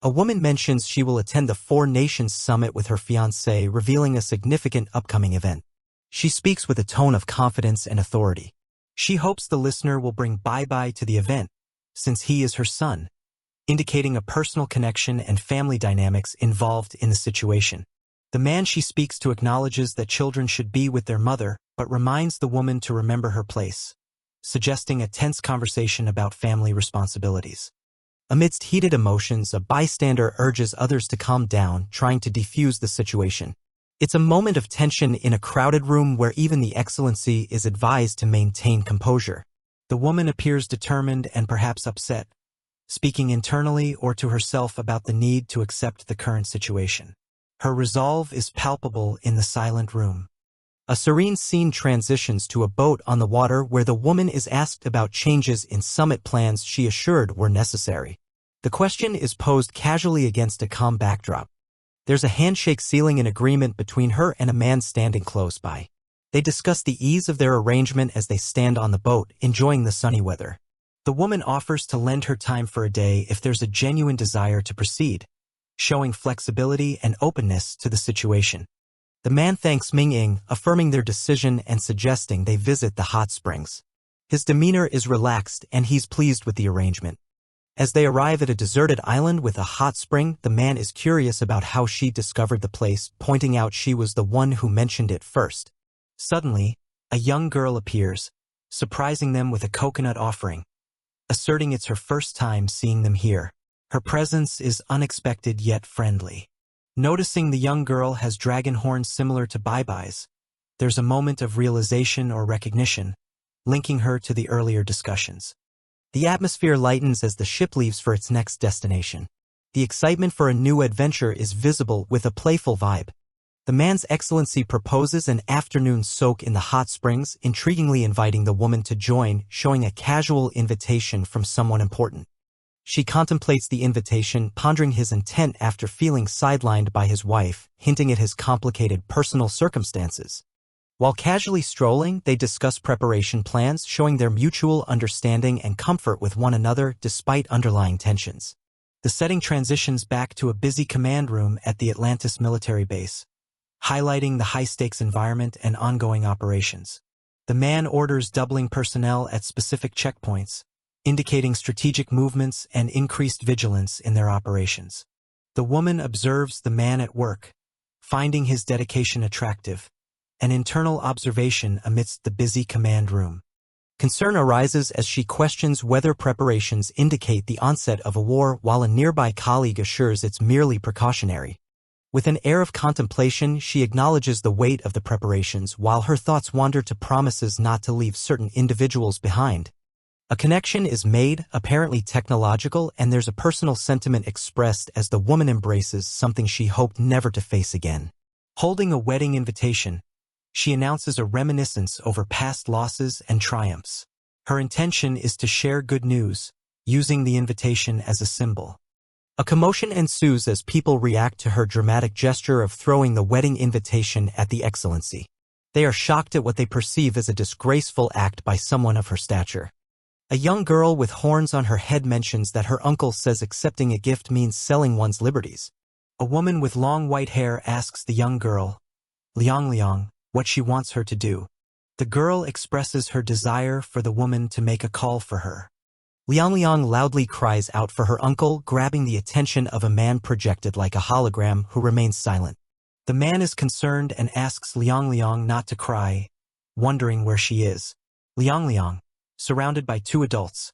A woman mentions she will attend the Four Nations Summit with her fiancé, revealing a significant upcoming event. She speaks with a tone of confidence and authority. She hopes the listener will bring Bye-Bye to the event, since he is her son, indicating a personal connection and family dynamics involved in the situation. The man she speaks to acknowledges that children should be with their mother, but reminds the woman to remember her place. suggesting a tense conversation about family responsibilities. Amidst heated emotions, a bystander urges others to calm down, trying to defuse the situation. It's a moment of tension in a crowded room where even the excellency is advised to maintain composure. The woman appears determined and perhaps upset, speaking internally or to herself about the need to accept the current situation. Her resolve is palpable in the silent room. A serene scene transitions to a boat on the water where the woman is asked about changes in summit plans she assured were necessary. The question is posed casually against a calm backdrop. There's a handshake sealing an agreement between her and a man standing close by. They discuss the ease of their arrangement as they stand on the boat, enjoying the sunny weather. The woman offers to lend her time for a day if there's a genuine desire to proceed, showing flexibility and openness to the situation. The man thanks Ming-Ying, affirming their decision and suggesting they visit the hot springs. His demeanor is relaxed and he's pleased with the arrangement. As they arrive at a deserted island with a hot spring, the man is curious about how she discovered the place, pointing out she was the one who mentioned it first. Suddenly, a young girl appears, surprising them with a coconut offering, asserting it's her first time seeing them here. Her presence is unexpected yet friendly. Noticing the young girl has dragon horns similar to Bai-Bai's, there's a moment of realization or recognition, linking her to the earlier discussions. The atmosphere lightens as the ship leaves for its next destination. The excitement for a new adventure is visible with a playful vibe. The man's excellency proposes an afternoon soak in the hot springs, intriguingly inviting the woman to join, showing a casual invitation from someone important. She contemplates the invitation, pondering his intent after feeling sidelined by his wife, hinting at his complicated personal circumstances. While casually strolling, they discuss preparation plans, showing their mutual understanding and comfort with one another despite underlying tensions. The setting transitions back to a busy command room at the Atlantis military base, highlighting the high-stakes environment and ongoing operations. The man orders doubling personnel at specific checkpoints, indicating strategic movements and increased vigilance in their operations. The woman observes the man at work, finding his dedication attractive, an internal observation amidst the busy command room. Concern arises as she questions whether preparations indicate the onset of a war, while a nearby colleague assures it's merely precautionary. With an air of contemplation, she acknowledges the weight of the preparations while her thoughts wander to promises not to leave certain individuals behind. A connection is made, apparently technological, and there's a personal sentiment expressed as the woman embraces something she hoped never to face again. Holding a wedding invitation, she announces a reminiscence over past losses and triumphs. Her intention is to share good news, using the invitation as a symbol. A commotion ensues as people react to her dramatic gesture of throwing the wedding invitation at the excellency. They are shocked at what they perceive as a disgraceful act by someone of her stature. A young girl with horns on her head mentions that her uncle says accepting a gift means selling one's liberties. A woman with long white hair asks the young girl, Liang, what she wants her to do. The girl expresses her desire for the woman to make a call for her. Liang loudly cries out for her uncle, grabbing the attention of a man projected like a hologram who remains silent. The man is concerned and asks Liang not to cry, wondering where she is. Liang, surrounded by two adults,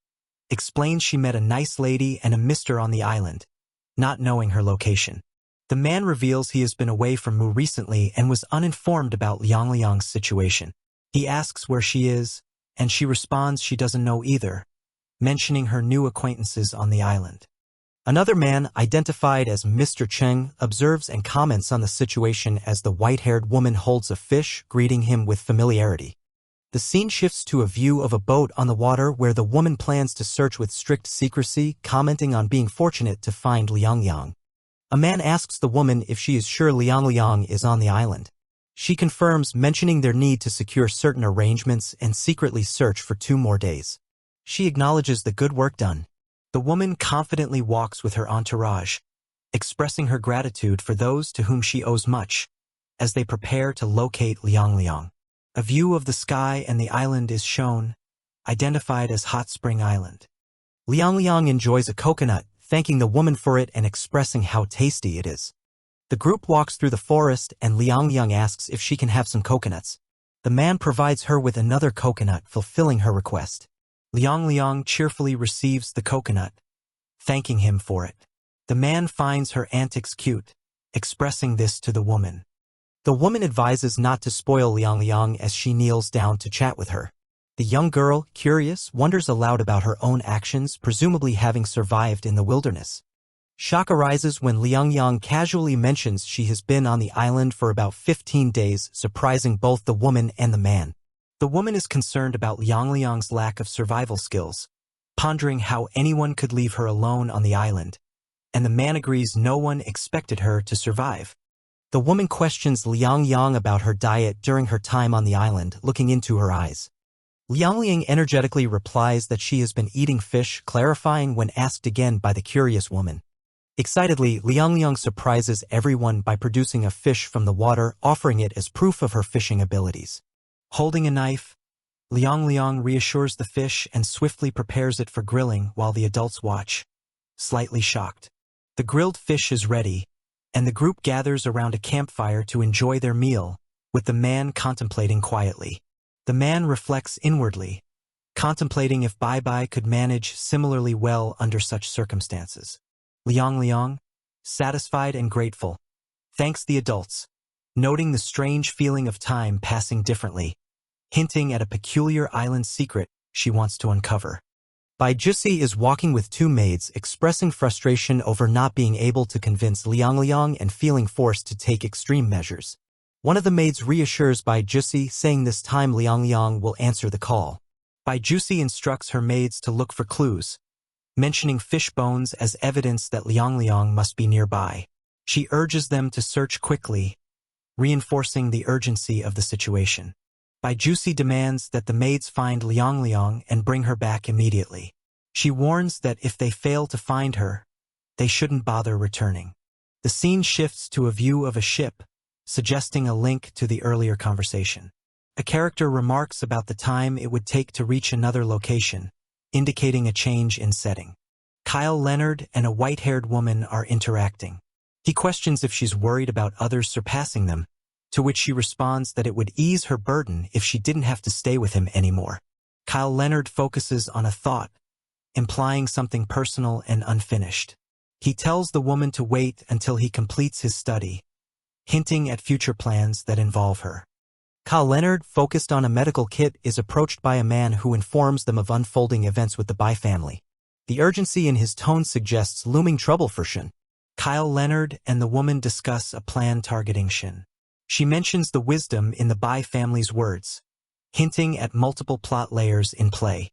explains she met a nice lady and a mister on the island, not knowing her location. The man reveals he has been away from Mu recently and was uninformed about Liang's situation. He asks where she is, and she responds she doesn't know either, mentioning her new acquaintances on the island. Another man, identified as Mr. Cheng, observes and comments on the situation as the white-haired woman holds a fish, greeting him with familiarity. The scene shifts to a view of a boat on the water where the woman plans to search with strict secrecy, commenting on being fortunate to find Liang. A man asks the woman if she is sure Liang is on the island. She confirms, mentioning their need to secure certain arrangements and secretly search for 2 more days. She acknowledges the good work done. The woman confidently walks with her entourage, expressing her gratitude for those to whom she owes much, as they prepare to locate Liang. A view of the sky and the island is shown, identified as Hot Spring Island. Liang enjoys a coconut, thanking the woman for it and expressing how tasty it is. The group walks through the forest and Liang asks if she can have some coconuts. The man provides her with another coconut, fulfilling her request. Liang Liang cheerfully receives the coconut, thanking him for it. The man finds her antics cute, expressing this to the woman. The woman advises not to spoil Liang Liang as she kneels down to chat with her. The young girl, curious, wonders aloud about her own actions, presumably having survived in the wilderness. Shock arises when Liang Liang casually mentions she has been on the island for about 15 days, surprising both the woman and the man. The woman is concerned about Liang Liang's lack of survival skills, pondering how anyone could leave her alone on the island, and the man agrees no one expected her to survive. The woman questions Liang Liang about her diet during her time on the island, looking into her eyes. Liang Liang energetically replies that she has been eating fish, clarifying when asked again by the curious woman. Excitedly, Liang Liang surprises everyone by producing a fish from the water, offering it as proof of her fishing abilities. Holding a knife, Liang Liang reassures the fish and swiftly prepares it for grilling while the adults watch, slightly shocked. The grilled fish is ready, and the group gathers around a campfire to enjoy their meal, with the man contemplating quietly. The man reflects inwardly, contemplating if Bai Bai could manage similarly well under such circumstances. Liang Liang, satisfied and grateful, thanks the adults, noting the strange feeling of time passing differently, hinting at a peculiar island secret she wants to uncover. Bai Jusi is walking with two maids, expressing frustration over not being able to convince Liang Liang and feeling forced to take extreme measures. One of the maids reassures Bai Jusi, saying this time Liang Liang will answer the call. Bai Jusi instructs her maids to look for clues, mentioning fish bones as evidence that Liang Liang must be nearby. She urges them to search quickly, reinforcing the urgency of the situation. Bai Jusi demands that the maids find Liang Liang and bring her back immediately. She warns that if they fail to find her, they shouldn't bother returning. The scene shifts to a view of a ship, suggesting a link to the earlier conversation. A character remarks about the time it would take to reach another location, indicating a change in setting. Kyle Leonard and a white-haired woman are interacting. He questions if she's worried about others surpassing them, to which she responds that it would ease her burden if she didn't have to stay with him anymore. Kyle Leonard focuses on a thought, implying something personal and unfinished. He tells the woman to wait until he completes his study, hinting at future plans that involve her. Kyle Leonard, focused on a medical kit, is approached by a man who informs them of unfolding events with the Bai family. The urgency in his tone suggests looming trouble for Shin. Kyle Leonard and the woman discuss a plan targeting Shin. She mentions the wisdom in the Bai family's words, hinting at multiple plot layers in play.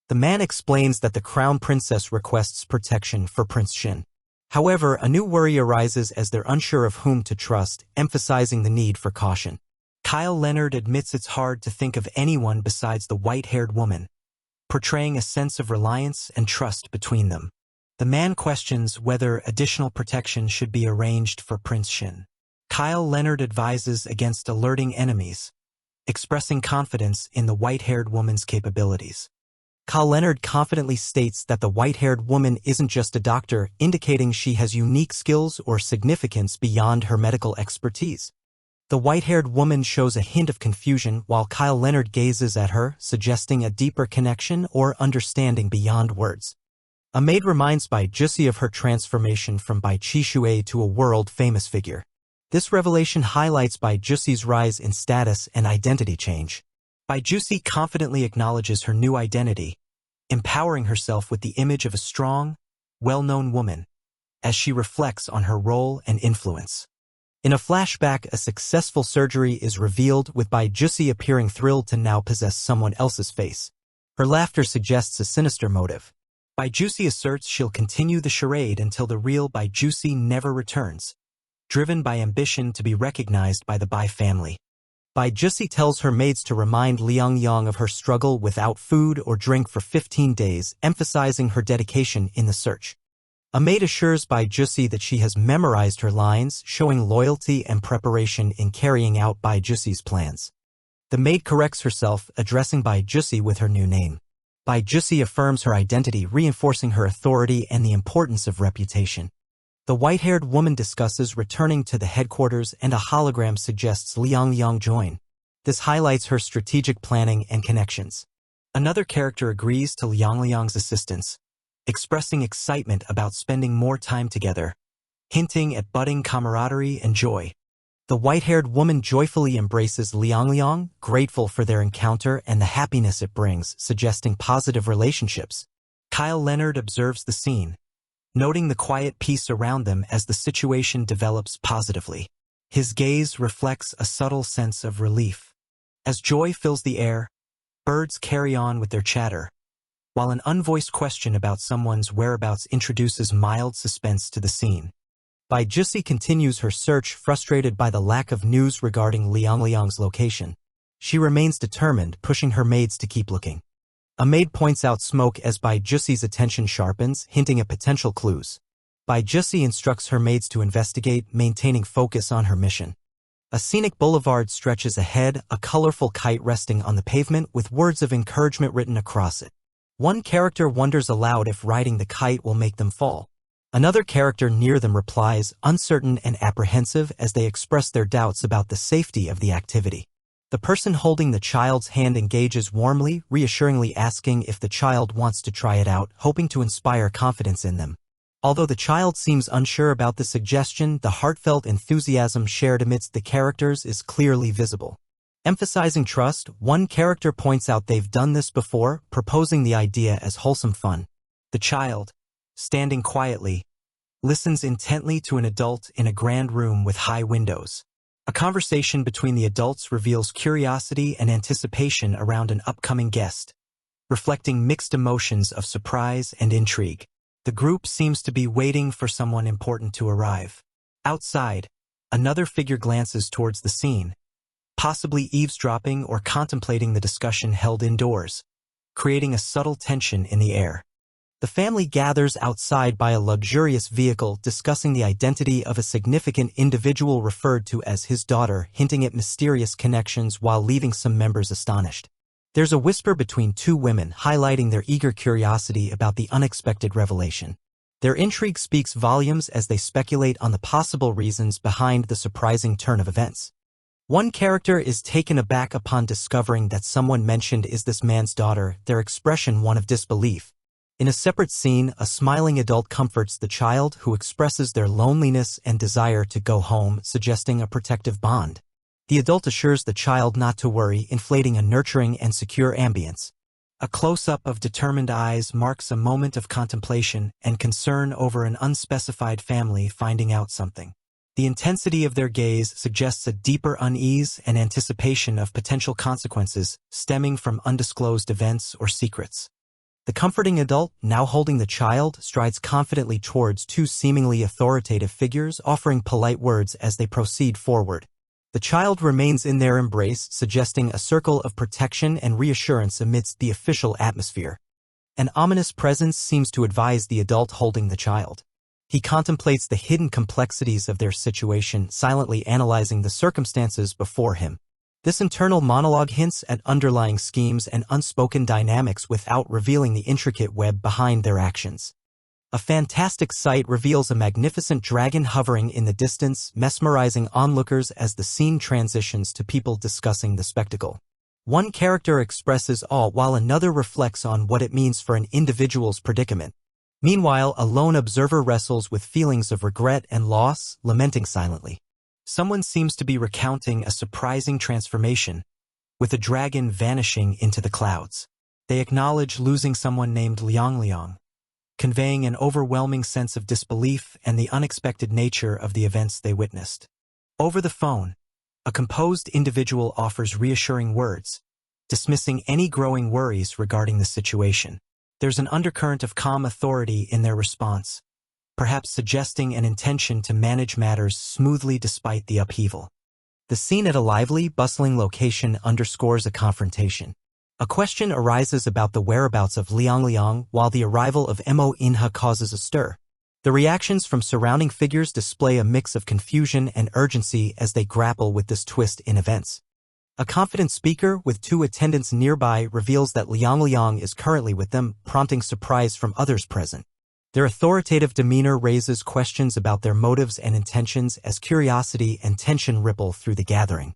The man explains that the crown princess requests protection for Prince Shin. However, a new worry arises as they're unsure of whom to trust, emphasizing the need for caution. Kyle Leonard admits it's hard to think of anyone besides the white-haired woman, portraying a sense of reliance and trust between them. The man questions whether additional protection should be arranged for Prince Shin. Kyle Leonard advises against alerting enemies, expressing confidence in the white-haired woman's capabilities. Kyle Leonard confidently states that the white-haired woman isn't just a doctor, indicating she has unique skills or significance beyond her medical expertise. The white-haired woman shows a hint of confusion while Kyle Leonard gazes at her, suggesting a deeper connection or understanding beyond words. A maid reminds Bai Jusi of her transformation from Bai Qishui to a world-famous figure. This revelation highlights Bai Jusi's rise in status and identity change. Bai Jusi confidently acknowledges her new identity, empowering herself with the image of a strong, well-known woman, as she reflects on her role and influence. In a flashback, a successful surgery is revealed, with Bai Jusi appearing thrilled to now possess someone else's face. Her laughter suggests a sinister motive. Bai Jusi asserts she'll continue the charade until the real Bai Jusi never returns, driven by ambition to be recognized by the Bai family. Bai Jusi tells her maids to remind Liang Yang of her struggle without food or drink for 15 days, emphasizing her dedication in the search. A maid assures Bai Jusi that she has memorized her lines, showing loyalty and preparation in carrying out Bai Jusi's plans. The maid corrects herself, addressing Bai Jusi with her new name. Bai Jusi affirms her identity, reinforcing her authority and the importance of reputation. The white-haired woman discusses returning to the headquarters, and a hologram suggests Liang Yang join. This highlights her strategic planning and connections. Another character agrees to Liang's assistance, expressing excitement about spending more time together, hinting at budding camaraderie and joy. The white-haired woman joyfully embraces Liang, grateful for their encounter and the happiness it brings, suggesting positive relationships. Kyle Leonard observes the scene, noting the quiet peace around them as the situation develops positively. His gaze reflects a subtle sense of relief. As joy fills the air, birds carry on with their chatter, while an unvoiced question about someone's whereabouts introduces mild suspense to the scene. Bai Jusi continues her search, frustrated by the lack of news regarding Liang's location. She remains determined, pushing her maids to keep looking. A maid points out smoke as Bai Jusi's attention sharpens, hinting at potential clues. Bai Jusi instructs her maids to investigate, maintaining focus on her mission. A scenic boulevard stretches ahead, a colorful kite resting on the pavement with words of encouragement written across it. One character wonders aloud if riding the kite will make them fall. Another character near them replies, uncertain and apprehensive, as they express their doubts about the safety of the activity. The person holding the child's hand engages warmly, reassuringly asking if the child wants to try it out, hoping to inspire confidence in them. Although the child seems unsure about the suggestion, the heartfelt enthusiasm shared amidst the characters is clearly visible. Emphasizing trust, one character points out they've done this before, proposing the idea as wholesome fun. The child, standing quietly, listens intently to an adult in a grand room with high windows. A conversation between the adults reveals curiosity and anticipation around an upcoming guest, reflecting mixed emotions of surprise and intrigue. The group seems to be waiting for someone important to arrive. Outside, another figure glances towards the scene, possibly eavesdropping or contemplating the discussion held indoors, creating a subtle tension in the air. The family gathers outside by a luxurious vehicle, discussing the identity of a significant individual referred to as his daughter, hinting at mysterious connections while leaving some members astonished. There's a whisper between two women, highlighting their eager curiosity about the unexpected revelation. Their intrigue speaks volumes as they speculate on the possible reasons behind the surprising turn of events. One character is taken aback upon discovering that someone mentioned is this man's daughter, their expression one of disbelief. In a separate scene, a smiling adult comforts the child, who expresses their loneliness and desire to go home, suggesting a protective bond. The adult assures the child not to worry, inflating a nurturing and secure ambience. A close-up of determined eyes marks a moment of contemplation and concern over an unspecified family finding out something. The intensity of their gaze suggests a deeper unease and anticipation of potential consequences stemming from undisclosed events or secrets. The comforting adult, now holding the child, strides confidently towards two seemingly authoritative figures, offering polite words as they proceed forward. The child remains in their embrace, suggesting a circle of protection and reassurance amidst the official atmosphere. An ominous presence seems to advise the adult holding the child. He contemplates the hidden complexities of their situation, silently analyzing the circumstances before him. This internal monologue hints at underlying schemes and unspoken dynamics without revealing the intricate web behind their actions. A fantastic sight reveals a magnificent dragon hovering in the distance, mesmerizing onlookers as the scene transitions to people discussing the spectacle. One character expresses awe while another reflects on what it means for an individual's predicament. Meanwhile, a lone observer wrestles with feelings of regret and loss, lamenting silently. Someone seems to be recounting a surprising transformation, with a dragon vanishing into the clouds. They acknowledge losing someone named Liang, conveying an overwhelming sense of disbelief and the unexpected nature of the events they witnessed. Over the phone, a composed individual offers reassuring words, dismissing any growing worries regarding the situation. There's an undercurrent of calm authority in their response, perhaps suggesting an intention to manage matters smoothly despite the upheaval. The scene at a lively, bustling location underscores a confrontation. A question arises about the whereabouts of Liang, while the arrival of Mo Inha causes a stir. The reactions from surrounding figures display a mix of confusion and urgency as they grapple with this twist in events. A confident speaker with two attendants nearby reveals that Liang is currently with them, prompting surprise from others present. Their authoritative demeanor raises questions about their motives and intentions as curiosity and tension ripple through the gathering.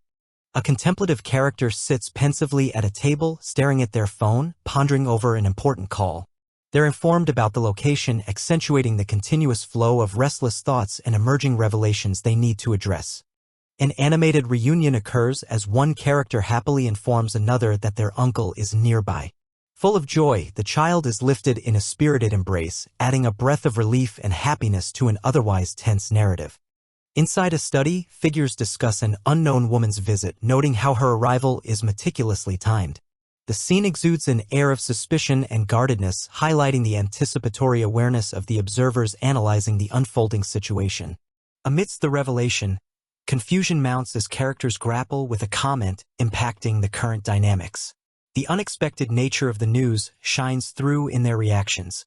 A contemplative character sits pensively at a table, staring at their phone, pondering over an important call. They're informed about the location, accentuating the continuous flow of restless thoughts and emerging revelations they need to address. An animated reunion occurs as one character happily informs another that their uncle is nearby. Full of joy, the child is lifted in a spirited embrace, adding a breath of relief and happiness to an otherwise tense narrative. Inside a study, figures discuss an unknown woman's visit, noting how her arrival is meticulously timed. The scene exudes an air of suspicion and guardedness, highlighting the anticipatory awareness of the observers analyzing the unfolding situation. Amidst the revelation, confusion mounts as characters grapple with a comment impacting the current dynamics. The unexpected nature of the news shines through in their reactions,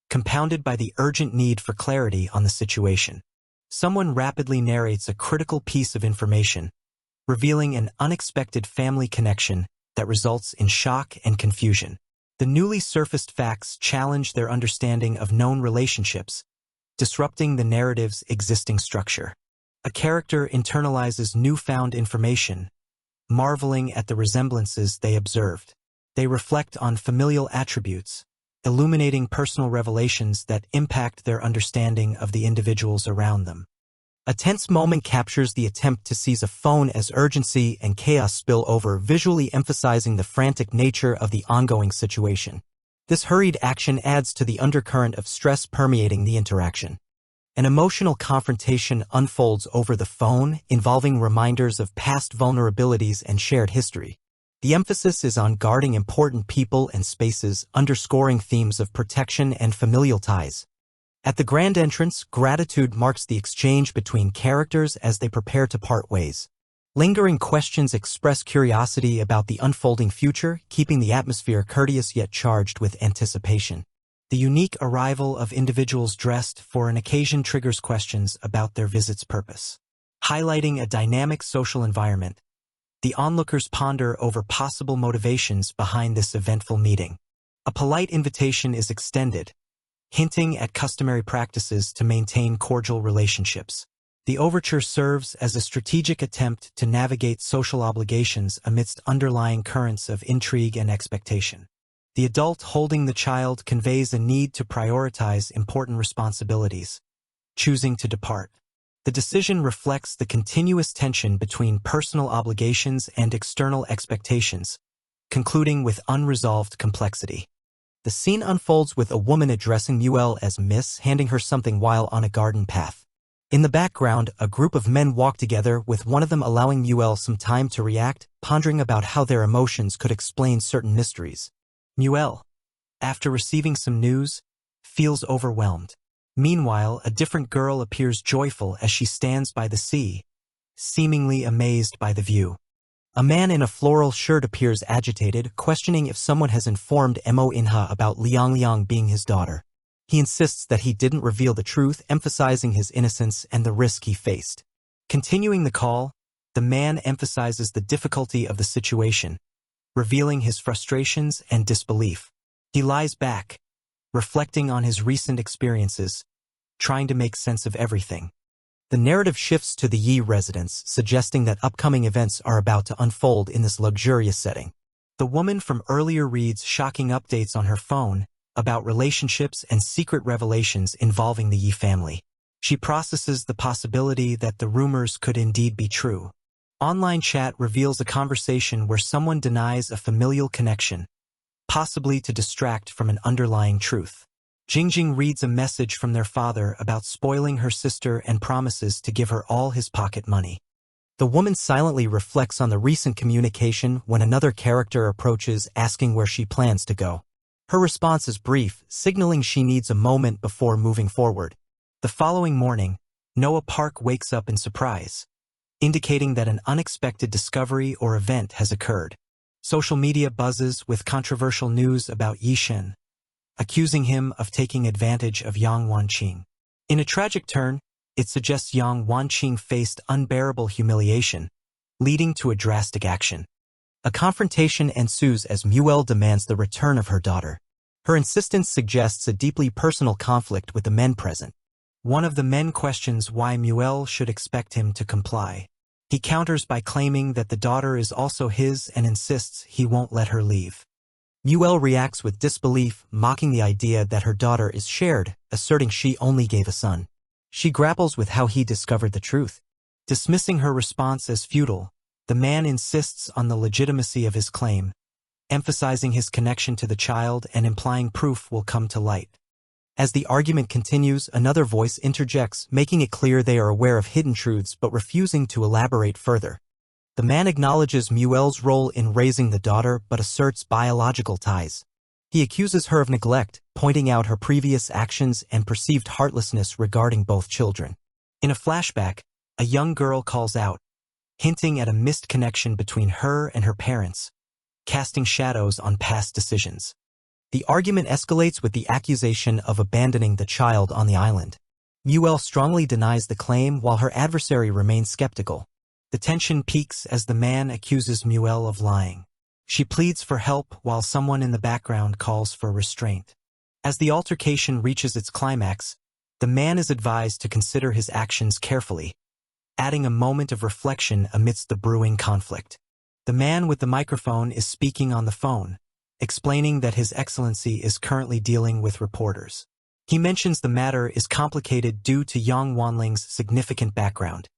compounded by the urgent need for clarity on the situation. Someone rapidly narrates a critical piece of information, revealing an unexpected family connection that results in shock and confusion. The newly surfaced facts challenge their understanding of known relationships, disrupting the narrative's existing structure. A character internalizes newfound information, marveling at the resemblances they observed. They reflect on familial attributes, illuminating personal revelations that impact their understanding of the individuals around them. A tense moment captures the attempt to seize a phone as urgency and chaos spill over, visually emphasizing the frantic nature of the ongoing situation. This hurried action adds to the undercurrent of stress permeating the interaction. An emotional confrontation unfolds over the phone, involving reminders of past vulnerabilities and shared history. The emphasis is on guarding important people and spaces, underscoring themes of protection and familial ties. At the grand entrance, gratitude marks the exchange between characters as they prepare to part ways. Lingering questions express curiosity about the unfolding future, keeping the atmosphere courteous yet charged with anticipation. The unique arrival of individuals dressed for an occasion triggers questions about their visit's purpose. Highlighting a dynamic social environment, the onlookers ponder over possible motivations behind this eventful meeting. A polite invitation is extended, hinting at customary practices to maintain cordial relationships. The overture serves as a strategic attempt to navigate social obligations amidst underlying currents of intrigue and expectation. The adult holding the child conveys a need to prioritize important responsibilities, choosing to depart. The decision reflects the continuous tension between personal obligations and external expectations, concluding with unresolved complexity. The scene unfolds with a woman addressing Muel as Miss, handing her something while on a garden path. In the background, a group of men walk together, with one of them allowing Muel some time to react, pondering about how their emotions could explain certain mysteries. Muel, after receiving some news, feels overwhelmed. Meanwhile, a different girl appears joyful as she stands by the sea, seemingly amazed by the view. A man in a floral shirt appears agitated, questioning if someone has informed Mo Inha about Liang Liang being his daughter. He insists that he didn't reveal the truth, emphasizing his innocence and the risk he faced. Continuing the call, the man emphasizes the difficulty of the situation, revealing his frustrations and disbelief. He lies back, reflecting on his recent experiences, trying to make sense of everything. The narrative shifts to the Yi residence, suggesting that upcoming events are about to unfold in this luxurious setting. The woman from earlier reads shocking updates on her phone about relationships and secret revelations involving the Yi family. She processes the possibility that the rumors could indeed be true. Online chat reveals a conversation where someone denies a familial connection, possibly to distract from an underlying truth. Jingjing reads a message from their father about spoiling her sister and promises to give her all his pocket money. The woman silently reflects on the recent communication when another character approaches, asking where she plans to go. Her response is brief, signaling she needs a moment before moving forward. The following morning, Noah Park wakes up in surprise, indicating that an unexpected discovery or event has occurred. Social media buzzes with controversial news Yi Yishen, accusing him of taking advantage of Yang Wanqing. In a tragic turn, it suggests Yang Wanqing faced unbearable humiliation, leading to a drastic action. A confrontation ensues as Muel demands the return of her daughter. Her insistence suggests a deeply personal conflict with the men present. One of the men questions why Muel should expect him to comply. He counters by claiming that the daughter is also his and insists he won't let her leave. Muel reacts with disbelief, mocking the idea that her daughter is shared, asserting she only gave a son. She grapples with how he discovered the truth. Dismissing her response as futile, the man insists on the legitimacy of his claim, emphasizing his connection to the child and implying proof will come to light. As the argument continues, another voice interjects, making it clear they are aware of hidden truths but refusing to elaborate further. The man acknowledges Muel's role in raising the daughter but asserts biological ties. He accuses her of neglect, pointing out her previous actions and perceived heartlessness regarding both children. In a flashback, a young girl calls out, hinting at a missed connection between her and her parents, casting shadows on past decisions. The argument escalates with the accusation of abandoning the child on the island. Muel strongly denies the claim while her adversary remains skeptical. The tension peaks as the man accuses Muel of lying. She pleads for help while someone in the background calls for restraint. As the altercation reaches its climax, the man is advised to consider his actions carefully, adding a moment of reflection amidst the brewing conflict. The man with the microphone is speaking on the phone, explaining that His Excellency is currently dealing with reporters. He mentions the matter is complicated due to Yang Wanling's significant background.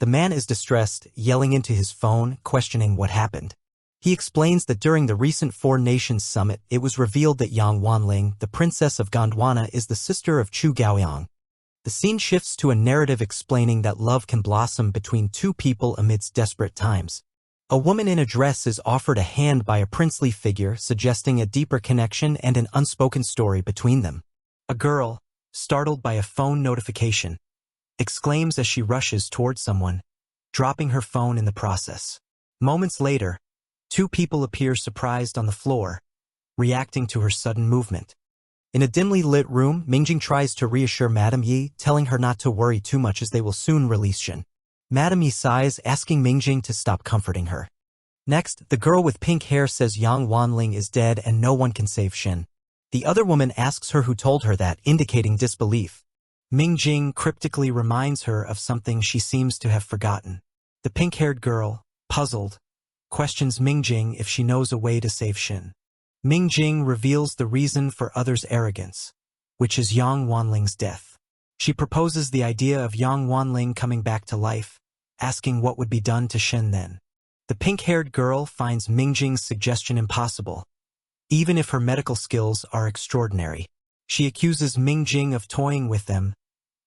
The man is distressed, yelling into his phone, questioning what happened. He explains that during the recent Four Nations Summit, it was revealed that Yang Wanling, the princess of Gondwana, is the sister of Chu Gaoyang. The scene shifts to a narrative explaining that love can blossom between two people amidst desperate times. A woman in a dress is offered a hand by a princely figure, suggesting a deeper connection and an unspoken story between them. A girl, startled by a phone notification, exclaims as she rushes towards someone, dropping her phone in the process. Moments later, two people appear surprised on the floor, reacting to her sudden movement. In a dimly lit room, Mingjing tries to reassure Madame Yi, telling her not to worry too much as they will soon release Shin. Madame Yi sighs, asking Mingjing to stop comforting her. Next, the girl with pink hair says Yang Wanling is dead and no one can save Shin. The other woman asks her who told her that, indicating disbelief. Mingjing cryptically reminds her of something she seems to have forgotten. The pink-haired girl, puzzled, questions Mingjing if she knows a way to save Shin. Mingjing reveals the reason for others' arrogance, which is Yang Wanling's death. She proposes the idea of Yang Wanling coming back to life, asking what would be done to Shen then. The pink-haired girl finds Mingjing's suggestion impossible, even if her medical skills are extraordinary. She accuses Mingjing of toying with them,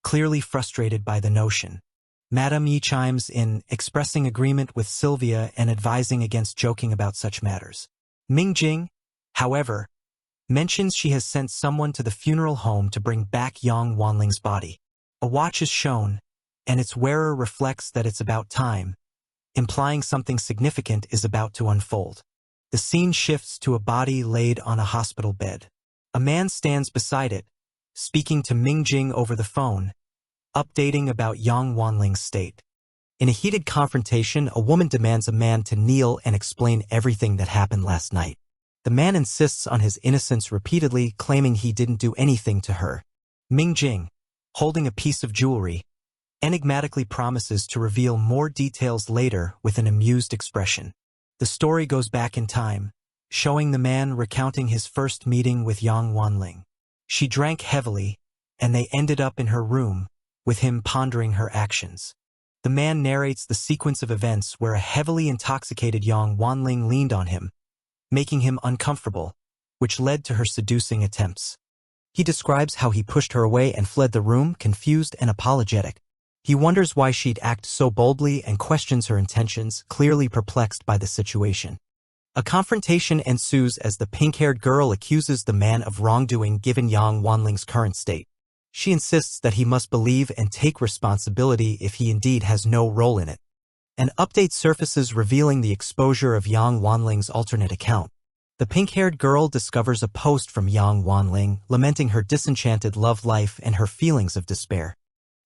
clearly frustrated by the notion. Madame Yi chimes in, expressing agreement with Sylvia and advising against joking about such matters. Mingjing, however, mentions she has sent someone to the funeral home to bring back Yang Wanling's body. A watch is shown, and its wearer reflects that it's about time, implying something significant is about to unfold. The scene shifts to a body laid on a hospital bed. A man stands beside it, speaking to Mingjing over the phone, updating about Yang Wanling's state. In a heated confrontation, a woman demands a man to kneel and explain everything that happened last night. The man insists on his innocence repeatedly, claiming he didn't do anything to her. Mingjing, holding a piece of jewelry, enigmatically promises to reveal more details later with an amused expression. The story goes back in time, showing the man recounting his first meeting with Yang Wanling. She drank heavily, and they ended up in her room, with him pondering her actions. The man narrates the sequence of events where a heavily intoxicated Yang Wanling leaned on him, making him uncomfortable, which led to her seducing attempts. He describes how he pushed her away and fled the room, confused and apologetic. He wonders why she'd act so boldly and questions her intentions, clearly perplexed by the situation. A confrontation ensues as the pink-haired girl accuses the man of wrongdoing given Yang Wanling's current state. She insists that he must believe and take responsibility if he indeed has no role in it. An update surfaces revealing the exposure of Yang Wanling's alternate account. The pink-haired girl discovers a post from Yang Wanling, lamenting her disenchanted love life and her feelings of despair.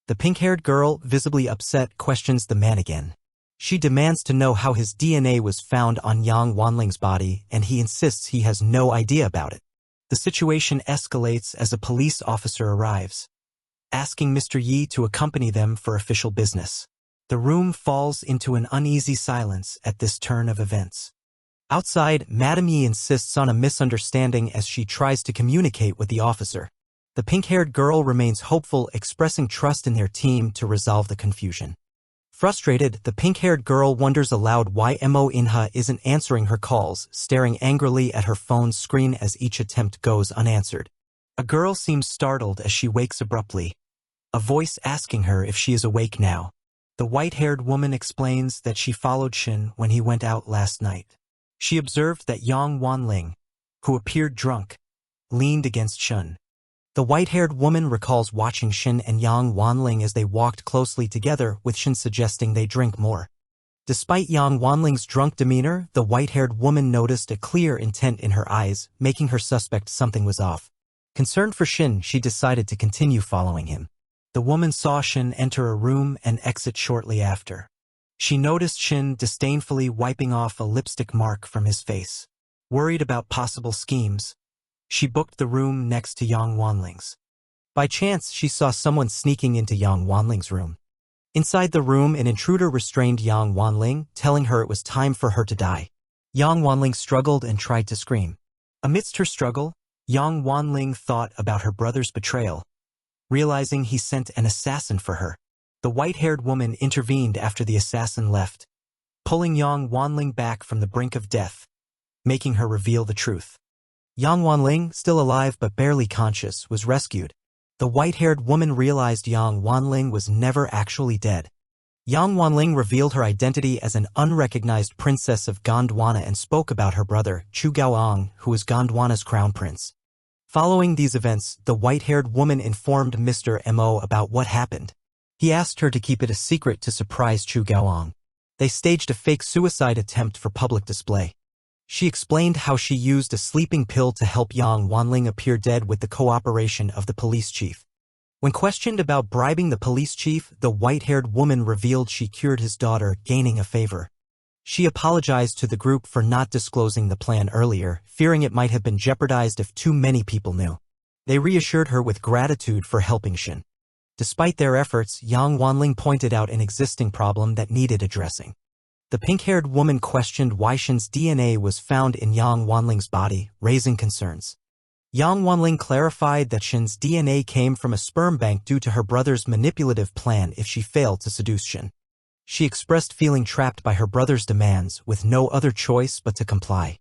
The pink-haired girl, visibly upset, questions the man again. She demands to know how his DNA was found on Yang Wanling's body, and he insists he has no idea about it. The situation escalates as a police officer arrives, asking Mr. Yi to accompany them for official business. The room falls into an uneasy silence at this turn of events. Outside, Madame Yi insists on a misunderstanding as she tries to communicate with the officer. The pink-haired girl remains hopeful, expressing trust in their team to resolve the confusion. Frustrated, the pink-haired girl wonders aloud why Mo Inha isn't answering her calls, staring angrily at her phone's screen as each attempt goes unanswered. A girl seems startled as she wakes abruptly, a voice asking her if she is awake now. The white-haired woman explains that she followed Shin when he went out last night. She observed that Yang Wanling, who appeared drunk, leaned against Shin. The white-haired woman recalls watching Shin and Yang Wanling as they walked closely together, with Shin suggesting they drink more. Despite Yang Wanling's drunk demeanor, the white-haired woman noticed a clear intent in her eyes, making her suspect something was off. Concerned for Shin, she decided to continue following him. The woman saw Shin enter a room and exit shortly after. She noticed Shin disdainfully wiping off a lipstick mark from his face. Worried about possible schemes, she booked the room next to Yang Wanling's. By chance, she saw someone sneaking into Yang Wanling's room. Inside the room, an intruder restrained Yang Wanling, telling her it was time for her to die. Yang Wanling struggled and tried to scream. Amidst her struggle, Yang Wanling thought about her brother's betrayal, realizing he sent an assassin for her. The white-haired woman intervened after the assassin left, pulling Yang Wanling back from the brink of death, making her reveal the truth. Yang Wanling, still alive but barely conscious, was rescued. The white-haired woman realized Yang Wanling was never actually dead. Yang Wanling revealed her identity as an unrecognized princess of Gondwana and spoke about her brother, Chu Gaoang, who was Gondwana's crown prince. Following these events, the white-haired woman informed Mr. Mo about what happened. He asked her to keep it a secret to surprise Chu Gaoang. They staged a fake suicide attempt for public display. She explained how she used a sleeping pill to help Yang Wanling appear dead with the cooperation of the police chief. When questioned about bribing the police chief, the white-haired woman revealed she cured his daughter, gaining a favor. She apologized to the group for not disclosing the plan earlier, fearing it might have been jeopardized if too many people knew. They reassured her with gratitude for helping Shin. Despite their efforts, Yang Wanling pointed out an existing problem that needed addressing. The pink-haired woman questioned why Shin's DNA was found in Yang Wanling's body, raising concerns. Yang Wanling clarified that Shin's DNA came from a sperm bank due to her brother's manipulative plan if she failed to seduce Shin. She expressed feeling trapped by her brother's demands, with no other choice but to comply.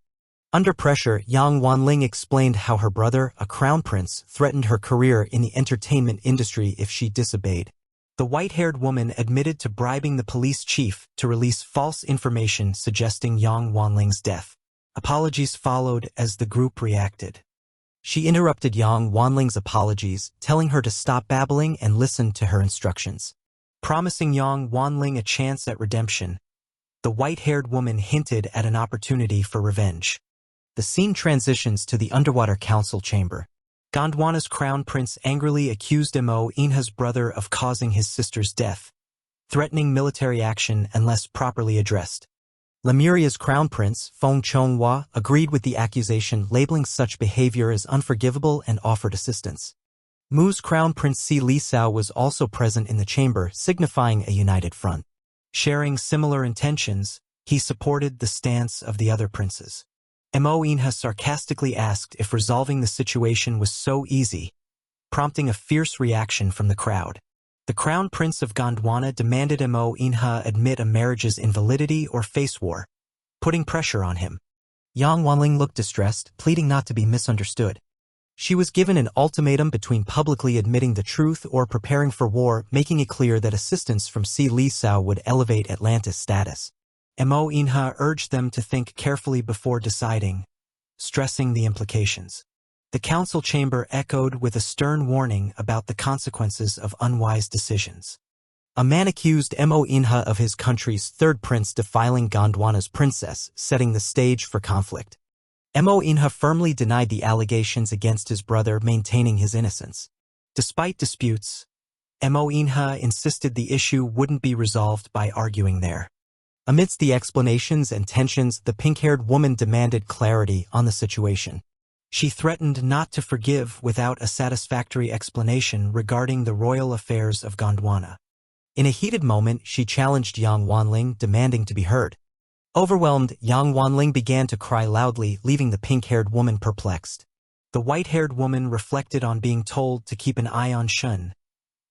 Under pressure, Yang Wanling explained how her brother, a crown prince, threatened her career in the entertainment industry if she disobeyed. The white-haired woman admitted to bribing the police chief to release false information suggesting Yang Wanling's death. Apologies followed as the group reacted. She interrupted Yang Wanling's apologies, telling her to stop babbling and listen to her instructions. Promising Yang Wanling a chance at redemption, the white-haired woman hinted at an opportunity for revenge. The scene transitions to the underwater council chamber. Gondwana's crown prince angrily accused Mo Inha's brother of causing his sister's death, threatening military action unless properly addressed. Lemuria's crown prince, Feng Chonghua, agreed with the accusation, labeling such behavior as unforgivable and offered assistance. Mu's crown prince Si Lisao was also present in the chamber, signifying a united front. Sharing similar intentions, he supported the stance of the other princes. Mo Inha sarcastically asked if resolving the situation was so easy, prompting a fierce reaction from the crowd. The crown prince of Gondwana demanded Mo Inha admit a marriage's invalidity or face war, putting pressure on him. Yang Wanling looked distressed, pleading not to be misunderstood. She was given an ultimatum between publicly admitting the truth or preparing for war, making it clear that assistance from Si Lisao would elevate Atlantis' status. Mo Inha urged them to think carefully before deciding, stressing the implications. The council chamber echoed with a stern warning about the consequences of unwise decisions. A man accused Mo Inha of his country's third prince defiling Gondwana's princess, setting the stage for conflict. Mo Inha firmly denied the allegations against his brother, maintaining his innocence. Despite disputes, Mo Inha insisted the issue wouldn't be resolved by arguing there. Amidst the explanations and tensions, the pink-haired woman demanded clarity on the situation. She threatened not to forgive without a satisfactory explanation regarding the royal affairs of Gondwana. In a heated moment, she challenged Yang Wanling, demanding to be heard. Overwhelmed, Yang Wanling began to cry loudly, leaving the pink-haired woman perplexed. The white-haired woman reflected on being told to keep an eye on Shun,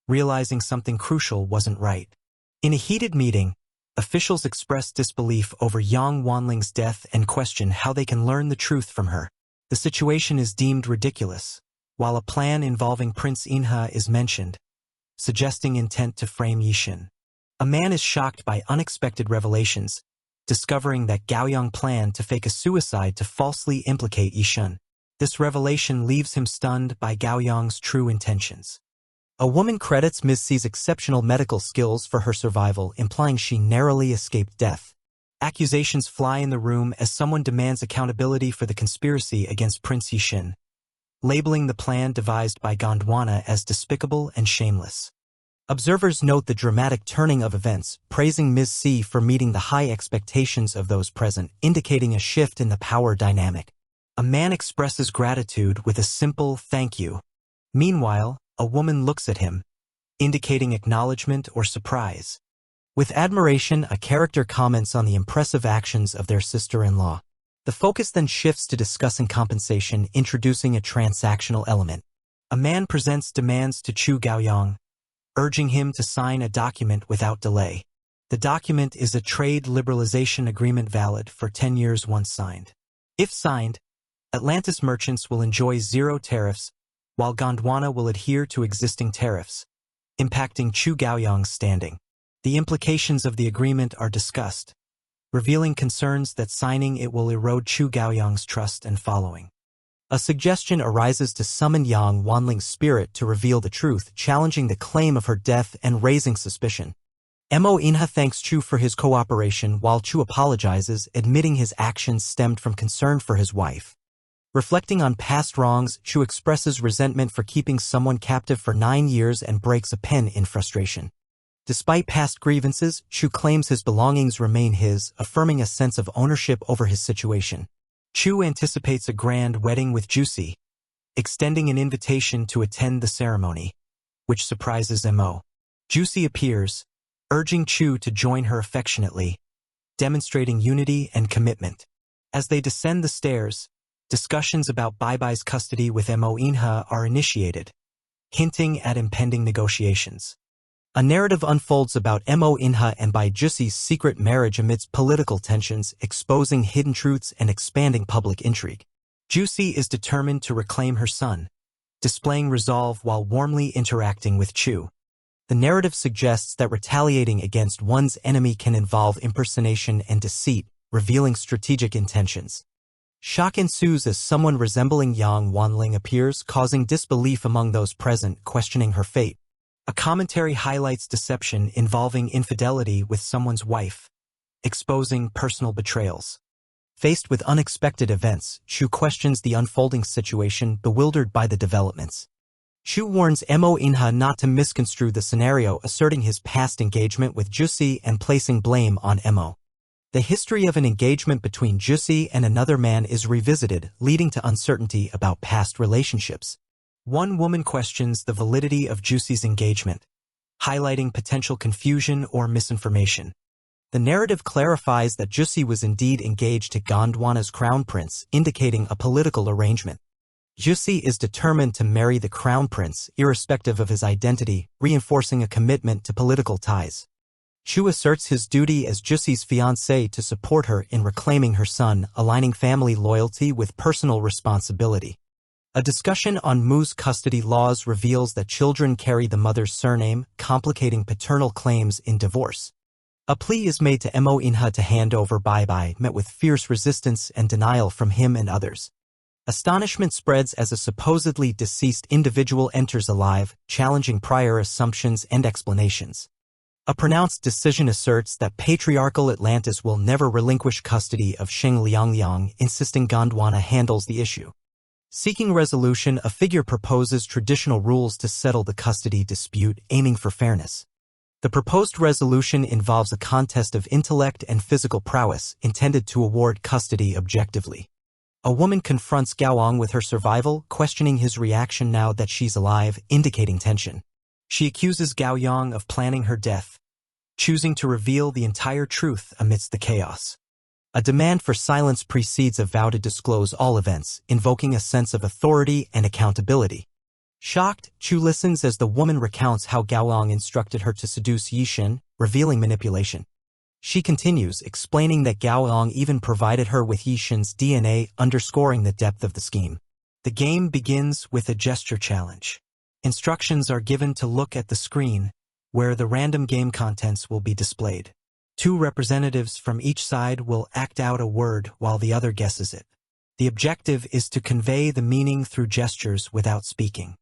realizing something crucial wasn't right. In a heated meeting, officials expressed disbelief over Yang Wanling's death and question how they can learn the truth from her. The situation is deemed ridiculous, while a plan involving Prince Inha is mentioned, suggesting intent to frame Yishin. A man is shocked by unexpected revelations, discovering that Gaoyang planned to fake a suicide to falsely implicate Yishin. This revelation leaves him stunned by Gaoyang's true intentions. A woman credits Ms. C's exceptional medical skills for her survival, implying she narrowly escaped death. Accusations fly in the room as someone demands accountability for the conspiracy against Prince Yishin, labeling the plan devised by Gondwana as despicable and shameless. Observers note the dramatic turning of events, praising Ms. C for meeting the high expectations of those present, indicating a shift in the power dynamic. A man expresses gratitude with a simple thank you. Meanwhile, a woman looks at him, indicating acknowledgement or surprise. With admiration, a character comments on the impressive actions of their sister-in-law. The focus then shifts to discussing compensation, introducing a transactional element. A man presents demands to Chu Gaoyang, urging him to sign a document without delay. The document is a trade liberalization agreement valid for 10 years once signed. If signed, Atlantis merchants will enjoy zero tariffs, while Gondwana will adhere to existing tariffs, impacting Chu Gaoyang's standing. The implications of the agreement are discussed, revealing concerns that signing it will erode Chu Gaoyang's trust and following. A suggestion arises to summon Yang Wanling's spirit to reveal the truth, challenging the claim of her death and raising suspicion. Mo Inha thanks Chu for his cooperation while Chu apologizes, admitting his actions stemmed from concern for his wife. Reflecting on past wrongs, Chu expresses resentment for keeping someone captive for 9 years and breaks a pen in frustration. Despite past grievances, Chu claims his belongings remain his, affirming a sense of ownership over his situation. Chu anticipates a grand wedding with Juicy, extending an invitation to attend the ceremony, which surprises Mo. Juicy appears, urging Chu to join her affectionately, demonstrating unity and commitment. As they descend the stairs, discussions about Bai's custody with Mo Inha are initiated, hinting at impending negotiations. A narrative unfolds about Mo Inha and Bai Jussi's secret marriage amidst political tensions, exposing hidden truths and expanding public intrigue. Juicy is determined to reclaim her son, displaying resolve while warmly interacting with Chu. The narrative suggests that retaliating against one's enemy can involve impersonation and deceit, revealing strategic intentions. Shock ensues as someone resembling Yang Wanling appears, causing disbelief among those present, questioning her fate. A commentary highlights deception involving infidelity with someone's wife, exposing personal betrayals. Faced with unexpected events, Chu questions the unfolding situation, bewildered by the developments. Chu warns Mo Inha not to misconstrue the scenario, asserting his past engagement with Juicy and placing blame on Mo. The history of an engagement between Juicy and another man is revisited, leading to uncertainty about past relationships. One woman questions the validity of Juicy's engagement, highlighting potential confusion or misinformation. The narrative clarifies that Juicy was indeed engaged to Gondwana's crown prince, indicating a political arrangement. Juicy is determined to marry the crown prince, irrespective of his identity, reinforcing a commitment to political ties. Chu asserts his duty as Juicy's fiancé to support her in reclaiming her son, aligning family loyalty with personal responsibility. A discussion on Mu's custody laws reveals that children carry the mother's surname, complicating paternal claims in divorce. A plea is made to Mo Inha to hand over Bai, met with fierce resistance and denial from him and others. Astonishment spreads as a supposedly deceased individual enters alive, challenging prior assumptions and explanations. A pronounced decision asserts that patriarchal Atlantis will never relinquish custody of Sheng Liangliang, insisting Gondwana handles the issue. Seeking resolution, a figure proposes traditional rules to settle the custody dispute, aiming for fairness. The proposed resolution involves a contest of intellect and physical prowess, intended to award custody objectively. A woman confronts Gaoyang with her survival, questioning his reaction now that she's alive, indicating tension. She accuses Gao Yang of planning her death, choosing to reveal the entire truth amidst the chaos. A demand for silence precedes a vow to disclose all events, invoking a sense of authority and accountability. Shocked, Chu listens as the woman recounts how Gao Yang instructed her to seduce Yixin, revealing manipulation. She continues, explaining that Gao Yang even provided her with Yixin's DNA, underscoring the depth of the scheme. The game begins with a gesture challenge. Instructions are given to look at the screen, where the random game contents will be displayed. 2 representatives from each side will act out a word while the other guesses it. The objective is to convey the meaning through gestures without speaking.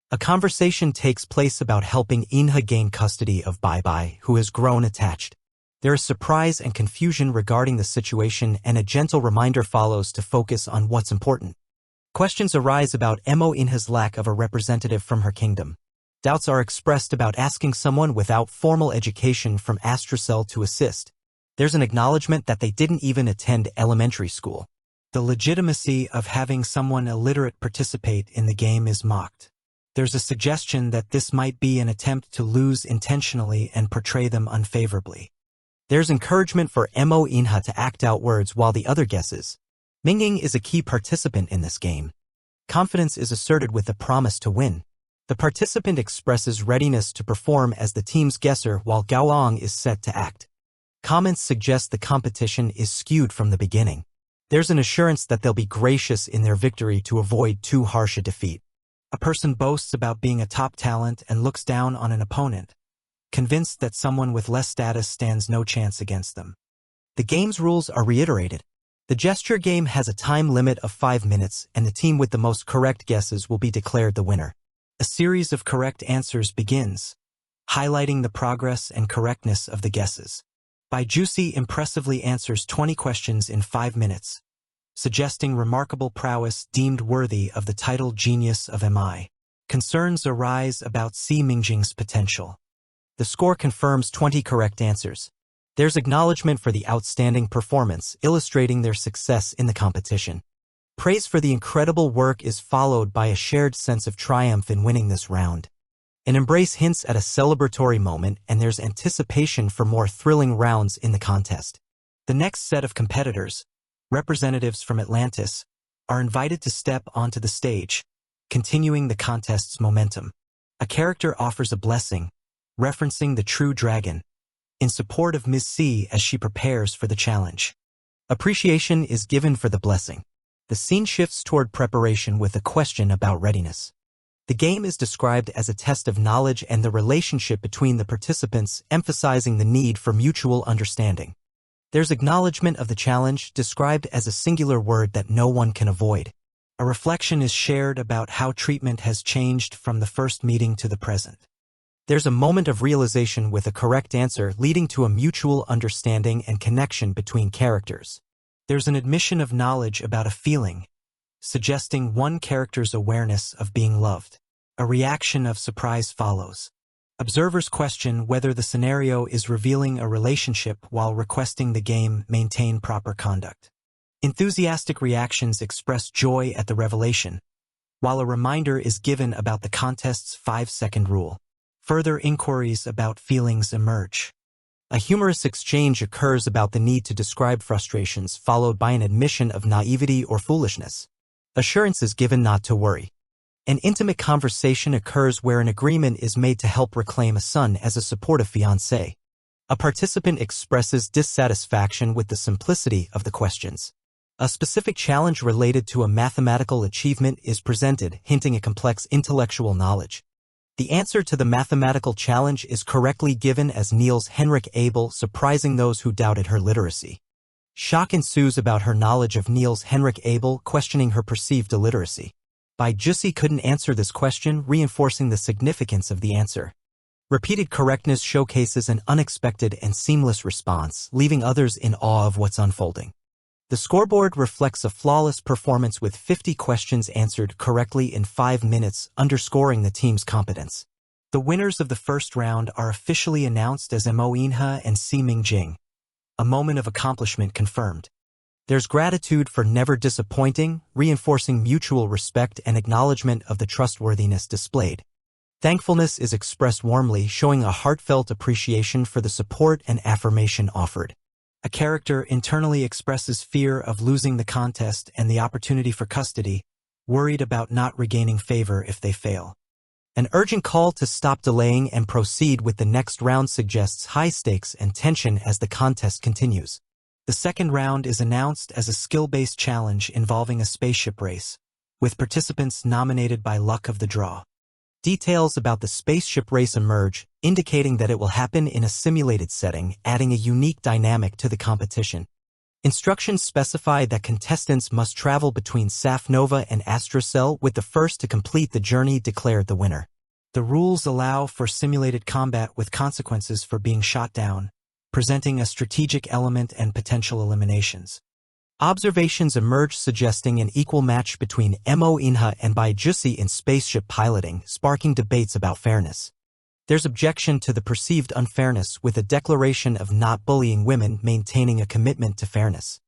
A conversation takes place about helping Inha gain custody of Bai Bai, who has grown attached. There is surprise and confusion regarding the situation, and a gentle reminder follows to focus on what's important. Questions arise about Mo Inha's lack of a representative from her kingdom. Doubts are expressed about asking someone without formal education from Astrocell to assist. There's an acknowledgement that they didn't even attend elementary school. The legitimacy of having someone illiterate participate in the game is mocked. There's a suggestion that this might be an attempt to lose intentionally and portray them unfavorably. There's encouragement for Mo Inha to act out words while the other guesses. Mingying is a key participant in this game. Confidence is asserted with the promise to win. The participant expresses readiness to perform as the team's guesser while Gao Yang is set to act. Comments suggest the competition is skewed from the beginning. There's an assurance that they'll be gracious in their victory to avoid too harsh a defeat. A person boasts about being a top talent and looks down on an opponent, convinced that someone with less status stands no chance against them. The game's rules are reiterated. The gesture game has a time limit of 5 minutes, and the team with the most correct guesses will be declared the winner. A series of correct answers begins, highlighting the progress and correctness of the guesses. Bai Juicy impressively answers 20 questions in 5 minutes, suggesting remarkable prowess deemed worthy of the title Genius of MI. Concerns arise about Si Mingjing's potential. The score confirms 20 correct answers. There's acknowledgement for the outstanding performance, illustrating their success in the competition. Praise for the incredible work is followed by a shared sense of triumph in winning this round. An embrace hints at a celebratory moment, and there's anticipation for more thrilling rounds in the contest. The next set of competitors, representatives from Atlantis, are invited to step onto the stage, continuing the contest's momentum. A character offers a blessing, referencing the true dragon, in support of Ms. C as she prepares for the challenge. Appreciation is given for the blessing. The scene shifts toward preparation with a question about readiness. The game is described as a test of knowledge and the relationship between the participants, emphasizing the need for mutual understanding. There's acknowledgement of the challenge, described as a singular word that no one can avoid. A reflection is shared about how treatment has changed from the first meeting to the present. There's a moment of realization with a correct answer, leading to a mutual understanding and connection between characters. There's an admission of knowledge about a feeling, suggesting one character's awareness of being loved. A reaction of surprise follows. Observers question whether the scenario is revealing a relationship while requesting the game maintain proper conduct. Enthusiastic reactions express joy at the revelation, while a reminder is given about the contest's 5-second rule. Further inquiries about feelings emerge. A humorous exchange occurs about the need to describe frustrations, followed by an admission of naivety or foolishness. Assurance is given not to worry. An intimate conversation occurs where an agreement is made to help reclaim a son as a supportive fiancé. A participant expresses dissatisfaction with the simplicity of the questions. A specific challenge related to a mathematical achievement is presented, hinting at complex intellectual knowledge. The answer to the mathematical challenge is correctly given as Niels Henrik Abel, surprising those who doubted her literacy. Shock ensues about her knowledge of Niels Henrik Abel, questioning her perceived illiteracy. Bai Juicy couldn't answer this question, reinforcing the significance of the answer. Repeated correctness showcases an unexpected and seamless response, leaving others in awe of what's unfolding. The scoreboard reflects a flawless performance with 50 questions answered correctly in 5 minutes, underscoring the team's competence. The winners of the first round are officially announced as Mo Inha and Si Mingjing. A moment of accomplishment confirmed. There's gratitude for never disappointing, reinforcing mutual respect and acknowledgement of the trustworthiness displayed. Thankfulness is expressed warmly, showing a heartfelt appreciation for the support and affirmation offered. A character internally expresses fear of losing the contest and the opportunity for custody, worried about not regaining favor if they fail. An urgent call to stop delaying and proceed with the next round suggests high stakes and tension as the contest continues. The second round is announced as a skill-based challenge involving a spaceship race, with participants nominated by luck of the draw. Details about the spaceship race emerge, indicating that it will happen in a simulated setting, adding a unique dynamic to the competition. Instructions specify that contestants must travel between Saf Nova and Astrocell, with the first to complete the journey declared the winner. The rules allow for simulated combat with consequences for being shot down, presenting a strategic element and potential eliminations. Observations emerge suggesting an equal match between Mo Inha and Bai Jussi in spaceship piloting, sparking debates about fairness. There's objection to the perceived unfairness, with a declaration of not bullying women maintaining a commitment to fairness.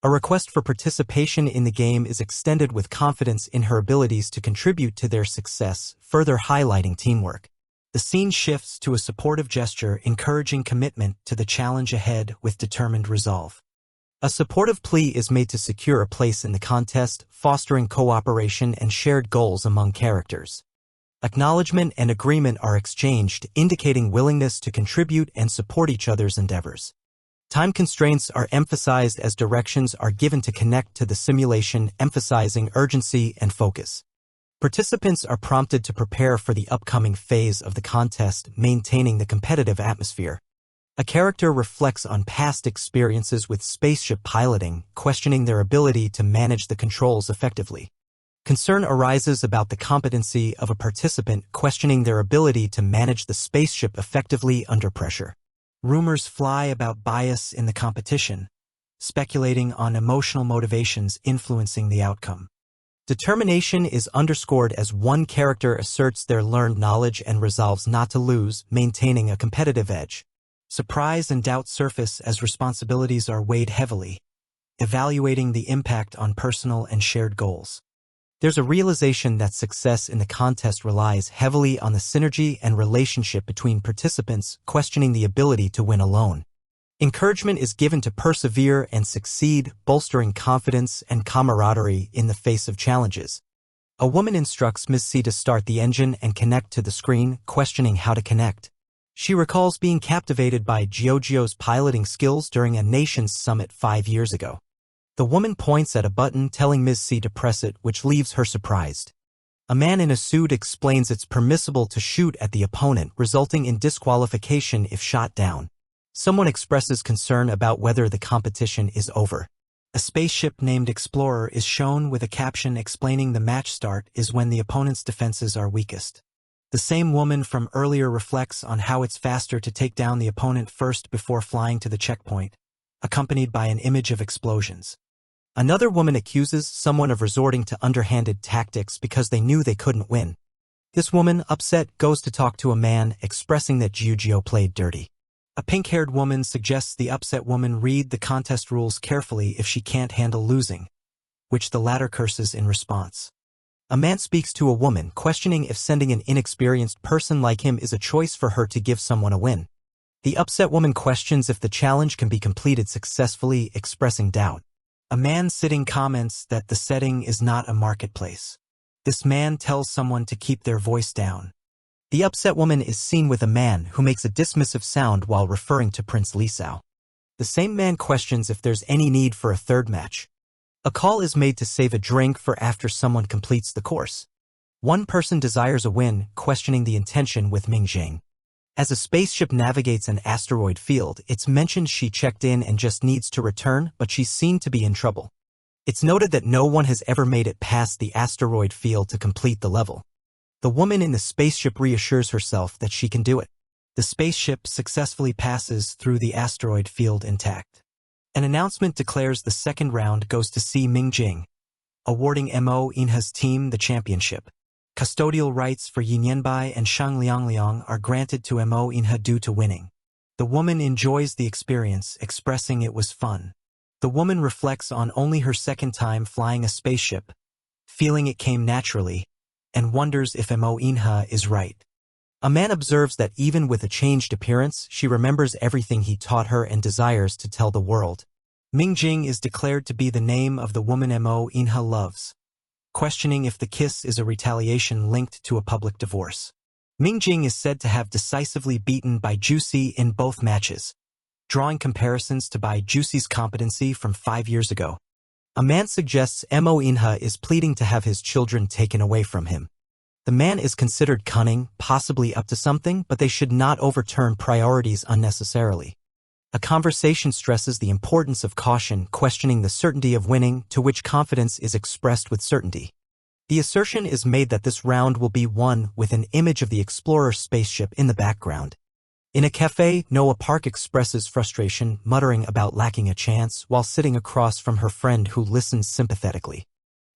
A request for participation in the game is extended with confidence in her abilities to contribute to their success, further highlighting teamwork. The scene shifts to a supportive gesture encouraging commitment to the challenge ahead with determined resolve. A supportive plea is made to secure a place in the contest, fostering cooperation and shared goals among characters. Acknowledgement and agreement are exchanged, indicating willingness to contribute and support each other's endeavors. Time constraints are emphasized as directions are given to connect to the simulation, emphasizing urgency and focus. Participants are prompted to prepare for the upcoming phase of the contest, maintaining the competitive atmosphere. A character reflects on past experiences with spaceship piloting, questioning their ability to manage the controls effectively. Concern arises about the competency of a participant, questioning their ability to manage the spaceship effectively under pressure. Rumors fly about bias in the competition, speculating on emotional motivations influencing the outcome. Determination is underscored as one character asserts their learned knowledge and resolves not to lose, maintaining a competitive edge. Surprise and doubt surface as responsibilities are weighed heavily, evaluating the impact on personal and shared goals. There's a realization that success in the contest relies heavily on the synergy and relationship between participants, questioning the ability to win alone. Encouragement is given to persevere and succeed, bolstering confidence and camaraderie in the face of challenges. A woman instructs Ms. C to start the engine and connect to the screen, questioning how to connect. She recalls being captivated by Giorgio's piloting skills during a nation's summit 5 years ago. The woman points at a button, telling Ms. C to press it, which leaves her surprised. A man in a suit explains it's permissible to shoot at the opponent, resulting in disqualification if shot down. Someone expresses concern about whether the competition is over. A spaceship named Explorer is shown with a caption explaining the match start is when the opponent's defenses are weakest. The same woman from earlier reflects on how it's faster to take down the opponent first before flying to the checkpoint, accompanied by an image of explosions. Another woman accuses someone of resorting to underhanded tactics because they knew they couldn't win. This woman, upset, goes to talk to a man, expressing that Giorgio played dirty. A pink-haired woman suggests the upset woman read the contest rules carefully if she can't handle losing, which the latter curses in response. A man speaks to a woman, questioning if sending an inexperienced person like him is a choice for her to give someone a win. The upset woman questions if the challenge can be completed successfully, expressing doubt. A man sitting comments that the setting is not a marketplace. This man tells someone to keep their voice down. The upset woman is seen with a man who makes a dismissive sound while referring to Prince Lisao. The same man questions if there's any need for a third match. A call is made to save a drink for after someone completes the course. One person desires a win, questioning the intention with Ming Jing. As a spaceship navigates an asteroid field, it's mentioned she checked in and just needs to return, but she's seen to be in trouble. It's noted that no one has ever made it past the asteroid field to complete the level. The woman in the spaceship reassures herself that she can do it. The spaceship successfully passes through the asteroid field intact. An announcement declares the second round goes to C. Ming Jing, awarding Mo Inha's team the championship. Custodial rights for Yin Yanbai and Shang Liang are granted to Mo Inha due to winning. The woman enjoys the experience, expressing it was fun. The woman reflects on only her second time flying a spaceship, feeling it came naturally, and wonders if Mo Inha is right. A man observes that even with a changed appearance, she remembers everything he taught her and desires to tell the world. Mingjing is declared to be the name of the woman Mo Inha loves, questioning if the kiss is a retaliation linked to a public divorce. Mingjing is said to have decisively beaten Bai Jusi in both matches, drawing comparisons to Bai Jusi's competency from 5 years ago. A man suggests Mo Inha is pleading to have his children taken away from him. The man is considered cunning, possibly up to something, but they should not overturn priorities unnecessarily. A conversation stresses the importance of caution, questioning the certainty of winning, to which confidence is expressed with certainty. The assertion is made that this round will be won with an image of the Explorer spaceship in the background. In a cafe, Noah Park expresses frustration, muttering about lacking a chance while sitting across from her friend who listens sympathetically.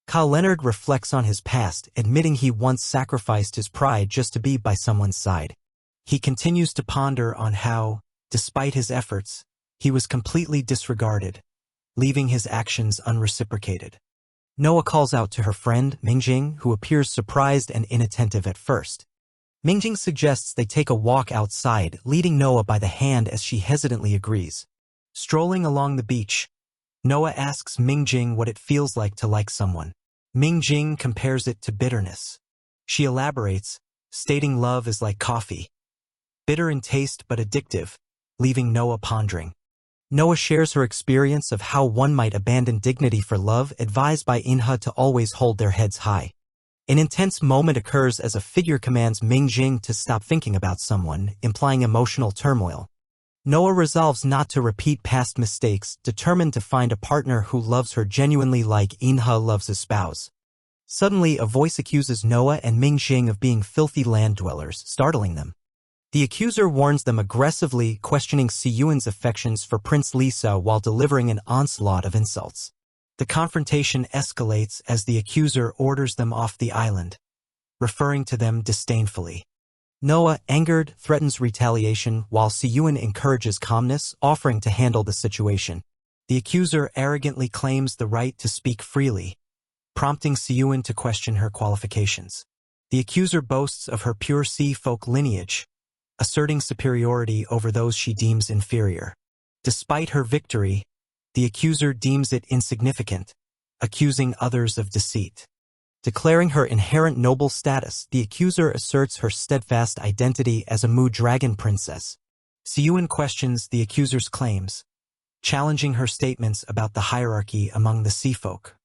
Kyle Leonard reflects on his past, admitting he once sacrificed his pride just to be by someone's side. He continues to ponder on how, despite his efforts, he was completely disregarded, leaving his actions unreciprocated. Noah calls out to her friend, Mingjing, who appears surprised and inattentive at first. Mingjing suggests they take a walk outside, leading Noah by the hand as she hesitantly agrees. Strolling along the beach, Noah asks Mingjing what it feels like to like someone. Mingjing compares it to bitterness. She elaborates, stating love is like coffee, bitter in taste but addictive, leaving Noah pondering. Noah shares her experience of how one might abandon dignity for love, advised by Inha to always hold their heads high. An intense moment occurs as a figure commands Mingjing to stop thinking about someone, implying emotional turmoil. Noah resolves not to repeat past mistakes, determined to find a partner who loves her genuinely like Inha loves his spouse. Suddenly, a voice accuses Noah and Mingjing of being filthy land dwellers, startling them. The accuser warns them aggressively, questioning Siyuan's affections for Prince Lisa while delivering an onslaught of insults. The confrontation escalates as the accuser orders them off the island, referring to them disdainfully. Noah, angered, threatens retaliation, while Siyuan encourages calmness, offering to handle the situation. The accuser arrogantly claims the right to speak freely, prompting Siyuan to question her qualifications. The accuser boasts of her pure sea folk lineage, asserting superiority over those she deems inferior. Despite her victory, the accuser deems it insignificant, accusing others of deceit. Declaring her inherent noble status, the accuser asserts her steadfast identity as a Mu dragon princess. Siyuan questions the accuser's claims, challenging her statements about the hierarchy among the sea folk.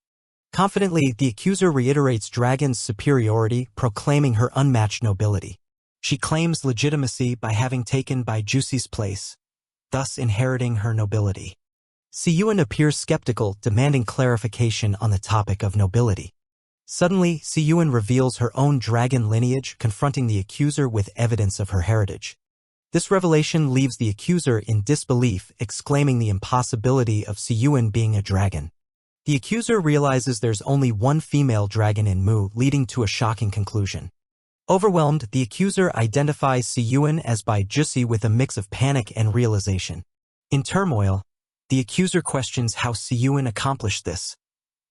Confidently, the accuser reiterates dragon's superiority, proclaiming her unmatched nobility. She claims legitimacy by having taken Bai Jusi's place, thus inheriting her nobility. Siyuan appears skeptical, demanding clarification on the topic of nobility. Suddenly, Siyuan reveals her own dragon lineage, confronting the accuser with evidence of her heritage. This revelation leaves the accuser in disbelief, exclaiming the impossibility of Siyuan being a dragon. The accuser realizes there's only one female dragon in Mu, leading to a shocking conclusion. Overwhelmed, the accuser identifies Siyuan as Bai Jusi with a mix of panic and realization. In turmoil, the accuser questions how Siyuan accomplished this,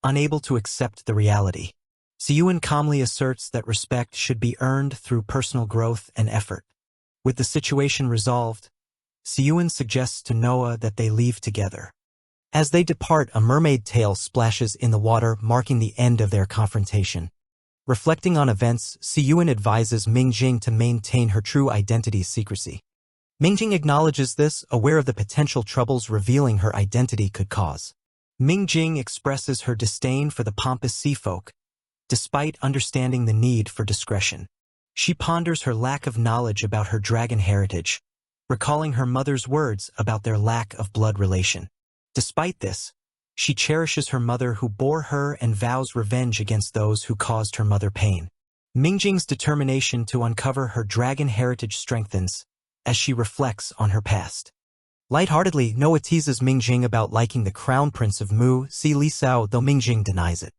unable to accept the reality. Siyuan calmly asserts that respect should be earned through personal growth and effort. With the situation resolved, Siyuan suggests to Noah that they leave together. As they depart, a mermaid tail splashes in the water, marking the end of their confrontation. Reflecting on events, Siyuan advises Mingjing to maintain her true identity's secrecy. Mingjing acknowledges this, aware of the potential troubles revealing her identity could cause. Mingjing expresses her disdain for the pompous sea folk, despite understanding the need for discretion. She ponders her lack of knowledge about her dragon heritage, recalling her mother's words about their lack of blood relation. Despite this, she cherishes her mother who bore her and vows revenge against those who caused her mother pain. Mingjing's determination to uncover her dragon heritage strengthens as she reflects on her past. Lightheartedly, Noah teases Mingjing about liking the crown prince of Mu, Si Lisao, though Mingjing denies it.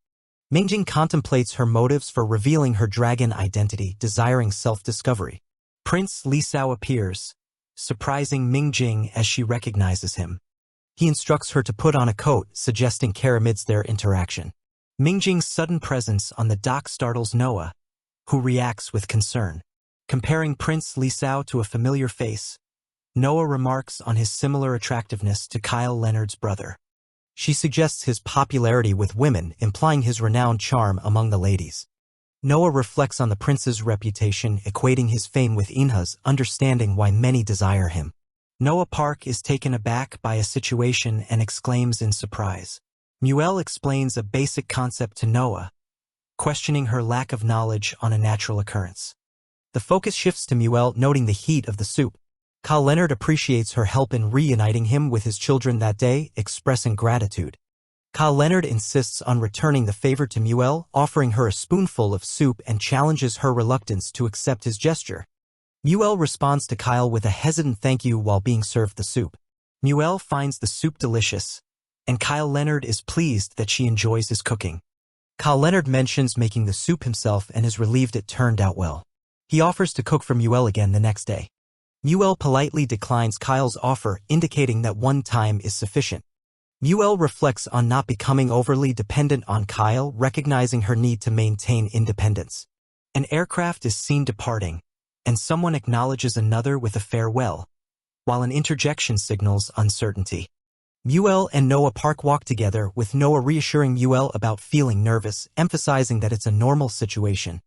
Mingjing contemplates her motives for revealing her dragon identity, desiring self-discovery. Prince Lisao appears, surprising Mingjing as she recognizes him. He instructs her to put on a coat, suggesting care amidst their interaction. Mingjing's sudden presence on the dock startles Noah, who reacts with concern. Comparing Prince Lisao to a familiar face, Noah remarks on his similar attractiveness to Kyle Leonard's brother. She suggests his popularity with women, implying his renowned charm among the ladies. Noah reflects on the prince's reputation, equating his fame with Inha's, understanding why many desire him. Noah Park is taken aback by a situation and exclaims in surprise. Muel explains a basic concept to Noah, questioning her lack of knowledge on a natural occurrence. The focus shifts to Muel, noting the heat of the soup. Kyle Leonard appreciates her help in reuniting him with his children that day, expressing gratitude. Kyle Leonard insists on returning the favor to Muel, offering her a spoonful of soup and challenges her reluctance to accept his gesture. Muel responds to Kyle with a hesitant thank you while being served the soup. Muel finds the soup delicious, and Kyle Leonard is pleased that she enjoys his cooking. Kyle Leonard mentions making the soup himself and is relieved it turned out well. He offers to cook for Muel again the next day. Muel politely declines Kyle's offer, indicating that one time is sufficient. Muel reflects on not becoming overly dependent on Kyle, recognizing her need to maintain independence. An aircraft is seen departing, and someone acknowledges another with a farewell, while an interjection signals uncertainty. Muel and Noah Park walk together, with Noah reassuring Muel about feeling nervous, emphasizing that it's a normal situation.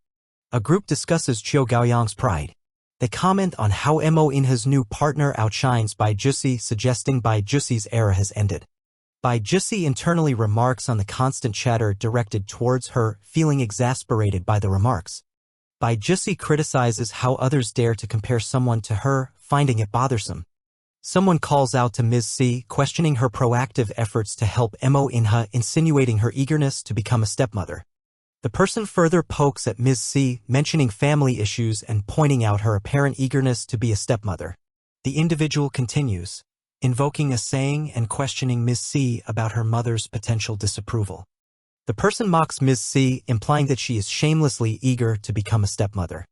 A group discusses Chiu Gaoyang's pride. They comment on how Mo Inha's new partner outshines Bai Jusi, suggesting Bai Jusi's era has ended. Bai Jusi internally remarks on the constant chatter directed towards her, feeling exasperated by the remarks. Bai Jusi criticizes how others dare to compare someone to her, finding it bothersome. Someone calls out to Ms. C, questioning her proactive efforts to help Mo Inha, insinuating her eagerness to become a stepmother. The person further pokes at Ms. C, mentioning family issues and pointing out her apparent eagerness to be a stepmother. The individual continues, invoking a saying and questioning Ms. C about her mother's potential disapproval. The person mocks Ms. C, implying that she is shamelessly eager to become a stepmother.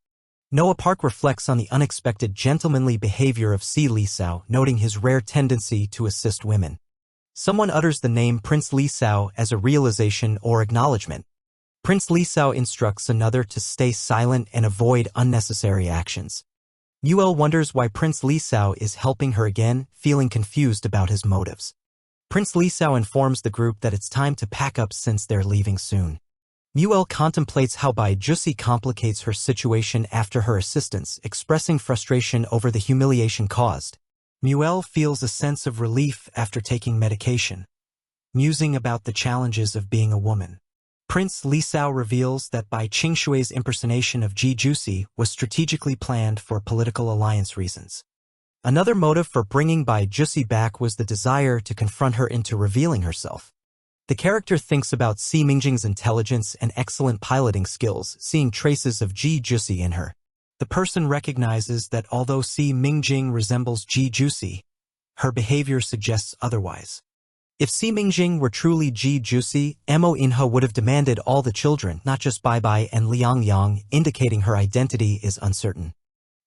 Noah Park reflects on the unexpected gentlemanly behavior of C. Lisao, noting his rare tendency to assist women. Someone utters the name Prince Lisao as a realization or acknowledgement. Prince Lisao instructs another to stay silent and avoid unnecessary actions. Muel wonders why Prince Lisao is helping her again, feeling confused about his motives. Prince Lisao informs the group that it's time to pack up since they're leaving soon. Muel contemplates how Bai Jusi complicates her situation after her assistance, expressing frustration over the humiliation caused. Muel feels a sense of relief after taking medication, musing about the challenges of being a woman. Prince Lisao reveals that Bai Qingshui's impersonation of Ji Jusi was strategically planned for political alliance reasons. Another motive for bringing Bai Jusi back was the desire to confront her into revealing herself. The character thinks about Si Mingjing's intelligence and excellent piloting skills, seeing traces of Ji Jusi in her. The person recognizes that although Si Mingjing resembles Ji Jusi, her behavior suggests otherwise. If Si Mingjing were truly Ji Jusi, Mo Inha would have demanded all the children, not just Bai Bai and Liang Liang, indicating her identity is uncertain.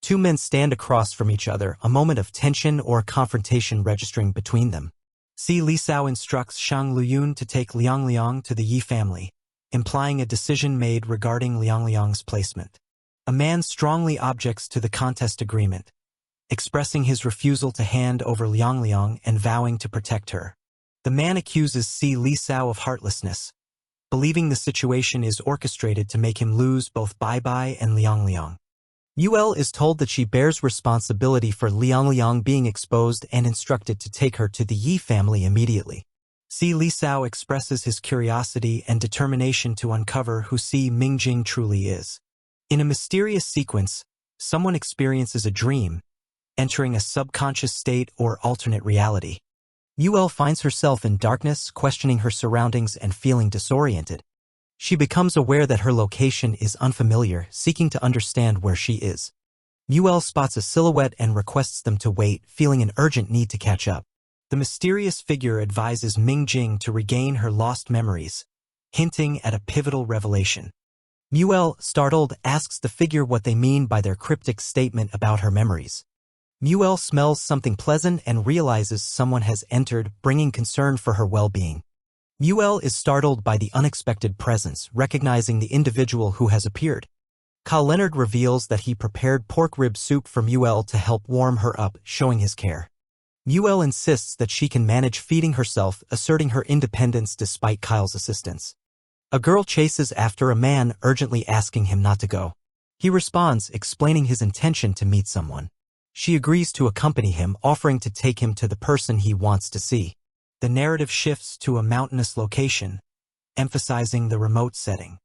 Two men stand across from each other, a moment of tension or confrontation registering between them. Si Lisao instructs Shang Luyun to take Liang Liang to the Yi family, implying a decision made regarding Liang Liang's placement. A man strongly objects to the contest agreement, expressing his refusal to hand over Liang Liang and vowing to protect her. The man accuses Si Lisao of heartlessness, believing the situation is orchestrated to make him lose both Bai Bai and Liang Liang. Muel is told that she bears responsibility for Liang Liang being exposed and instructed to take her to the Yi family immediately. Si Lisao expresses his curiosity and determination to uncover who Si Mingjing truly is. In a mysterious sequence, someone experiences a dream, entering a subconscious state or alternate reality. Muel finds herself in darkness, questioning her surroundings and feeling disoriented. She becomes aware that her location is unfamiliar, seeking to understand where she is. Muel spots a silhouette and requests them to wait, feeling an urgent need to catch up. The mysterious figure advises Mingjing to regain her lost memories, hinting at a pivotal revelation. Muel, startled, asks the figure what they mean by their cryptic statement about her memories. Muel smells something pleasant and realizes someone has entered, bringing concern for her well-being. Muel is startled by the unexpected presence, recognizing the individual who has appeared. Kyle Leonard reveals that he prepared pork rib soup for Muel to help warm her up, showing his care. Muel insists that she can manage feeding herself, asserting her independence despite Kyle's assistance. A girl chases after a man, urgently asking him not to go. He responds, explaining his intention to meet someone. She agrees to accompany him, offering to take him to the person he wants to see. The narrative shifts to a mountainous location, emphasizing the remote setting.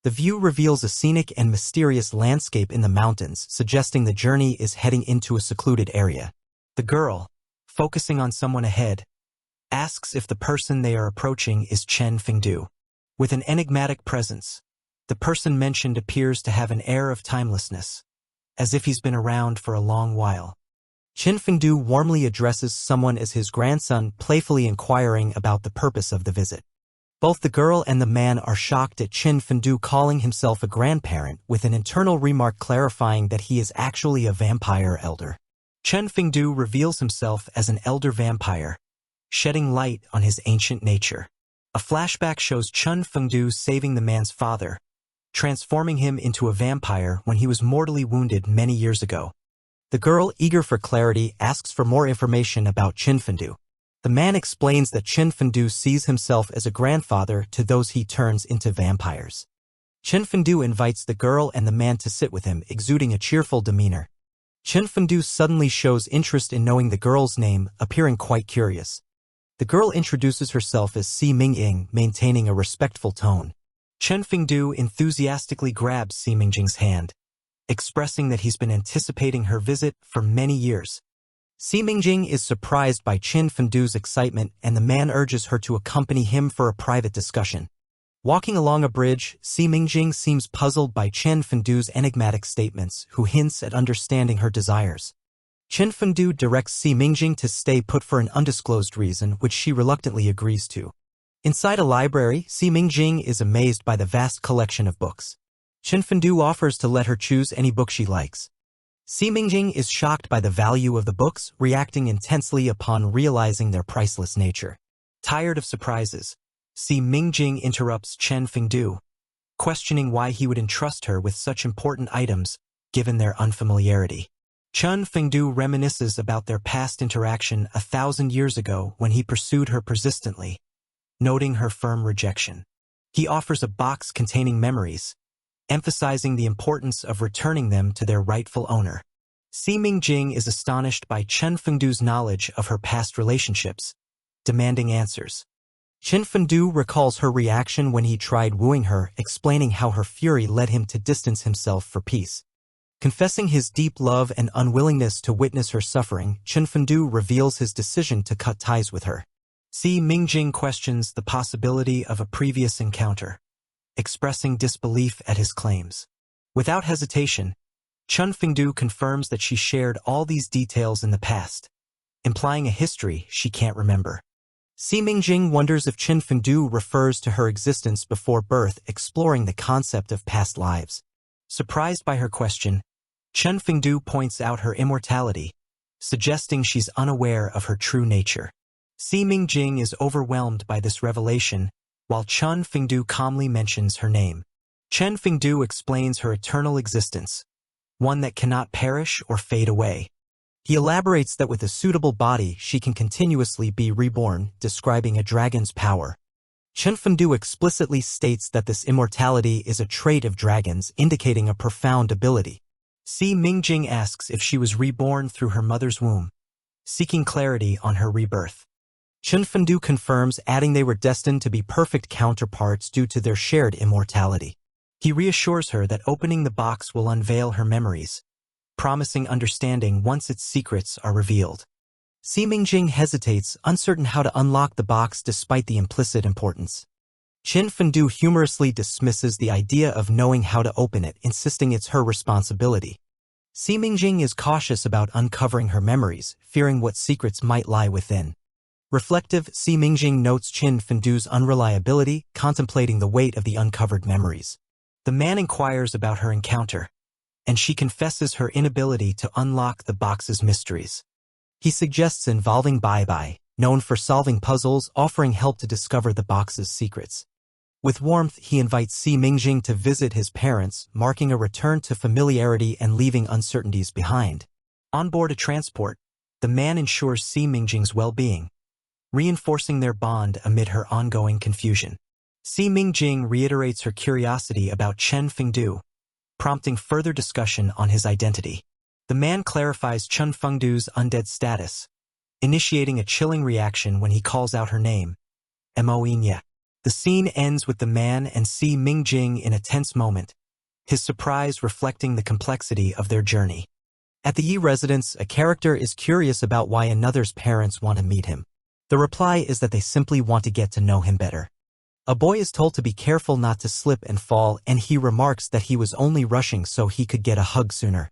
The view reveals a scenic and mysterious landscape in the mountains, suggesting the journey is heading into a secluded area. The girl, focusing on someone ahead, asks if the person they are approaching is Chen Fengdu. With an enigmatic presence, the person mentioned appears to have an air of timelessness, as if he's been around for a long while. Chen Fengdu warmly addresses someone as his grandson, playfully inquiring about the purpose of the visit. Both the girl and the man are shocked at Chen Fengdu calling himself a grandparent, with an internal remark clarifying that he is actually a vampire elder. Chen Fengdu reveals himself as an elder vampire, shedding light on his ancient nature. A flashback shows Chen Fengdu saving the man's father, transforming him into a vampire when he was mortally wounded many years ago. The girl, eager for clarity, asks for more information about Chen Fengdu. The man explains that Chen Fengdu sees himself as a grandfather to those he turns into vampires. Chen Fengdu invites the girl and the man to sit with him, exuding a cheerful demeanor. Chen Fengdu suddenly shows interest in knowing the girl's name, appearing quite curious. The girl introduces herself as Si Mingying, maintaining a respectful tone. Chen Fengdu enthusiastically grabs Si Mingjing's hand, expressing that he's been anticipating her visit for many years. Si Mingjing is surprised by Chen Fengdu's excitement, and the man urges her to accompany him for a private discussion. Walking along a bridge, Si Mingjing seems puzzled by Chen Fengdu's enigmatic statements, who hints at understanding her desires. Chen Fengdu directs Si Mingjing to stay put for an undisclosed reason, which she reluctantly agrees to. Inside a library, Si Mingjing is amazed by the vast collection of books. Chen Fengdu offers to let her choose any book she likes. Si Mingjing is shocked by the value of the books, reacting intensely upon realizing their priceless nature. Tired of surprises, Si Mingjing interrupts Chen Fengdu, questioning why he would entrust her with such important items, given their unfamiliarity. Chen Fengdu reminisces about their past interaction 1,000 years ago when he pursued her persistently, noting her firm rejection. He offers a box containing memories, emphasizing the importance of returning them to their rightful owner. Si Mingjing is astonished by Chen Fengdu's knowledge of her past relationships, demanding answers. Chen Fengdu recalls her reaction when he tried wooing her, explaining how her fury led him to distance himself for peace. Confessing his deep love and unwillingness to witness her suffering, Chen Fengdu reveals his decision to cut ties with her. Si Mingjing questions the possibility of a previous encounter, expressing disbelief at his claims. Without hesitation, Chen Fengdu confirms that she shared all these details in the past, implying a history she can't remember. Si Mingjing wonders if Chen Fengdu refers to her existence before birth, exploring the concept of past lives. Surprised by her question, Chen Fengdu points out her immortality, suggesting she's unaware of her true nature. Si Mingjing is overwhelmed by this revelation, while Chen Fengdu calmly mentions her name. Chen Fengdu explains her eternal existence, one that cannot perish or fade away. He elaborates that with a suitable body she can continuously be reborn, describing a dragon's power. Chen Fengdu explicitly states that this immortality is a trait of dragons, indicating a profound ability. Si Mingjing asks if she was reborn through her mother's womb, seeking clarity on her rebirth. Chen Fengdu confirms, adding they were destined to be perfect counterparts due to their shared immortality. He reassures her that opening the box will unveil her memories, promising understanding once its secrets are revealed. Si Mingjing hesitates, uncertain how to unlock the box despite the implicit importance. Chen Fengdu humorously dismisses the idea of knowing how to open it, insisting it's her responsibility. Si Mingjing is cautious about uncovering her memories, fearing what secrets might lie within. Reflective, Si Mingjing notes Chen Fengdu's unreliability, contemplating the weight of the uncovered memories. The man inquires about her encounter, and she confesses her inability to unlock the box's mysteries. He suggests involving Bai Bai, known for solving puzzles, offering help to discover the box's secrets. With warmth, he invites Si Mingjing to visit his parents, marking a return to familiarity and leaving uncertainties behind. On board a transport, the man ensures Si Mingjing's well-being, reinforcing their bond amid her ongoing confusion. Si Mingjing reiterates her curiosity about Chen Fengdu, prompting further discussion on his identity. The man clarifies Chen Fengdu's undead status, initiating a chilling reaction when he calls out her name, Moinya. The scene ends with the man and Si Mingjing in a tense moment, his surprise reflecting the complexity of their journey. At the Yi residence, a character is curious about why another's parents want to meet him. The reply is that they simply want to get to know him better. A boy is told to be careful not to slip and fall, and he remarks that he was only rushing so he could get a hug sooner.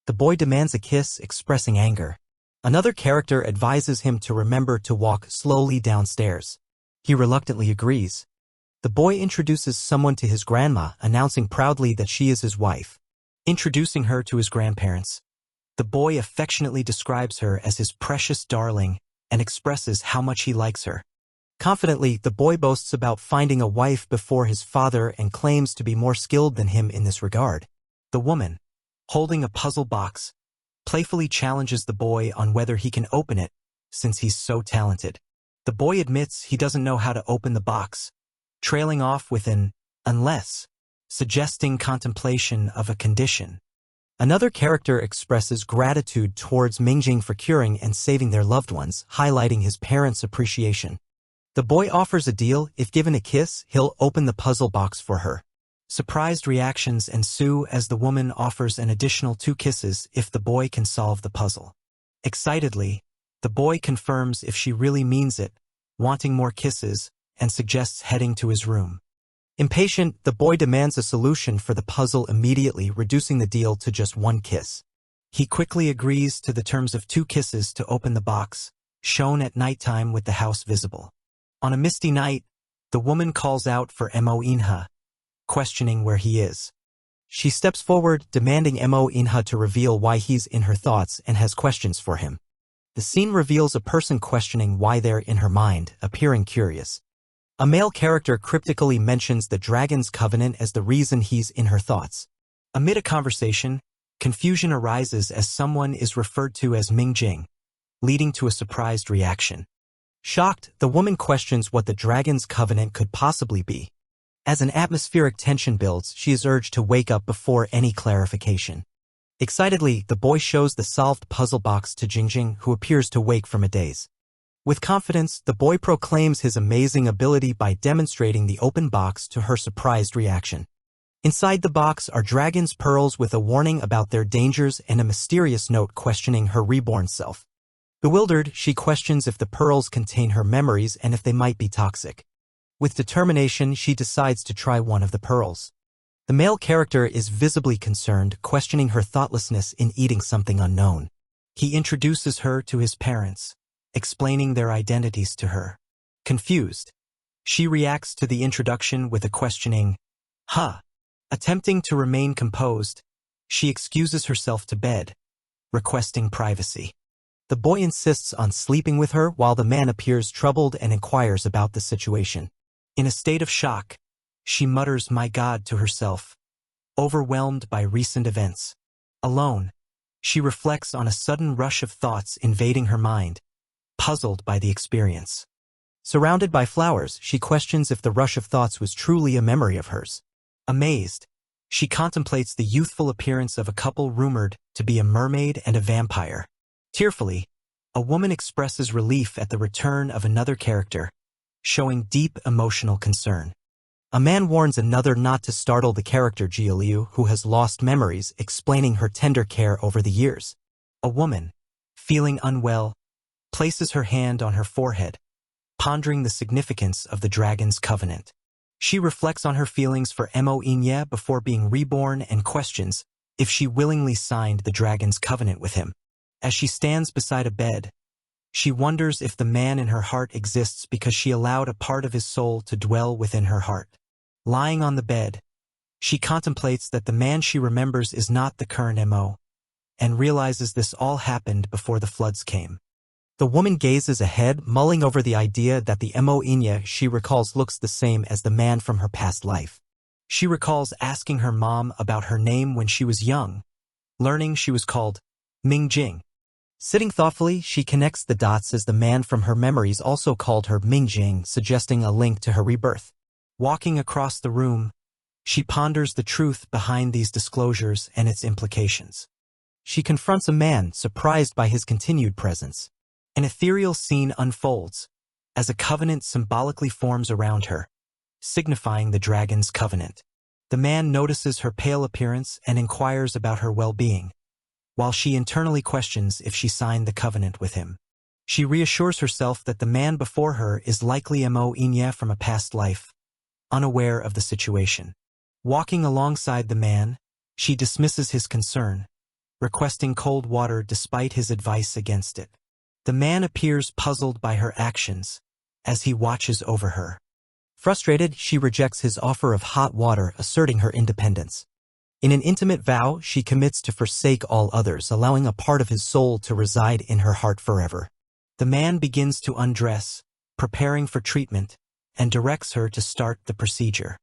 The boy demands a kiss, expressing anger. Another character advises him to remember to walk slowly downstairs. He reluctantly agrees. The boy introduces someone to his grandma, announcing proudly that she is his wife. Introducing her to his grandparents, the boy affectionately describes her as his precious darling and expresses how much he likes her. Confidently, the boy boasts about finding a wife before his father and claims to be more skilled than him in this regard. The woman, holding a puzzle box, playfully challenges the boy on whether he can open it, since he's so talented. The boy admits he doesn't know how to open the box, trailing off with an "unless," suggesting contemplation of a condition. Another character expresses gratitude towards Mingjing for curing and saving their loved ones, highlighting his parents' appreciation. The boy offers a deal: if given a kiss, he'll open the puzzle box for her. Surprised reactions ensue as the woman offers an additional 2 kisses if the boy can solve the puzzle. Excitedly, the boy confirms if she really means it, wanting more kisses, and suggests heading to his room. Impatient, the boy demands a solution for the puzzle immediately, reducing the deal to just 1 kiss. He quickly agrees to the terms of 2 kisses to open the box, shown at nighttime with the house visible. On a misty night, the woman calls out for Moinha, questioning where he is. She steps forward, demanding Moinha to reveal why he's in her thoughts and has questions for him. The scene reveals a person questioning why they're in her mind, appearing curious. A male character cryptically mentions the dragon's covenant as the reason he's in her thoughts. Amid a conversation, confusion arises as someone is referred to as Mingjing, leading to a surprised reaction. Shocked, the woman questions what the dragon's covenant could possibly be. As an atmospheric tension builds, she is urged to wake up before any clarification. Excitedly, the boy shows the solved puzzle box to Jingjing, who appears to wake from a daze. With confidence, the boy proclaims his amazing ability by demonstrating the open box to her surprised reaction. Inside the box are dragon's pearls with a warning about their dangers and a mysterious note questioning her reborn self. Bewildered, she questions if the pearls contain her memories and if they might be toxic. With determination, she decides to try one of the pearls. The male character is visibly concerned, questioning her thoughtlessness in eating something unknown. He introduces her to his parents, explaining their identities to her. Confused, she reacts to the introduction with a questioning, "Huh?" Attempting to remain composed, she excuses herself to bed, requesting privacy. The boy insists on sleeping with her while the man appears troubled and inquires about the situation. In a state of shock, she mutters "my God" to herself, overwhelmed by recent events. Alone, she reflects on a sudden rush of thoughts invading her mind, puzzled by the experience. Surrounded by flowers, she questions if the rush of thoughts was truly a memory of hers. Amazed, she contemplates the youthful appearance of a couple rumored to be a mermaid and a vampire. Tearfully, a woman expresses relief at the return of another character, showing deep emotional concern. A man warns another not to startle the character Jialiu, who has lost memories, explaining her tender care over the years. A woman, feeling unwell, places her hand on her forehead, pondering the significance of the dragon's covenant. She reflects on her feelings for Moinya before being reborn and questions if she willingly signed the dragon's covenant with him. As she stands beside a bed, she wonders if the man in her heart exists because she allowed a part of his soul to dwell within her heart. Lying on the bed, she contemplates that the man she remembers is not the current Mo, and realizes this all happened before the floods came. The woman gazes ahead, mulling over the idea that the Mo Inya she recalls looks the same as the man from her past life. She recalls asking her mom about her name when she was young, learning she was called Ming Jing. Sitting thoughtfully, she connects the dots as the man from her memories also called her Ming Jing, suggesting a link to her rebirth. Walking across the room, she ponders the truth behind these disclosures and its implications. She confronts a man, surprised by his continued presence. An ethereal scene unfolds, as a covenant symbolically forms around her, signifying the dragon's covenant. The man notices her pale appearance and inquires about her well-being, while she internally questions if she signed the covenant with him. She reassures herself that the man before her is likely Mo Inya from a past life, unaware of the situation. Walking alongside the man, she dismisses his concern, requesting cold water despite his advice against it. The man appears puzzled by her actions as he watches over her. Frustrated, she rejects his offer of hot water, asserting her independence. In an intimate vow, she commits to forsake all others, allowing a part of his soul to reside in her heart forever. The man begins to undress, preparing for treatment, and directs her to start the procedure.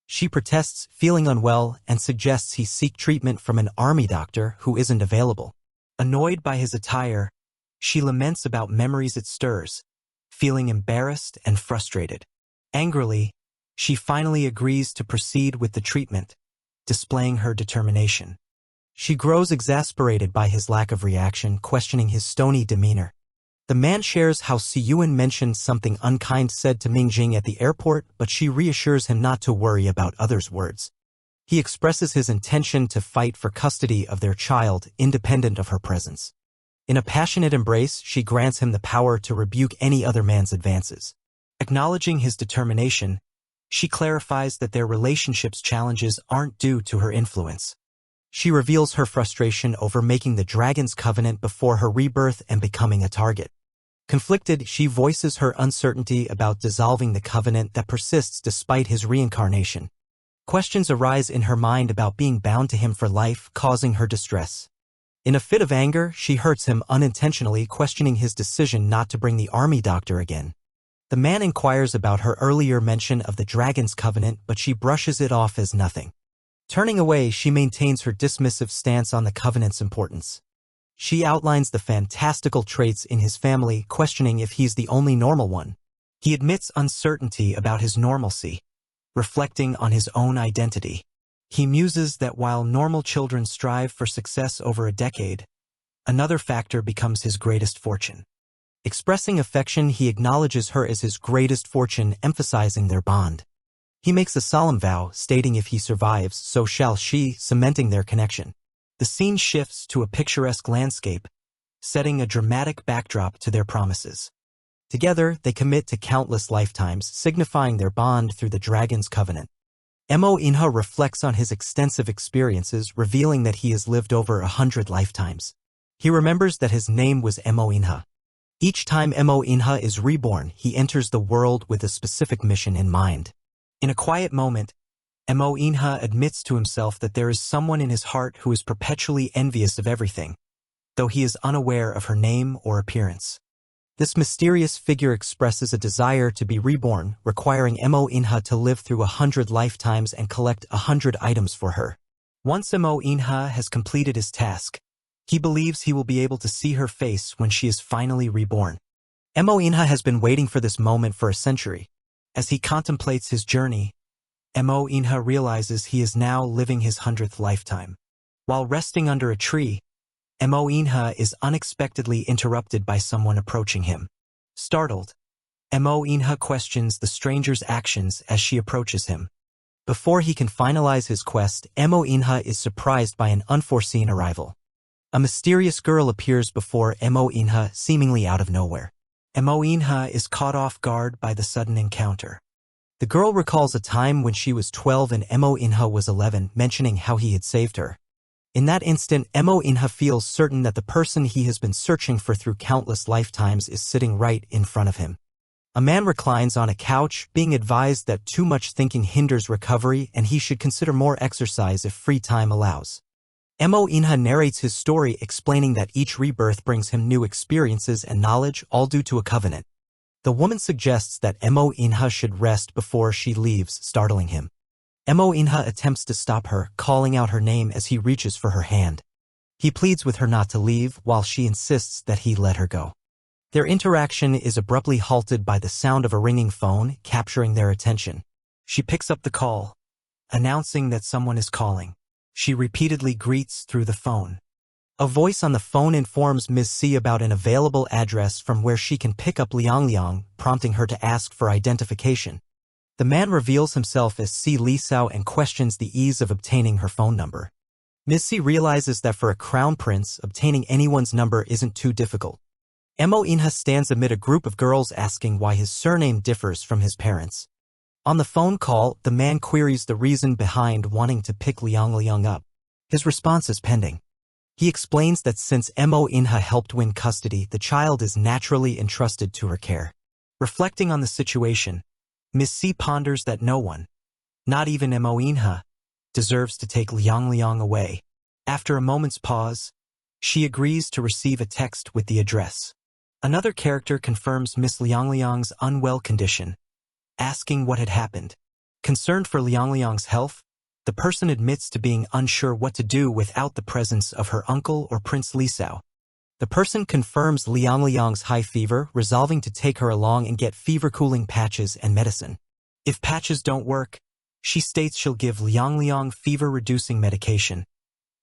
She protests, feeling unwell, and suggests he seek treatment from an army doctor who isn't available. Annoyed by his attire, she laments about memories it stirs, feeling embarrassed and frustrated. Angrily, she finally agrees to proceed with the treatment, displaying her determination. She grows exasperated by his lack of reaction, questioning his stony demeanor. The man shares how Siyuan mentioned something unkind said to Mingjing at the airport, but she reassures him not to worry about others' words. He expresses his intention to fight for custody of their child, independent of her presence. In a passionate embrace, she grants him the power to rebuke any other man's advances. Acknowledging his determination, she clarifies that their relationship's challenges aren't due to her influence. She reveals her frustration over making the dragon's covenant before her rebirth and becoming a target. Conflicted, she voices her uncertainty about dissolving the covenant that persists despite his reincarnation. Questions arise in her mind about being bound to him for life, causing her distress. In a fit of anger, she hurts him unintentionally, questioning his decision not to bring the army doctor again. The man inquires about her earlier mention of the dragon's covenant, but she brushes it off as nothing. Turning away, she maintains her dismissive stance on the covenant's importance. She outlines the fantastical traits in his family, questioning if he's the only normal one. He admits uncertainty about his normalcy, reflecting on his own identity. He muses that while normal children strive for success over a decade, another factor becomes his greatest fortune. Expressing affection, he acknowledges her as his greatest fortune, emphasizing their bond. He makes a solemn vow, stating if he survives, so shall she, cementing their connection. The scene shifts to a picturesque landscape, setting a dramatic backdrop to their promises. Together, they commit to countless lifetimes, signifying their bond through the dragon's covenant. Mo Inha reflects on his extensive experiences, revealing that he has lived over 100 lifetimes. He remembers that his name was Mo Inha. Each time Mo Inha is reborn, he enters the world with a specific mission in mind. In a quiet moment, Mo Inha admits to himself that there is someone in his heart who is perpetually envious of everything, though he is unaware of her name or appearance. This mysterious figure expresses a desire to be reborn, requiring Mo Inha to live through 100 lifetimes and collect 100 items for her. Once Mo Inha has completed his task, he believes he will be able to see her face when she is finally reborn. Mo Inha has been waiting for this moment for a century. As he contemplates his journey, Mo Inha realizes he is now living his 100th lifetime. While resting under a tree, Mo Inha is unexpectedly interrupted by someone approaching him. Startled, Mo Inha questions the stranger's actions as she approaches him. Before he can finalize his quest, Mo Inha is surprised by an unforeseen arrival. A mysterious girl appears before Mo Inha, seemingly out of nowhere. Mo Inha is caught off guard by the sudden encounter. The girl recalls a time when she was 12 and Mo Inha was 11, mentioning how he had saved her. In that instant, Mo Inha feels certain that the person he has been searching for through countless lifetimes is sitting right in front of him. A man reclines on a couch, being advised that too much thinking hinders recovery and he should consider more exercise if free time allows. Mo Inha narrates his story explaining that each rebirth brings him new experiences and knowledge, all due to a covenant. The woman suggests that Mo Inha should rest before she leaves, startling him. Mo Inha attempts to stop her, calling out her name as he reaches for her hand. He pleads with her not to leave, while she insists that he let her go. Their interaction is abruptly halted by the sound of a ringing phone, capturing their attention. She picks up the call, announcing that someone is calling. She repeatedly greets through the phone. A voice on the phone informs Ms. C about an available address from where she can pick up Liang Liang, prompting her to ask for identification. The man reveals himself as Si Lisao and questions the ease of obtaining her phone number. Ms. C realizes that for a crown prince, obtaining anyone's number isn't too difficult. Mo Inha stands amid a group of girls asking why his surname differs from his parents'. On the phone call, the man queries the reason behind wanting to pick Liang Liang up. His response is pending. He explains that since Mo Inha helped win custody, the child is naturally entrusted to her care. Reflecting on the situation, Miss C ponders that no one, not even Mo Inha, deserves to take Liang Liang away. After a moment's pause, she agrees to receive a text with the address. Another character confirms Miss Liang Liang's unwell condition, asking what had happened. Concerned for Liang Liang's health, the person admits to being unsure what to do without the presence of her uncle or Prince Lisao. The person confirms Liang Liang's high fever, resolving to take her along and get fever-cooling patches and medicine. If patches don't work, she states she'll give Liang Liang fever-reducing medication,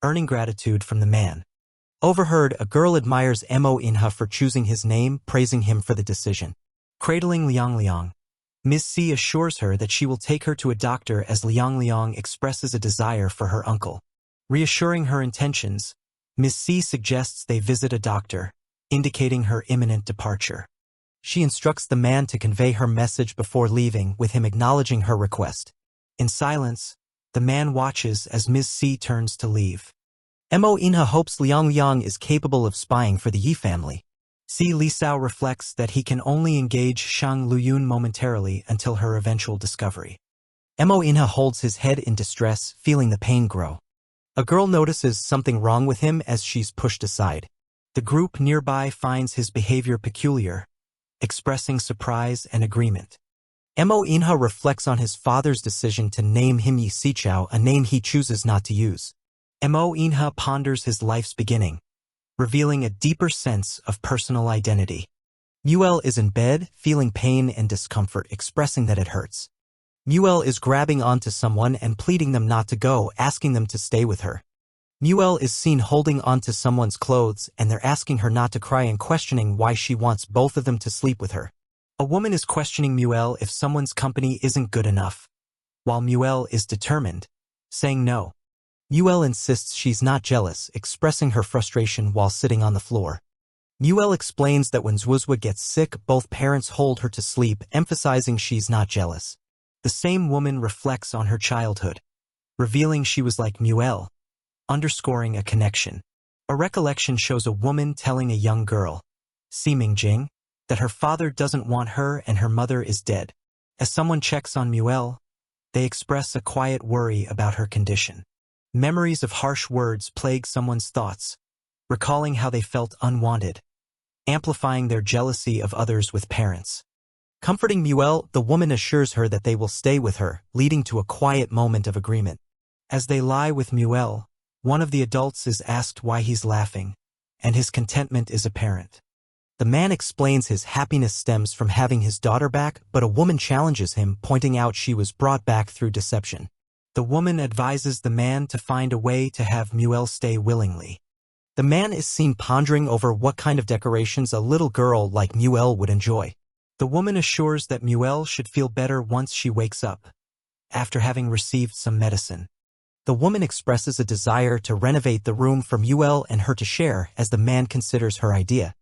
earning gratitude from the man. Overheard, a girl admires Mo Inha for choosing his name, praising him for the decision. Cradling Liang Liang, Ms. C assures her that she will take her to a doctor as Liang Liang expresses a desire for her uncle. Reassuring her intentions, Ms. C suggests they visit a doctor, indicating her imminent departure. She instructs the man to convey her message before leaving, with him acknowledging her request. In silence, the man watches as Ms. C turns to leave. Mo Inha hopes Liang Liang is capable of spying for the Yi family. Si Lisao reflects that he can only engage Shang Luyun momentarily until her eventual discovery. Mo Inha holds his head in distress, feeling the pain grow. A girl notices something wrong with him as she's pushed aside. The group nearby finds his behavior peculiar, expressing surprise and agreement. Mo Inha reflects on his father's decision to name him Yi Sichao, a name he chooses not to use. Mo Inha ponders his life's beginning, revealing a deeper sense of personal identity. Muel is in bed, feeling pain and discomfort, expressing that it hurts. Muel is grabbing onto someone and pleading them not to go, asking them to stay with her. Muel is seen holding onto someone's clothes and they're asking her not to cry and questioning why she wants both of them to sleep with her. A woman is questioning Muel if someone's company isn't good enough, while Muel is determined, saying no. Muel insists she's not jealous, expressing her frustration while sitting on the floor. Muel explains that when Zhuozhua gets sick, both parents hold her to sleep, emphasizing she's not jealous. The same woman reflects on her childhood, revealing she was like Muel, underscoring a connection. A recollection shows a woman telling a young girl, Si Mingjing, that her father doesn't want her and her mother is dead. As someone checks on Muel, they express a quiet worry about her condition. Memories of harsh words plague someone's thoughts, recalling how they felt unwanted, amplifying their jealousy of others with parents. Comforting Muel, the woman assures her that they will stay with her, leading to a quiet moment of agreement. As they lie with Muel, one of the adults is asked why he's laughing, and his contentment is apparent. The man explains his happiness stems from having his daughter back, but a woman challenges him, pointing out she was brought back through deception. The woman advises the man to find a way to have Muel stay willingly. The man is seen pondering over what kind of decorations a little girl like Muel would enjoy. The woman assures that Muel should feel better once she wakes up, after having received some medicine. The woman expresses a desire to renovate the room for Muel and her to share, as the man considers her idea.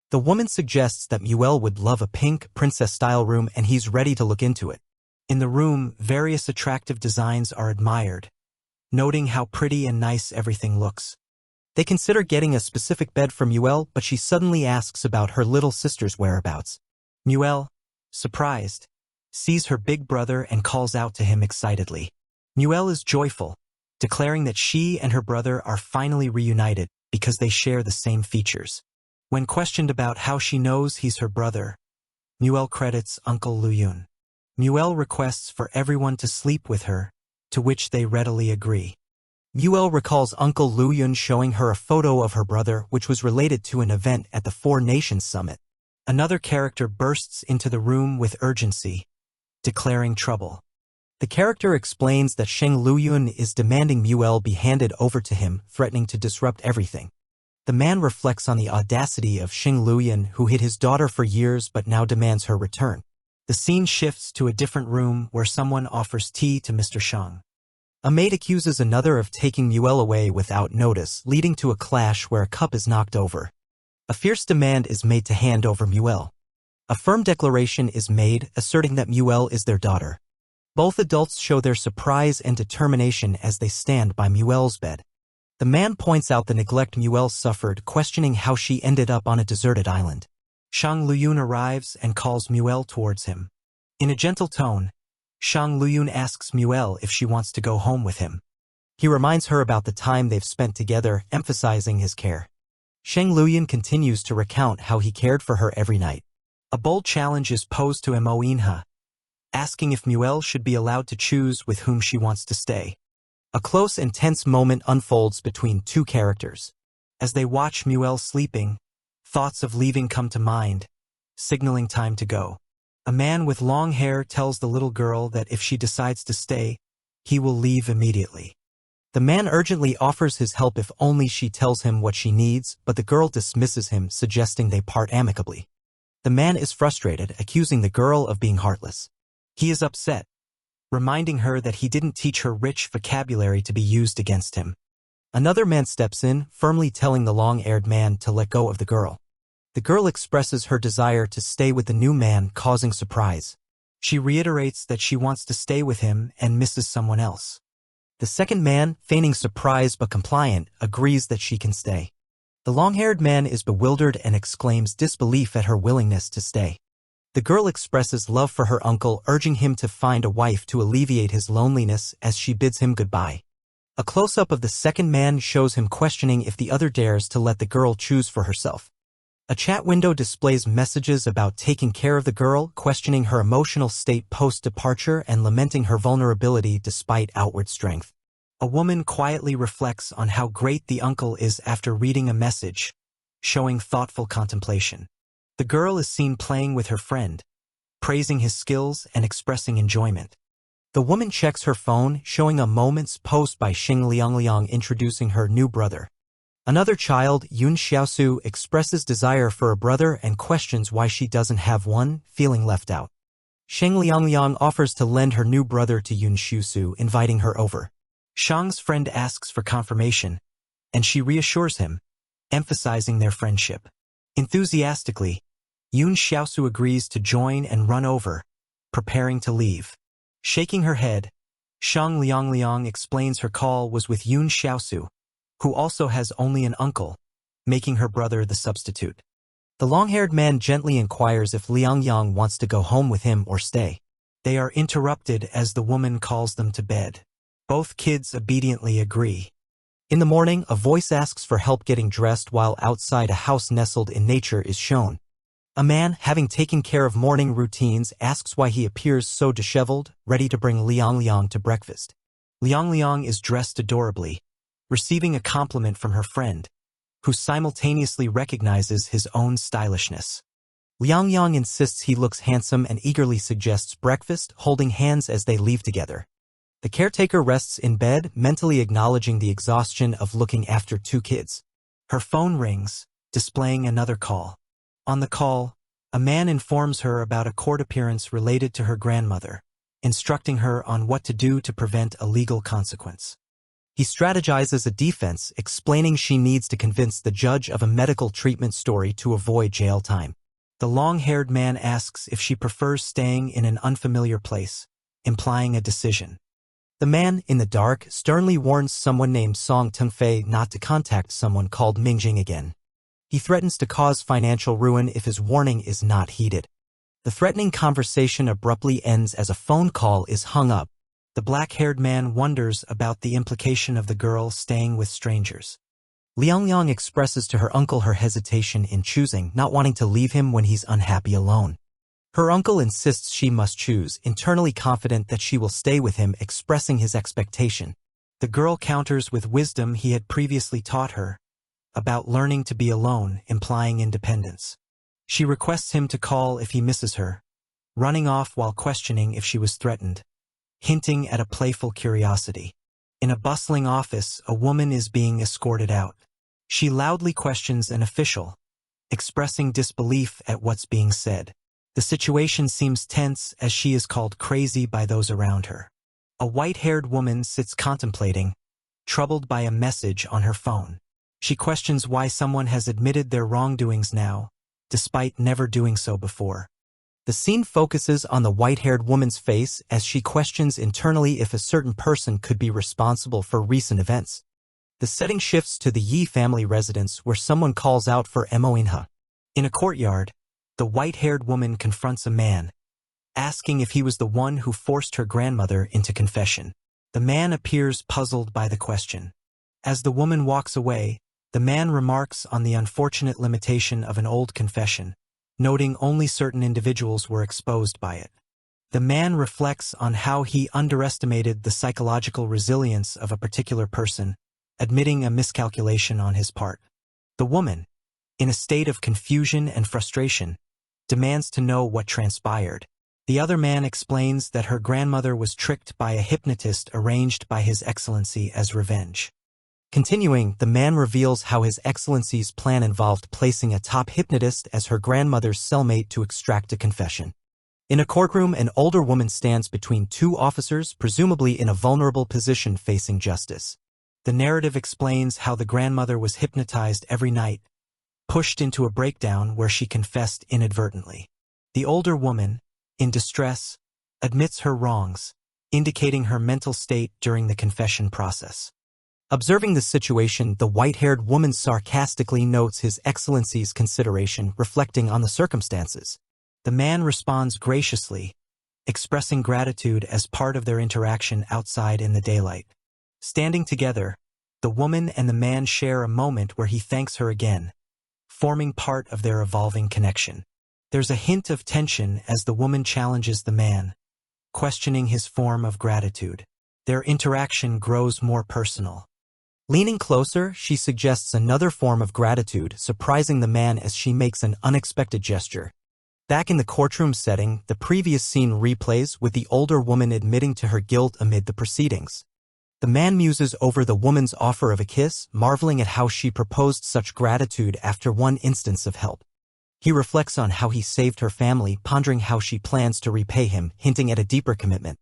The woman suggests that Muel would love a pink, princess-style room and he's ready to look into it. In the room, various attractive designs are admired, noting how pretty and nice everything looks. They consider getting a specific bed for Muel, but she suddenly asks about her little sister's whereabouts. Muel, surprised, sees her big brother and calls out to him excitedly. Muel is joyful, declaring that she and her brother are finally reunited because they share the same features. When questioned about how she knows he's her brother, Muel credits Uncle Luyun. Muel requests for everyone to sleep with her, to which they readily agree. Muel recalls Uncle Luyun showing her a photo of her brother which was related to an event at the Four Nations Summit. Another character bursts into the room with urgency, declaring trouble. The character explains that Sheng Luyun is demanding Muel be handed over to him, threatening to disrupt everything. The man reflects on the audacity of Sheng Luyun, who hid his daughter for years but now demands her return. The scene shifts to a different room where someone offers tea to Mr. Shang. A maid accuses another of taking Muel away without notice, leading to a clash where a cup is knocked over. A fierce demand is made to hand over Muel. A firm declaration is made, asserting that Muel is their daughter. Both adults show their surprise and determination as they stand by Muel's bed. The man points out the neglect Muel suffered, questioning how she ended up on a deserted island. Shang Luyun arrives and calls Muel towards him. In a gentle tone, Shang Luyun asks Muel if she wants to go home with him. He reminds her about the time they've spent together, emphasizing his care. Sheng Luyun continues to recount how he cared for her every night. A bold challenge is posed to Moinha, asking if Muel should be allowed to choose with whom she wants to stay. A close and tense moment unfolds between two characters. As they watch Muel sleeping, thoughts of leaving come to mind, signaling time to go. A man with long hair tells the little girl that if she decides to stay, he will leave immediately. The man urgently offers his help if only she tells him what she needs, but the girl dismisses him, suggesting they part amicably. The man is frustrated, accusing the girl of being heartless. He is upset, reminding her that he didn't teach her rich vocabulary to be used against him. Another man steps in, firmly telling the long-haired man to let go of the girl. The girl expresses her desire to stay with the new man, causing surprise. She reiterates that she wants to stay with him and misses someone else. The second man, feigning surprise but compliant, agrees that she can stay. The long-haired man is bewildered and exclaims disbelief at her willingness to stay. The girl expresses love for her uncle, urging him to find a wife to alleviate his loneliness as she bids him goodbye. A close-up of the second man shows him questioning if the other dares to let the girl choose for herself. A chat window displays messages about taking care of the girl, questioning her emotional state post-departure and lamenting her vulnerability despite outward strength. A woman quietly reflects on how great the uncle is after reading a message, showing thoughtful contemplation. The girl is seen playing with her friend, praising his skills and expressing enjoyment. The woman checks her phone, showing a moment's post by Xing Liangliang introducing her new brother. Another child, Yun Xiaosu, expresses desire for a brother and questions why she doesn't have one, feeling left out. Sheng Liangliang offers to lend her new brother to Yun Xiaosu, inviting her over. Shang's friend asks for confirmation, and she reassures him, emphasizing their friendship. Enthusiastically, Yun Xiaosu agrees to join and run over, preparing to leave. Shaking her head, Shang Liangliang explains her call was with Yun Xiaosu, who also has only an uncle, making her brother the substitute. The long-haired man gently inquires if Liang Yang wants to go home with him or stay. They are interrupted as the woman calls them to bed. Both kids obediently agree. In the morning, a voice asks for help getting dressed while outside a house nestled in nature is shown. A man, having taken care of morning routines, asks why he appears so disheveled, ready to bring Liang Liang to breakfast. Liang Liang is dressed adorably, receiving a compliment from her friend, who simultaneously recognizes his own stylishness. Liang Yang insists he looks handsome and eagerly suggests breakfast, holding hands as they leave together. The caretaker rests in bed, mentally acknowledging the exhaustion of looking after two kids. Her phone rings, displaying another call. On the call, a man informs her about a court appearance related to her grandmother, instructing her on what to do to prevent a legal consequence. He strategizes a defense, explaining she needs to convince the judge of a medical treatment story to avoid jail time. The long-haired man asks if she prefers staying in an unfamiliar place, implying a decision. The man, in the dark, sternly warns someone named Song Tengfei not to contact someone called Mingjing again. He threatens to cause financial ruin if his warning is not heeded. The threatening conversation abruptly ends as a phone call is hung up, The black-haired man wonders about the implication of the girl staying with strangers. Liang expresses to her uncle her hesitation in choosing, not wanting to leave him when he's unhappy alone. Her uncle insists she must choose, internally confident that she will stay with him, expressing his expectation. The girl counters with wisdom he had previously taught her, about learning to be alone, implying independence. She requests him to call if he misses her, running off while questioning if she was threatened, hinting at a playful curiosity. In a bustling office, a woman is being escorted out. She loudly questions an official, expressing disbelief at what's being said. The situation seems tense as she is called crazy by those around her. A white-haired woman sits contemplating, troubled by a message on her phone. She questions why someone has admitted their wrongdoings now, despite never doing so before. The scene focuses on the white-haired woman's face as she questions internally if a certain person could be responsible for recent events. The setting shifts to the Yi family residence where someone calls out for Moinha. In a courtyard, the white-haired woman confronts a man, asking if he was the one who forced her grandmother into confession. The man appears puzzled by the question. As the woman walks away, the man remarks on the unfortunate limitation of an old confession, noting only certain individuals were exposed by it. The man reflects on how he underestimated the psychological resilience of a particular person, admitting a miscalculation on his part. The woman, in a state of confusion and frustration, demands to know what transpired. The other man explains that her grandmother was tricked by a hypnotist arranged by His Excellency as revenge. Continuing, the man reveals how His Excellency's plan involved placing a top hypnotist as her grandmother's cellmate to extract a confession. In a courtroom, an older woman stands between two officers, presumably in a vulnerable position facing justice. The narrative explains how the grandmother was hypnotized every night, pushed into a breakdown where she confessed inadvertently. The older woman, in distress, admits her wrongs, indicating her mental state during the confession process. Observing the situation, the white-haired woman sarcastically notes His Excellency's consideration, reflecting on the circumstances. The man responds graciously, expressing gratitude as part of their interaction outside in the daylight. Standing together, the woman and the man share a moment where he thanks her again, forming part of their evolving connection. There's a hint of tension as the woman challenges the man, questioning his form of gratitude. Their interaction grows more personal. Leaning closer, she suggests another form of gratitude, surprising the man as she makes an unexpected gesture. Back in the courtroom setting, the previous scene replays with the older woman admitting to her guilt amid the proceedings. The man muses over the woman's offer of a kiss, marveling at how she proposed such gratitude after one instance of help. He reflects on how he saved her family, pondering how she plans to repay him, hinting at a deeper commitment.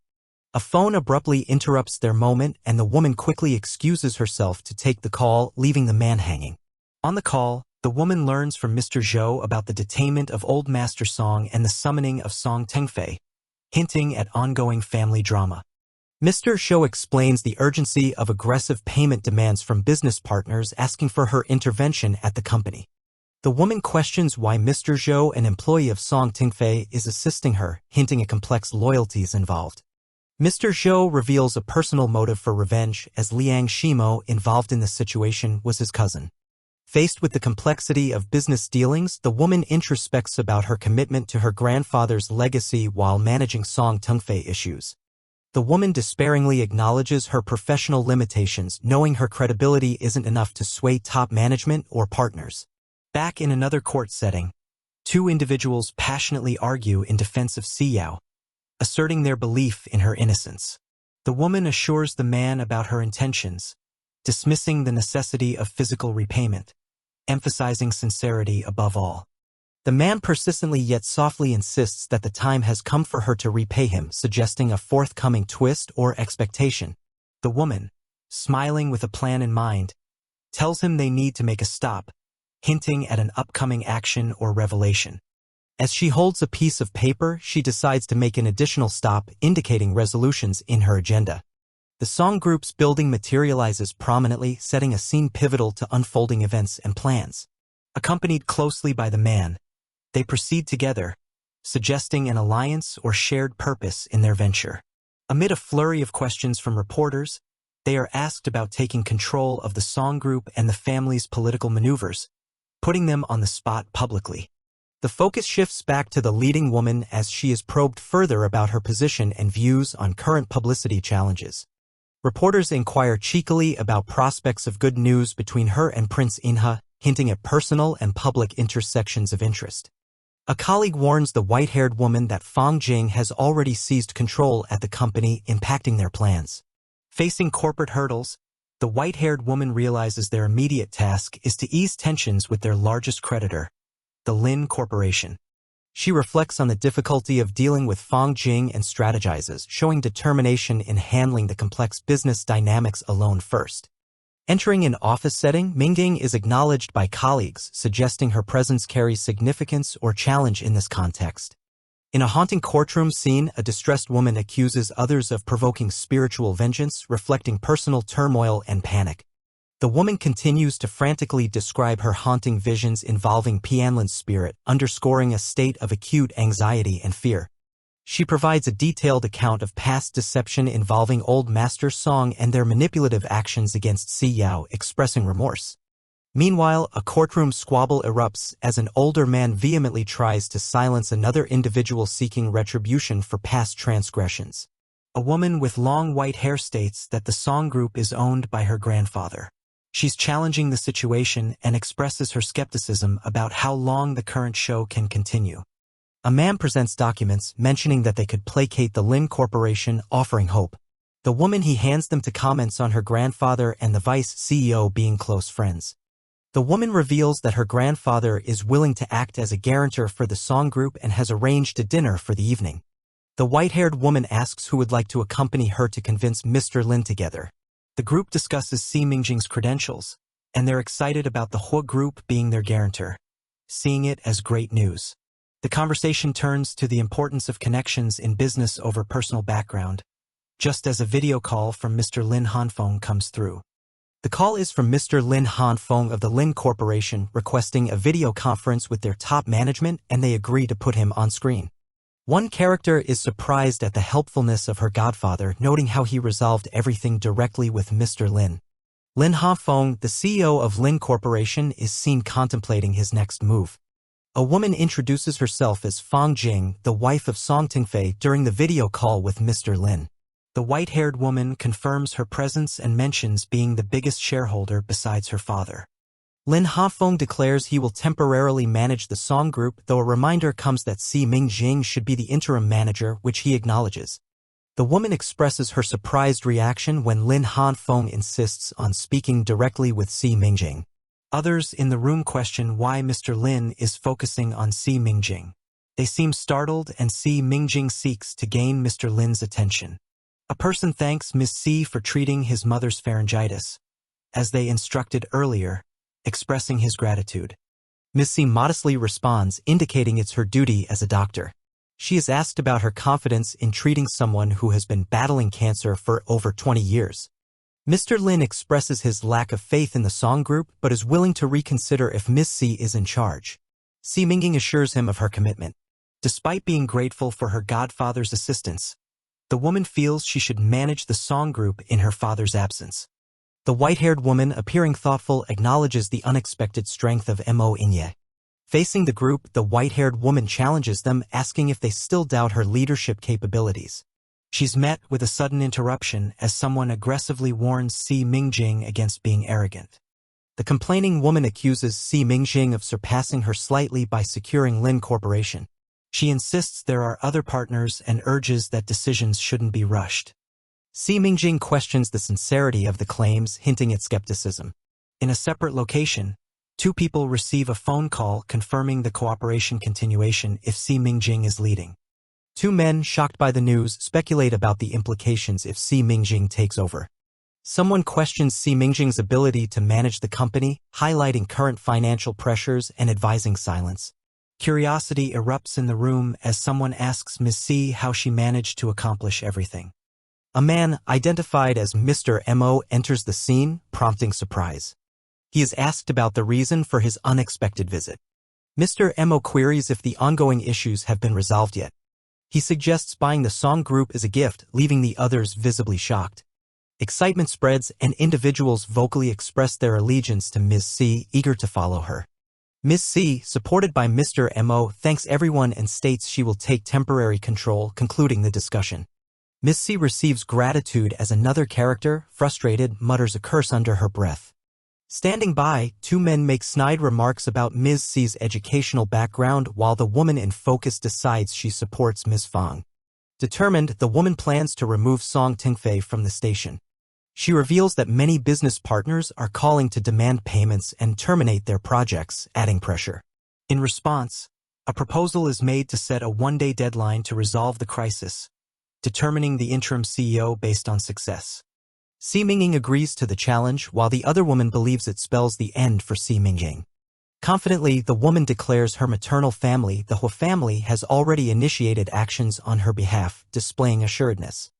A phone abruptly interrupts their moment, and the woman quickly excuses herself to take the call, leaving the man hanging. On the call, the woman learns from Mr. Zhou about the detainment of Old Master Song and the summoning of Song Tengfei, hinting at ongoing family drama. Mr. Zhou explains the urgency of aggressive payment demands from business partners, asking for her intervention at the company. The woman questions why Mr. Zhou, an employee of Song Tengfei, is assisting her, hinting at complex loyalties involved. Mr. Zhou reveals a personal motive for revenge, as Liang Shimo, involved in the situation, was his cousin. Faced with the complexity of business dealings, the woman introspects about her commitment to her grandfather's legacy while managing Song Tengfei issues. The woman despairingly acknowledges her professional limitations, knowing her credibility isn't enough to sway top management or partners. Back in another court setting, two individuals passionately argue in defense of Siyao, asserting their belief in her innocence. The woman assures the man about her intentions, dismissing the necessity of physical repayment, emphasizing sincerity above all. The man persistently yet softly insists that the time has come for her to repay him, suggesting a forthcoming twist or expectation. The woman, smiling with a plan in mind, tells him they need to make a stop, hinting at an upcoming action or revelation. As she holds a piece of paper, she decides to make an additional stop, indicating resolutions in her agenda. The song group's building materializes prominently, setting a scene pivotal to unfolding events and plans. Accompanied closely by the man, they proceed together, suggesting an alliance or shared purpose in their venture. Amid a flurry of questions from reporters, they are asked about taking control of the song group and the family's political maneuvers, putting them on the spot publicly. The focus shifts back to the leading woman as she is probed further about her position and views on current publicity challenges. Reporters inquire cheekily about prospects of good news between her and Prince Inha, hinting at personal and public intersections of interest. A colleague warns the white-haired woman that Fang Jing has already seized control at the company, impacting their plans. Facing corporate hurdles, the white-haired woman realizes their immediate task is to ease tensions with their largest creditor, the Lin Corporation. She reflects on the difficulty of dealing with Fang Jing and strategizes, showing determination in handling the complex business dynamics alone first. Entering an office setting, Mingjing is acknowledged by colleagues, suggesting her presence carries significance or challenge in this context. In a haunting courtroom scene, a distressed woman accuses others of provoking spiritual vengeance, reflecting personal turmoil and panic. The woman continues to frantically describe her haunting visions involving Pianlin's spirit, underscoring a state of acute anxiety and fear. She provides a detailed account of past deception involving Old Master Song and their manipulative actions against Si Yao, expressing remorse. Meanwhile, a courtroom squabble erupts as an older man vehemently tries to silence another individual seeking retribution for past transgressions. A woman with long white hair states that the Song group is owned by her grandfather. She's challenging the situation and expresses her skepticism about how long the current show can continue. A man presents documents mentioning that they could placate the Lin Corporation, offering hope. The woman he hands them to comments on her grandfather and the vice CEO being close friends. The woman reveals that her grandfather is willing to act as a guarantor for the Song group and has arranged a dinner for the evening. The white-haired woman asks who would like to accompany her to convince Mr. Lin together. The group discusses Si Mingjing's credentials, and they're excited about the Hua group being their guarantor, seeing it as great news. The conversation turns to the importance of connections in business over personal background, just as a video call from Mr. Lin Hanfeng comes through. The call is from Mr. Lin Hanfeng of the Lin Corporation requesting a video conference with their top management, and they agree to put him on screen. One character is surprised at the helpfulness of her godfather, noting how he resolved everything directly with Mr. Lin. Lin Hanfeng, the CEO of Lin Corporation, is seen contemplating his next move. A woman introduces herself as Fang Jing, the wife of Song Tingfei, during the video call with Mr. Lin. The white-haired woman confirms her presence and mentions being the biggest shareholder besides her father. Lin Hafeng declares he will temporarily manage the Song group, though a reminder comes that Si Mingjing should be the interim manager, which he acknowledges. The woman expresses her surprised reaction when Lin Hanfeng insists on speaking directly with Si Mingjing. Others in the room question why Mr. Lin is focusing on Si Mingjing. They seem startled, and Si Mingjing seeks to gain Mr. Lin's attention. A person thanks Ms. Si for treating his mother's pharyngitis, as they instructed earlier, expressing his gratitude. Ms. Si modestly responds, indicating it's her duty as a doctor. She is asked about her confidence in treating someone who has been battling cancer for over 20 years. Mr. Lin expresses his lack of faith in the Song group but is willing to reconsider if Ms. Si is in charge. Si Mingjing assures him of her commitment. Despite being grateful for her godfather's assistance, the woman feels she should manage the Song group in her father's absence. The white-haired woman, appearing thoughtful, acknowledges the unexpected strength of Mo Inye. Facing the group, the white-haired woman challenges them, asking if they still doubt her leadership capabilities. She's met with a sudden interruption as someone aggressively warns Si Mingjing against being arrogant. The complaining woman accuses Si Mingjing of surpassing her slightly by securing Lin Corporation. She insists there are other partners and urges that decisions shouldn't be rushed. Si Mingjing questions the sincerity of the claims, hinting at skepticism. In a separate location, two people receive a phone call confirming the cooperation continuation if Si Mingjing is leading. Two men, shocked by the news, speculate about the implications if Si Mingjing takes over. Someone questions Si Mingjing's ability to manage the company, highlighting current financial pressures and advising silence. Curiosity erupts in the room as someone asks Ms. Si how she managed to accomplish everything. A man, identified as Mr. Mo, enters the scene, prompting surprise. He is asked about the reason for his unexpected visit. Mr. Mo queries if the ongoing issues have been resolved yet. He suggests buying the song group as a gift, leaving the others visibly shocked. Excitement spreads and individuals vocally express their allegiance to Ms. C, eager to follow her. Ms. C, supported by Mr. Mo, thanks everyone and states she will take temporary control, concluding the discussion. Ms. C receives gratitude as another character, frustrated, mutters a curse under her breath. Standing by, two men make snide remarks about Ms. C's educational background while the woman in focus decides she supports Ms. Fang. Determined, the woman plans to remove Song Tingfei from the station. She reveals that many business partners are calling to demand payments and terminate their projects, adding pressure. In response, a proposal is made to set a one-day deadline to resolve the crisis, determining the interim CEO based on success. Si Mingying agrees to the challenge while the other woman believes it spells the end for Si Mingying. Confidently, the woman declares her maternal family, the Hua family, has already initiated actions on her behalf, displaying assuredness.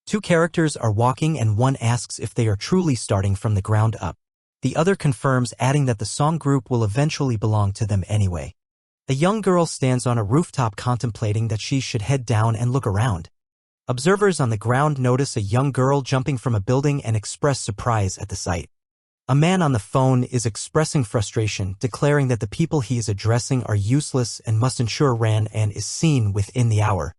Two characters are walking and one asks if they are truly starting from the ground up. The other confirms, adding that the song group will eventually belong to them anyway. A young girl stands on a rooftop contemplating that she should head down and look around. Observers on the ground notice a young girl jumping from a building and express surprise at the sight. A man on the phone is expressing frustration, declaring that the people he is addressing are useless and must ensure Ran An is seen within the hour.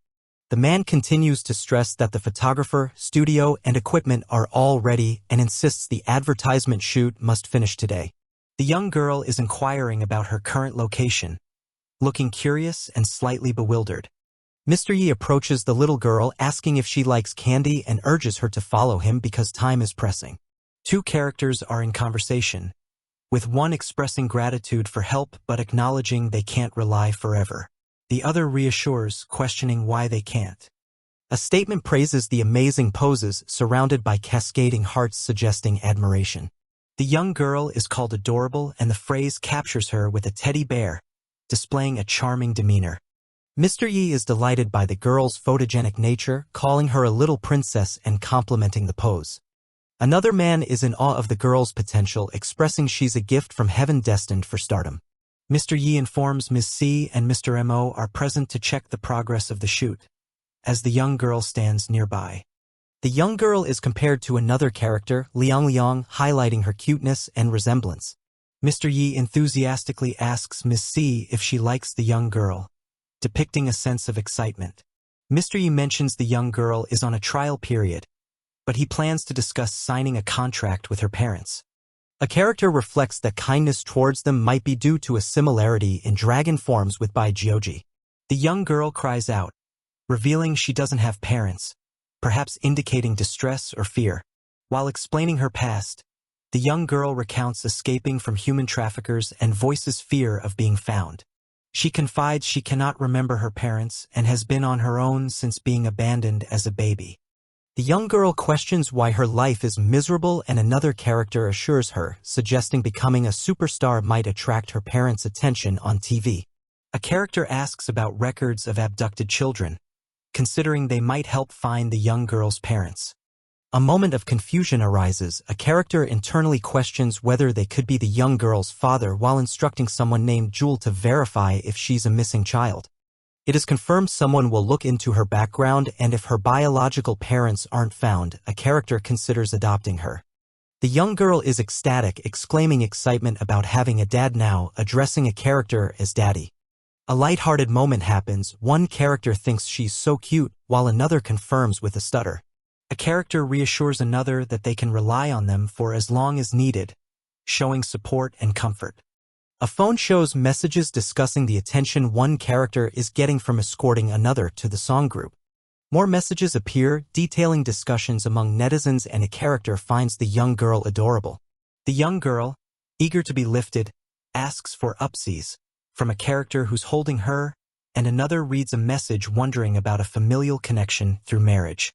The man continues to stress that the photographer, studio, and equipment are all ready and insists the advertisement shoot must finish today. The young girl is inquiring about her current location, looking curious and slightly bewildered. Mr. Yi approaches the little girl, asking if she likes candy and urges her to follow him because time is pressing. Two characters are in conversation, with one expressing gratitude for help but acknowledging they can't rely forever. The other reassures, questioning why they can't. A statement praises the amazing poses surrounded by cascading hearts suggesting admiration. The young girl is called adorable and the phrase captures her with a teddy bear, displaying a charming demeanor. Mr. Yi is delighted by the girl's photogenic nature, calling her a little princess and complimenting the pose. Another man is in awe of the girl's potential, expressing she's a gift from heaven destined for stardom. Mr. Yi informs Ms. C and Mr. Mo are present to check the progress of the shoot, as the young girl stands nearby. The young girl is compared to another character, Liang Liang, highlighting her cuteness and resemblance. Mr. Yi enthusiastically asks Ms. C if she likes the young girl, depicting a sense of excitement. Mr. Yi mentions the young girl is on a trial period, but he plans to discuss signing a contract with her parents. A character reflects that kindness towards them might be due to a similarity in dragon forms with Bai Jiuji. The young girl cries out, revealing she doesn't have parents, perhaps indicating distress or fear. While explaining her past, the young girl recounts escaping from human traffickers and voices fear of being found. She confides she cannot remember her parents and has been on her own since being abandoned as a baby. The young girl questions why her life is miserable and another character assures her, suggesting becoming a superstar might attract her parents' attention on TV. A character asks about records of abducted children, considering they might help find the young girl's parents. A moment of confusion arises. A character internally questions whether they could be the young girl's father while instructing someone named Jewel to verify if she's a missing child. It is confirmed someone will look into her background, and if her biological parents aren't found, a character considers adopting her. The young girl is ecstatic, exclaiming excitement about having a dad now, addressing a character as daddy. A light-hearted moment happens. One character thinks she's so cute, while another confirms with a stutter. A character reassures another that they can rely on them for as long as needed, showing support and comfort. A phone shows messages discussing the attention one character is getting from escorting another to the song group. More messages appear, detailing discussions among netizens, and a character finds the young girl adorable. The young girl, eager to be lifted, asks for upsies from a character who's holding her, and another reads a message wondering about a familial connection through marriage.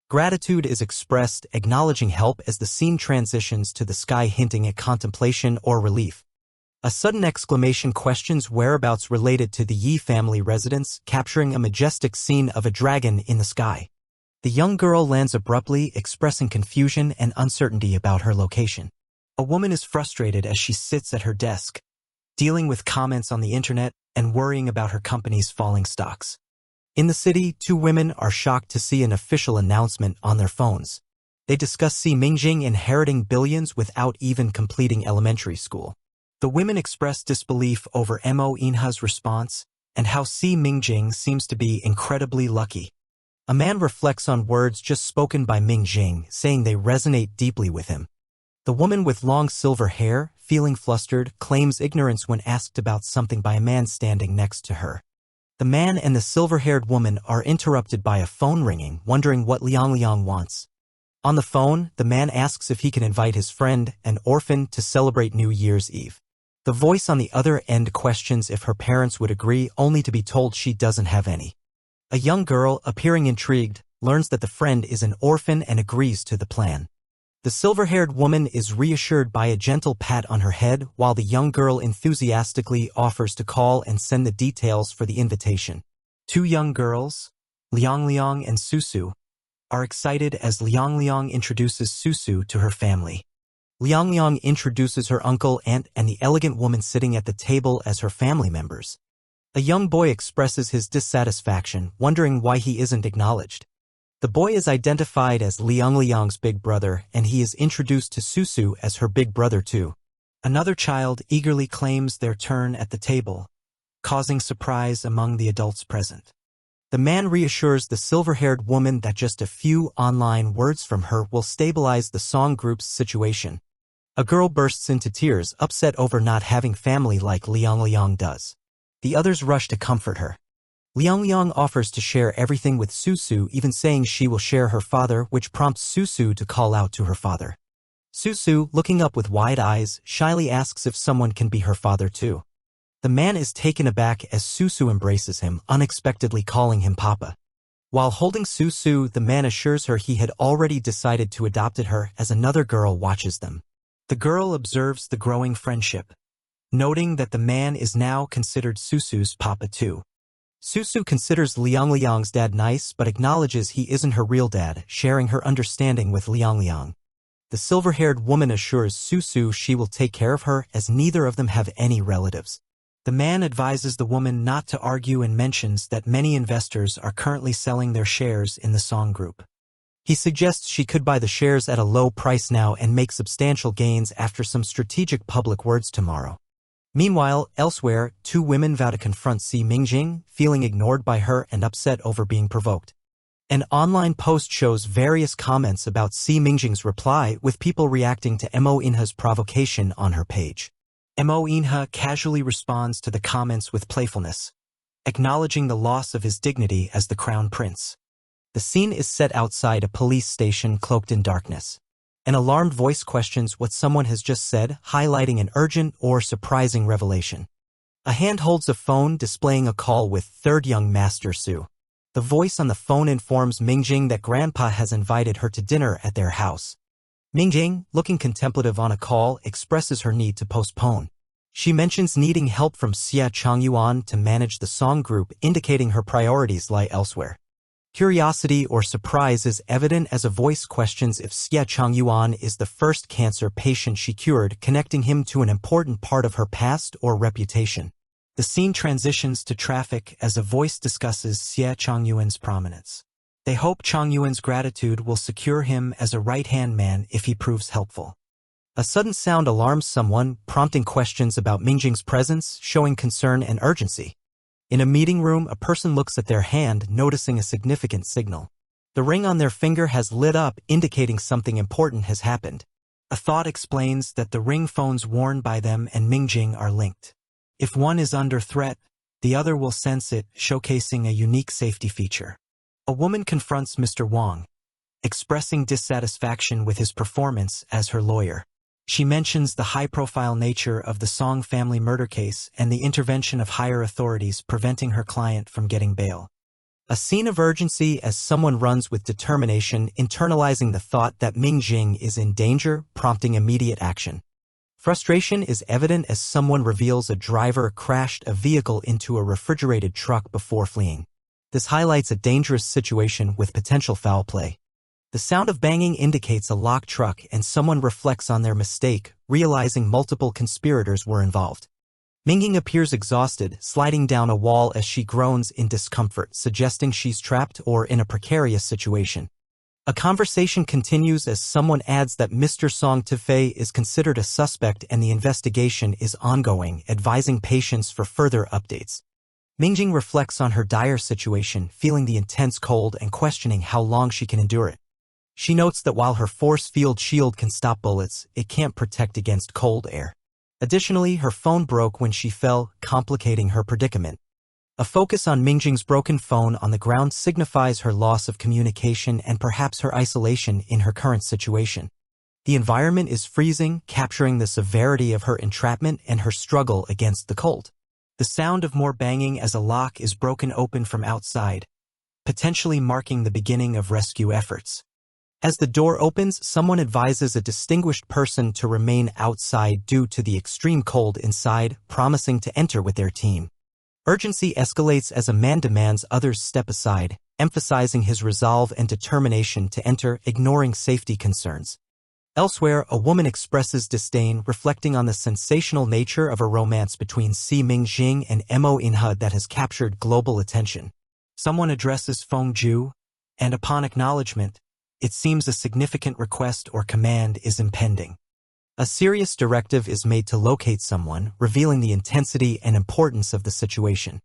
Gratitude is expressed, acknowledging help as the scene transitions to the sky, hinting at contemplation or relief. A sudden exclamation questions whereabouts related to the Yi family residence, capturing a majestic scene of a dragon in the sky. The young girl lands abruptly, expressing confusion and uncertainty about her location. A woman is frustrated as she sits at her desk, dealing with comments on the internet and worrying about her company's falling stocks. In the city, two women are shocked to see an official announcement on their phones. They discuss Si Mingjing inheriting billions without even completing elementary school. The women express disbelief over Mo Inha's response and how Si Mingjing seems to be incredibly lucky. A man reflects on words just spoken by Mingjing, saying they resonate deeply with him. The woman with long silver hair, feeling flustered, claims ignorance when asked about something by a man standing next to her. The man and the silver-haired woman are interrupted by a phone ringing, wondering what Liang wants. On the phone, the man asks if he can invite his friend, an orphan, to celebrate New Year's Eve. The voice on the other end questions if her parents would agree, only to be told she doesn't have any. A young girl, appearing intrigued, learns that the friend is an orphan and agrees to the plan. The silver-haired woman is reassured by a gentle pat on her head, while the young girl enthusiastically offers to call and send the details for the invitation. Two young girls, Liang and Susu, are excited as Liang introduces Susu to her family. Liang introduces her uncle, aunt, and the elegant woman sitting at the table as her family members. A young boy expresses his dissatisfaction, wondering why he isn't acknowledged. The boy is identified as Liang's big brother, and he is introduced to Susu as her big brother too. Another child eagerly claims their turn at the table, causing surprise among the adults present. The man reassures the silver-haired woman that just a few online words from her will stabilize the song group's situation. A girl bursts into tears, upset over not having family like Liang does. The others rush to comfort her. Liang offers to share everything with Susu, even saying she will share her father, which prompts Susu to call out to her father. Susu, looking up with wide eyes, shyly asks if someone can be her father too. The man is taken aback as Susu embraces him, unexpectedly calling him Papa. While holding Susu, the man assures her he had already decided to adopt her as another girl watches them. The girl observes the growing friendship, noting that the man is now considered Susu's Papa too. Susu considers Liang's dad nice but acknowledges he isn't her real dad, sharing her understanding with Liang. The silver-haired woman assures Susu she will take care of her as neither of them have any relatives. The man advises the woman not to argue and mentions that many investors are currently selling their shares in the song group. He suggests she could buy the shares at a low price now and make substantial gains after some strategic public words tomorrow. Meanwhile, elsewhere, two women vow to confront Si Mingjing, feeling ignored by her and upset over being provoked. An online post shows various comments about Si Mingjing's reply, with people reacting to Mo Inha's provocation on her page. Mo Inha casually responds to the comments with playfulness, acknowledging the loss of his dignity as the crown prince. The scene is set outside a police station cloaked in darkness. An alarmed voice questions what someone has just said, highlighting an urgent or surprising revelation. A hand holds a phone displaying a call with third young master Su. The voice on the phone informs Mingjing that Grandpa has invited her to dinner at their house. Mingjing, looking contemplative on a call, expresses her need to postpone. She mentions needing help from Xia Changyuan to manage the song group, indicating her priorities lie elsewhere. Curiosity or surprise is evident as a voice questions if Xia Changyuan is the first cancer patient she cured, connecting him to an important part of her past or reputation. The scene transitions to traffic as a voice discusses Xia Changyuan's prominence. They hope Changyuan's gratitude will secure him as a right-hand man if he proves helpful. A sudden sound alarms someone, prompting questions about Mingjing's presence, showing concern and urgency. In a meeting room, a person looks at their hand, noticing a significant signal. The ring on their finger has lit up, indicating something important has happened. A thought explains that the ring phones worn by them and Mingjing are linked. If one is under threat, the other will sense it, showcasing a unique safety feature. A woman confronts Mr. Wang, expressing dissatisfaction with his performance as her lawyer. She mentions the high-profile nature of the Song family murder case and the intervention of higher authorities preventing her client from getting bail. A scene of urgency as someone runs with determination, internalizing the thought that Mingjing is in danger, prompting immediate action. Frustration is evident as someone reveals a driver crashed a vehicle into a refrigerated truck before fleeing. This highlights a dangerous situation with potential foul play. The sound of banging indicates a locked truck and someone reflects on their mistake, realizing multiple conspirators were involved. Mingjing appears exhausted, sliding down a wall as she groans in discomfort, suggesting she's trapped or in a precarious situation. A conversation continues as someone adds that Mr. Song Tefei is considered a suspect and the investigation is ongoing, advising patients for further updates. Mingjing reflects on her dire situation, feeling the intense cold and questioning how long she can endure it. She notes that while her force field shield can stop bullets, it can't protect against cold air. Additionally, her phone broke when she fell, complicating her predicament. A focus on Mingjing's broken phone on the ground signifies her loss of communication and perhaps her isolation in her current situation. The environment is freezing, capturing the severity of her entrapment and her struggle against the cold. The sound of more banging as a lock is broken open from outside, potentially marking the beginning of rescue efforts. As the door opens, someone advises a distinguished person to remain outside due to the extreme cold inside, promising to enter with their team. Urgency escalates as a man demands others step aside, emphasizing his resolve and determination to enter, ignoring safety concerns. Elsewhere, a woman expresses disdain, reflecting on the sensational nature of a romance between Si Mingjing and Mo Inha that has captured global attention. Someone addresses Feng Ju, and upon acknowledgement, it seems a significant request or command is impending. A serious directive is made to locate someone, revealing the intensity and importance of the situation.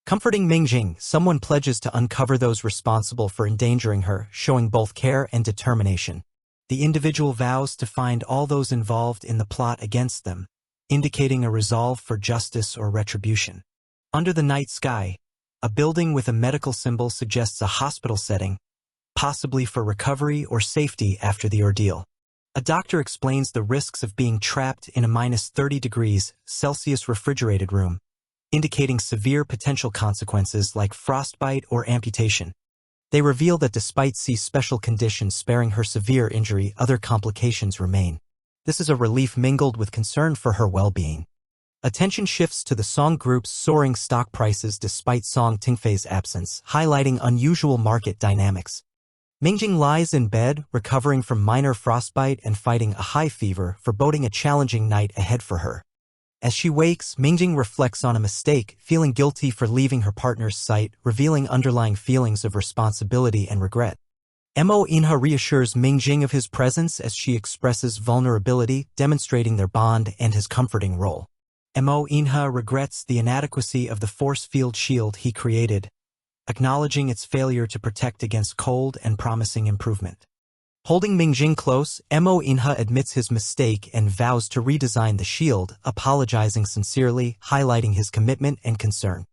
Comforting Mingjing, someone pledges to uncover those responsible for endangering her, showing both care and determination. The individual vows to find all those involved in the plot against them, indicating a resolve for justice or retribution. Under the night sky, a building with a medical symbol suggests a hospital setting, possibly for recovery or safety after the ordeal. A doctor explains the risks of being trapped in a -30 degrees Celsius refrigerated room, indicating severe potential consequences like frostbite or amputation. They reveal that despite C's special conditions sparing her severe injury, other complications remain. This is a relief mingled with concern for her well-being. Attention shifts to the Song Group's soaring stock prices despite Song Tingfei's absence, highlighting unusual market dynamics. Mingjing lies in bed, recovering from minor frostbite and fighting a high fever, foreboding a challenging night ahead for her. As she wakes, Mingjing reflects on a mistake, feeling guilty for leaving her partner's sight, revealing underlying feelings of responsibility and regret. Mo Inha reassures Mingjing of his presence as she expresses vulnerability, demonstrating their bond and his comforting role. Mo Inha regrets the inadequacy of the force field shield he created, acknowledging its failure to protect against cold and promising improvement. Holding Mingjing close, Mo Inha admits his mistake and vows to redesign the shield, apologizing sincerely, highlighting his commitment and concern.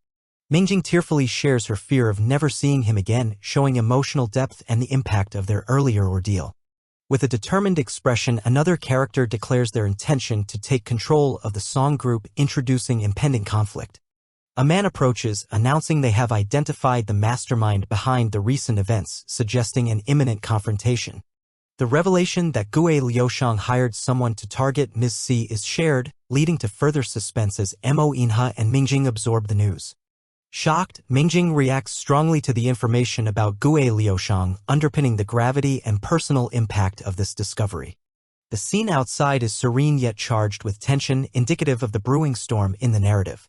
Mingjing tearfully shares her fear of never seeing him again, showing emotional depth and the impact of their earlier ordeal. With a determined expression, another character declares their intention to take control of the Song Group, introducing impending conflict. A man approaches, announcing they have identified the mastermind behind the recent events, suggesting an imminent confrontation. The revelation that Gue Liushang hired someone to target Ms. C is shared, leading to further suspense as Mo Inha and Mingjing absorb the news. Shocked, Mingjing reacts strongly to the information about Gue Liushang, underpinning the gravity and personal impact of this discovery. The scene outside is serene yet charged with tension, indicative of the brewing storm in the narrative.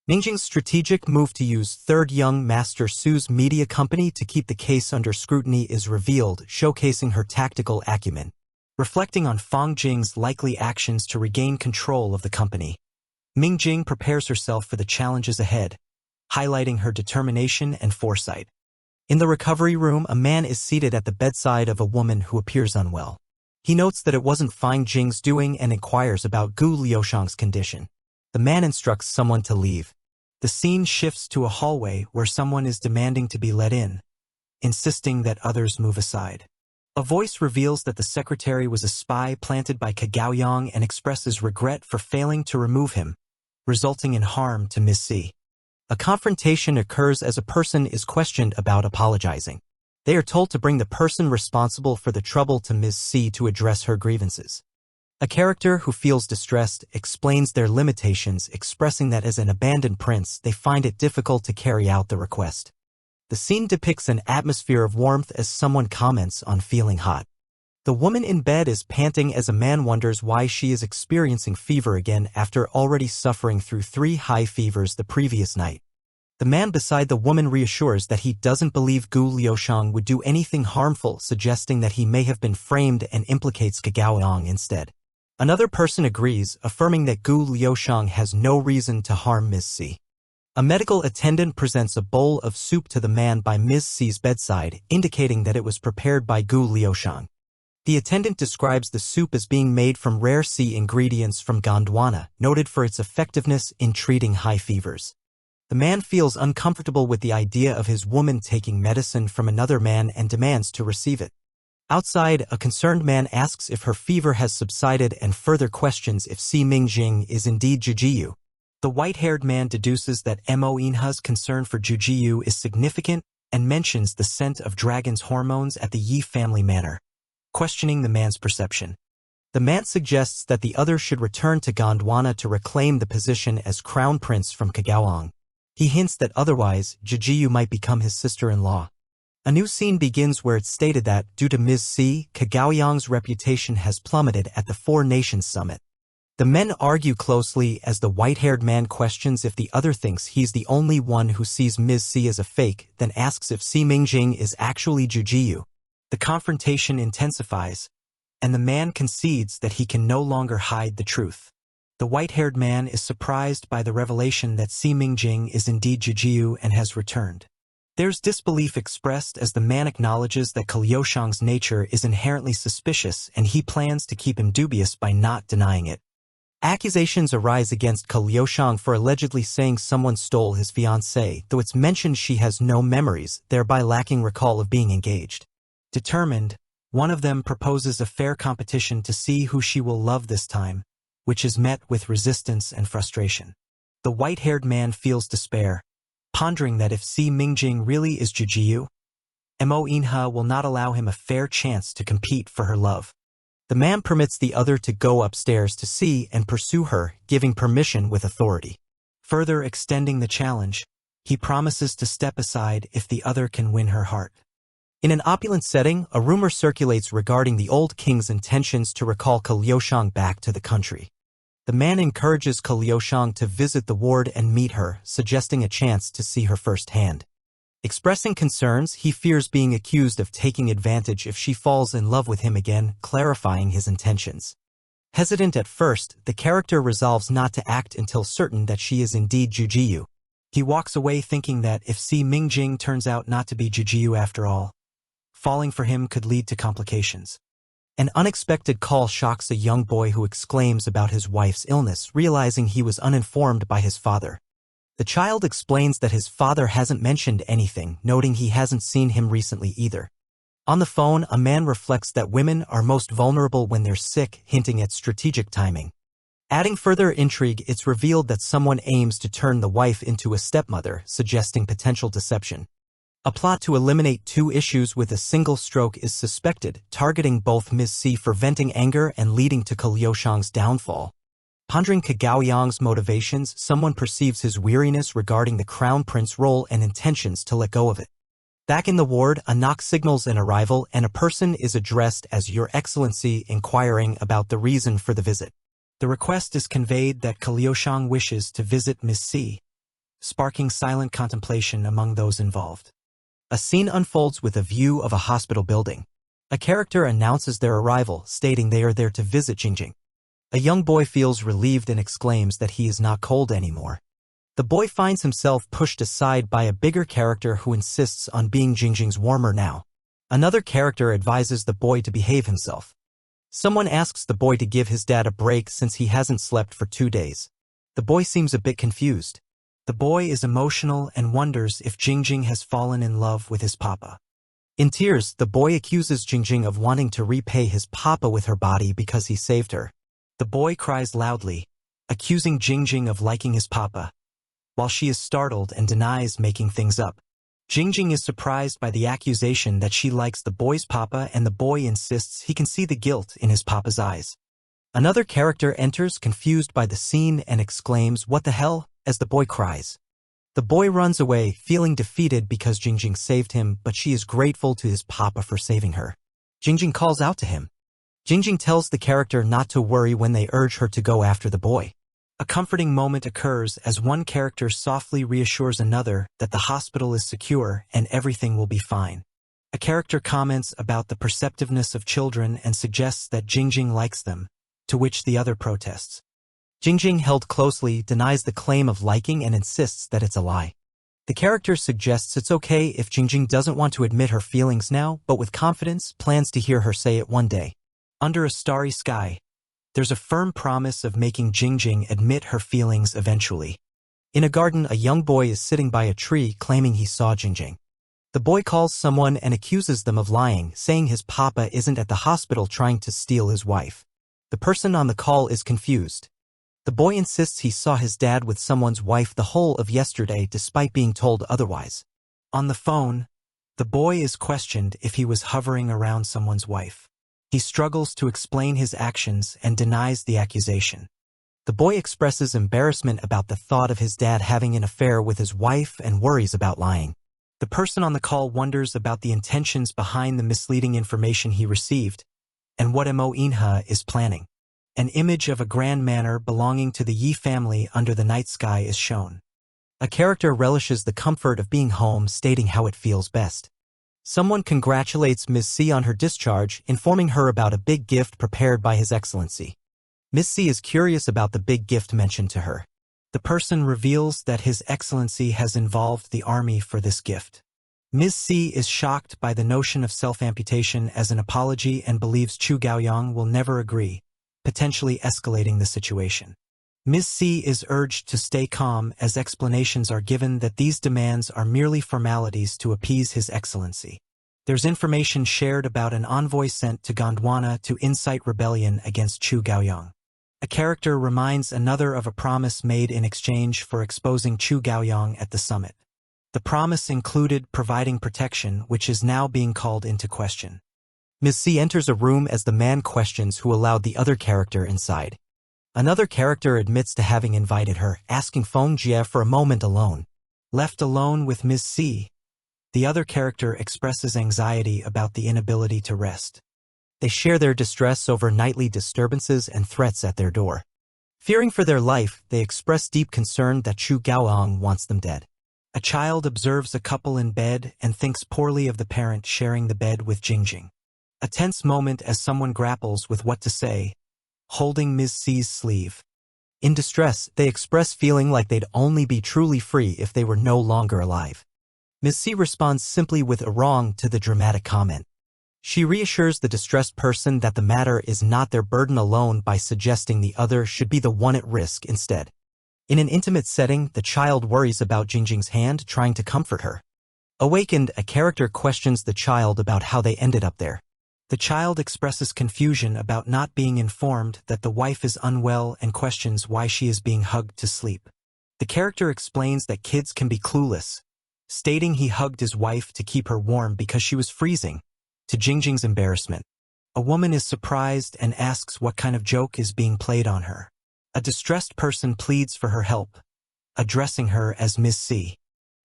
Mingjing's strategic move to use Third Young Master Su's media company to keep the case under scrutiny is revealed, showcasing her tactical acumen. Reflecting on Feng Jing's likely actions to regain control of the company, Mingjing prepares herself for the challenges ahead, highlighting her determination and foresight. In the recovery room, a man is seated at the bedside of a woman who appears unwell. He notes that it wasn't Feng Jing's doing and inquires about Gu Liushang's condition. The man instructs someone to leave. The scene shifts to a hallway where someone is demanding to be let in, insisting that others move aside. A voice reveals that the secretary was a spy planted by Kagaoyang and expresses regret for failing to remove him, resulting in harm to Ms. C. A confrontation occurs as a person is questioned about apologizing. They are told to bring the person responsible for the trouble to Ms. C to address her grievances. A character who feels distressed explains their limitations, expressing that as an abandoned prince, they find it difficult to carry out the request. The scene depicts an atmosphere of warmth as someone comments on feeling hot. The woman in bed is panting as a man wonders why she is experiencing fever again after already suffering through 3 high fevers the previous night. The man beside the woman reassures that he doesn't believe Gu Liushang would do anything harmful, suggesting that he may have been framed, and implicates Kagaoyang instead. Another person agrees, affirming that Gu Liushang has no reason to harm Ms. C. A medical attendant presents a bowl of soup to the man by Ms. C's bedside, indicating that it was prepared by Gu Liushang. The attendant describes the soup as being made from rare sea ingredients from Gondwana, noted for its effectiveness in treating high fevers. The man feels uncomfortable with the idea of his woman taking medicine from another man and demands to receive it. Outside, a concerned man asks if her fever has subsided and further questions if Si Mingjing is indeed Jujiyu. The white-haired man deduces that Mo Inha's concern for Jujiyu is significant and mentions the scent of dragon's hormones at the Yi family manor, questioning the man's perception. The man suggests that the other should return to Gondwana to reclaim the position as crown prince from Kagaoyang. He hints that otherwise, Jujiyu might become his sister-in-law. A new scene begins where it's stated that, due to Ms. C, Kagaoyang's reputation has plummeted at the Four Nations Summit. The men argue closely as the white-haired man questions if the other thinks he's the only one who sees Ms. C as a fake, then asks if Si Mingjing is actually Jujiyu. The confrontation intensifies, and the man concedes that he can no longer hide the truth. The white-haired man is surprised by the revelation that Si Mingjing is indeed Jujiyu and has returned. There's disbelief expressed as the man acknowledges that Liushang's nature is inherently suspicious, and he plans to keep him dubious by not denying it. Accusations arise against Liushang for allegedly saying someone stole his fiancée, though it's mentioned she has no memories, thereby lacking recall of being engaged. Determined, one of them proposes a fair competition to see who she will love this time, which is met with resistance and frustration. The white-haired man feels despair, pondering that if Si Mingjing really is Jujiyu, Mo Inha will not allow him a fair chance to compete for her love. The man permits the other to go upstairs to see and pursue her, giving permission with authority. Further extending the challenge, he promises to step aside if the other can win her heart. In an opulent setting, a rumor circulates regarding the old king's intentions to recall Liushang back to the country. The man encourages Liushang to visit the ward and meet her, suggesting a chance to see her firsthand. Expressing concerns, he fears being accused of taking advantage if she falls in love with him again, clarifying his intentions. Hesitant at first, the character resolves not to act until certain that she is indeed Jujiyu. He walks away thinking that if Si Mingjing turns out not to be Jujiyu after all, falling for him could lead to complications. An unexpected call shocks a young boy who exclaims about his wife's illness, realizing he was uninformed by his father. The child explains that his father hasn't mentioned anything, noting he hasn't seen him recently either. On the phone, a man reflects that women are most vulnerable when they're sick, hinting at strategic timing. Adding further intrigue, it's revealed that someone aims to turn the wife into a stepmother, suggesting potential deception. A plot to eliminate 2 issues with a single stroke is suspected, targeting both Ms. C for venting anger and leading to Liushang's downfall. Pondering Kagaoyang's motivations, someone perceives his weariness regarding the crown prince role and intentions to let go of it. Back in the ward, a knock signals an arrival and a person is addressed as Your Excellency, inquiring about the reason for the visit. The request is conveyed that Liushang wishes to visit Ms. C, sparking silent contemplation among those involved. A scene unfolds with a view of a hospital building. A character announces their arrival, stating they are there to visit Jingjing. A young boy feels relieved and exclaims that he is not cold anymore. The boy finds himself pushed aside by a bigger character who insists on being Jingjing's warmer now. Another character advises the boy to behave himself. Someone asks the boy to give his dad a break since he hasn't slept for 2 days. The boy seems a bit confused. The boy is emotional and wonders if Jingjing has fallen in love with his papa. In tears, the boy accuses Jingjing of wanting to repay his papa with her body because he saved her. The boy cries loudly, accusing Jingjing of liking his papa, while she is startled and denies making things up. Jingjing is surprised by the accusation that she likes the boy's papa, and the boy insists he can see the guilt in his papa's eyes. Another character enters, confused by the scene, and exclaims, "What the hell?" as the boy cries. The boy runs away, feeling defeated because Jingjing saved him, but she is grateful to his papa for saving her. Jingjing calls out to him. Jingjing tells the character not to worry when they urge her to go after the boy. A comforting moment occurs as one character softly reassures another that the hospital is secure and everything will be fine. A character comments about the perceptiveness of children and suggests that Jingjing likes them, to which the other protests. Jingjing, held closely, denies the claim of liking and insists that it's a lie. The character suggests it's okay if Jingjing doesn't want to admit her feelings now, but with confidence plans to hear her say it one day. Under a starry sky, there's a firm promise of making Jingjing admit her feelings eventually. In a garden, a young boy is sitting by a tree claiming he saw Jingjing. The boy calls someone and accuses them of lying, saying his papa isn't at the hospital trying to steal his wife. The person on the call is confused. The boy insists he saw his dad with someone's wife the whole of yesterday despite being told otherwise. On the phone, the boy is questioned if he was hovering around someone's wife. He struggles to explain his actions and denies the accusation. The boy expresses embarrassment about the thought of his dad having an affair with his wife and worries about lying. The person on the call wonders about the intentions behind the misleading information he received and what Mo Inha is planning. An image of a grand manor belonging to the Yi family under the night sky is shown. A character relishes the comfort of being home, stating how it feels best. Someone congratulates Ms. C on her discharge, informing her about a big gift prepared by His Excellency. Ms. C is curious about the big gift mentioned to her. The person reveals that His Excellency has involved the army for this gift. Ms. C is shocked by the notion of self-amputation as an apology and believes Chu Gaoyang will never agree, potentially escalating the situation. Ms. C is urged to stay calm as explanations are given that these demands are merely formalities to appease His Excellency. There's information shared about an envoy sent to Gondwana to incite rebellion against Chu Gaoyang. A character reminds another of a promise made in exchange for exposing Chu Gaoyang at the summit. The promise included providing protection, which is now being called into question. Ms. C enters a room as the man questions who allowed the other character inside. Another character admits to having invited her, asking Feng Jie for a moment alone. Left alone with Ms. C, the other character expresses anxiety about the inability to rest. They share their distress over nightly disturbances and threats at their door. Fearing for their life, they express deep concern that Chu Gaoyang wants them dead. A child observes a couple in bed and thinks poorly of the parent sharing the bed with Jingjing. A tense moment as someone grapples with what to say, holding Ms. C's sleeve. In distress, they express feeling like they'd only be truly free if they were no longer alive. Ms. C responds simply with a wrong to the dramatic comment. She reassures the distressed person that the matter is not their burden alone by suggesting the other should be the one at risk instead. In an intimate setting, the child worries about Jingjing's hand, trying to comfort her. Awakened, a character questions the child about how they ended up there. The child expresses confusion about not being informed that the wife is unwell and questions why she is being hugged to sleep. The character explains that kids can be clueless, stating he hugged his wife to keep her warm because she was freezing. To Jingjing's embarrassment, a woman is surprised and asks what kind of joke is being played on her. A distressed person pleads for her help, addressing her as Ms. C.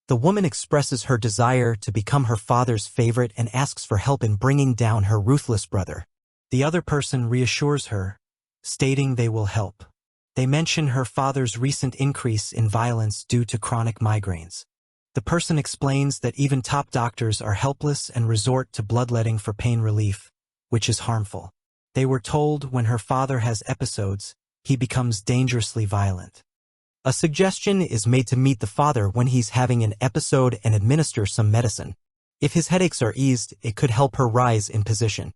The woman expresses her desire to become her father's favorite and asks for help in bringing down her ruthless brother. The other person reassures her, stating they will help. They mention her father's recent increase in violence due to chronic migraines. The person explains that even top doctors are helpless and resort to bloodletting for pain relief, which is harmful. They were told when her father has episodes, he becomes dangerously violent. A suggestion is made to meet the father when he's having an episode and administer some medicine. If his headaches are eased, it could help her rise in position.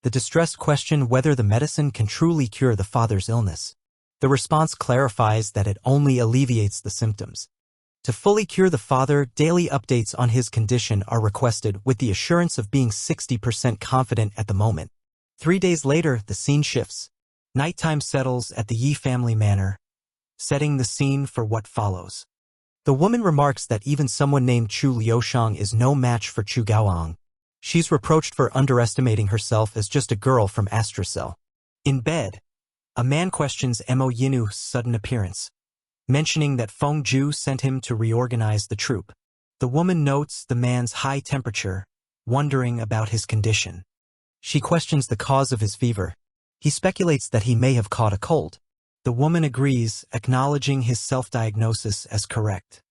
The distressed question whether the medicine can truly cure the father's illness. The response clarifies that it only alleviates the symptoms. To fully cure the father, daily updates on his condition are requested with the assurance of being 60% confident at the moment. 3 days later, the scene shifts. Nighttime settles at the Yi family manor, setting the scene for what follows. The woman remarks that even someone named Chu Liushang is no match for Chu Gaoyang. She's reproached for underestimating herself as just a girl from Astracell. In bed, a man questions Mo Yinu's sudden appearance, mentioning that Feng Ju sent him to reorganize the troop. The woman notes the man's high temperature, wondering about his condition. She questions the cause of his fever. He speculates that he may have caught a cold. The woman agrees, acknowledging his self-diagnosis as correct.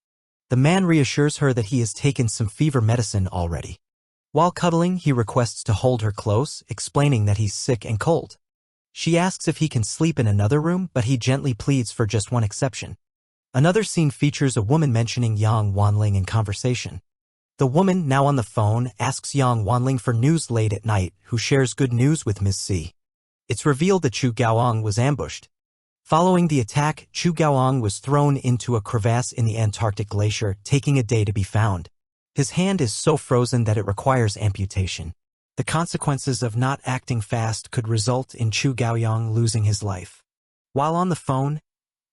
The man reassures her that he has taken some fever medicine already. While cuddling, he requests to hold her close, explaining that he's sick and cold. She asks if he can sleep in another room, but he gently pleads for just one exception. Another scene features a woman mentioning Yang Wanling in conversation. The woman, now on the phone, asks Yang Wanling for news late at night, who shares good news with Ms. C. It's revealed that Chu Gaoang was ambushed. Following the attack, Chu Gaoang was thrown into a crevasse in the Antarctic glacier, taking a day to be found. His hand is so frozen that it requires amputation. The consequences of not acting fast could result in Chu Gaoyang losing his life. While on the phone,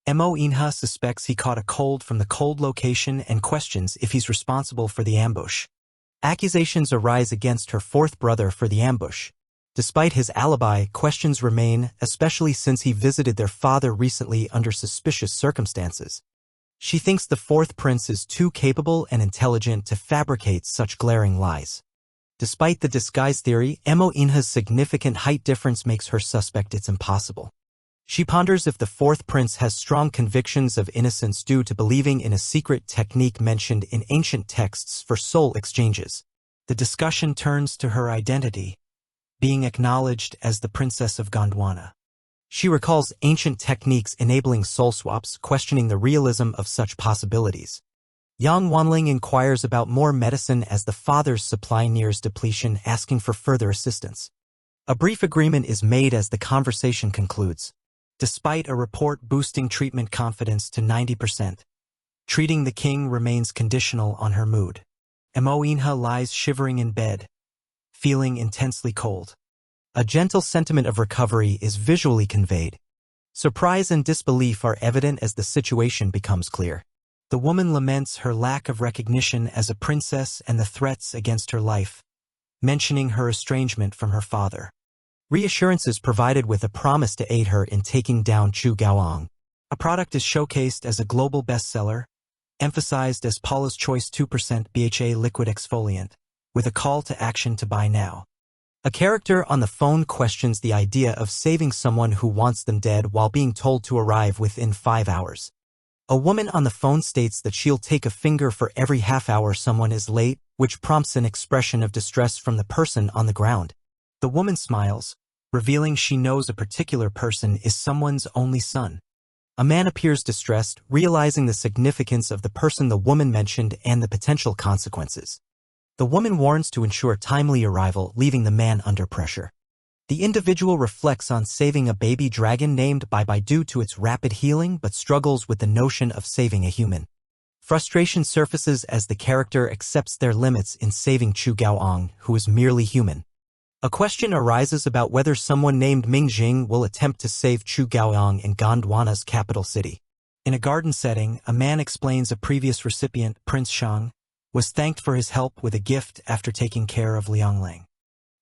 Mo Inha suspects he caught a cold from the cold location and questions if he's responsible for the ambush. Accusations arise against her fourth brother for the ambush. Despite his alibi, questions remain, especially since he visited their father recently under suspicious circumstances. She thinks the fourth prince is too capable and intelligent to fabricate such glaring lies. Despite the disguise theory, Mo Inha's significant height difference makes her suspect it's impossible. She ponders if the fourth prince has strong convictions of innocence due to believing in a secret technique mentioned in ancient texts for soul exchanges. The discussion turns to her identity, being acknowledged as the Princess of Gondwana. She recalls ancient techniques enabling soul swaps, questioning the realism of such possibilities. Yang Wanling inquires about more medicine as the father's supply nears depletion, asking for further assistance. A brief agreement is made as the conversation concludes. Despite a report boosting treatment confidence to 90%, treating the king remains conditional on her mood. Mo Inha lies shivering in bed, feeling intensely cold. A gentle sentiment of recovery is visually conveyed. Surprise and disbelief are evident as the situation becomes clear. The woman laments her lack of recognition as a princess and the threats against her life, mentioning her estrangement from her father. Reassurance is provided with a promise to aid her in taking down Chu Gaoang. A product is showcased as a global bestseller, emphasized as Paula's Choice 2% BHA liquid exfoliant, with a call to action to buy now. A character on the phone questions the idea of saving someone who wants them dead while being told to arrive within 5 hours. A woman on the phone states that she'll take a finger for every half hour someone is late, which prompts an expression of distress from the person on the ground. The woman smiles, revealing she knows a particular person is someone's only son. A man appears distressed, realizing the significance of the person the woman mentioned and the potential consequences. The woman warns to ensure timely arrival, leaving the man under pressure. The individual reflects on saving a baby dragon named Bai due to its rapid healing but struggles with the notion of saving a human. Frustration surfaces as the character accepts their limits in saving Chu Gaoang, who is merely human. A question arises about whether someone named Ming Jing will attempt to save Chu Gaoang in Gondwana's capital city. In a garden setting, a man explains a previous recipient, Prince Shang, was thanked for his help with a gift after taking care of Lianglang.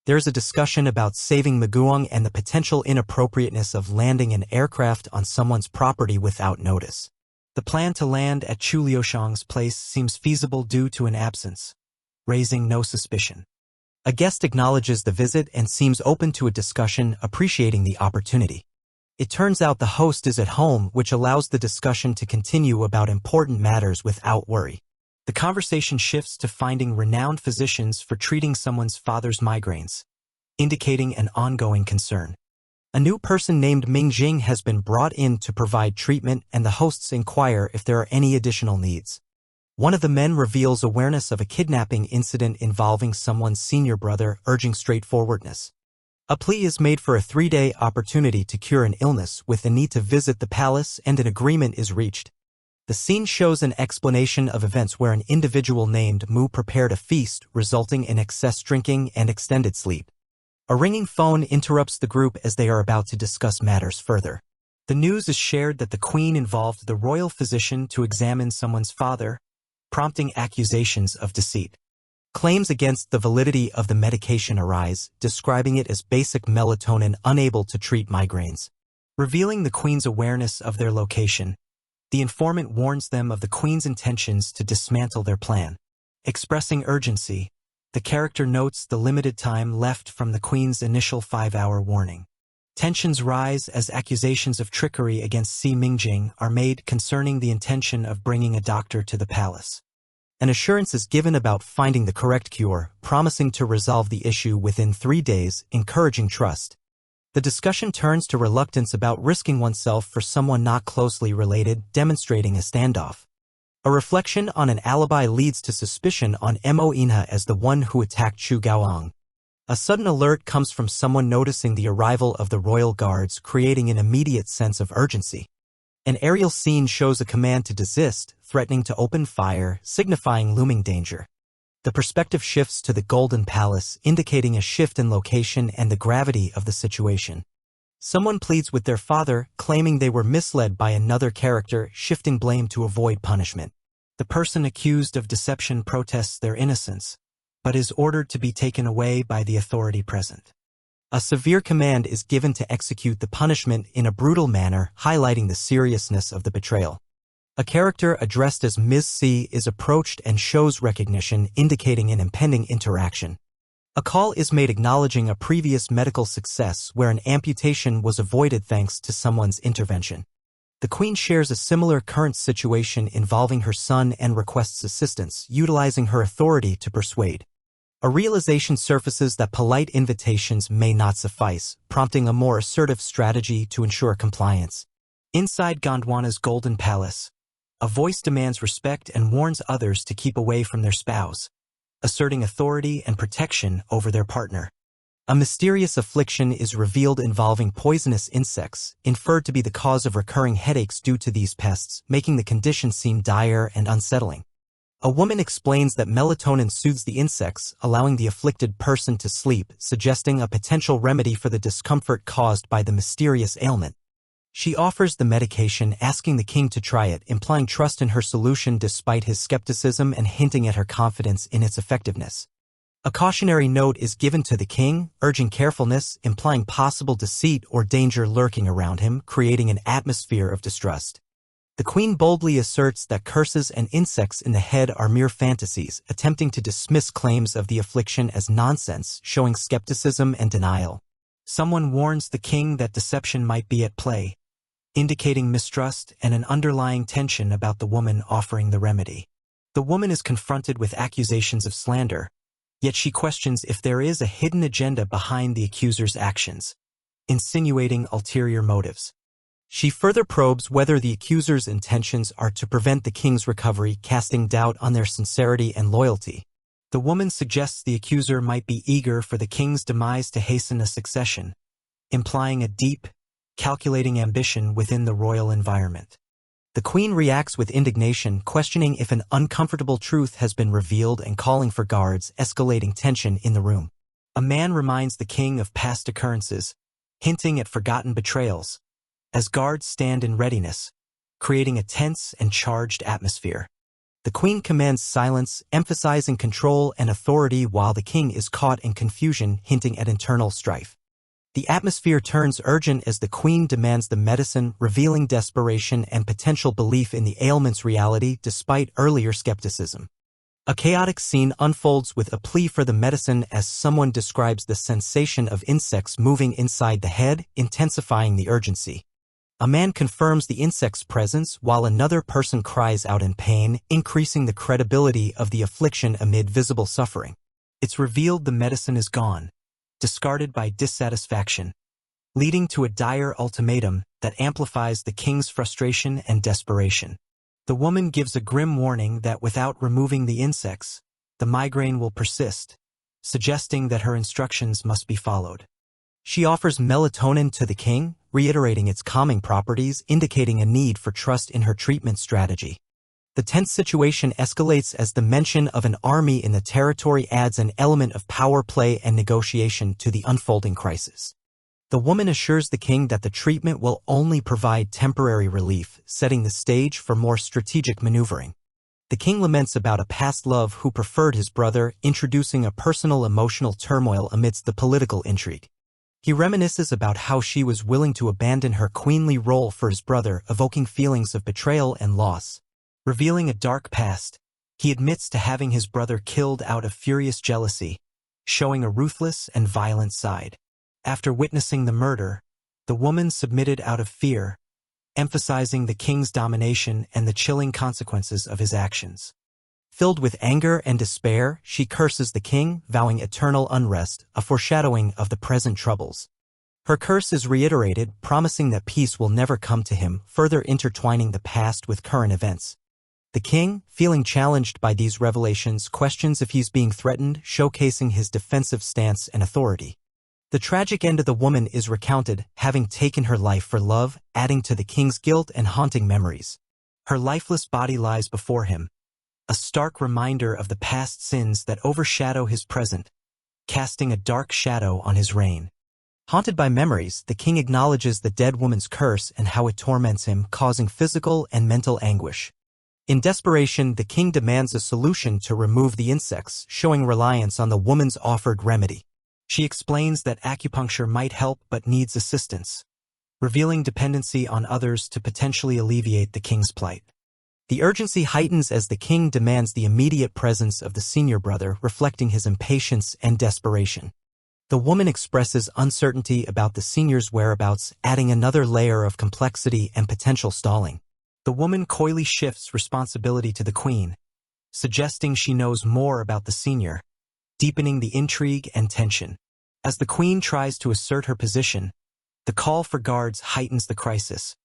There is a discussion about saving Maguang and the potential inappropriateness of landing an aircraft on someone's property without notice. The plan to land at Chu Liushang's place seems feasible due to an absence, raising no suspicion. A guest acknowledges the visit and seems open to a discussion, appreciating the opportunity. It turns out the host is at home, which allows the discussion to continue about important matters without worry. The conversation shifts to finding renowned physicians for treating someone's father's migraines, indicating an ongoing concern. A new person named Ming Jing has been brought in to provide treatment, and the hosts inquire if there are any additional needs. One of the men reveals awareness of a kidnapping incident involving someone's senior brother, urging straightforwardness. A plea is made for a 3-day opportunity to cure an illness with the need to visit the palace, and an agreement is reached. The scene shows an explanation of events where an individual named Mu prepared a feast, resulting in excess drinking and extended sleep. A ringing phone interrupts the group as they are about to discuss matters further. The news is shared that the queen involved the royal physician to examine someone's father, prompting accusations of deceit. Claims against the validity of the medication arise, describing it as basic melatonin unable to treat migraines. Revealing the queen's awareness of their location, the informant warns them of the queen's intentions to dismantle their plan. Expressing urgency, The character notes the limited time left from the queen's initial 5-hour warning. Tensions rise as accusations of trickery against Si Mingjing are made concerning the intention of bringing a doctor to the palace. An assurance is given about finding the correct cure, promising to resolve the issue within 3 days, encouraging trust. The discussion turns to reluctance about risking oneself for someone not closely related, demonstrating a standoff. A reflection on an alibi leads to suspicion on Mo Inha as the one who attacked Chu Gaoang. A sudden alert comes from someone noticing the arrival of the royal guards, creating an immediate sense of urgency. An aerial scene shows a command to desist, threatening to open fire, signifying looming danger. The perspective shifts to the Golden Palace, indicating a shift in location and the gravity of the situation. Someone pleads with their father, claiming they were misled by another character, shifting blame to avoid punishment. The person accused of deception protests their innocence, but is ordered to be taken away by the authority present. A severe command is given to execute the punishment in a brutal manner, highlighting the seriousness of the betrayal. A character addressed as Ms. C is approached and shows recognition, indicating an impending interaction. A call is made acknowledging a previous medical success where an amputation was avoided thanks to someone's intervention. The Queen shares a similar current situation involving her son and requests assistance, utilizing her authority to persuade. A realization surfaces that polite invitations may not suffice, prompting a more assertive strategy to ensure compliance. Inside Gondwana's Golden Palace, a voice demands respect and warns others to keep away from their spouse, asserting authority and protection over their partner. A mysterious affliction is revealed involving poisonous insects, inferred to be the cause of recurring headaches due to these pests, making the condition seem dire and unsettling. A woman explains that melatonin soothes the insects, allowing the afflicted person to sleep, suggesting a potential remedy for the discomfort caused by the mysterious ailment. She offers the medication, asking the king to try it, implying trust in her solution despite his skepticism and hinting at her confidence in its effectiveness. A cautionary note is given to the king, urging carefulness, implying possible deceit or danger lurking around him, creating an atmosphere of distrust. The queen boldly asserts that curses and insects in the head are mere fantasies, attempting to dismiss claims of the affliction as nonsense, showing skepticism and denial. Someone warns the king that deception might be at play, indicating mistrust and an underlying tension about the woman offering the remedy. The woman is confronted with accusations of slander, yet she questions if there is a hidden agenda behind the accuser's actions, insinuating ulterior motives. She further probes whether the accuser's intentions are to prevent the king's recovery, casting doubt on their sincerity and loyalty. The woman suggests the accuser might be eager for the king's demise to hasten a succession, implying a deep, calculating ambition within the royal environment. The queen reacts with indignation, questioning if an uncomfortable truth has been revealed and calling for guards, escalating tension in the room. A man reminds the king of past occurrences, hinting at forgotten betrayals, as guards stand in readiness, creating a tense and charged atmosphere. The queen commands silence, emphasizing control and authority while the king is caught in confusion, hinting at internal strife. The atmosphere turns urgent as the queen demands the medicine, revealing desperation and potential belief in the ailment's reality despite earlier skepticism. A chaotic scene unfolds with a plea for the medicine as someone describes the sensation of insects moving inside the head, intensifying the urgency. A man confirms the insect's presence while another person cries out in pain, increasing the credibility of the affliction amid visible suffering. It's revealed the medicine is gone, discarded by dissatisfaction, leading to a dire ultimatum that amplifies the king's frustration and desperation. The woman gives a grim warning that without removing the insects, the migraine will persist, suggesting that her instructions must be followed. She offers melatonin to the king, reiterating its calming properties, indicating a need for trust in her treatment strategy. The tense situation escalates as the mention of an army in the territory adds an element of power play and negotiation to the unfolding crisis. The woman assures the king that the treatment will only provide temporary relief, setting the stage for more strategic maneuvering. The king laments about a past love who preferred his brother, introducing a personal emotional turmoil amidst the political intrigue. He reminisces about how she was willing to abandon her queenly role for his brother, evoking feelings of betrayal and loss, revealing a dark past. He admits to having his brother killed out of furious jealousy, showing a ruthless and violent side. After witnessing the murder, the woman submitted out of fear, emphasizing the king's domination and the chilling consequences of his actions. Filled with anger and despair, she curses the king, vowing eternal unrest, a foreshadowing of the present troubles. Her curse is reiterated, promising that peace will never come to him, further intertwining the past with current events. The king, feeling challenged by these revelations, questions if he's being threatened, showcasing his defensive stance and authority. The tragic end of the woman is recounted, having taken her life for love, adding to the king's guilt and haunting memories. Her lifeless body lies before him, a stark reminder of the past sins that overshadow his present, casting a dark shadow on his reign. Haunted by memories, the king acknowledges the dead woman's curse and how it torments him, causing physical and mental anguish. In desperation, the king demands a solution to remove the insects, showing reliance on the woman's offered remedy. She explains that acupuncture might help but needs assistance, revealing dependency on others to potentially alleviate the king's plight. The urgency heightens as the king demands the immediate presence of the senior brother, reflecting his impatience and desperation. The woman expresses uncertainty about the senior's whereabouts, adding another layer of complexity and potential stalling. The woman coyly shifts responsibility to the queen, suggesting she knows more about the senior, deepening the intrigue and tension. As the queen tries to assert her position, the call for guards heightens the crisis,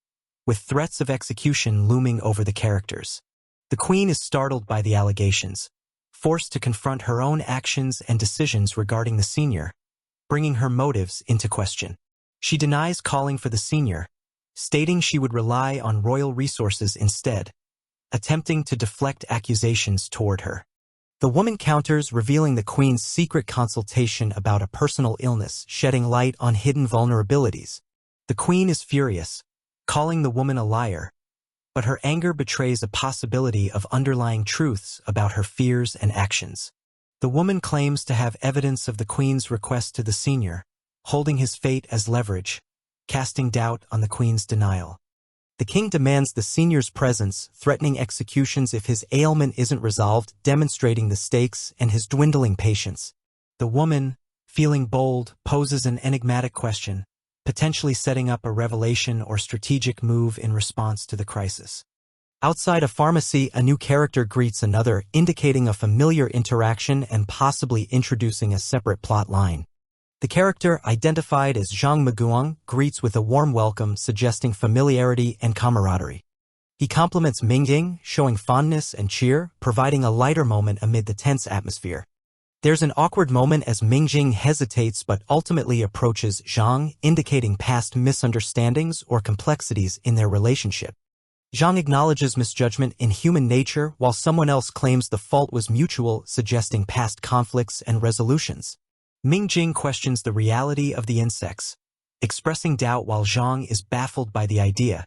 with threats of execution looming over the characters. The queen is startled by the allegations, forced to confront her own actions and decisions regarding the senior, bringing her motives into question. She denies calling for the senior, stating she would rely on royal resources instead, attempting to deflect accusations toward her. The woman counters, revealing the queen's secret consultation about a personal illness, shedding light on hidden vulnerabilities. The queen is furious, calling the woman a liar, but her anger betrays a possibility of underlying truths about her fears and actions. The woman claims to have evidence of the queen's request to the senior, holding his fate as leverage, casting doubt on the queen's denial. The king demands the senior's presence, threatening executions if his ailment isn't resolved, demonstrating the stakes and his dwindling patience. The woman, feeling bold, poses an enigmatic question, potentially setting up a revelation or strategic move in response to the crisis. Outside a pharmacy, a new character greets another, indicating a familiar interaction and possibly introducing a separate plot line. The character, identified as Zhang Maguang, greets with a warm welcome, suggesting familiarity and camaraderie. He compliments Mingjing, showing fondness and cheer, providing a lighter moment amid the tense atmosphere. There's an awkward moment as Mingjing hesitates but ultimately approaches Zhang, indicating past misunderstandings or complexities in their relationship. Zhang acknowledges misjudgment in human nature, while someone else claims the fault was mutual, suggesting past conflicts and resolutions. Mingjing questions the reality of the insects, expressing doubt while Zhang is baffled by the idea,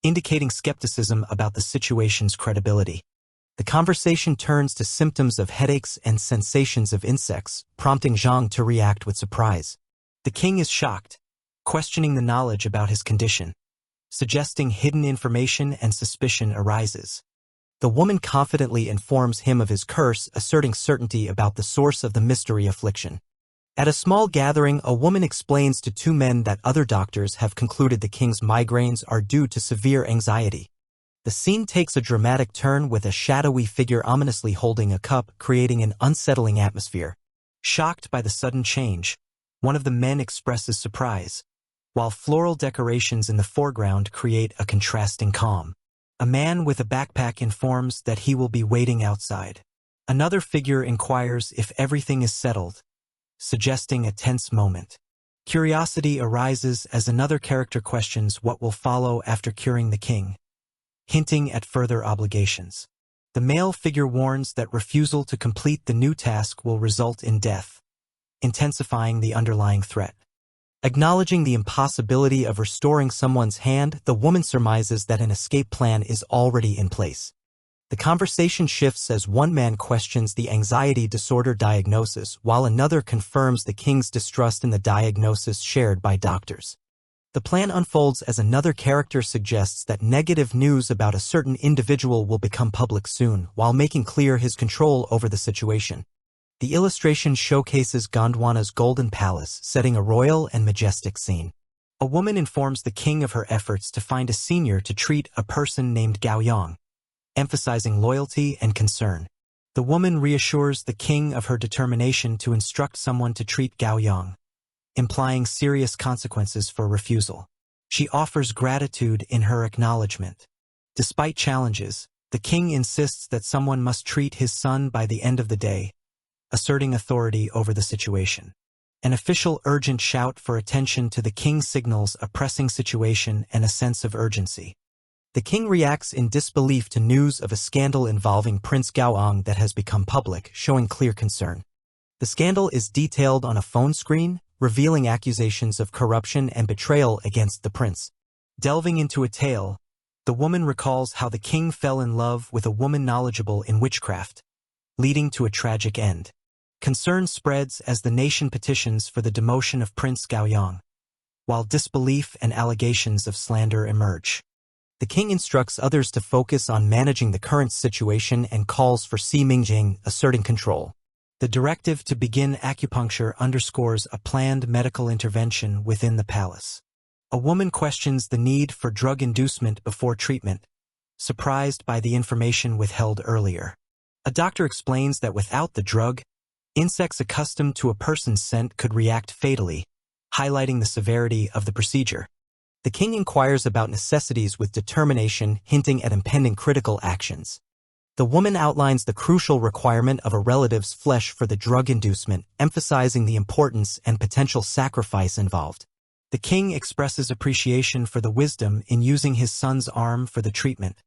indicating skepticism about the situation's credibility. The conversation turns to symptoms of headaches and sensations of insects, prompting Zhang to react with surprise. The king is shocked, questioning the knowledge about his condition, suggesting hidden information and suspicion arises. The woman confidently informs him of his curse, asserting certainty about the source of the mystery affliction. At a small gathering, a woman explains to two men that other doctors have concluded the king's migraines are due to severe anxiety. The scene takes a dramatic turn with a shadowy figure ominously holding a cup, creating an unsettling atmosphere. Shocked by the sudden change, one of the men expresses surprise, while floral decorations in the foreground create a contrasting calm. A man with a backpack informs that he will be waiting outside. Another figure inquires if everything is settled, suggesting a tense moment. Curiosity arises as another character questions what will follow after curing the king, hinting at further obligations. The male figure warns that refusal to complete the new task will result in death, intensifying the underlying threat. Acknowledging the impossibility of restoring someone's hand, the woman surmises that an escape plan is already in place. The conversation shifts as one man questions the anxiety disorder diagnosis, while another confirms the king's distrust in the diagnosis shared by doctors. The plan unfolds as another character suggests that negative news about a certain individual will become public soon, while making clear his control over the situation. The illustration showcases Gondwana's golden palace, setting a royal and majestic scene. A woman informs the king of her efforts to find a senior to treat a person named Gao Yang, emphasizing loyalty and concern. The woman reassures the king of her determination to instruct someone to treat Gao Yang, implying serious consequences for refusal. She offers gratitude in her acknowledgement. Despite challenges, the king insists that someone must treat his son by the end of the day, asserting authority over the situation. An official urgent shout for attention to the king signals a pressing situation and a sense of urgency. The king reacts in disbelief to news of a scandal involving Prince Gaoang that has become public, showing clear concern. The scandal is detailed on a phone screen, revealing accusations of corruption and betrayal against the prince. Delving into a tale, the woman recalls how the king fell in love with a woman knowledgeable in witchcraft, leading to a tragic end. Concern spreads as the nation petitions for the demotion of Prince Gaoyang, while disbelief and allegations of slander emerge. The king instructs others to focus on managing the current situation and calls for Si Mingjing, asserting control. The directive to begin acupuncture underscores a planned medical intervention within the palace. A woman questions the need for drug inducement before treatment, surprised by the information withheld earlier. A doctor explains that without the drug, insects accustomed to a person's scent could react fatally, highlighting the severity of the procedure. The king inquires about necessities with determination, hinting at impending critical actions. The woman outlines the crucial requirement of a relative's flesh for the drug inducement, emphasizing the importance and potential sacrifice involved. The king expresses appreciation for the wisdom in using his son's arm for the treatment,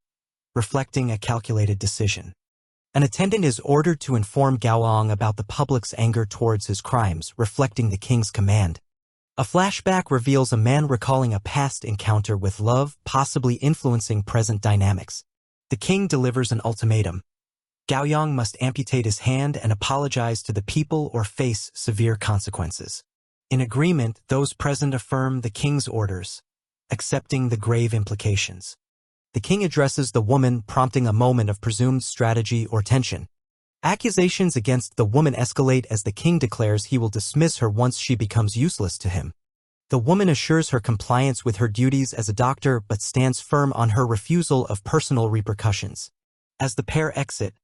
reflecting a calculated decision. An attendant is ordered to inform Gaoang about the public's anger towards his crimes, reflecting the king's command. A flashback reveals a man recalling a past encounter with love, possibly influencing present dynamics. The king delivers an ultimatum. Gaoyang must amputate his hand and apologize to the people or face severe consequences. In agreement, those present affirm the king's orders, accepting the grave implications. The king addresses the woman, prompting a moment of presumed strategy or tension. Accusations against the woman escalate as the king declares he will dismiss her once she becomes useless to him. The woman assures her compliance with her duties as a doctor but stands firm on her refusal of personal repercussions. As the pair exit,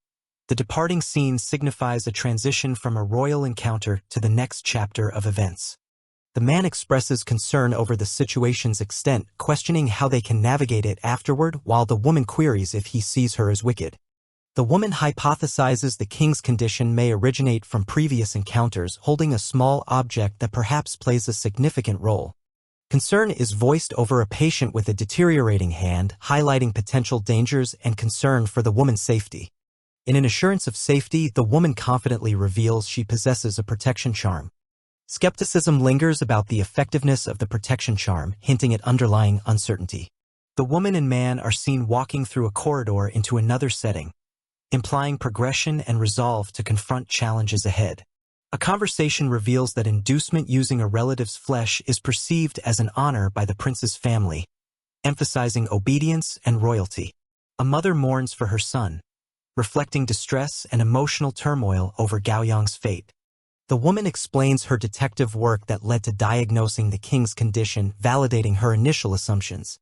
the departing scene signifies a transition from a royal encounter to the next chapter of events. The man expresses concern over the situation's extent, questioning how they can navigate it afterward, while the woman queries if he sees her as wicked. The woman hypothesizes the king's condition may originate from previous encounters, holding a small object that perhaps plays a significant role. Concern is voiced over a patient with a deteriorating hand, highlighting potential dangers and concern for the woman's safety. In an assurance of safety, the woman confidently reveals she possesses a protection charm. Skepticism lingers about the effectiveness of the protection charm, hinting at underlying uncertainty. The woman and man are seen walking through a corridor into another setting, implying progression and resolve to confront challenges ahead. A conversation reveals that inducement using a relative's flesh is perceived as an honor by the prince's family, emphasizing obedience and royalty. A mother mourns for her son, reflecting distress and emotional turmoil over Gaoyang's fate. The woman explains her detective work that led to diagnosing the king's condition, validating her initial assumptions.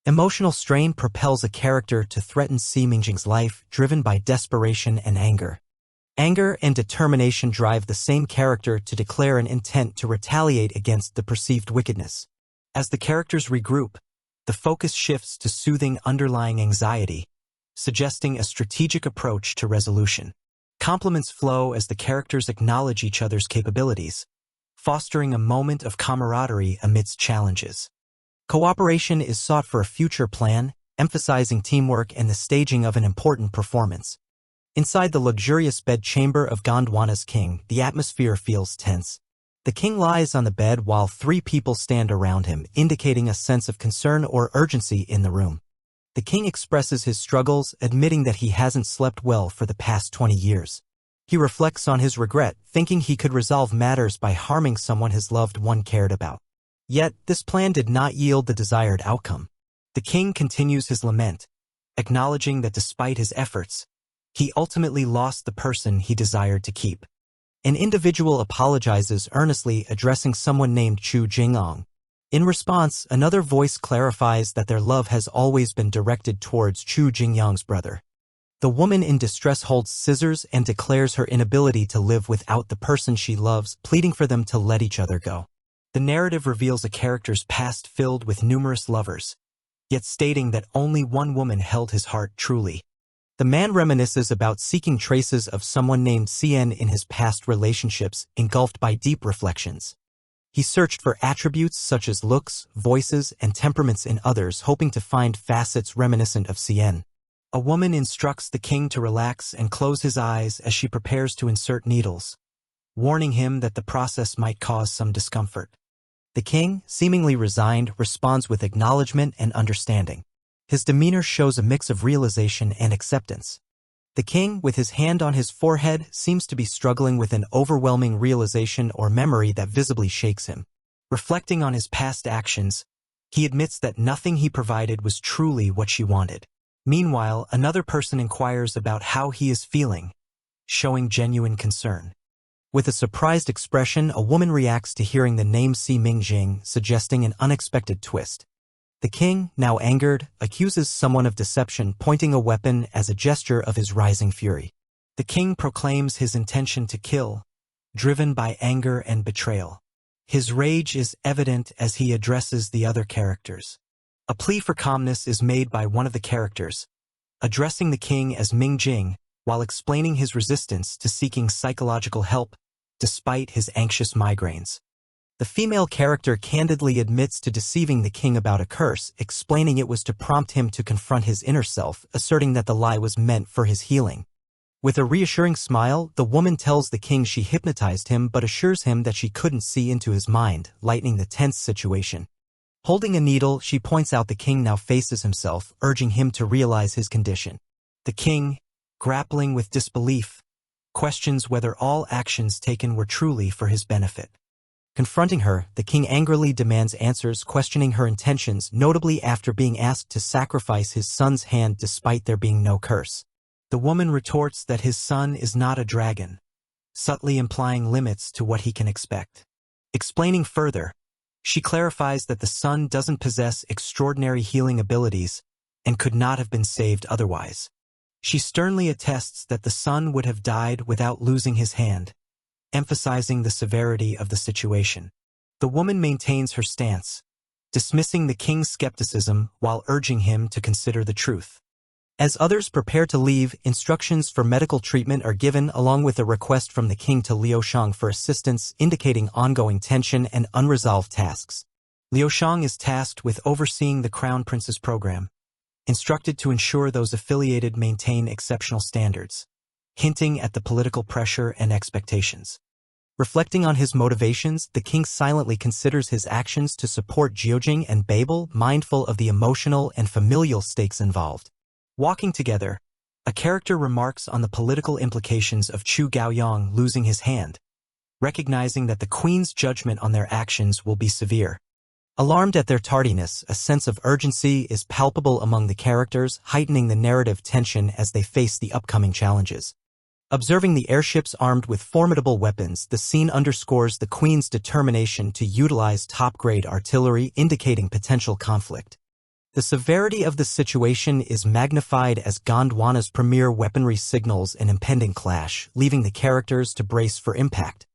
Emotional strain propels a character to threaten Si Mingjing's life, driven by desperation and anger. Anger and determination drive the same character to declare an intent to retaliate against the perceived wickedness. As the characters regroup, the focus shifts to soothing underlying anxiety, suggesting a strategic approach to resolution. Compliments flow as the characters acknowledge each other's capabilities, fostering a moment of camaraderie amidst challenges. Cooperation is sought for a future plan, emphasizing teamwork and the staging of an important performance. Inside the luxurious bedchamber of Gondwana's king, the atmosphere feels tense. The king lies on the bed while 3 people stand around him, indicating a sense of concern or urgency in the room. The king expresses his struggles, admitting that he hasn't slept well for the past 20 years. He reflects on his regret, thinking he could resolve matters by harming someone his loved one cared about. Yet, this plan did not yield the desired outcome. The king continues his lament, acknowledging that despite his efforts, he ultimately lost the person he desired to keep. An individual apologizes earnestly, addressing someone named Chu Jingong. In response, another voice clarifies that their love has always been directed towards Chu Jingyang's brother. The woman in distress holds scissors and declares her inability to live without the person she loves, pleading for them to let each other go. The narrative reveals a character's past filled with numerous lovers, yet stating that only one woman held his heart truly. The man reminisces about seeking traces of someone named Cien in his past relationships, engulfed by deep reflections. He searched for attributes such as looks, voices, and temperaments in others, hoping to find facets reminiscent of Cien. A woman instructs the king to relax and close his eyes as she prepares to insert needles, warning him that the process might cause some discomfort. The king, seemingly resigned, responds with acknowledgement and understanding. His demeanor shows a mix of realization and acceptance. The king, with his hand on his forehead, seems to be struggling with an overwhelming realization or memory that visibly shakes him. Reflecting on his past actions, he admits that nothing he provided was truly what she wanted. Meanwhile, another person inquires about how he is feeling, showing genuine concern. With a surprised expression, a woman reacts to hearing the name Si Mingjing, suggesting an unexpected twist. The king, now angered, accuses someone of deception, pointing a weapon as a gesture of his rising fury. The king proclaims his intention to kill, driven by anger and betrayal. His rage is evident as he addresses the other characters. A plea for calmness is made by one of the characters, addressing the king as Ming Jing, while explaining his resistance to seeking psychological help, despite his anxious migraines. The female character candidly admits to deceiving the king about a curse, explaining it was to prompt him to confront his inner self, asserting that the lie was meant for his healing. With a reassuring smile, the woman tells the king she hypnotized him but assures him that she couldn't see into his mind, lightening the tense situation. Holding a needle, she points out the king now faces himself, urging him to realize his condition. The king, grappling with disbelief, questions whether all actions taken were truly for his benefit. Confronting her, the king angrily demands answers, questioning her intentions, notably after being asked to sacrifice his son's hand despite there being no curse. The woman retorts that his son is not a dragon, subtly implying limits to what he can expect. Explaining further, she clarifies that the son doesn't possess extraordinary healing abilities and could not have been saved otherwise. She sternly attests that the son would have died without losing his hand, emphasizing the severity of the situation. The woman maintains her stance, dismissing the king's skepticism while urging him to consider the truth. As others prepare to leave, instructions for medical treatment are given along with a request from the king to Liu Shang for assistance, indicating ongoing tension and unresolved tasks. Liu Shang is tasked with overseeing the Crown Prince's program, instructed to ensure those affiliated maintain exceptional standards, hinting at the political pressure and expectations. Reflecting on his motivations, the king silently considers his actions to support Jiujing and Babel, mindful of the emotional and familial stakes involved. Walking together, a character remarks on the political implications of Chu Gaoyang losing his hand, recognizing that the queen's judgment on their actions will be severe. Alarmed at their tardiness, a sense of urgency is palpable among the characters, heightening the narrative tension as they face the upcoming challenges. Observing the airships armed with formidable weapons, the scene underscores the queen's determination to utilize top-grade artillery, indicating potential conflict. The severity of the situation is magnified as Gondwana's premier weaponry signals an impending clash, leaving the characters to brace for impact.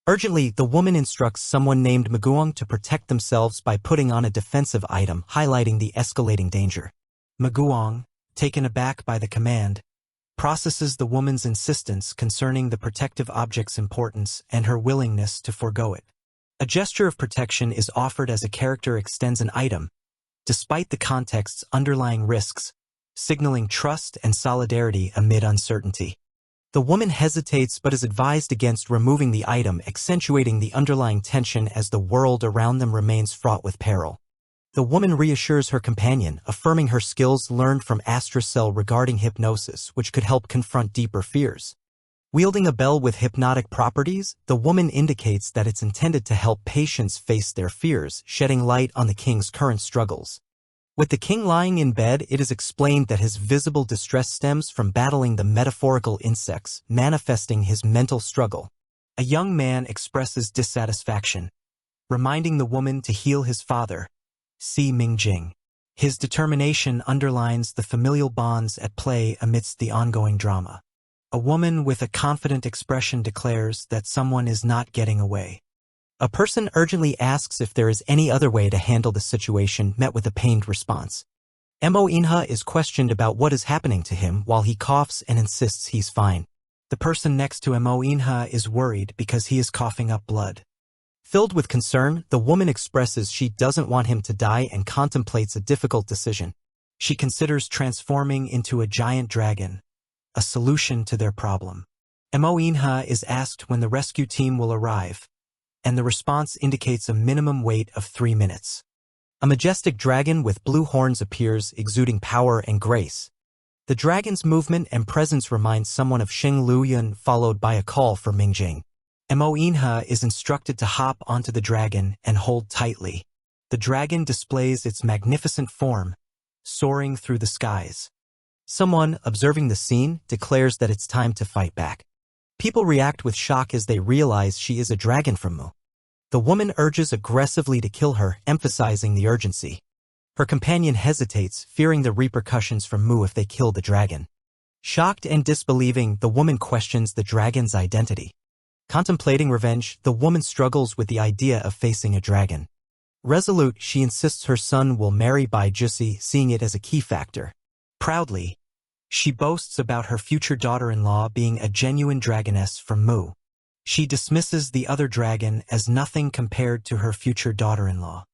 Urgently, the woman instructs someone named Maguang to protect themselves by putting on a defensive item, highlighting the escalating danger. Maguang, taken aback by the command, processes the woman's insistence concerning the protective object's importance and her willingness to forego it. A gesture of protection is offered as a character extends an item, despite the context's underlying risks, signaling trust and solidarity amid uncertainty. The woman hesitates but is advised against removing the item, accentuating the underlying tension as the world around them remains fraught with peril. The woman reassures her companion, affirming her skills learned from Astracell regarding hypnosis, which could help confront deeper fears. Wielding a bell with hypnotic properties, the woman indicates that it's intended to help patients face their fears, shedding light on the king's current struggles. With the king lying in bed, it is explained that his visible distress stems from battling the metaphorical insects, manifesting his mental struggle. A young man expresses dissatisfaction, reminding the woman to heal his father. See Mingjing. His determination underlines the familial bonds at play amidst the ongoing drama. A woman with a confident expression declares that someone is not getting away. A person urgently asks if there is any other way to handle the situation, met with a pained response. Mo Inha is questioned about what is happening to him while he coughs and insists he's fine. The person next to Mo Inha is worried because he is coughing up blood. Filled with concern, the woman expresses she doesn't want him to die and contemplates a difficult decision. She considers transforming into a giant dragon, a solution to their problem. Mo Inha is asked when the rescue team will arrive, and the response indicates a minimum wait of 3 minutes. A majestic dragon with blue horns appears, exuding power and grace. The dragon's movement and presence reminds someone of Xing Luyun, followed by a call for Mingjing. Mo Inha is instructed to hop onto the dragon and hold tightly. The dragon displays its magnificent form, soaring through the skies. Someone, observing the scene, declares that it's time to fight back. People react with shock as they realize she is a dragon from Mu. The woman urges aggressively to kill her, emphasizing the urgency. Her companion hesitates, fearing the repercussions from Mu if they kill the dragon. Shocked and disbelieving, the woman questions the dragon's identity. Contemplating revenge, the woman struggles with the idea of facing a dragon. Resolute, she insists her son will marry Bai Jusi, seeing it as a key factor. Proudly, she boasts about her future daughter-in-law being a genuine dragoness from Mu. She dismisses the other dragon as nothing compared to her future daughter-in-law.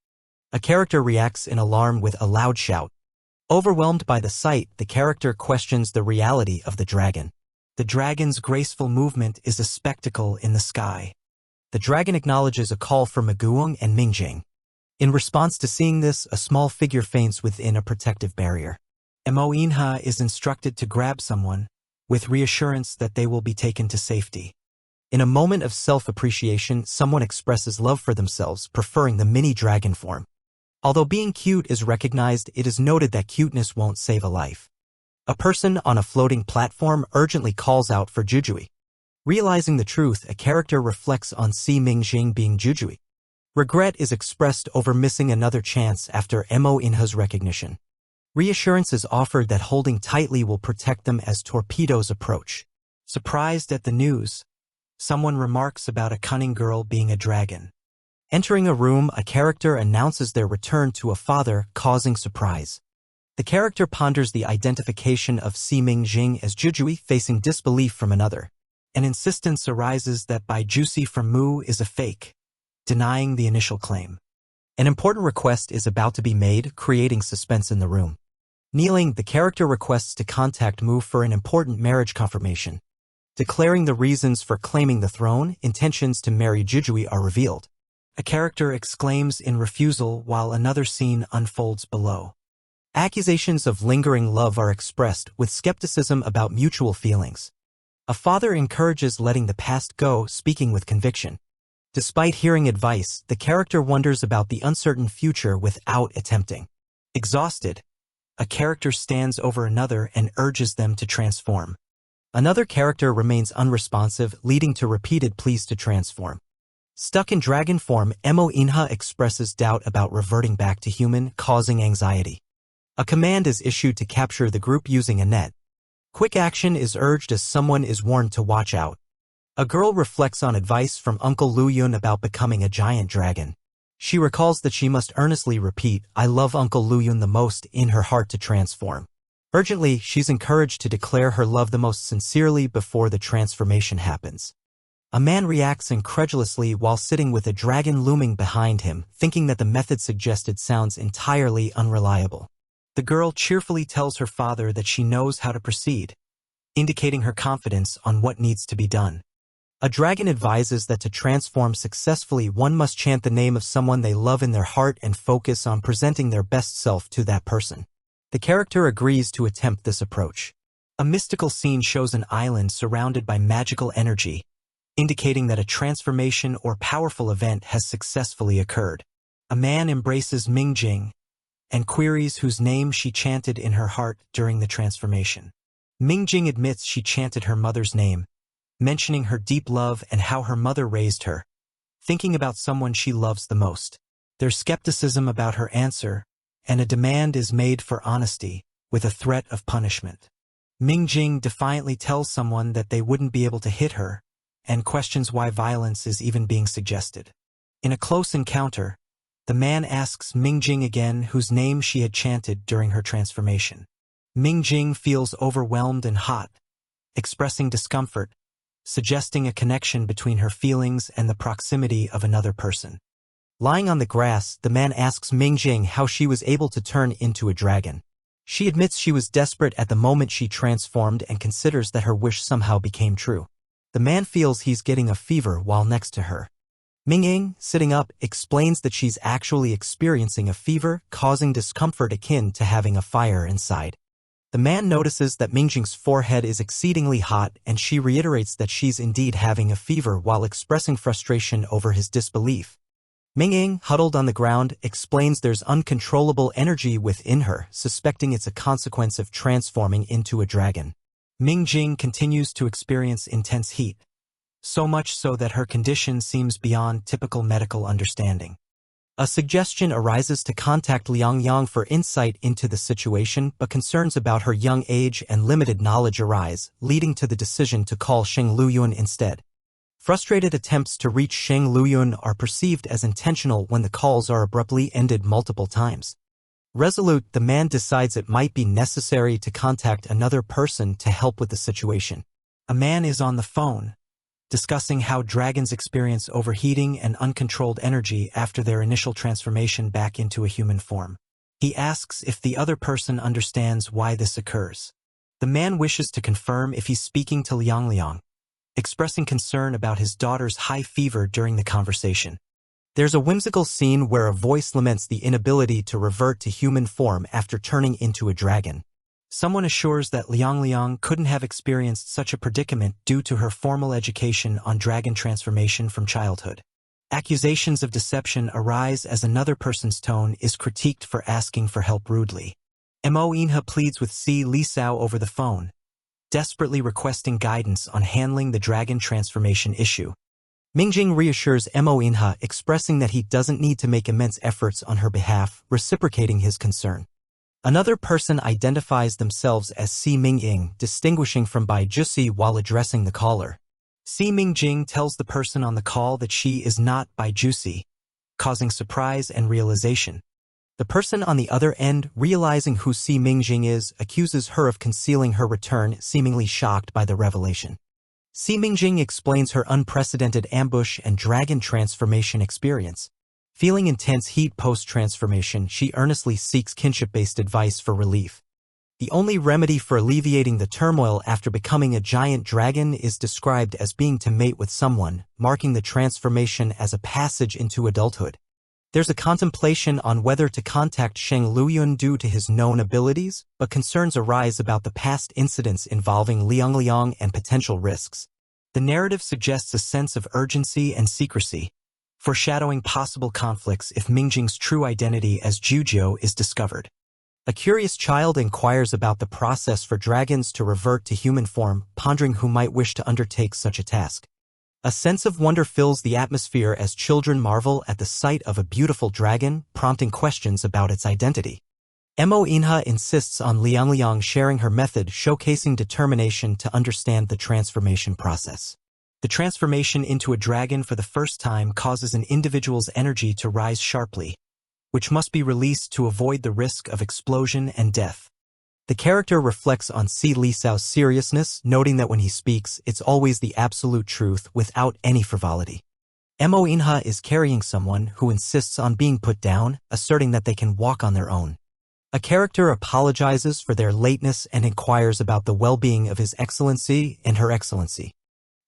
A character reacts in alarm with a loud shout. Overwhelmed by the sight, the character questions the reality of the dragon. The dragon's graceful movement is a spectacle in the sky. The dragon acknowledges a call for Maguong and Mingjing. In response to seeing this, a small figure faints within a protective barrier. Mo Inha is instructed to grab someone, with reassurance that they will be taken to safety. In a moment of self-appreciation, someone expresses love for themselves, preferring the mini dragon form. Although being cute is recognized, it is noted that cuteness won't save a life. A person on a floating platform urgently calls out for Jujui. Realizing the truth, a character reflects on Si Mingjing being Jujui. Regret is expressed over missing another chance after Mo Inha's recognition. Reassurance is offered that holding tightly will protect them as torpedoes approach. Surprised at the news, someone remarks about a cunning girl being a dragon. Entering a room, a character announces their return to a father, causing surprise. The character ponders the identification of Si Mingjing as Jujui, facing disbelief from another. An insistence arises that Bai Jusi from Mu is a fake, denying the initial claim. An important request is about to be made, creating suspense in the room. Kneeling, the character requests to contact Mu for an important marriage confirmation. Declaring the reasons for claiming the throne, intentions to marry Jujui are revealed. A character exclaims in refusal while another scene unfolds below. Accusations of lingering love are expressed, with skepticism about mutual feelings. A father encourages letting the past go, speaking with conviction. Despite hearing advice, the character wonders about the uncertain future without attempting. Exhausted, a character stands over another and urges them to transform. Another character remains unresponsive, leading to repeated pleas to transform. Stuck in dragon form, Mo Inha expresses doubt about reverting back to human, causing anxiety. A command is issued to capture the group using a net. Quick action is urged as someone is warned to watch out. A girl reflects on advice from Uncle Luyun about becoming a giant dragon. She recalls that she must earnestly repeat, "I love Uncle Luyun the most," in her heart to transform. Urgently, she's encouraged to declare her love the most sincerely before the transformation happens. A man reacts incredulously while sitting with a dragon looming behind him, thinking that the method suggested sounds entirely unreliable. The girl cheerfully tells her father that she knows how to proceed, indicating her confidence on what needs to be done. A dragon advises that to transform successfully, one must chant the name of someone they love in their heart and focus on presenting their best self to that person. The character agrees to attempt this approach. A mystical scene shows an island surrounded by magical energy, indicating that a transformation or powerful event has successfully occurred. A man embraces Mingjing and queries whose name she chanted in her heart during the transformation. Mingjing admits she chanted her mother's name, mentioning her deep love and how her mother raised her, thinking about someone she loves the most. There's skepticism about her answer, and a demand is made for honesty, with a threat of punishment. Mingjing defiantly tells someone that they wouldn't be able to hit her, and questions why violence is even being suggested. In a close encounter, the man asks Mingjing again whose name she had chanted during her transformation. Mingjing feels overwhelmed and hot, expressing discomfort, suggesting a connection between her feelings and the proximity of another person. Lying on the grass, the man asks Mingjing how she was able to turn into a dragon. She admits she was desperate at the moment she transformed and considers that her wish somehow became true. The man feels he's getting a fever while next to her. Mingjing, sitting up, explains that she's actually experiencing a fever, causing discomfort akin to having a fire inside. The man notices that Mingjing's forehead is exceedingly hot, and she reiterates that she's indeed having a fever while expressing frustration over his disbelief. Mingjing, huddled on the ground, explains there's uncontrollable energy within her, suspecting it's a consequence of transforming into a dragon. Mingjing continues to experience intense heat, so much so that her condition seems beyond typical medical understanding. A suggestion arises to contact Liang Yang for insight into the situation, but concerns about her young age and limited knowledge arise, leading to the decision to call Sheng Luyun instead. Frustrated attempts to reach Sheng Luyun are perceived as intentional when the calls are abruptly ended multiple times. Resolute, the man decides it might be necessary to contact another person to help with the situation. A man is on the phone, discussing how dragons experience overheating and uncontrolled energy after their initial transformation back into a human form. He asks if the other person understands why this occurs. The man wishes to confirm if he's speaking to Liang, expressing concern about his daughter's high fever during the conversation. There's a whimsical scene where a voice laments the inability to revert to human form after turning into a dragon. Someone assures that Liang couldn't have experienced such a predicament due to her formal education on dragon transformation from childhood. Accusations of deception arise as another person's tone is critiqued for asking for help rudely. Mo Inha pleads with Si Lisao over the phone, desperately requesting guidance on handling the dragon transformation issue. Mingjing reassures Mo Inha, expressing that he doesn't need to make immense efforts on her behalf, reciprocating his concern. Another person identifies themselves as Si Mingjing, distinguishing from Bai Jusi while addressing the caller. Si Mingjing tells the person on the call that she is not Bai Jusi, causing surprise and realization. The person on the other end, realizing who Si Mingjing is, accuses her of concealing her return, seemingly shocked by the revelation. Si Mingjing explains her unprecedented ambush and dragon transformation experience. Feeling intense heat post-transformation, she earnestly seeks kinship-based advice for relief. The only remedy for alleviating the turmoil after becoming a giant dragon is described as being to mate with someone, marking the transformation as a passage into adulthood. There's a contemplation on whether to contact Sheng Luyun due to his known abilities, but concerns arise about the past incidents involving Liang and potential risks. The narrative suggests a sense of urgency and secrecy, foreshadowing possible conflicts if Mingjing's true identity as Jujio is discovered. A curious child inquires about the process for dragons to revert to human form, pondering who might wish to undertake such a task. A sense of wonder fills the atmosphere as children marvel at the sight of a beautiful dragon, prompting questions about its identity. Mo Inha insists on Liang sharing her method, showcasing determination to understand the transformation process. The transformation into a dragon for the first time causes an individual's energy to rise sharply, which must be released to avoid the risk of explosion and death. The character reflects on Si Lisao's seriousness, noting that when he speaks, it's always the absolute truth without any frivolity. Mo Inha is carrying someone who insists on being put down, asserting that they can walk on their own. A character apologizes for their lateness and inquires about the well-being of His Excellency and Her Excellency.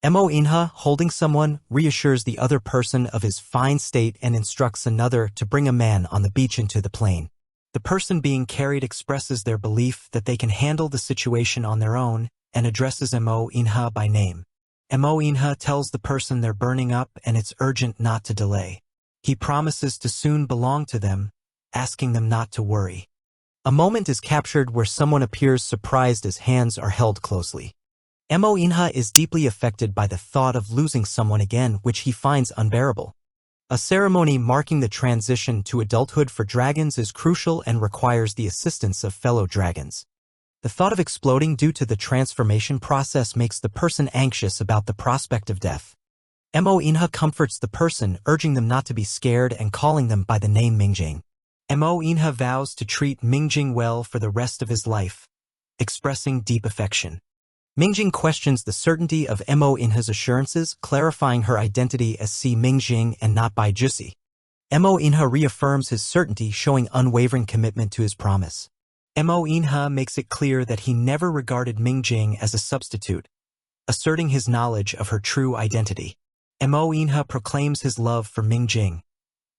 Mo Inha, holding someone, reassures the other person of his fine state and instructs another to bring a man on the beach into the plain. The person being carried expresses their belief that they can handle the situation on their own and addresses Mo Inha by name. Mo Inha tells the person they're burning up and it's urgent not to delay. He promises to soon belong to them, asking them not to worry. A moment is captured where someone appears surprised as hands are held closely. Mo Inha is deeply affected by the thought of losing someone again, which he finds unbearable. A ceremony marking the transition to adulthood for dragons is crucial and requires the assistance of fellow dragons. The thought of exploding due to the transformation process makes the person anxious about the prospect of death. Mo Inha comforts the person, urging them not to be scared and calling them by the name Mingjing. Mo Inha vows to treat Mingjing well for the rest of his life, expressing deep affection. Mingjing questions the certainty of Mo Inha's assurances, clarifying her identity as Si Mingjing and not Bai Jusi. Mo Inha reaffirms his certainty, showing unwavering commitment to his promise. Mo Inha makes it clear that he never regarded Mingjing as a substitute, asserting his knowledge of her true identity. Mo Inha proclaims his love for Mingjing,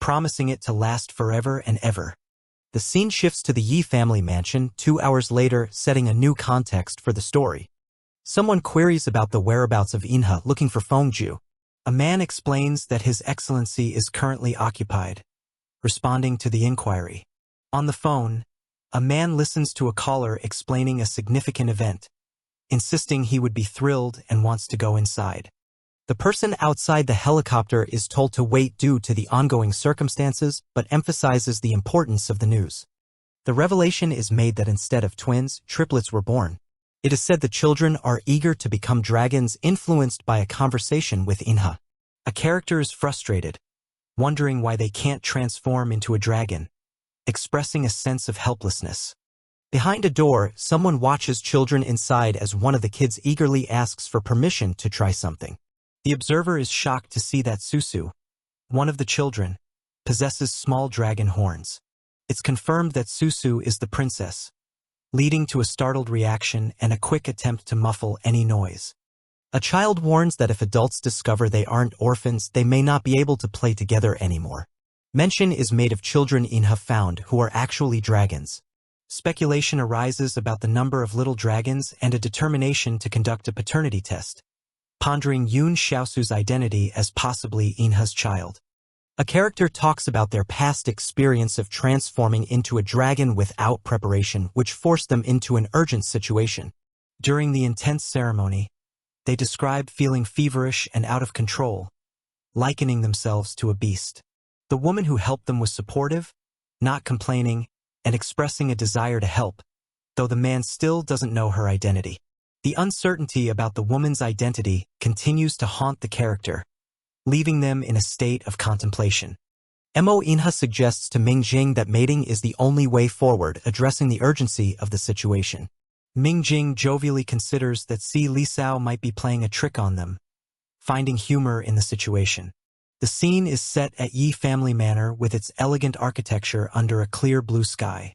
promising it to last forever and ever. The scene shifts to the Yi family mansion 2 hours later, setting a new context for the story. Someone queries about the whereabouts of Inha, looking for Fengju. A man explains that His Excellency is currently occupied, responding to the inquiry. On the phone, a man listens to a caller explaining a significant event, insisting he would be thrilled and wants to go inside. The person outside the helicopter is told to wait due to the ongoing circumstances, but emphasizes the importance of the news. The revelation is made that instead of twins, triplets were born. It is said the children are eager to become dragons, influenced by a conversation with Inha. A character is frustrated, wondering why they can't transform into a dragon, expressing a sense of helplessness. Behind a door, someone watches children inside as one of the kids eagerly asks for permission to try something. The observer is shocked to see that Susu, one of the children, possesses small dragon horns. It's confirmed that Susu is the princess, leading to a startled reaction and a quick attempt to muffle any noise. A child warns that if adults discover they aren't orphans, they may not be able to play together anymore. Mention is made of children Inha found who are actually dragons. Speculation arises about the number of little dragons and a determination to conduct a paternity test, pondering Yun Xiaosu's identity as possibly Inha's child. A character talks about their past experience of transforming into a dragon without preparation, which forced them into an urgent situation. During the intense ceremony, they describe feeling feverish and out of control, likening themselves to a beast. The woman who helped them was supportive, not complaining, and expressing a desire to help, though the man still doesn't know her identity. The uncertainty about the woman's identity continues to haunt the character, leaving them in a state of contemplation. Mo Inha suggests to Mingjing that mating is the only way forward, addressing the urgency of the situation. Mingjing jovially considers that Si Lisao might be playing a trick on them, finding humor in the situation. The scene is set at Yi Family Manor with its elegant architecture under a clear blue sky.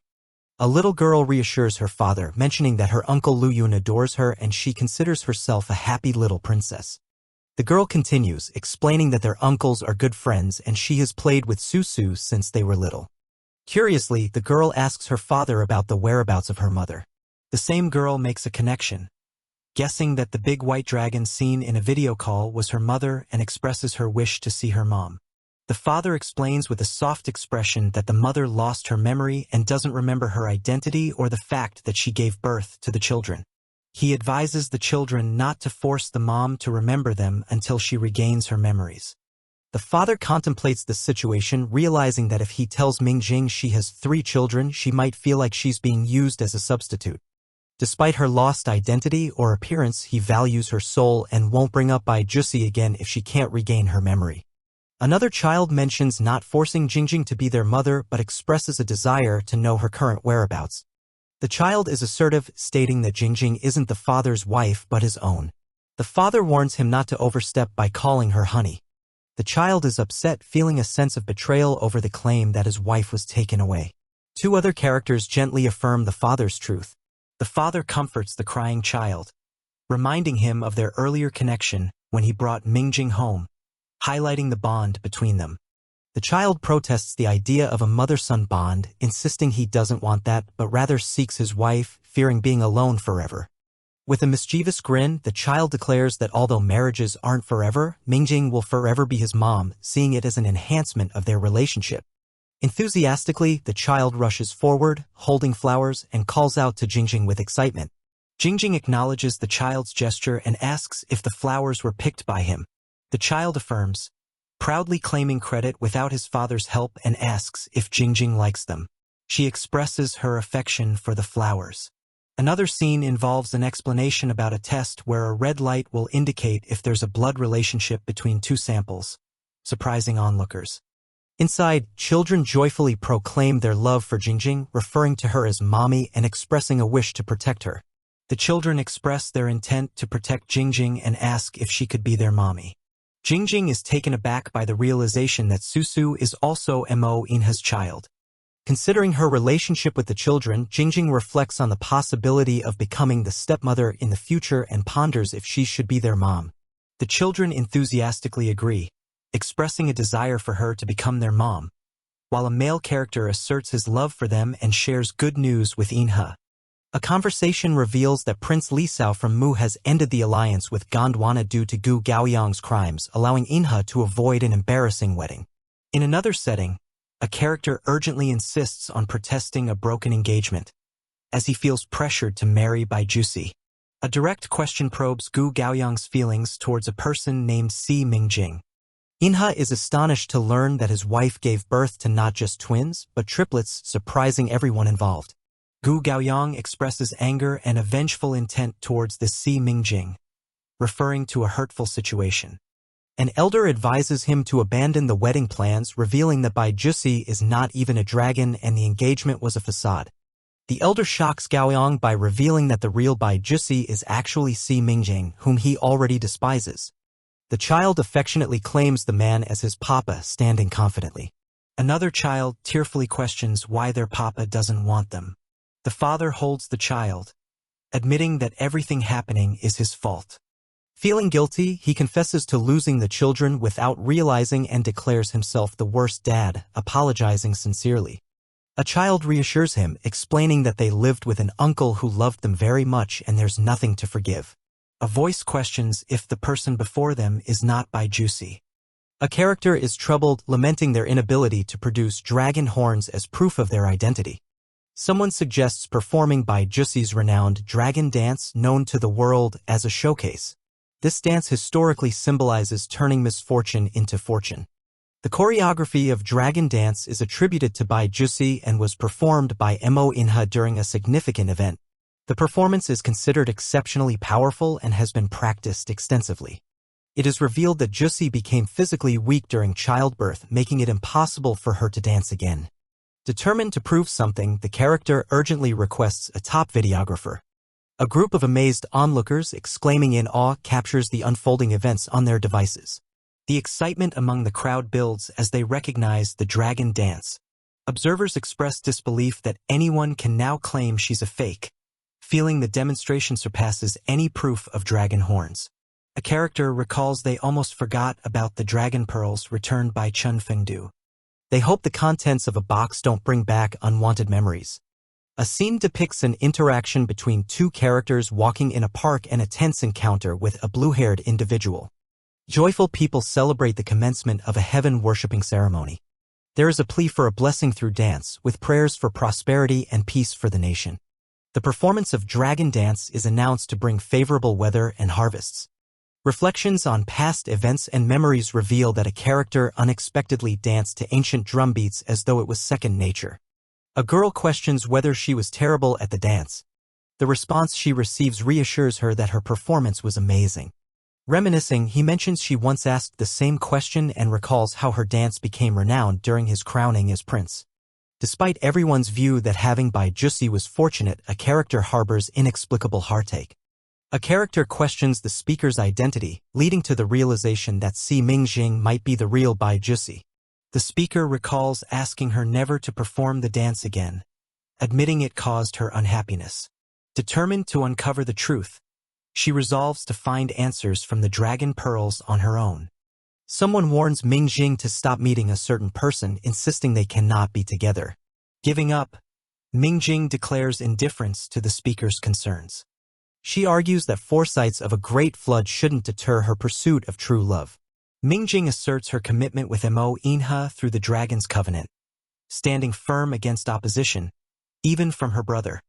A little girl reassures her father, mentioning that her uncle Lu Yun adores her and she considers herself a happy little princess. The girl continues, explaining that their uncles are good friends and she has played with Susu since they were little. Curiously, the girl asks her father about the whereabouts of her mother. The same girl makes a connection, guessing that the big white dragon seen in a video call was her mother and expresses her wish to see her mom. The father explains with a soft expression that the mother lost her memory and doesn't remember her identity or the fact that she gave birth to the children. He advises the children not to force the mom to remember them until she regains her memories. The father contemplates the situation, realizing that if he tells Mingjing she has 3 children, she might feel like she's being used as a substitute. Despite her lost identity or appearance, he values her soul and won't bring up Bai Jusi again if she can't regain her memory. Another child mentions not forcing Jingjing to be their mother but expresses a desire to know her current whereabouts. The child is assertive, stating that Jingjing isn't the father's wife but his own. The father warns him not to overstep by calling her honey. The child is upset, feeling a sense of betrayal over the claim that his wife was taken away. 2 other characters gently affirm the father's truth. The father comforts the crying child, reminding him of their earlier connection when he brought Mingjing home, highlighting the bond between them. The child protests the idea of a mother-son bond, insisting he doesn't want that but rather seeks his wife, fearing being alone forever. With a mischievous grin, the child declares that although marriages aren't forever, Mingjing will forever be his mom, seeing it as an enhancement of their relationship. Enthusiastically, the child rushes forward, holding flowers, and calls out to Jingjing with excitement. Jingjing acknowledges the child's gesture and asks if the flowers were picked by him. The child affirms, proudly claiming credit without his father's help, and asks if Jingjing likes them. She expresses her affection for the flowers. Another scene involves an explanation about a test where a red light will indicate if there's a blood relationship between two samples, surprising onlookers. Inside, children joyfully proclaim their love for Jingjing, referring to her as mommy and expressing a wish to protect her. The children express their intent to protect Jingjing and ask if she could be their mommy. Jingjing is taken aback by the realization that Susu is also Mo Inha's child. Considering her relationship with the children, Jingjing reflects on the possibility of becoming the stepmother in the future and ponders if she should be their mom. The children enthusiastically agree, expressing a desire for her to become their mom, while a male character asserts his love for them and shares good news with Inha. A conversation reveals that Prince Li Sao from Mu has ended the alliance with Gondwana due to Gu Gaoyang's crimes, allowing Inha to avoid an embarrassing wedding. In another setting, a character urgently insists on protesting a broken engagement, as he feels pressured to marry Bai Jusi. A direct question probes Gu Gaoyang's feelings towards a person named Si Mingjing. Inha is astonished to learn that his wife gave birth to not just twins, but triplets, surprising everyone involved. Gu Gaoyang expresses anger and a vengeful intent towards the Si Mingjing, referring to a hurtful situation. An elder advises him to abandon the wedding plans, revealing that Bai Jusi is not even a dragon and the engagement was a facade. The elder shocks Gaoyang by revealing that the real Bai Jusi is actually Si Mingjing, whom he already despises. The child affectionately claims the man as his papa, standing confidently. Another child tearfully questions why their papa doesn't want them. The father holds the child, admitting that everything happening is his fault. Feeling guilty, he confesses to losing the children without realizing and declares himself the worst dad, apologizing sincerely. A child reassures him, explaining that they lived with an uncle who loved them very much and there's nothing to forgive. A voice questions if the person before them is not Bai Jusi. A character is troubled, lamenting their inability to produce dragon horns as proof of their identity. Someone suggests performing Bai Jusi's renowned dragon dance known to the world as a showcase. This dance historically symbolizes turning misfortune into fortune. The choreography of dragon dance is attributed to Bai Jusi and was performed by Mo Inha during a significant event. The performance is considered exceptionally powerful and has been practiced extensively. It is revealed that Jusi became physically weak during childbirth, making it impossible for her to dance again. Determined to prove something, the character urgently requests a top videographer. A group of amazed onlookers, exclaiming in awe, captures the unfolding events on their devices. The excitement among the crowd builds as they recognize the dragon dance. Observers express disbelief that anyone can now claim she's a fake, feeling the demonstration surpasses any proof of dragon horns. A character recalls they almost forgot about the dragon pearls returned by Chun Fengdu. They hope the contents of a box don't bring back unwanted memories. A scene depicts an interaction between two characters walking in a park and a tense encounter with a blue-haired individual. Joyful people celebrate the commencement of a heaven-worshipping ceremony. There is a plea for a blessing through dance, with prayers for prosperity and peace for the nation. The performance of dragon dance is announced to bring favorable weather and harvests. Reflections on past events and memories reveal that a character unexpectedly danced to ancient drum beats as though it was second nature. A girl questions whether she was terrible at the dance. The response she receives reassures her that her performance was amazing. Reminiscing, he mentions she once asked the same question and recalls how her dance became renowned during his crowning as prince. Despite everyone's view that having Bai Jusi was fortunate, a character harbors inexplicable heartache. A character questions the speaker's identity, leading to the realization that Si Mingjing might be the real Bai Jusi. The speaker recalls asking her never to perform the dance again, admitting it caused her unhappiness. Determined to uncover the truth, she resolves to find answers from the dragon pearls on her own. Someone warns Mingjing to stop meeting a certain person, insisting they cannot be together. Giving up, Mingjing declares indifference to the speaker's concerns. She argues that foresights of a great flood shouldn't deter her pursuit of true love. Mingjing asserts her commitment with Mo Inha through the Dragon's Covenant, standing firm against opposition, even from her brother.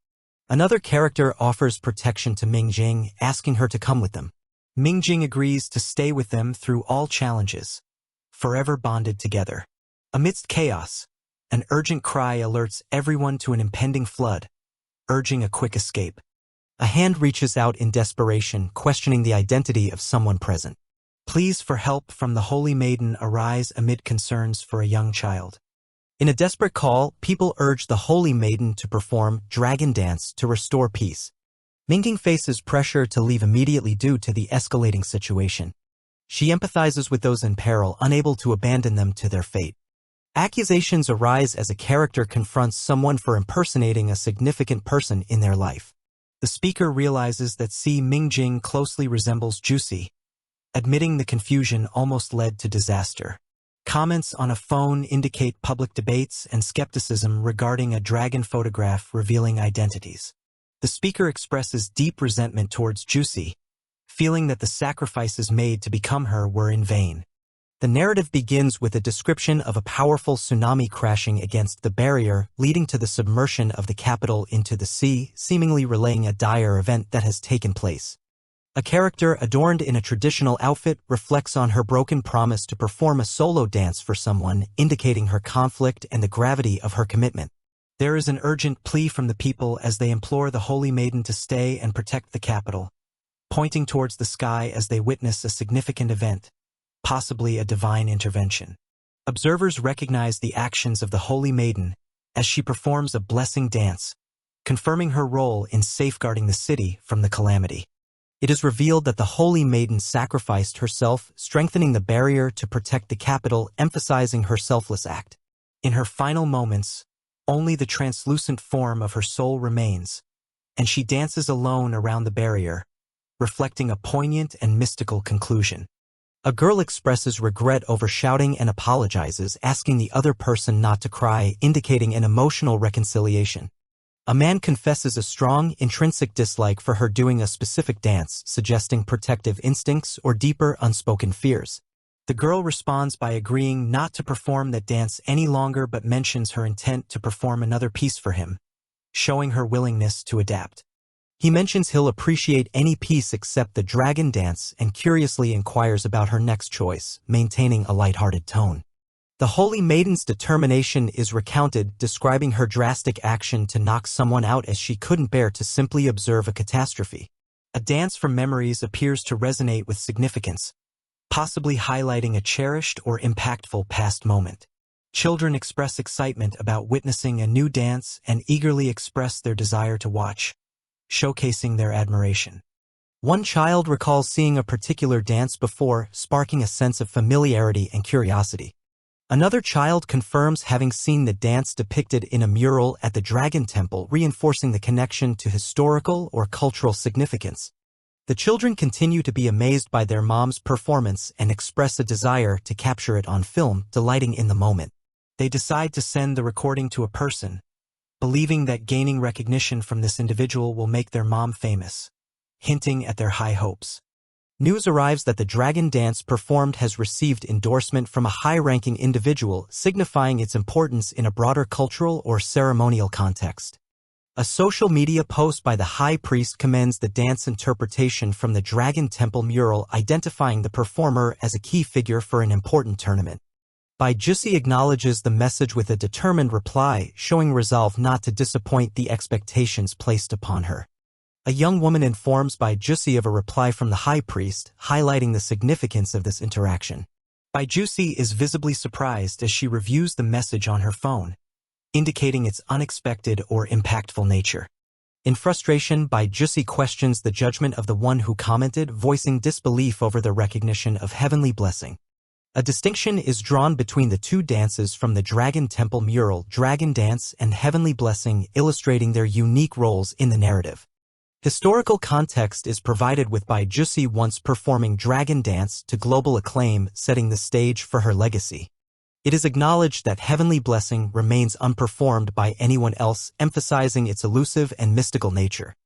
Another character offers protection to Mingjing, asking her to come with them. Mingjing agrees to stay with them through all challenges, forever bonded together. Amidst chaos, an urgent cry alerts everyone to an impending flood, urging a quick escape. A hand reaches out in desperation, questioning the identity of someone present. Pleas for help from the Holy Maiden arise amid concerns for a young child. In a desperate call, people urge the Holy Maiden to perform dragon dance to restore peace. Mingjing faces pressure to leave immediately due to the escalating situation. She empathizes with those in peril, unable to abandon them to their fate. Accusations arise as a character confronts someone for impersonating a significant person in their life. The speaker realizes that Mingjing closely resembles Juicy. Admitting the confusion almost led to disaster. Comments on a phone indicate public debates and skepticism regarding a dragon photograph revealing identities. The speaker expresses deep resentment towards Juicy, feeling that the sacrifices made to become her were in vain. The narrative begins with a description of a powerful tsunami crashing against the barrier, leading to the submersion of the capital into the sea, seemingly relaying a dire event that has taken place. A character adorned in a traditional outfit reflects on her broken promise to perform a solo dance for someone, indicating her conflict and the gravity of her commitment. There is an urgent plea from the people as they implore the Holy Maiden to stay and protect the capital, pointing towards the sky as they witness a significant event, possibly a divine intervention. Observers recognize the actions of the Holy Maiden as she performs a blessing dance, confirming her role in safeguarding the city from the calamity. It is revealed that the Holy Maiden sacrificed herself, strengthening the barrier to protect the capital, emphasizing her selfless act. In her final moments, only the translucent form of her soul remains, and she dances alone around the barrier, reflecting a poignant and mystical conclusion. A girl expresses regret over shouting and apologizes, asking the other person not to cry, indicating an emotional reconciliation. A man confesses a strong, intrinsic dislike for her doing a specific dance, suggesting protective instincts or deeper, unspoken fears. The girl responds by agreeing not to perform that dance any longer but mentions her intent to perform another piece for him, showing her willingness to adapt. He mentions he'll appreciate any piece except the dragon dance and curiously inquires about her next choice, maintaining a lighthearted tone. The Holy Maiden's determination is recounted, describing her drastic action to knock someone out as she couldn't bear to simply observe a catastrophe. A dance from memories appears to resonate with significance, possibly highlighting a cherished or impactful past moment. Children express excitement about witnessing a new dance and eagerly express their desire to watch, showcasing their admiration. One child recalls seeing a particular dance before, sparking a sense of familiarity and curiosity. Another child confirms having seen the dance depicted in a mural at the Dragon Temple, reinforcing the connection to historical or cultural significance. The children continue to be amazed by their mom's performance and express a desire to capture it on film, delighting in the moment. They decide to send the recording to a person, believing that gaining recognition from this individual will make their mom famous, hinting at their high hopes. News arrives that the dragon dance performed has received endorsement from a high-ranking individual, signifying its importance in a broader cultural or ceremonial context. A social media post by the high priest commends the dance interpretation from the Dragon Temple mural, identifying the performer as a key figure for an important tournament. Juicy acknowledges the message with a determined reply, showing resolve not to disappoint the expectations placed upon her. A young woman informs Juicy of a reply from the high priest, highlighting the significance of this interaction. Juicy is visibly surprised as she reviews the message on her phone, indicating its unexpected or impactful nature. In frustration, Juicy questions the judgment of the one who commented, voicing disbelief over the recognition of heavenly blessing. A distinction is drawn between the two dances from the Dragon Temple mural, Dragon Dance and Heavenly Blessing, illustrating their unique roles in the narrative. Historical context is provided with by Jusi once performing dragon dance to global acclaim, setting the stage for her legacy. It is acknowledged that Heavenly Blessing remains unperformed by anyone else, emphasizing its elusive and mystical nature.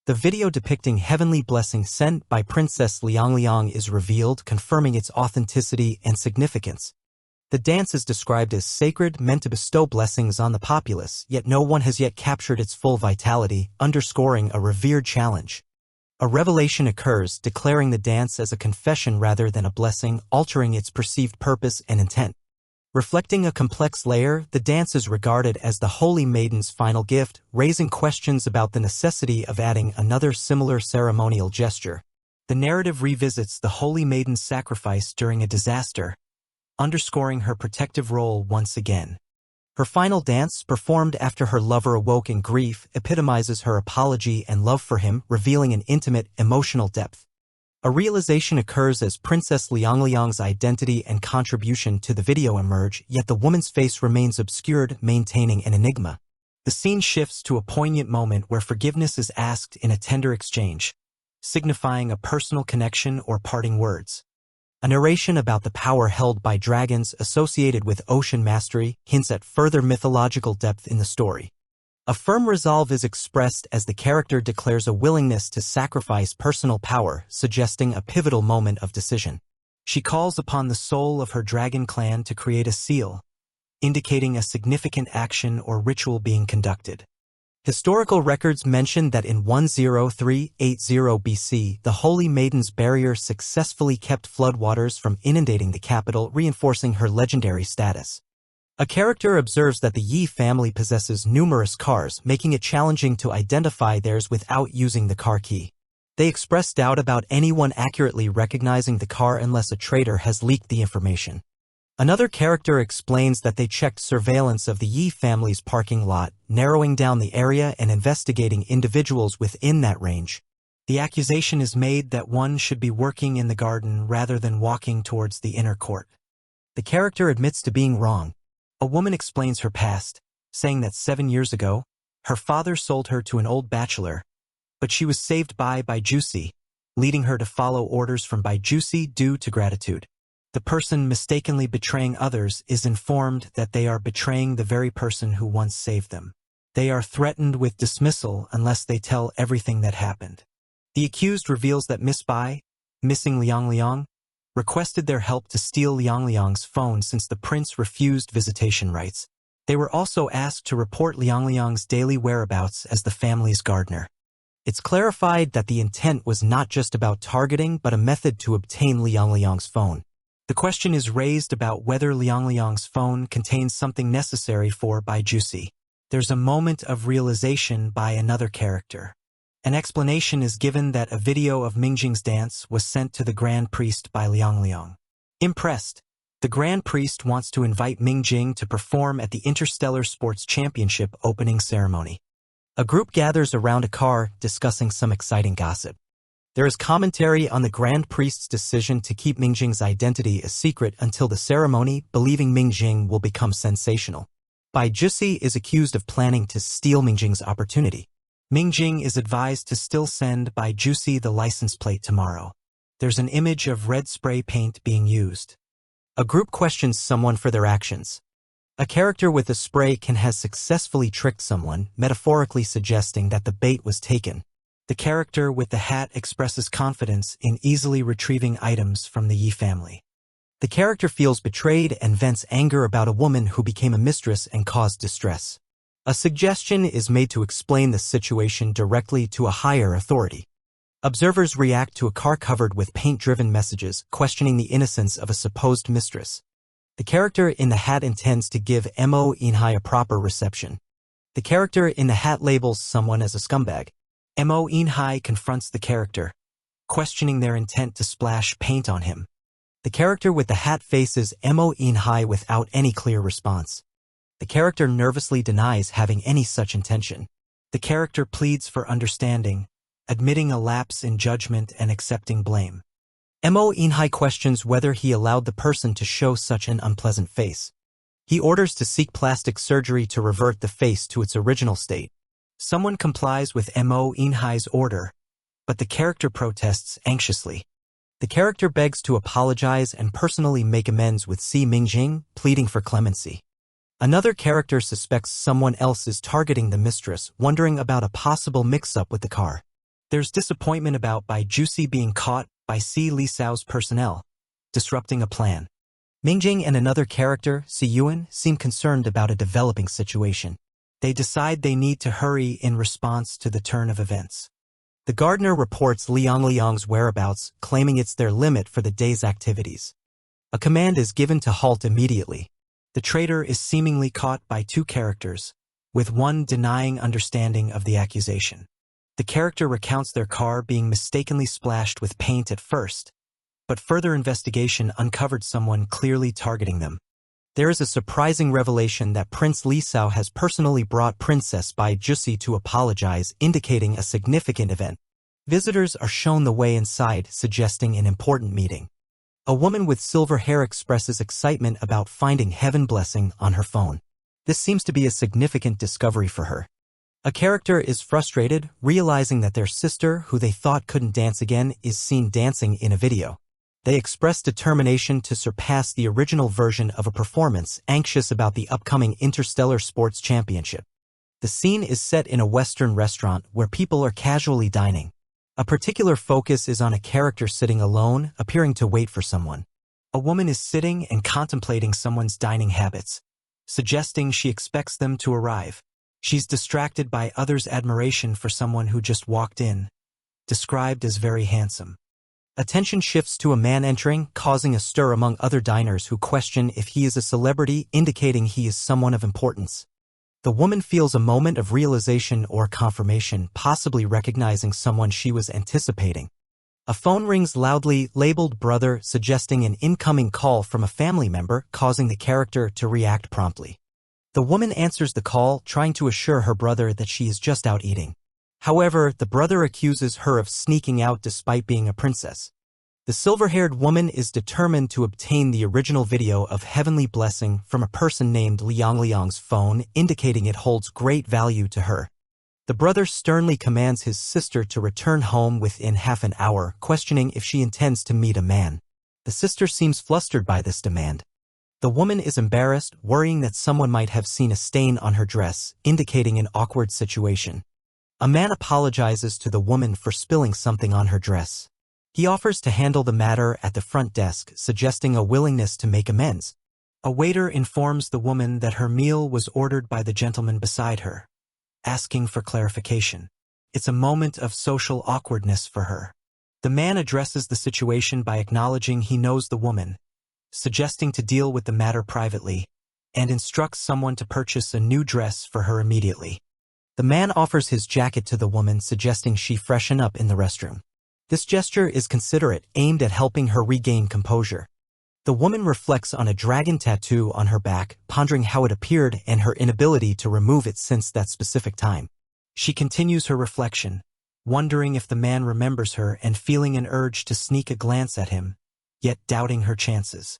The video depicting Heavenly Blessing sent by Princess Liang is revealed, confirming its authenticity and significance. The dance is described as sacred, meant to bestow blessings on the populace, yet no one has yet captured its full vitality, underscoring a revered challenge. A revelation occurs, declaring the dance as a confession rather than a blessing, altering its perceived purpose and intent. Reflecting a complex layer, the dance is regarded as the Holy Maiden's final gift, raising questions about the necessity of adding another similar ceremonial gesture. The narrative revisits the Holy Maiden's sacrifice during a disaster, underscoring her protective role once again. Her final dance, performed after her lover awoke in grief, epitomizes her apology and love for him, revealing an intimate, emotional depth. A realization occurs as Princess Liang's identity and contribution to the video emerge, yet the woman's face remains obscured, maintaining an enigma. The scene shifts to a poignant moment where forgiveness is asked in a tender exchange, signifying a personal connection or parting words. A narration about the power held by dragons associated with ocean mastery hints at further mythological depth in the story. A firm resolve is expressed as the character declares a willingness to sacrifice personal power, suggesting a pivotal moment of decision. She calls upon the soul of her dragon clan to create a seal, indicating a significant action or ritual being conducted. Historical records mention that in 10380 BC, the Holy Maiden's barrier successfully kept floodwaters from inundating the capital, reinforcing her legendary status. A character observes that the Yi family possesses numerous cars, making it challenging to identify theirs without using the car key. They express doubt about anyone accurately recognizing the car unless a traitor has leaked the information. Another character explains that they checked surveillance of the Yi family's parking lot, narrowing down the area and investigating individuals within that range. The accusation is made that one should be working in the garden rather than walking towards the inner court. The character admits to being wrong. A woman explains her past, saying that 7 years ago, her father sold her to an old bachelor, but she was saved by Jusi, leading her to follow orders from Jusi due to gratitude. The person mistakenly betraying others is informed that they are betraying the very person who once saved them. They are threatened with dismissal unless they tell everything that happened. The accused reveals that Miss Bai, missing Liang, requested their help to steal Liang's phone since the prince refused visitation rights. They were also asked to report Liang's daily whereabouts as the family's gardener. It's clarified that the intent was not just about targeting but a method to obtain Liang's phone. The question is raised about whether Liang's phone contains something necessary for Jusi. There's a moment of realization by another character. An explanation is given that a video of Mingjing's dance was sent to the Grand Priest by Liang. Impressed, the Grand Priest wants to invite Mingjing to perform at the Interstellar Sports Championship opening ceremony. A group gathers around a car, discussing some exciting gossip. There is commentary on the Grand Priest's decision to keep Mingjing's identity a secret until the ceremony, believing Mingjing will become sensational. Jusi is accused of planning to steal Mingjing's opportunity. Mingjing is advised to still send Jusi the license plate tomorrow. There's an image of red spray paint being used. A group questions someone for their actions. A character with a spray can has successfully tricked someone, metaphorically suggesting that the bait was taken. The character with the hat expresses confidence in easily retrieving items from the Yi family. The character feels betrayed and vents anger about a woman who became a mistress and caused distress. A suggestion is made to explain the situation directly to a higher authority. Observers react to a car covered with paint-driven messages, questioning the innocence of a supposed mistress. The character in the hat intends to give Mo Inhai a proper reception. The character in the hat labels someone as a scumbag. Mo Inhai confronts the character, questioning their intent to splash paint on him. The character with the hat faces Mo Inhai without any clear response. The character nervously denies having any such intention. The character pleads for understanding, admitting a lapse in judgment and accepting blame. Mo Inhai questions whether he allowed the person to show such an unpleasant face. He orders to seek plastic surgery to revert the face to its original state. Someone complies with Mo Inhai's order, but the character protests anxiously. The character begs to apologize and personally make amends with Si Mingjing, pleading for clemency. Another character suspects someone else is targeting the mistress, wondering about a possible mix-up with the car. There's disappointment about Bai Jusi being caught by Si Lisao's personnel, disrupting a plan. Mingjing and another character, Si Yuan, seem concerned about a developing situation. They decide they need to hurry in response to the turn of events. The gardener reports Liang's whereabouts, claiming it's their limit for the day's activities. A command is given to halt immediately. The traitor is seemingly caught by two characters, with one denying understanding of the accusation. The character recounts their car being mistakenly splashed with paint at first, but further investigation uncovered someone clearly targeting them. There is a surprising revelation that Prince Lisao has personally brought Princess Bai Jusi to apologize, indicating a significant event. Visitors are shown the way inside, suggesting an important meeting. A woman with silver hair expresses excitement about finding heaven blessing on her phone. This seems to be a significant discovery for her. A character is frustrated, realizing that their sister, who they thought couldn't dance again, is seen dancing in a video. They express determination to surpass the original version of a performance, anxious about the upcoming Interstellar Sports Championship. The scene is set in a Western restaurant where people are casually dining. A particular focus is on a character sitting alone, appearing to wait for someone. A woman is sitting and contemplating someone's dining habits, suggesting she expects them to arrive. She's distracted by others' admiration for someone who just walked in, described as very handsome. Attention shifts to a man entering, causing a stir among other diners who question if he is a celebrity, indicating he is someone of importance. The woman feels a moment of realization or confirmation, possibly recognizing someone she was anticipating. A phone rings loudly, labeled brother, suggesting an incoming call from a family member, causing the character to react promptly. The woman answers the call, trying to assure her brother that she is just out eating. However, the brother accuses her of sneaking out despite being a princess. The silver-haired woman is determined to obtain the original video of heavenly blessing from a person named Liang's phone, indicating it holds great value to her. The brother sternly commands his sister to return home within half an hour, questioning if she intends to meet a man. The sister seems flustered by this demand. The woman is embarrassed, worrying that someone might have seen a stain on her dress, indicating an awkward situation. A man apologizes to the woman for spilling something on her dress. He offers to handle the matter at the front desk, suggesting a willingness to make amends. A waiter informs the woman that her meal was ordered by the gentleman beside her, asking for clarification. It's a moment of social awkwardness for her. The man addresses the situation by acknowledging he knows the woman, suggesting to deal with the matter privately, and instructs someone to purchase a new dress for her immediately. The man offers his jacket to the woman, suggesting she freshen up in the restroom. This gesture is considerate, aimed at helping her regain composure. The woman reflects on a dragon tattoo on her back, pondering how it appeared and her inability to remove it since that specific time. She continues her reflection, wondering if the man remembers her and feeling an urge to sneak a glance at him, yet doubting her chances.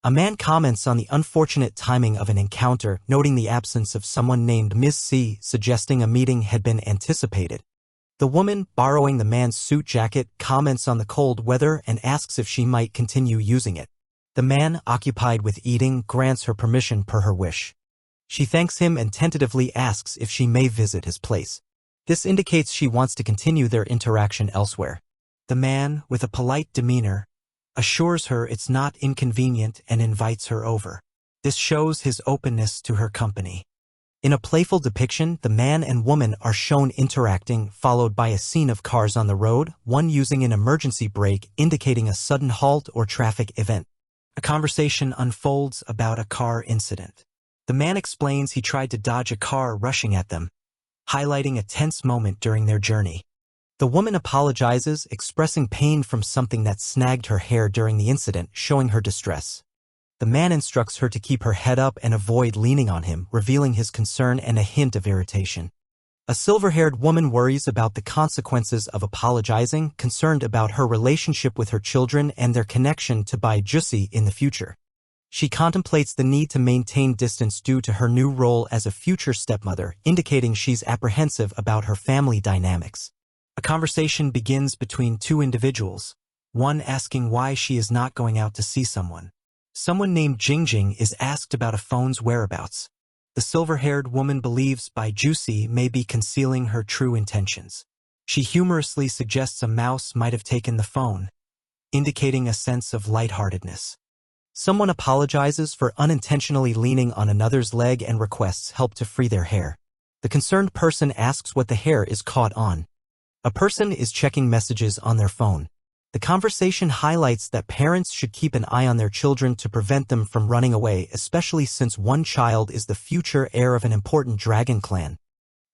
A man comments on the unfortunate timing of an encounter, noting the absence of someone named Ms. C, suggesting a meeting had been anticipated. The woman, borrowing the man's suit jacket, comments on the cold weather and asks if she might continue using it. The man, occupied with eating, grants her permission per her wish. She thanks him and tentatively asks if she may visit his place. This indicates she wants to continue their interaction elsewhere. The man, with a polite demeanor, assures her it's not inconvenient and invites her over. This shows his openness to her company. In a playful depiction, the man and woman are shown interacting, followed by a scene of cars on the road, one using an emergency brake, indicating a sudden halt or traffic event. A conversation unfolds about a car incident. The man explains he tried to dodge a car rushing at them, highlighting a tense moment during their journey. The woman apologizes, expressing pain from something that snagged her hair during the incident, showing her distress. The man instructs her to keep her head up and avoid leaning on him, revealing his concern and a hint of irritation. A silver-haired woman worries about the consequences of apologizing, concerned about her relationship with her children and their connection to Bai Jusi in the future. She contemplates the need to maintain distance due to her new role as a future stepmother, indicating she's apprehensive about her family dynamics. A conversation begins between two individuals, one asking why she is not going out to see someone. Someone named Jingjing is asked about a phone's whereabouts. The silver-haired woman believes Bai Jusi may be concealing her true intentions. She humorously suggests a mouse might have taken the phone, indicating a sense of lightheartedness. Someone apologizes for unintentionally leaning on another's leg and requests help to free their hair. The concerned person asks what the hair is caught on. A person is checking messages on their phone. The conversation highlights that parents should keep an eye on their children to prevent them from running away, especially since one child is the future heir of an important dragon clan.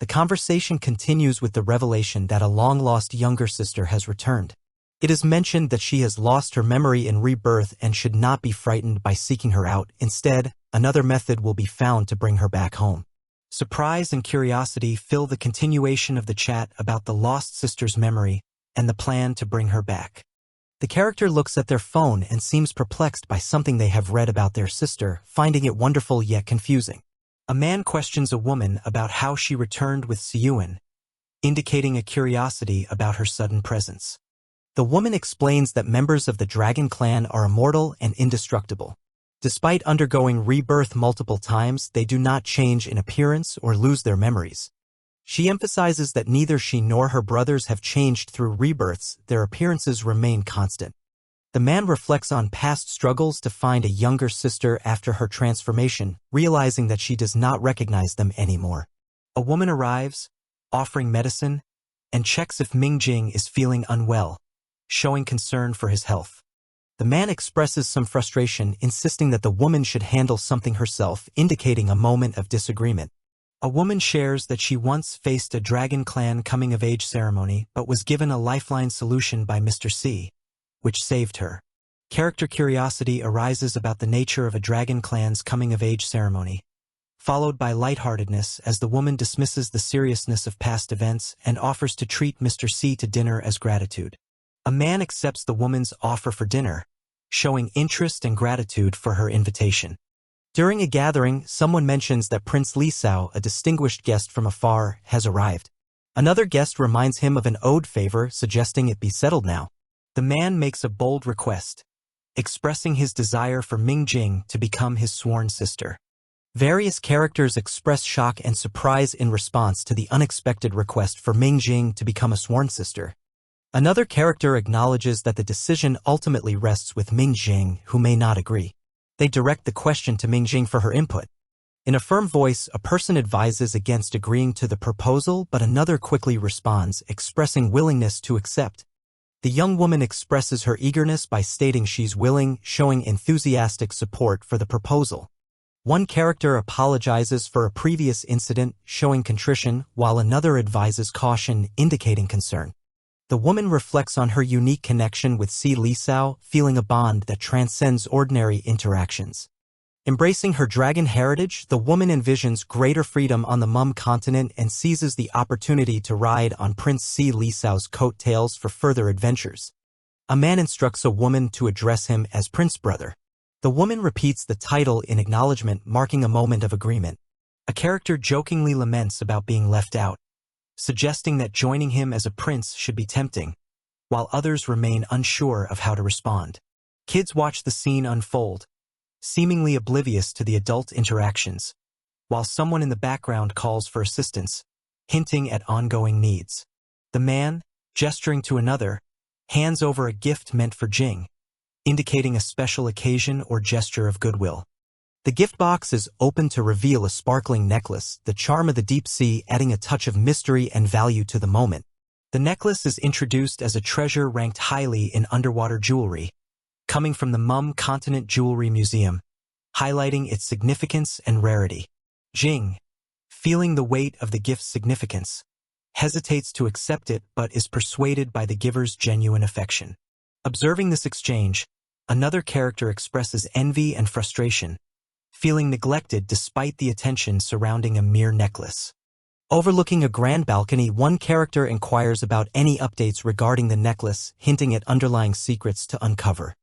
The conversation continues with the revelation that a long-lost younger sister has returned. It is mentioned that she has lost her memory in rebirth and should not be frightened by seeking her out. Instead, another method will be found to bring her back home. Surprise and curiosity fill the continuation of the chat about the lost sister's memory and the plan to bring her back. The character looks at their phone and seems perplexed by something they have read about their sister, finding it wonderful yet confusing. A man questions a woman about how she returned with Siyuan, indicating a curiosity about her sudden presence. The woman explains that members of the dragon clan are immortal and indestructible. Despite undergoing rebirth multiple times, they do not change in appearance or lose their memories. She emphasizes that neither she nor her brothers have changed through rebirths, their appearances remain constant. The man reflects on past struggles to find a younger sister after her transformation, realizing that she does not recognize them anymore. A woman arrives, offering medicine, and checks if Mingjing is feeling unwell, showing concern for his health. The man expresses some frustration, insisting that the woman should handle something herself, indicating a moment of disagreement. A woman shares that she once faced a Dragon Clan coming-of-age ceremony but was given a lifeline solution by Mr. C, which saved her. Character curiosity arises about the nature of a Dragon Clan's coming-of-age ceremony, followed by lightheartedness as the woman dismisses the seriousness of past events and offers to treat Mr. C to dinner as gratitude. A man accepts the woman's offer for dinner, showing interest and gratitude for her invitation. During a gathering, someone mentions that Prince Li Sao, a distinguished guest from afar, has arrived. Another guest reminds him of an owed favor, suggesting it be settled now. The man makes a bold request, expressing his desire for Mingjing to become his sworn sister. Various characters express shock and surprise in response to the unexpected request for Mingjing to become a sworn sister. Another character acknowledges that the decision ultimately rests with Mingjing, who may not agree. They direct the question to Mingjing for her input. In a firm voice, a person advises against agreeing to the proposal, but another quickly responds, expressing willingness to accept. The young woman expresses her eagerness by stating she's willing, showing enthusiastic support for the proposal. One character apologizes for a previous incident, showing contrition, while another advises caution, indicating concern. The woman reflects on her unique connection with Si Li Sao, feeling a bond that transcends ordinary interactions. Embracing her dragon heritage, the woman envisions greater freedom on the Mum continent and seizes the opportunity to ride on Prince Si Li Sao's coattails for further adventures. A man instructs a woman to address him as Prince Brother. The woman repeats the title in acknowledgement, marking a moment of agreement. A character jokingly laments about being left out, suggesting that joining him as a prince should be tempting, while others remain unsure of how to respond. Kids watch the scene unfold, seemingly oblivious to the adult interactions, while someone in the background calls for assistance, hinting at ongoing needs. The man, gesturing to another, hands over a gift meant for Jing, indicating a special occasion or gesture of goodwill. The gift box is opened to reveal a sparkling necklace, the charm of the deep sea adding a touch of mystery and value to the moment. The necklace is introduced as a treasure ranked highly in underwater jewelry, coming from the Mum Continent Jewelry Museum, highlighting its significance and rarity. Jing, feeling the weight of the gift's significance, hesitates to accept it but is persuaded by the giver's genuine affection. Observing this exchange, another character expresses envy and frustration, feeling neglected despite the attention surrounding a mere necklace. Overlooking a grand balcony, one character inquires about any updates regarding the necklace, hinting at underlying secrets to uncover.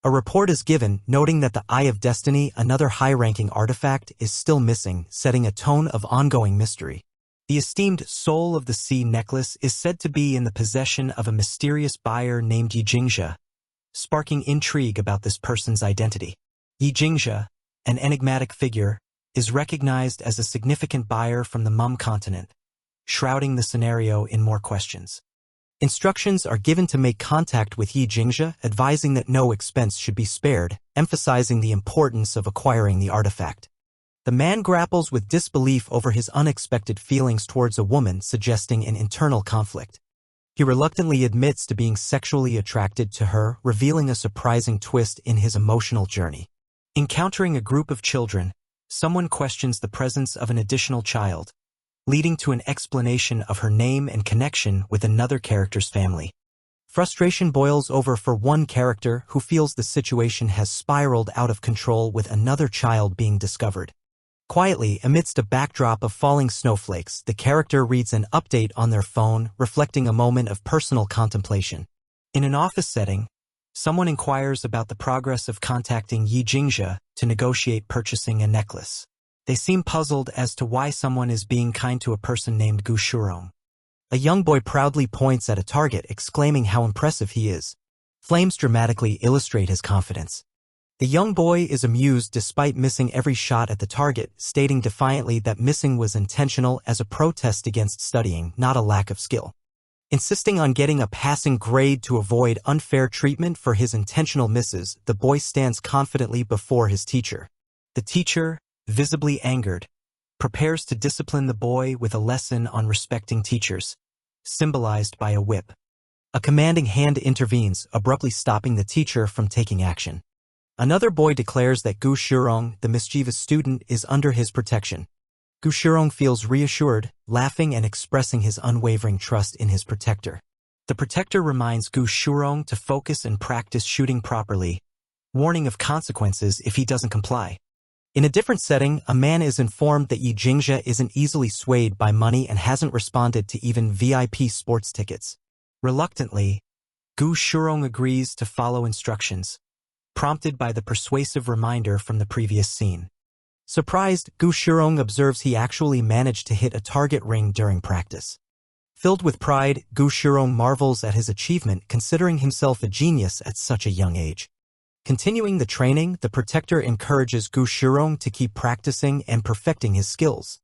A report is given, noting that the Eye of Destiny, another high-ranking artifact, is still missing, setting a tone of ongoing mystery. The esteemed Soul of the Sea necklace is said to be in the possession of a mysterious buyer named Yi Jingxia, sparking intrigue about this person's identity. Yi Jingxia, an enigmatic figure, is recognized as a significant buyer from the Mum continent, shrouding the scenario in more questions. Instructions are given to make contact with Yi Jingxia, advising that no expense should be spared, emphasizing the importance of acquiring the artifact. The man grapples with disbelief over his unexpected feelings towards a woman, suggesting an internal conflict. He reluctantly admits to being sexually attracted to her, revealing a surprising twist in his emotional journey. Encountering a group of children, someone questions the presence of an additional child, leading to an explanation of her name and connection with another character's family. Frustration boils over for one character who feels the situation has spiraled out of control with another child being discovered. Quietly, amidst a backdrop of falling snowflakes, the character reads an update on their phone, reflecting a moment of personal contemplation. In an office setting, someone inquires about the progress of contacting Yi Jingxia to negotiate purchasing a necklace. They seem puzzled as to why someone is being kind to a person named Gu Shurong. A young boy proudly points at a target, exclaiming how impressive he is. Flames dramatically illustrate his confidence. The young boy is amused despite missing every shot at the target, stating defiantly that missing was intentional as a protest against studying, not a lack of skill. Insisting on getting a passing grade to avoid unfair treatment for his intentional misses, the boy stands confidently before his teacher. The teacher, visibly angered, prepares to discipline the boy with a lesson on respecting teachers, symbolized by a whip. A commanding hand intervenes, abruptly stopping the teacher from taking action. Another boy declares that Gu Shurong, the mischievous student, is under his protection. Gu Shurong feels reassured, laughing and expressing his unwavering trust in his protector. The protector reminds Gu Shurong to focus and practice shooting properly, warning of consequences if he doesn't comply. In a different setting, a man is informed that Yi Jingxia isn't easily swayed by money and hasn't responded to even VIP sports tickets. Reluctantly, Gu Shurong agrees to follow instructions, prompted by the persuasive reminder from the previous scene. Surprised, Gu Shurong observes he actually managed to hit a target ring during practice. Filled with pride, Gu Shurong marvels at his achievement, considering himself a genius at such a young age. Continuing the training, the protector encourages Gu Shurong to keep practicing and perfecting his skills.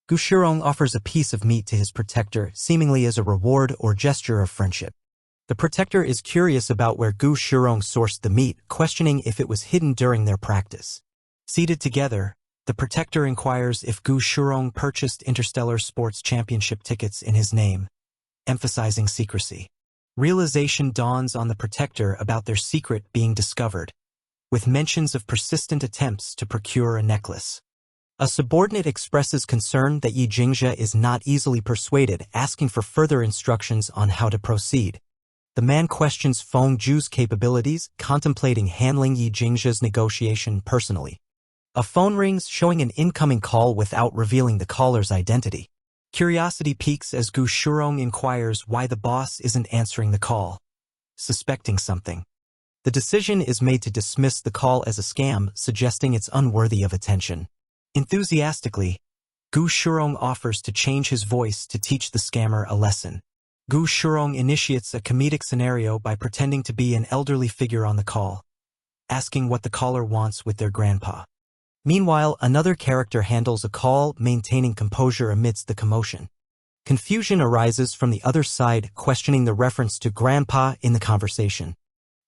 Gu Shurong offers a piece of meat to his protector, seemingly as a reward or gesture of friendship. The protector is curious about where Gu Shurong sourced the meat, questioning if it was hidden during their practice. Seated together, the protector inquires if Gu Shurong purchased Interstellar Sports Championship tickets in his name, emphasizing secrecy. Realization dawns on the protector about their secret being discovered, with mentions of persistent attempts to procure a necklace. A subordinate expresses concern that Yi Jingxia is not easily persuaded, asking for further instructions on how to proceed. The man questions Feng Zhu's capabilities, contemplating handling Yi Jingxia's negotiation personally. A phone rings, showing an incoming call without revealing the caller's identity. Curiosity piques as Gu Shurong inquires why the boss isn't answering the call, suspecting something. The decision is made to dismiss the call as a scam, suggesting it's unworthy of attention. Enthusiastically, Gu Shurong offers to change his voice to teach the scammer a lesson. Gu Shurong initiates a comedic scenario by pretending to be an elderly figure on the call, asking what the caller wants with their grandpa. Meanwhile, another character handles a call, maintaining composure amidst the commotion. Confusion arises from the other side, questioning the reference to grandpa in the conversation.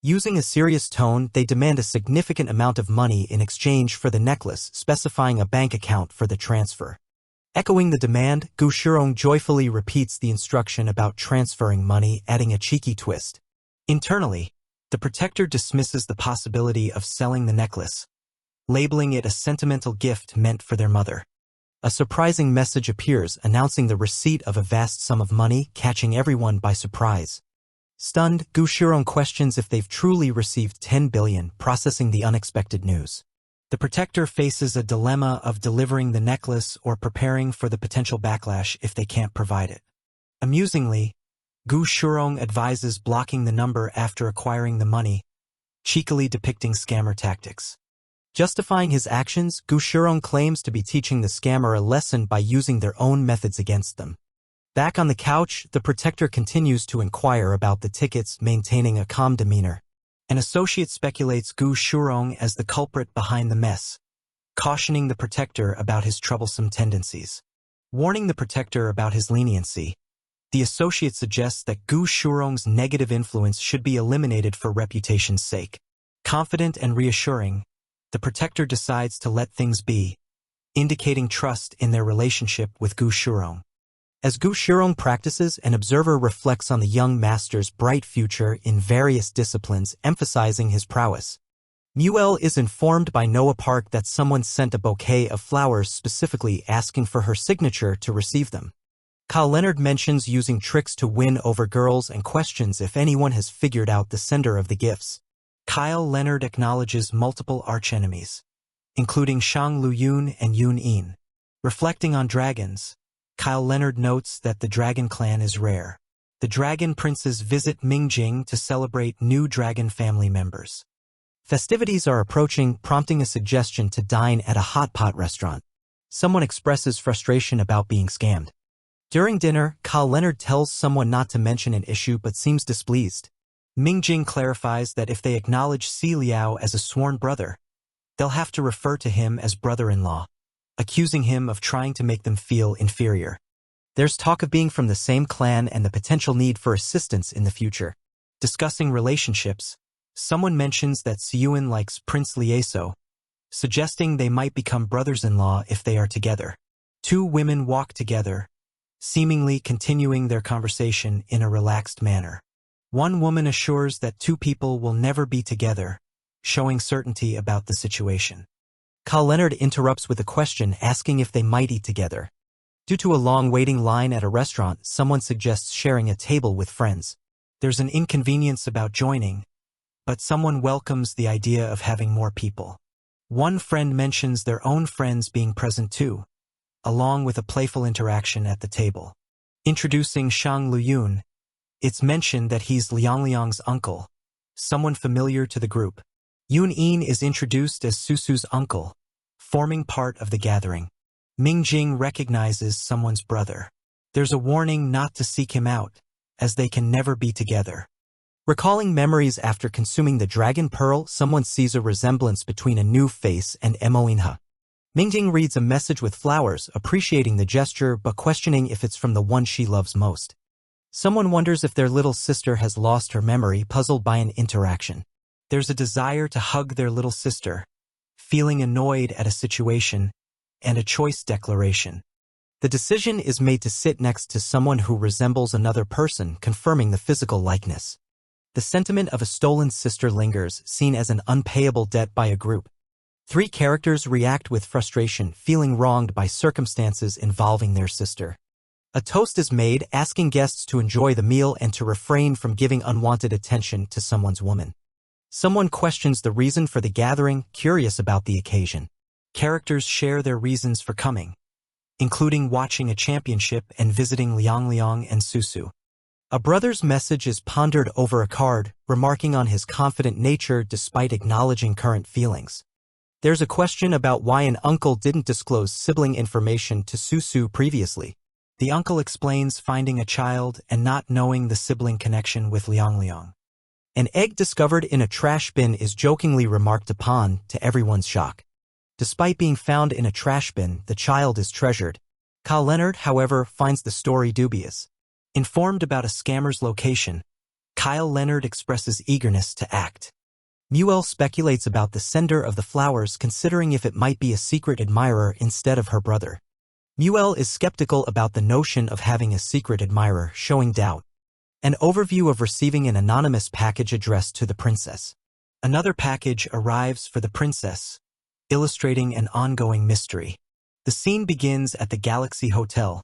Using a serious tone, they demand a significant amount of money in exchange for the necklace, specifying a bank account for the transfer. Echoing the demand, Gu Shurong joyfully repeats the instruction about transferring money, adding a cheeky twist. Internally, the protector dismisses the possibility of selling the necklace, labeling it a sentimental gift meant for their mother. A surprising message appears, announcing the receipt of a vast sum of money, catching everyone by surprise. Stunned, Gu Shurong questions if they've truly received 10 billion, processing the unexpected news. The protector faces a dilemma of delivering the necklace or preparing for the potential backlash if they can't provide it. Amusingly, Gu Shurong advises blocking the number after acquiring the money, cheekily depicting scammer tactics. Justifying his actions, Gu Shurong claims to be teaching the scammer a lesson by using their own methods against them. Back on the couch, the protector continues to inquire about the tickets, maintaining a calm demeanor. An associate speculates Gu Shurong as the culprit behind the mess, cautioning the protector about his troublesome tendencies. Warning the protector about his leniency, the associate suggests that Gu Shurong's negative influence should be eliminated for reputation's sake. Confident and reassuring, the protector decides to let things be, indicating trust in their relationship with Gu Shurong. As Gu Shurong practices, an observer reflects on the young master's bright future in various disciplines, emphasizing his prowess. Muel is informed by Noah Park that someone sent a bouquet of flowers specifically asking for her signature to receive them. Kyle Leonard mentions using tricks to win over girls and questions if anyone has figured out the sender of the gifts. Kyle Leonard acknowledges multiple archenemies, including Shang Luyun and Yun In. Reflecting on dragons, Kyle Leonard notes that the dragon clan is rare. The dragon princes visit Mingjing to celebrate new dragon family members. Festivities are approaching, prompting a suggestion to dine at a hot pot restaurant. Someone expresses frustration about being scammed. During dinner, Kyle Leonard tells someone not to mention an issue but seems displeased. Mingjing clarifies that if they acknowledge Si Liao as a sworn brother, they'll have to refer to him as brother-in-law, accusing him of trying to make them feel inferior. There's talk of being from the same clan and the potential need for assistance in the future. Discussing relationships, someone mentions that Siyuan likes Prince Lieso, suggesting they might become brothers-in-law if they are together. Two women walk together, seemingly continuing their conversation in a relaxed manner. One woman assures that two people will never be together, showing certainty about the situation. Kyle Leonard interrupts with a question asking if they might eat together. Due to a long waiting line at a restaurant, someone suggests sharing a table with friends. There's an inconvenience about joining, but someone welcomes the idea of having more people. One friend mentions their own friends being present too, along with a playful interaction at the table. Introducing Shang Luyun, it's mentioned that he's Liang's uncle, someone familiar to the group. Yun In is introduced as Susu's uncle, forming part of the gathering. Mingjing recognizes someone's brother. There's a warning not to seek him out, as they can never be together. Recalling memories after consuming the dragon pearl, someone sees a resemblance between a new face and Emoinha. Mingjing reads a message with flowers, appreciating the gesture but questioning if it's from the one she loves most. Someone wonders if their little sister has lost her memory, puzzled by an interaction. There's a desire to hug their little sister, feeling annoyed at a situation, and a choice declaration. The decision is made to sit next to someone who resembles another person, confirming the physical likeness. The sentiment of a stolen sister lingers, seen as an unpayable debt by a group. Three characters react with frustration, feeling wronged by circumstances involving their sister. A toast is made, asking guests to enjoy the meal and to refrain from giving unwanted attention to someone's woman. Someone questions the reason for the gathering, curious about the occasion. Characters share their reasons for coming, including watching a championship and visiting Liang and Susu. A brother's message is pondered over a card, remarking on his confident nature despite acknowledging current feelings. There's a question about why an uncle didn't disclose sibling information to Susu previously. The uncle explains finding a child and not knowing the sibling connection with Liang. An egg discovered in a trash bin is jokingly remarked upon, to everyone's shock. Despite being found in a trash bin, the child is treasured. Kyle Leonard, however, finds the story dubious. Informed about a scammer's location, Kyle Leonard expresses eagerness to act. Muel speculates about the sender of the flowers, considering if it might be a secret admirer instead of her brother. Muel is skeptical about the notion of having a secret admirer, showing doubt. An overview of receiving an anonymous package addressed to the princess. Another package arrives for the princess, illustrating an ongoing mystery. The scene begins at the Galaxy Hotel,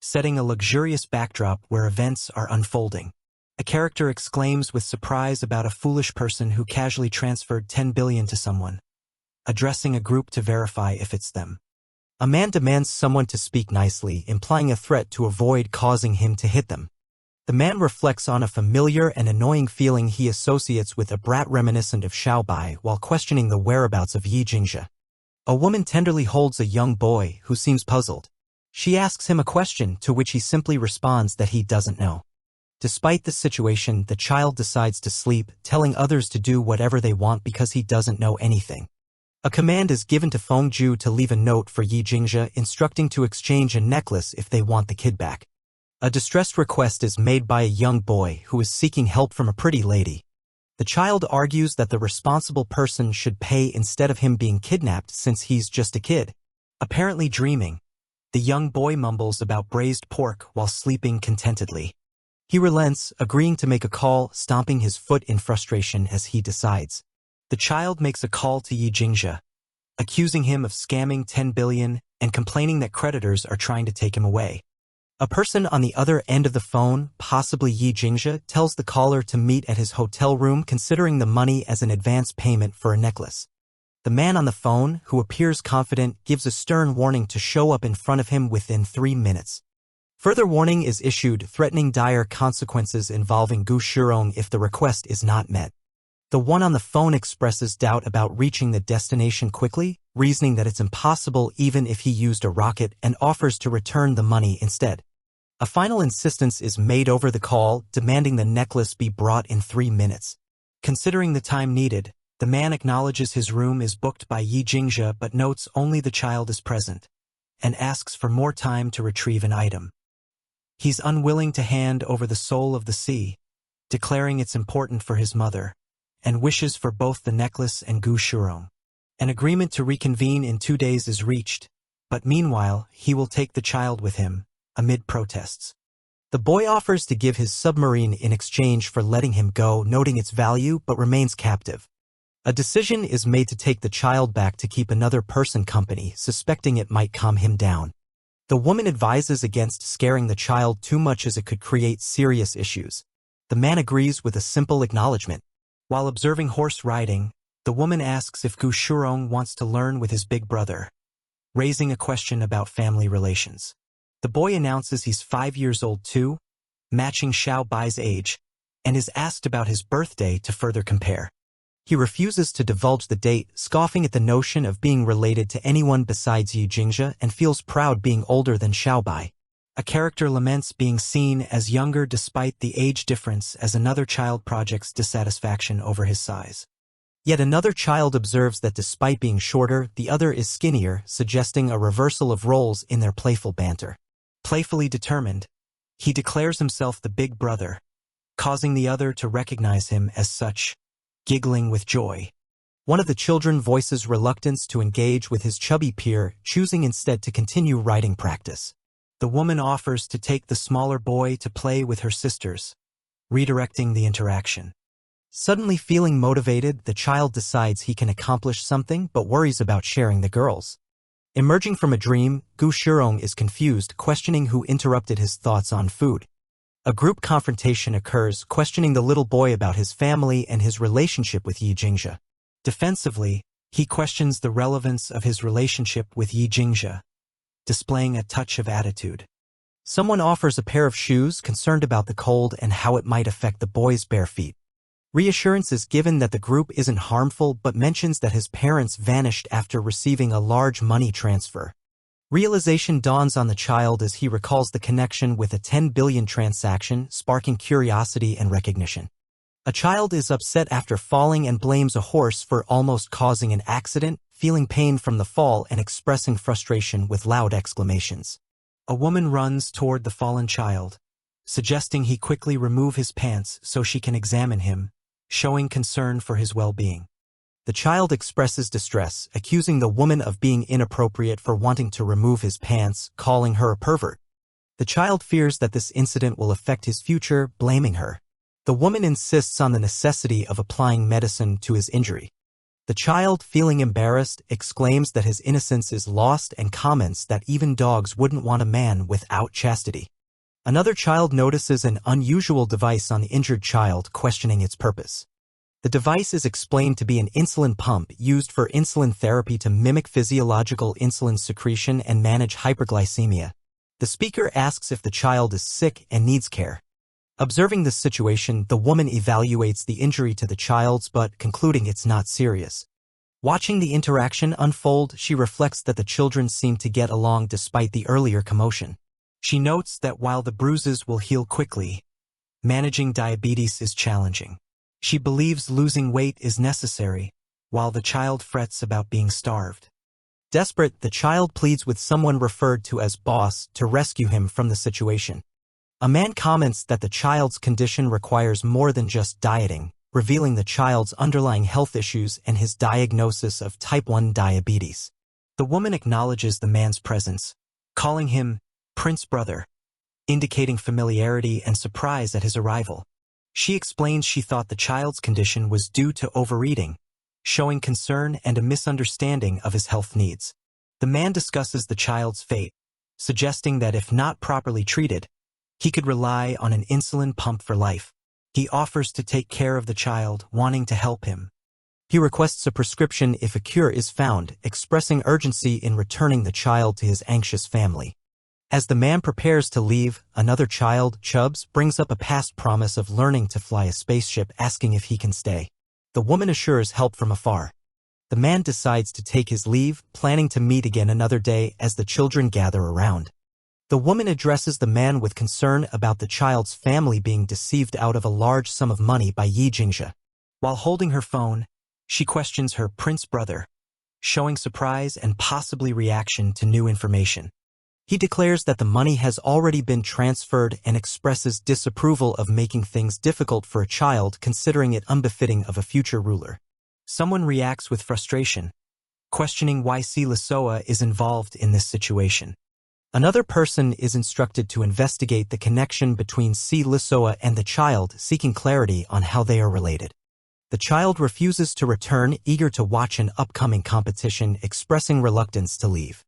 setting a luxurious backdrop where events are unfolding. A character exclaims with surprise about a foolish person who casually transferred 10 billion to someone, addressing a group to verify if it's them. A man demands someone to speak nicely, implying a threat to avoid causing him to hit them. The man reflects on a familiar and annoying feeling he associates with a brat reminiscent of Xiaobai while questioning the whereabouts of Yi Jingjia. A woman tenderly holds a young boy who seems puzzled. She asks him a question to which he simply responds that he doesn't know. Despite the situation, the child decides to sleep, telling others to do whatever they want because he doesn't know anything. A command is given to Fengju to leave a note for Yi Jingjia instructing to exchange a necklace if they want the kid back. A distressed request is made by a young boy who is seeking help from a pretty lady. The child argues that the responsible person should pay instead of him being kidnapped since he's just a kid. Apparently dreaming, the young boy mumbles about braised pork while sleeping contentedly. He relents, agreeing to make a call, stomping his foot in frustration as he decides. The child makes a call to Yi Jingjia, accusing him of scamming 10 billion and complaining that creditors are trying to take him away. A person on the other end of the phone, possibly Yi Jingjia, tells the caller to meet at his hotel room considering the money as an advance payment for a necklace. The man on the phone, who appears confident, gives a stern warning to show up in front of him within 3 minutes. Further warning is issued, threatening dire consequences involving Gu Shirong if the request is not met. The one on the phone expresses doubt about reaching the destination quickly, reasoning that it's impossible even if he used a rocket, and offers to return the money instead. A final insistence is made over the call, demanding the necklace be brought in 3 minutes. Considering the time needed, the man acknowledges his room is booked by Yi Jingjia but notes only the child is present, and asks for more time to retrieve an item. He's unwilling to hand over the soul of the sea, declaring it's important for his mother, and wishes for both the necklace and Gu Shirong. An agreement to reconvene in 2 days is reached, but meanwhile, he will take the child with him, amid protests. The boy offers to give his submarine in exchange for letting him go, noting its value but remains captive. A decision is made to take the child back to keep another person company, suspecting it might calm him down. The woman advises against scaring the child too much as it could create serious issues. The man agrees with a simple acknowledgement. While observing horse riding, the woman asks if Gu Shirong wants to learn with his big brother, raising a question about family relations. The boy announces he's 5 years old too, matching Xiao Bai's age, and is asked about his birthday to further compare. He refuses to divulge the date, scoffing at the notion of being related to anyone besides Yi Jingjia, and feels proud being older than Xiao Bai. A character laments being seen as younger despite the age difference as another child projects dissatisfaction over his size. Yet another child observes that despite being shorter, the other is skinnier, suggesting a reversal of roles in their playful banter. Playfully determined, he declares himself the big brother, causing the other to recognize him as such, giggling with joy. One of the children voices reluctance to engage with his chubby peer, choosing instead to continue writing practice. The woman offers to take the smaller boy to play with her sisters, redirecting the interaction. Suddenly feeling motivated, the child decides he can accomplish something but worries about sharing the girls. Emerging from a dream, Gu Shirong is confused, questioning who interrupted his thoughts on food. A group confrontation occurs, questioning the little boy about his family and his relationship with Yi Jingjia. Defensively, he questions the relevance of his relationship with Yi Jingjia, displaying a touch of attitude. Someone offers a pair of shoes, concerned about the cold and how it might affect the boy's bare feet. Reassurance is given that the group isn't harmful but mentions that his parents vanished after receiving a large money transfer. Realization dawns on the child as he recalls the connection with a 10 billion transaction, sparking curiosity and recognition. A child is upset after falling and blames a horse for almost causing an accident, feeling pain from the fall and expressing frustration with loud exclamations. A woman runs toward the fallen child, suggesting he quickly remove his pants so she can examine him, showing concern for his well-being. The child expresses distress, accusing the woman of being inappropriate for wanting to remove his pants, calling her a pervert. The child fears that this incident will affect his future, blaming her. The woman insists on the necessity of applying medicine to his injury. The child, feeling embarrassed, exclaims that his innocence is lost and comments that even dogs wouldn't want a man without chastity. Another child notices an unusual device on the injured child, questioning its purpose. The device is explained to be an insulin pump used for insulin therapy to mimic physiological insulin secretion and manage hyperglycemia. The speaker asks if the child is sick and needs care. Observing this situation, the woman evaluates the injury to the child but concluding it's not serious. Watching the interaction unfold, she reflects that the children seem to get along despite the earlier commotion. She notes that while the bruises will heal quickly, managing diabetes is challenging. She believes losing weight is necessary, while the child frets about being starved. Desperate, the child pleads with someone referred to as boss to rescue him from the situation. A man comments that the child's condition requires more than just dieting, revealing the child's underlying health issues and his diagnosis of type 1 diabetes. The woman acknowledges the man's presence, calling him Prince Brother, indicating familiarity and surprise at his arrival. She explains she thought the child's condition was due to overeating, showing concern and a misunderstanding of his health needs. The man discusses the child's fate, suggesting that if not properly treated, he could rely on an insulin pump for life. He offers to take care of the child, wanting to help him. He requests a prescription if a cure is found, expressing urgency in returning the child to his anxious family. As the man prepares to leave, another child, Chubbs, brings up a past promise of learning to fly a spaceship, asking if he can stay. The woman assures help from afar. The man decides to take his leave, planning to meet again another day as the children gather around. The woman addresses the man with concern about the child's family being deceived out of a large sum of money by Yi Jingxia. While holding her phone, she questions her Prince Brother, showing surprise and possibly reaction to new information. He declares that the money has already been transferred and expresses disapproval of making things difficult for a child, considering it unbefitting of a future ruler. Someone reacts with frustration, questioning why Si Lisoa is involved in this situation. Another person is instructed to investigate the connection between Si Lisoa and the child, seeking clarity on how they are related. The child refuses to return, eager to watch an upcoming competition, expressing reluctance to leave.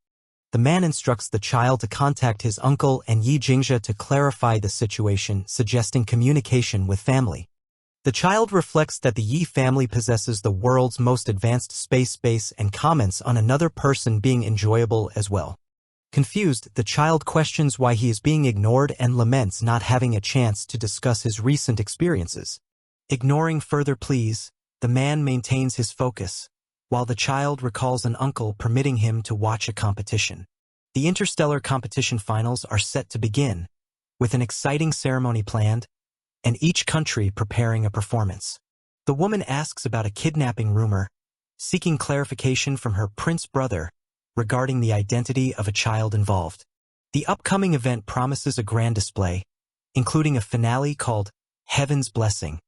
The man instructs the child to contact his uncle and Yi Jingxia to clarify the situation, suggesting communication with family. The child reflects that the Yi family possesses the world's most advanced space base and comments on another person being enjoyable as well. Confused, the child questions why he is being ignored and laments not having a chance to discuss his recent experiences. Ignoring further pleas, the man maintains his focus, while the child recalls an uncle permitting him to watch a competition. The interstellar competition finals are set to begin, with an exciting ceremony planned, and each country preparing a performance. The woman asks about a kidnapping rumor, seeking clarification from her Prince Brother regarding the identity of a child involved. The upcoming event promises a grand display, including a finale called Heaven's Blessing,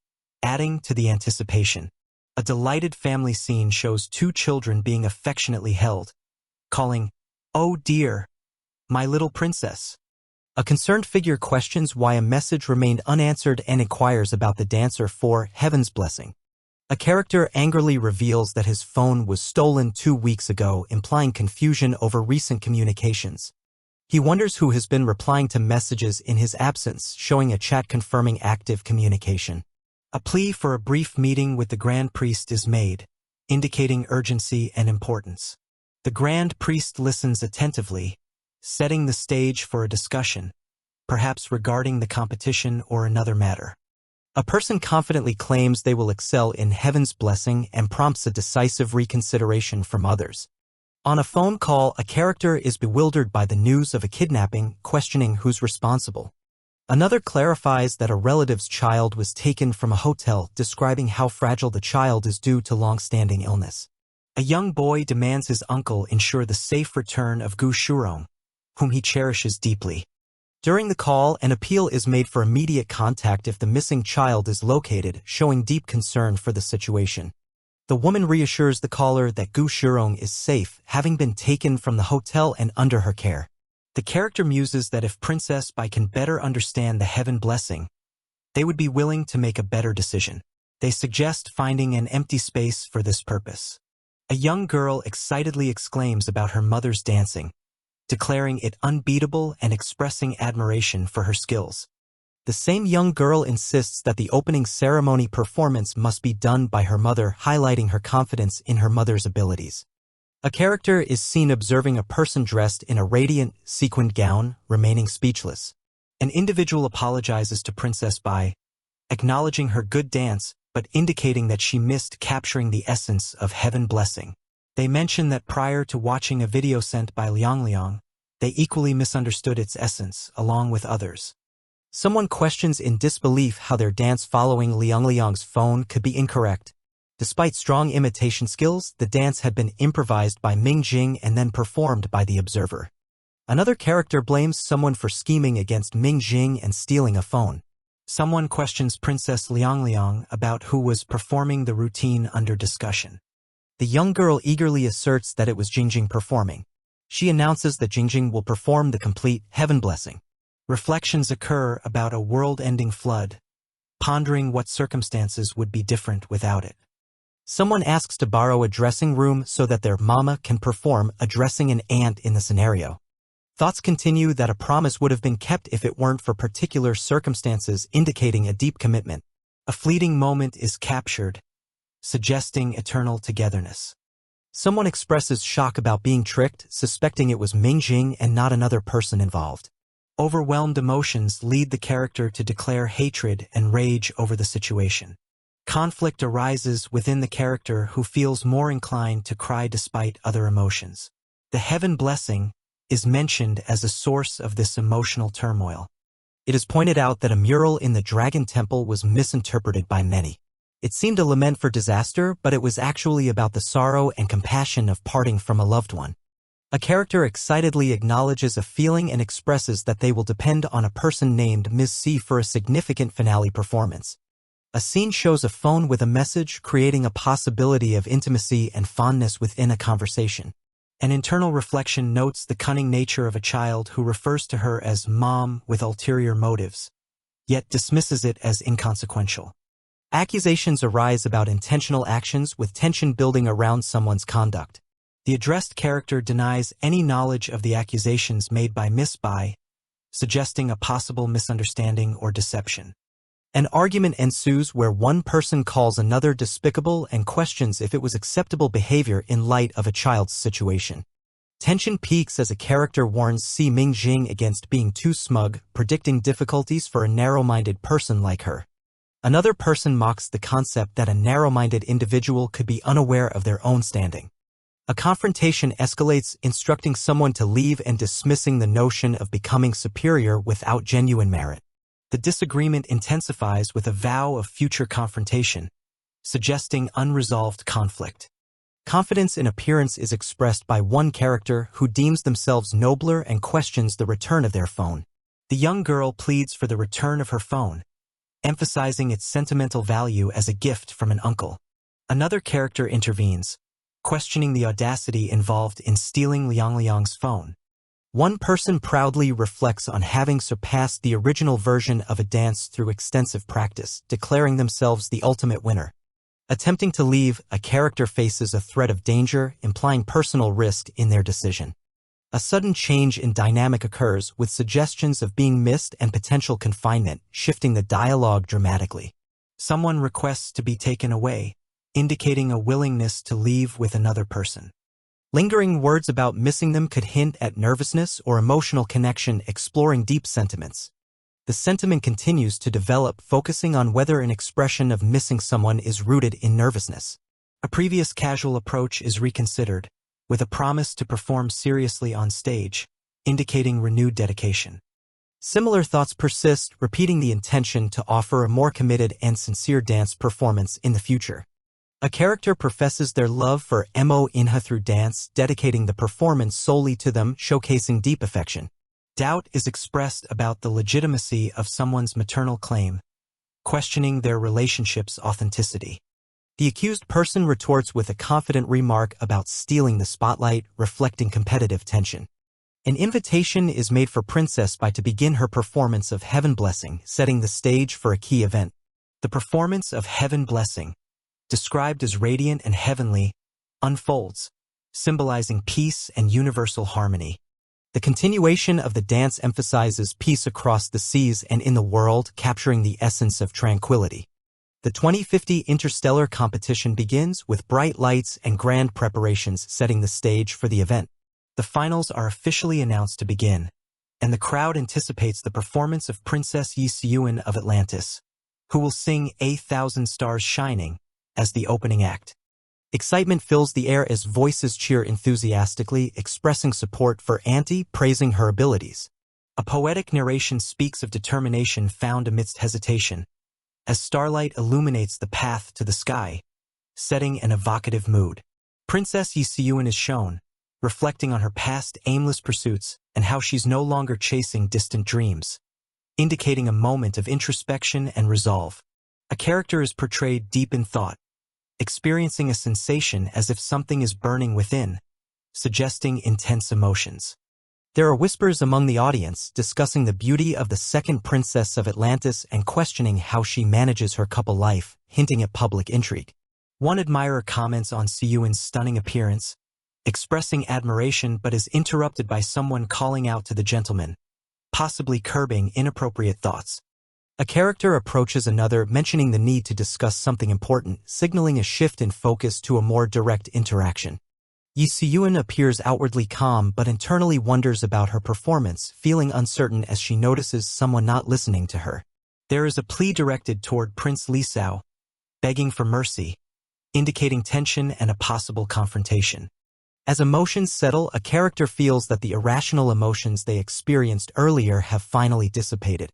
adding to the anticipation. A delighted family scene shows two children being affectionately held, calling, "Oh dear, my little princess." A concerned figure questions why a message remained unanswered and inquires about the dancer for Heaven's Blessing. A character angrily reveals that his phone was stolen 2 weeks ago, implying confusion over recent communications. He wonders who has been replying to messages in his absence, showing a chat confirming active communication. A plea for a brief meeting with the Grand Priest is made, indicating urgency and importance. The Grand Priest listens attentively, setting the stage for a discussion, perhaps regarding the competition or another matter. A person confidently claims they will excel in Heaven's Blessing and prompts a decisive reconsideration from others. On a phone call, a character is bewildered by the news of a kidnapping, questioning who's responsible. Another clarifies that a relative's child was taken from a hotel, describing how fragile the child is due to long-standing illness. A young boy demands his uncle ensure the safe return of Gu Shurong, whom he cherishes deeply. During the call, an appeal is made for immediate contact if the missing child is located, showing deep concern for the situation. The woman reassures the caller that Gu Shurong is safe, having been taken from the hotel and under her care. The character muses that if Princess Bai can better understand the Heaven Blessing, they would be willing to make a better decision. They suggest finding an empty space for this purpose. A young girl excitedly exclaims about her mother's dancing, declaring it unbeatable and expressing admiration for her skills. The same young girl insists that the opening ceremony performance must be done by her mother, highlighting her confidence in her mother's abilities. A character is seen observing a person dressed in a radiant, sequined gown, remaining speechless. An individual apologizes to Princess by acknowledging her good dance but indicating that she missed capturing the essence of heaven blessing. They mention that prior to watching a video sent by Liang, they equally misunderstood its essence, along with others. Someone questions in disbelief how their dance following Liang's phone could be incorrect. Despite strong imitation skills, the dance had been improvised by Ming Jing and then performed by the observer. Another character blames someone for scheming against Ming Jing and stealing a phone. Someone questions Princess Liang about who was performing the routine under discussion. The young girl eagerly asserts that it was Jingjing performing. She announces that Jingjing will perform the complete heaven blessing. Reflections occur about a world-ending flood, pondering what circumstances would be different without it. Someone asks to borrow a dressing room so that their mama can perform addressing an aunt in the scenario. Thoughts continue that a promise would have been kept if it weren't for particular circumstances indicating a deep commitment. A fleeting moment is captured, suggesting eternal togetherness. Someone expresses shock about being tricked, suspecting it was Ming Jing and not another person involved. Overwhelmed emotions lead the character to declare hatred and rage over the situation. Conflict arises within the character who feels more inclined to cry despite other emotions. The heaven blessing is mentioned as a source of this emotional turmoil. It is pointed out that a mural in the Dragon Temple was misinterpreted by many. It seemed a lament for disaster, but it was actually about the sorrow and compassion of parting from a loved one. A character excitedly acknowledges a feeling and expresses that they will depend on a person named Ms. C for a significant finale performance. A scene shows a phone with a message, creating a possibility of intimacy and fondness within a conversation. An internal reflection notes the cunning nature of a child who refers to her as mom with ulterior motives, yet dismisses it as inconsequential. Accusations arise about intentional actions with tension building around someone's conduct. The addressed character denies any knowledge of the accusations made by Miss Bai, suggesting a possible misunderstanding or deception. An argument ensues where one person calls another despicable and questions if it was acceptable behavior in light of a child's situation. Tension peaks as a character warns Si Ming Jing against being too smug, predicting difficulties for a narrow-minded person like her. Another person mocks the concept that a narrow-minded individual could be unaware of their own standing. A confrontation escalates, instructing someone to leave and dismissing the notion of becoming superior without genuine merit. The disagreement intensifies with a vow of future confrontation, suggesting unresolved conflict. Confidence in appearance is expressed by one character who deems themselves nobler and questions the return of their phone. The young girl pleads for the return of her phone, emphasizing its sentimental value as a gift from an uncle. Another character intervenes, questioning the audacity involved in stealing Liang's phone. One person proudly reflects on having surpassed the original version of a dance through extensive practice, declaring themselves the ultimate winner. Attempting to leave, a character faces a threat of danger, implying personal risk in their decision. A sudden change in dynamic occurs, with suggestions of being missed and potential confinement, shifting the dialogue dramatically. Someone requests to be taken away, indicating a willingness to leave with another person. Lingering words about missing them could hint at nervousness or emotional connection, exploring deep sentiments. The sentiment continues to develop, focusing on whether an expression of missing someone is rooted in nervousness. A previous casual approach is reconsidered, with a promise to perform seriously on stage, indicating renewed dedication. Similar thoughts persist, repeating the intention to offer a more committed and sincere dance performance in the future. A character professes their love for Mo Inha through dance, dedicating the performance solely to them, showcasing deep affection. Doubt is expressed about the legitimacy of someone's maternal claim, questioning their relationship's authenticity. The accused person retorts with a confident remark about stealing the spotlight, reflecting competitive tension. An invitation is made for Princess Bai to begin her performance of Heaven Blessing, setting the stage for a key event. The performance of Heaven Blessing, described as radiant and heavenly, unfolds, symbolizing peace and universal harmony. The continuation of the dance emphasizes peace across the seas and in the world, capturing the essence of tranquility. The 2050 Interstellar competition begins with bright lights and grand preparations setting the stage for the event. The finals are officially announced to begin, and the crowd anticipates the performance of Princess Yi Seyun of Atlantis, who will sing A Thousand Stars Shining as the opening act. Excitement fills the air as voices cheer enthusiastically, expressing support for Auntie, praising her abilities. A poetic narration speaks of determination found amidst hesitation, as starlight illuminates the path to the sky, setting an evocative mood. Princess Yi Seyun is shown, reflecting on her past aimless pursuits and how she's no longer chasing distant dreams, indicating a moment of introspection and resolve. A character is portrayed deep in thought, experiencing a sensation as if something is burning within, suggesting intense emotions. There are whispers among the audience discussing the beauty of the second princess of Atlantis and questioning how she manages her couple life, hinting at public intrigue. One admirer comments on Seyun's stunning appearance, expressing admiration but is interrupted by someone calling out to the gentleman, possibly curbing inappropriate thoughts. A character approaches another, mentioning the need to discuss something important, signaling a shift in focus to a more direct interaction. Yi Seyun appears outwardly calm but internally wonders about her performance, feeling uncertain as she notices someone not listening to her. There is a plea directed toward Prince Li Sao, begging for mercy, indicating tension and a possible confrontation. As emotions settle, a character feels that the irrational emotions they experienced earlier have finally dissipated.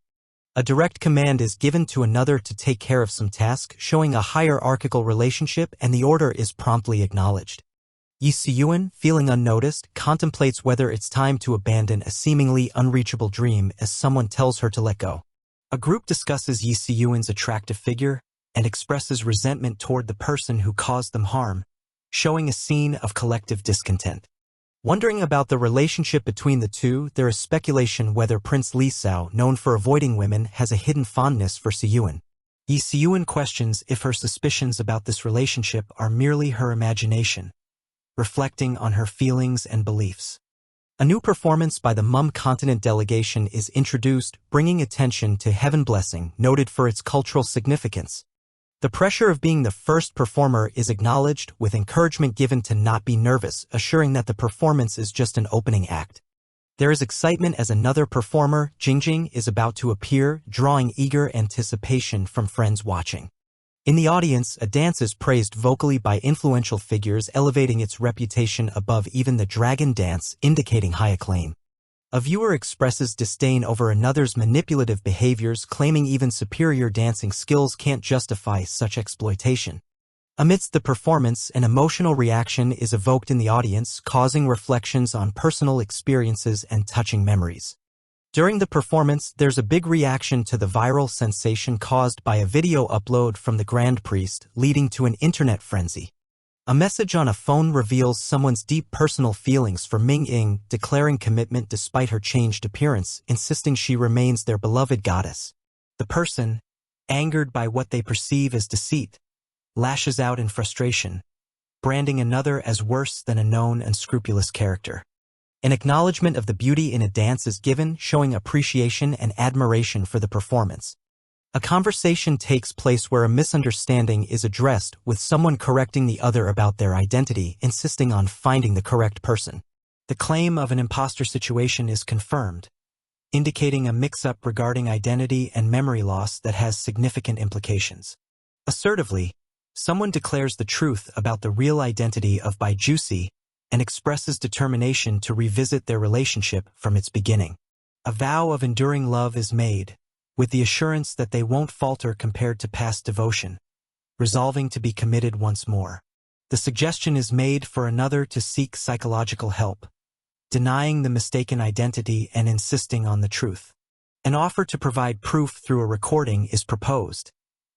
A direct command is given to another to take care of some task, showing a hierarchical relationship, and the order is promptly acknowledged. Yi Seyun, feeling unnoticed, contemplates whether it's time to abandon a seemingly unreachable dream as someone tells her to let go. A group discusses Yi Seyun's attractive figure and expresses resentment toward the person who caused them harm, showing a scene of collective discontent. Wondering about the relationship between the two, there is speculation whether Prince Li Sao, known for avoiding women, has a hidden fondness for Seyun. Yi Seyun questions if her suspicions about this relationship are merely her imagination, reflecting on her feelings and beliefs. A new performance by the Mum Continent delegation is introduced, bringing attention to Heaven Blessing, noted for its cultural significance. The pressure of being the first performer is acknowledged, with encouragement given to not be nervous, assuring that the performance is just an opening act. There is excitement as another performer, Jingjing, is about to appear, drawing eager anticipation from friends watching. In the audience, a dance is praised vocally by influential figures, elevating its reputation above even the dragon dance, indicating high acclaim. A viewer expresses disdain over another's manipulative behaviors, claiming even superior dancing skills can't justify such exploitation. Amidst the performance, an emotional reaction is evoked in the audience, causing reflections on personal experiences and touching memories. During the performance, there's a big reaction to the viral sensation caused by a video upload from the Grand Priest, leading to an internet frenzy. A message on a phone reveals someone's deep personal feelings for Ming Ying, declaring commitment despite her changed appearance, insisting she remains their beloved goddess. The person, angered by what they perceive as deceit, lashes out in frustration, branding another as worse than a known unscrupulous character. An acknowledgement of the beauty in a dance is given, showing appreciation and admiration for the performance. A conversation takes place where a misunderstanding is addressed, with someone correcting the other about their identity, insisting on finding the correct person. The claim of an imposter situation is confirmed, indicating a mix-up regarding identity and memory loss that has significant implications. Assertively, someone declares the truth about the real identity of Bai Jusi and expresses determination to revisit their relationship from its beginning. A vow of enduring love is made, with the assurance that they won't falter compared to past devotion, resolving to be committed once more. The suggestion is made for another to seek psychological help, denying the mistaken identity and insisting on the truth. An offer to provide proof through a recording is proposed,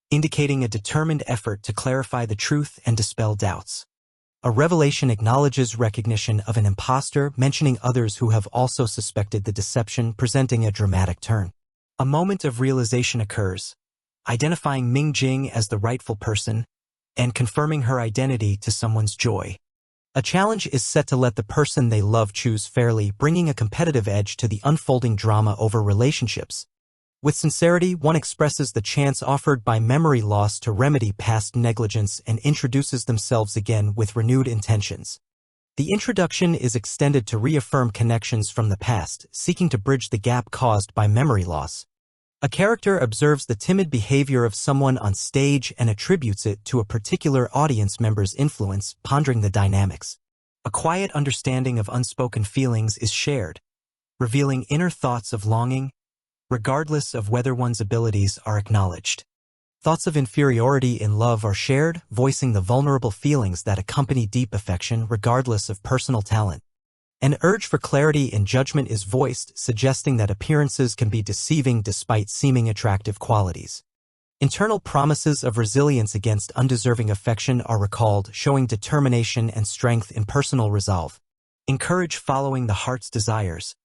indicating a determined effort to clarify the truth and dispel doubts. A revelation acknowledges recognition of an imposter, mentioning others who have also suspected the deception, presenting a dramatic turn. A moment of realization occurs, identifying Ming Jing as the rightful person and confirming her identity to someone's joy. A challenge is set to let the person they love choose fairly, bringing a competitive edge to the unfolding drama over relationships. With sincerity, one expresses the chance offered by memory loss to remedy past negligence and introduces themselves again with renewed intentions. The introduction is extended to reaffirm connections from the past, seeking to bridge the gap caused by memory loss. A character observes the timid behavior of someone on stage and attributes it to a particular audience member's influence, pondering the dynamics. A quiet understanding of unspoken feelings is shared, revealing inner thoughts of longing, regardless of whether one's abilities are acknowledged. Thoughts of inferiority in love are shared, voicing the vulnerable feelings that accompany deep affection regardless of personal talent. An urge for clarity in judgment is voiced, suggesting that appearances can be deceiving despite seeming attractive qualities. Internal promises of resilience against undeserving affection are recalled, showing determination and strength in personal resolve. Encourage following the heart's desires,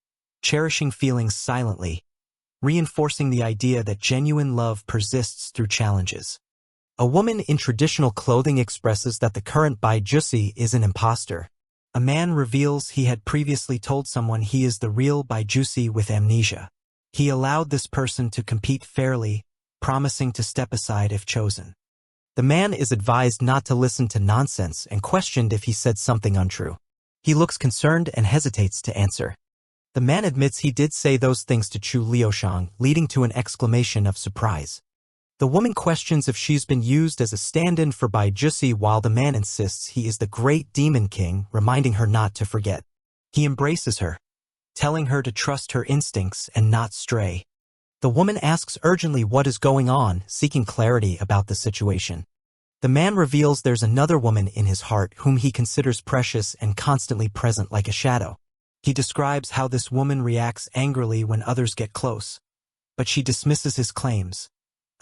cherishing feelings silently, reinforcing the idea that genuine love persists through challenges. A woman in traditional clothing expresses that the current Baijusi is an imposter. A man reveals he had previously told someone he is the real Baijusi with amnesia. He allowed this person to compete fairly, promising to step aside if chosen. The man is advised not to listen to nonsense and questioned if he said something untrue. He looks concerned and hesitates to answer. The man admits he did say those things to Chu Liushang, leading to an exclamation of surprise. The woman questions if she's been used as a stand-in for Baijusi while the man insists he is the great demon king, reminding her not to forget. He embraces her, telling her to trust her instincts and not stray. The woman asks urgently what is going on, seeking clarity about the situation. The man reveals there's another woman in his heart whom he considers precious and constantly present like a shadow. He describes how this woman reacts angrily when others get close, but she dismisses his claims,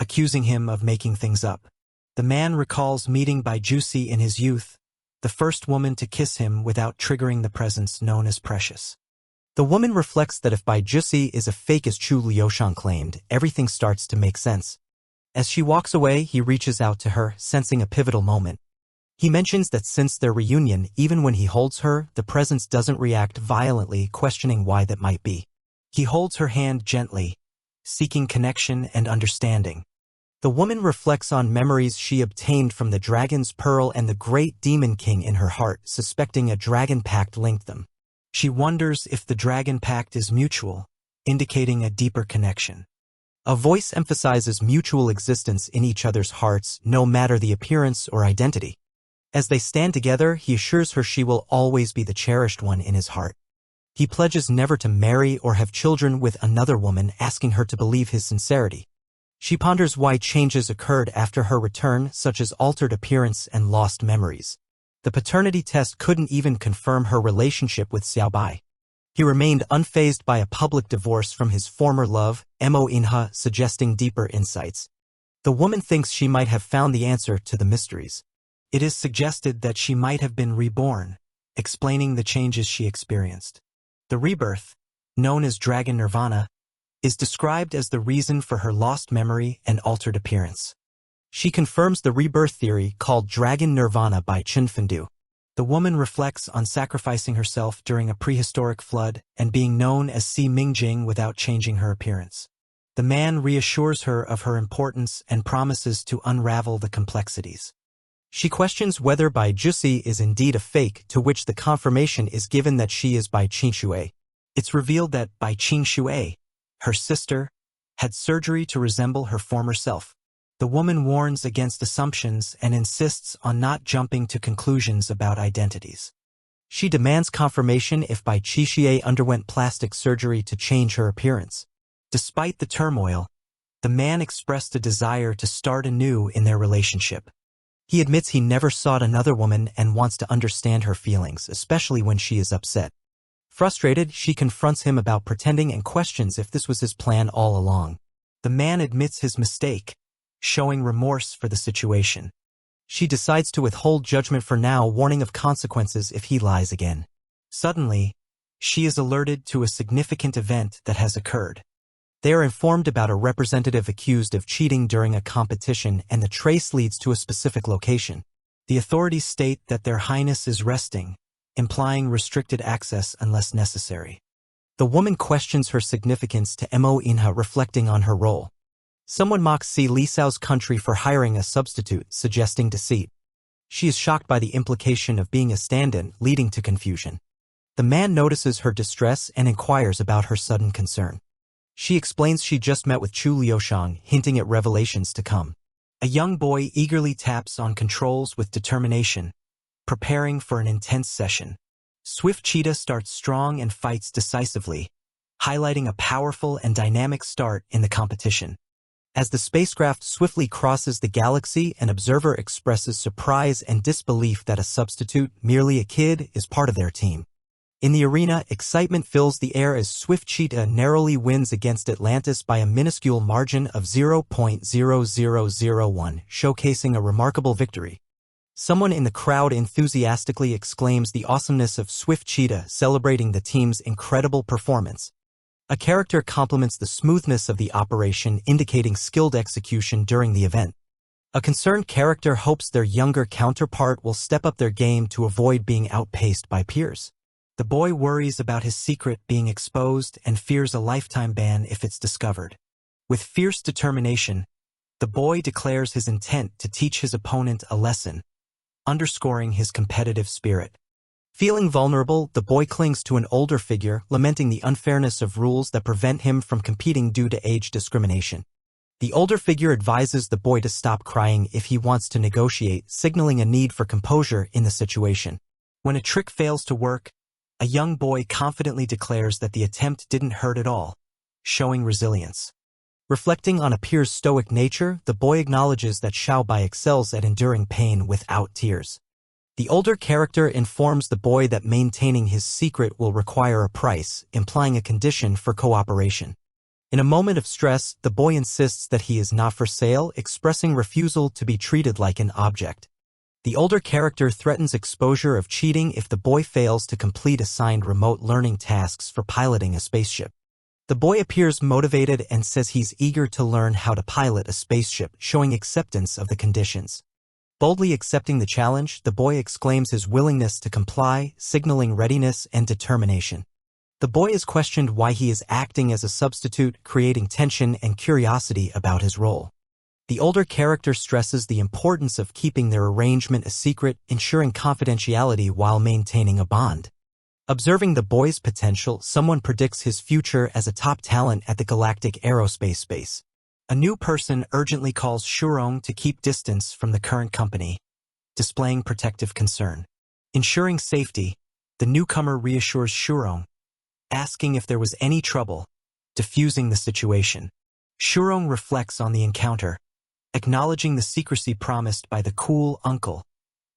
accusing him of making things up. The man recalls meeting Baijusi in his youth, the first woman to kiss him without triggering the presence known as precious. The woman reflects that if Baijusi is a fake as Chu Liushang claimed, everything starts to make sense. As she walks away, he reaches out to her, sensing a pivotal moment. He mentions that since their reunion, even when he holds her, the presence doesn't react violently, questioning why that might be. He holds her hand gently, seeking connection and understanding. The woman reflects on memories she obtained from the dragon's pearl and the great demon king in her heart, suspecting a dragon pact linked them. She wonders if the dragon pact is mutual, indicating a deeper connection. A voice emphasizes mutual existence in each other's hearts, no matter the appearance or identity. As they stand together, he assures her she will always be the cherished one in his heart. He pledges never to marry or have children with another woman, asking her to believe his sincerity. She ponders why changes occurred after her return, such as altered appearance and lost memories. The paternity test couldn't even confirm her relationship with Xiaobai. He remained unfazed by a public divorce from his former love, Mo Inha, suggesting deeper insights. The woman thinks she might have found the answer to the mysteries. It is suggested that she might have been reborn, explaining the changes she experienced. The rebirth, known as Dragon Nirvana, is described as the reason for her lost memory and altered appearance. She confirms the rebirth theory called Dragon Nirvana by Chen Fendu. The woman reflects on sacrificing herself during a prehistoric flood and being known as Si Mingjing without changing her appearance. The man reassures her of her importance and promises to unravel the complexities. She questions whether Baijusi is indeed a fake, to which the confirmation is given that she is Bai Qingxue. It's revealed that Bai Qingxue, her sister, had surgery to resemble her former self. The woman warns against assumptions and insists on not jumping to conclusions about identities. She demands confirmation if Bai Qingxue underwent plastic surgery to change her appearance. Despite the turmoil, the man expressed a desire to start anew in their relationship. He admits he never sought another woman and wants to understand her feelings, especially when she is upset. Frustrated, she confronts him about pretending and questions if this was his plan all along. The man admits his mistake, showing remorse for the situation. She decides to withhold judgment for now, warning of consequences if he lies again. Suddenly, she is alerted to a significant event that has occurred. They are informed about a representative accused of cheating during a competition, and the trace leads to a specific location. The authorities state that Their Highness is resting, implying restricted access unless necessary. The woman questions her significance to Mo Inha, reflecting on her role. Someone mocks Si Lisao's country for hiring a substitute, suggesting deceit. She is shocked by the implication of being a stand-in, leading to confusion. The man notices her distress and inquires about her sudden concern. She explains she just met with Chu Liushang, hinting at revelations to come. A young boy eagerly taps on controls with determination, preparing for an intense session. Swift Cheetah starts strong and fights decisively, highlighting a powerful and dynamic start in the competition. As the spacecraft swiftly crosses the galaxy, an observer expresses surprise and disbelief that a substitute, merely a kid, is part of their team. In the arena, excitement fills the air as Swift Cheetah narrowly wins against Atlantis by a minuscule margin of 0.0001, showcasing a remarkable victory. Someone in the crowd enthusiastically exclaims the awesomeness of Swift Cheetah, celebrating the team's incredible performance. A character compliments the smoothness of the operation, indicating skilled execution during the event. A concerned character hopes their younger counterpart will step up their game to avoid being outpaced by peers. The boy worries about his secret being exposed and fears a lifetime ban if it's discovered. With fierce determination, the boy declares his intent to teach his opponent a lesson, underscoring his competitive spirit. Feeling vulnerable, the boy clings to an older figure, lamenting the unfairness of rules that prevent him from competing due to age discrimination. The older figure advises the boy to stop crying if he wants to negotiate, signaling a need for composure in the situation. When a trick fails to work, a young boy confidently declares that the attempt didn't hurt at all, showing resilience. Reflecting on a peer's stoic nature, the boy acknowledges that Xiaobai excels at enduring pain without tears. The older character informs the boy that maintaining his secret will require a price, implying a condition for cooperation. In a moment of stress, the boy insists that he is not for sale, expressing refusal to be treated like an object. The older character threatens exposure of cheating if the boy fails to complete assigned remote learning tasks for piloting a spaceship. The boy appears motivated and says he's eager to learn how to pilot a spaceship, showing acceptance of the conditions. Boldly accepting the challenge, the boy exclaims his willingness to comply, signaling readiness and determination. The boy is questioned why he is acting as a substitute, creating tension and curiosity about his role. The older character stresses the importance of keeping their arrangement a secret, ensuring confidentiality while maintaining a bond. Observing the boy's potential, someone predicts his future as a top talent at the galactic aerospace space. A new person urgently calls Shurong to keep distance from the current company, displaying protective concern. Ensuring safety, the newcomer reassures Shurong, asking if there was any trouble, diffusing the situation. Shurong reflects on the encounter, acknowledging the secrecy promised by the cool uncle,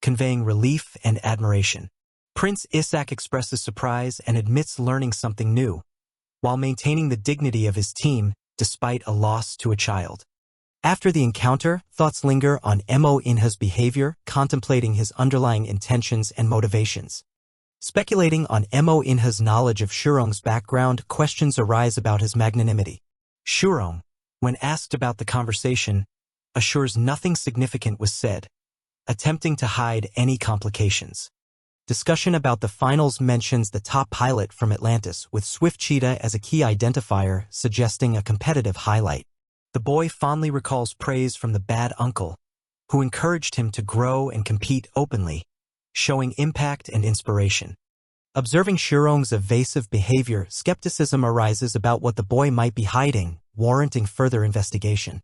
conveying relief and admiration. Prince Isak expresses surprise and admits learning something new, while maintaining the dignity of his team despite a loss to a child. After the encounter, thoughts linger on Mo Inha's behavior, contemplating his underlying intentions and motivations. Speculating on Mo Inha's knowledge of Shurong's background, questions arise about his magnanimity. Shurong, when asked about the conversation, assures nothing significant was said, attempting to hide any complications. Discussion about the finals mentions the top pilot from Atlantis, with Swift Cheetah as a key identifier, suggesting a competitive highlight. The boy fondly recalls praise from the bad uncle, who encouraged him to grow and compete openly, showing impact and inspiration. Observing Shurong's evasive behavior, skepticism arises about what the boy might be hiding, warranting further investigation.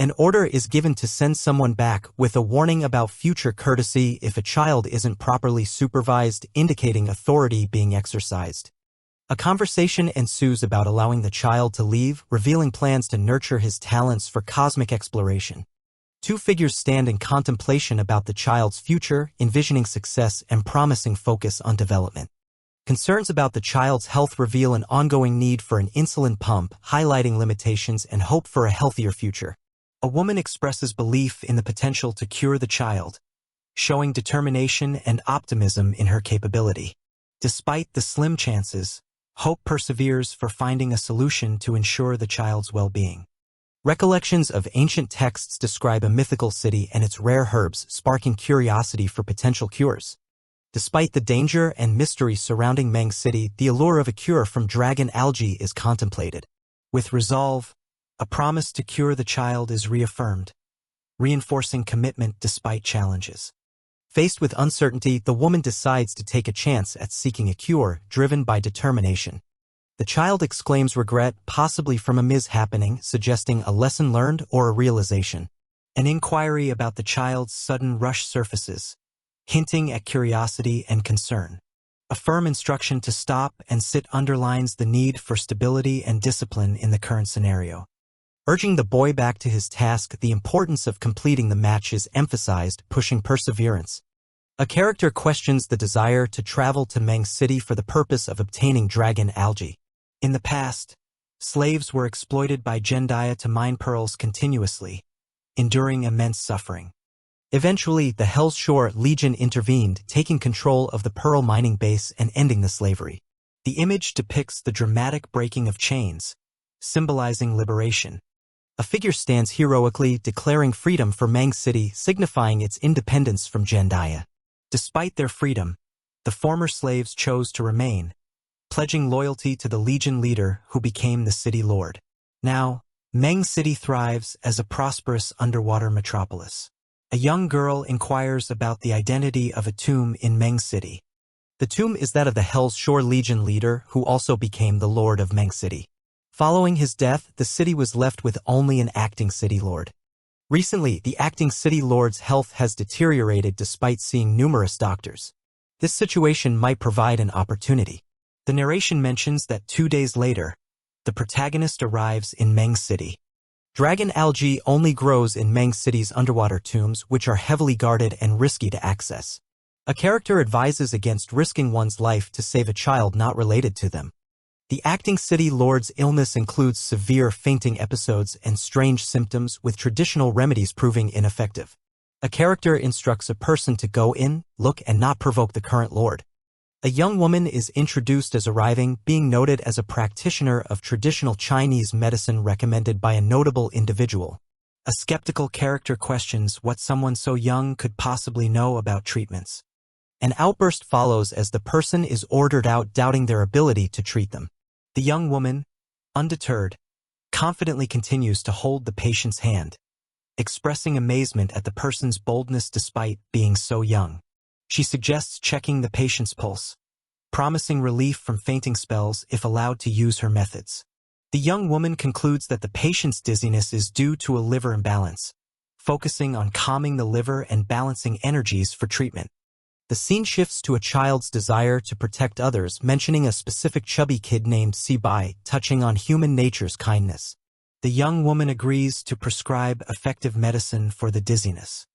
An order is given to send someone back, with a warning about future courtesy if a child isn't properly supervised, indicating authority being exercised. A conversation ensues about allowing the child to leave, revealing plans to nurture his talents for cosmic exploration. Two figures stand in contemplation about the child's future, envisioning success and promising focus on development. Concerns about the child's health reveal an ongoing need for an insulin pump, highlighting limitations and hope for a healthier future. A woman expresses belief in the potential to cure the child, showing determination and optimism in her capability. Despite the slim chances, hope perseveres for finding a solution to ensure the child's well-being. Recollections of ancient texts describe a mythical city and its rare herbs, sparking curiosity for potential cures. Despite the danger and mystery surrounding Meng City, the allure of a cure from dragon algae is contemplated. With resolve, a promise to cure the child is reaffirmed, reinforcing commitment despite challenges. Faced with uncertainty, the woman decides to take a chance at seeking a cure, driven by determination. The child exclaims regret, possibly from a mishappening, suggesting a lesson learned or a realization. An inquiry about the child's sudden rush surfaces, hinting at curiosity and concern. A firm instruction to stop and sit underlines the need for stability and discipline in the current scenario. Urging the boy back to his task, the importance of completing the match is emphasized, pushing perseverance. A character questions the desire to travel to Meng City for the purpose of obtaining dragon algae. In the past, slaves were exploited by Jendaya to mine pearls continuously, enduring immense suffering. Eventually, the Hell's Shore Legion intervened, taking control of the pearl mining base and ending the slavery. The image depicts the dramatic breaking of chains, symbolizing liberation. A figure stands heroically, declaring freedom for Meng City, signifying its independence from Jendaya. Despite their freedom, the former slaves chose to remain, pledging loyalty to the Legion leader who became the city lord. Now, Meng City thrives as a prosperous underwater metropolis. A young girl inquires about the identity of a tomb in Meng City. The tomb is that of the Hell's Shore Legion leader who also became the lord of Meng City. Following his death, the city was left with only an acting city lord. Recently, the acting city lord's health has deteriorated despite seeing numerous doctors. This situation might provide an opportunity. The narration mentions that 2 days later, the protagonist arrives in Meng City. Dragon algae only grows in Meng City's underwater tombs, which are heavily guarded and risky to access. A character advises against risking one's life to save a child not related to them. The acting city lord's illness includes severe fainting episodes and strange symptoms, with traditional remedies proving ineffective. A character instructs a person to go in, look, and not provoke the current lord. A young woman is introduced as arriving, being noted as a practitioner of traditional Chinese medicine recommended by a notable individual. A skeptical character questions what someone so young could possibly know about treatments. An outburst follows as the person is ordered out, doubting their ability to treat them. The young woman, undeterred, confidently continues to hold the patient's hand, expressing amazement at the person's boldness despite being so young. She suggests checking the patient's pulse, promising relief from fainting spells if allowed to use her methods. The young woman concludes that the patient's dizziness is due to a liver imbalance, focusing on calming the liver and balancing energies for treatment. The scene shifts to a child's desire to protect others, mentioning a specific chubby kid named Sibai, touching on human nature's kindness. The young woman agrees to prescribe effective medicine for the dizziness.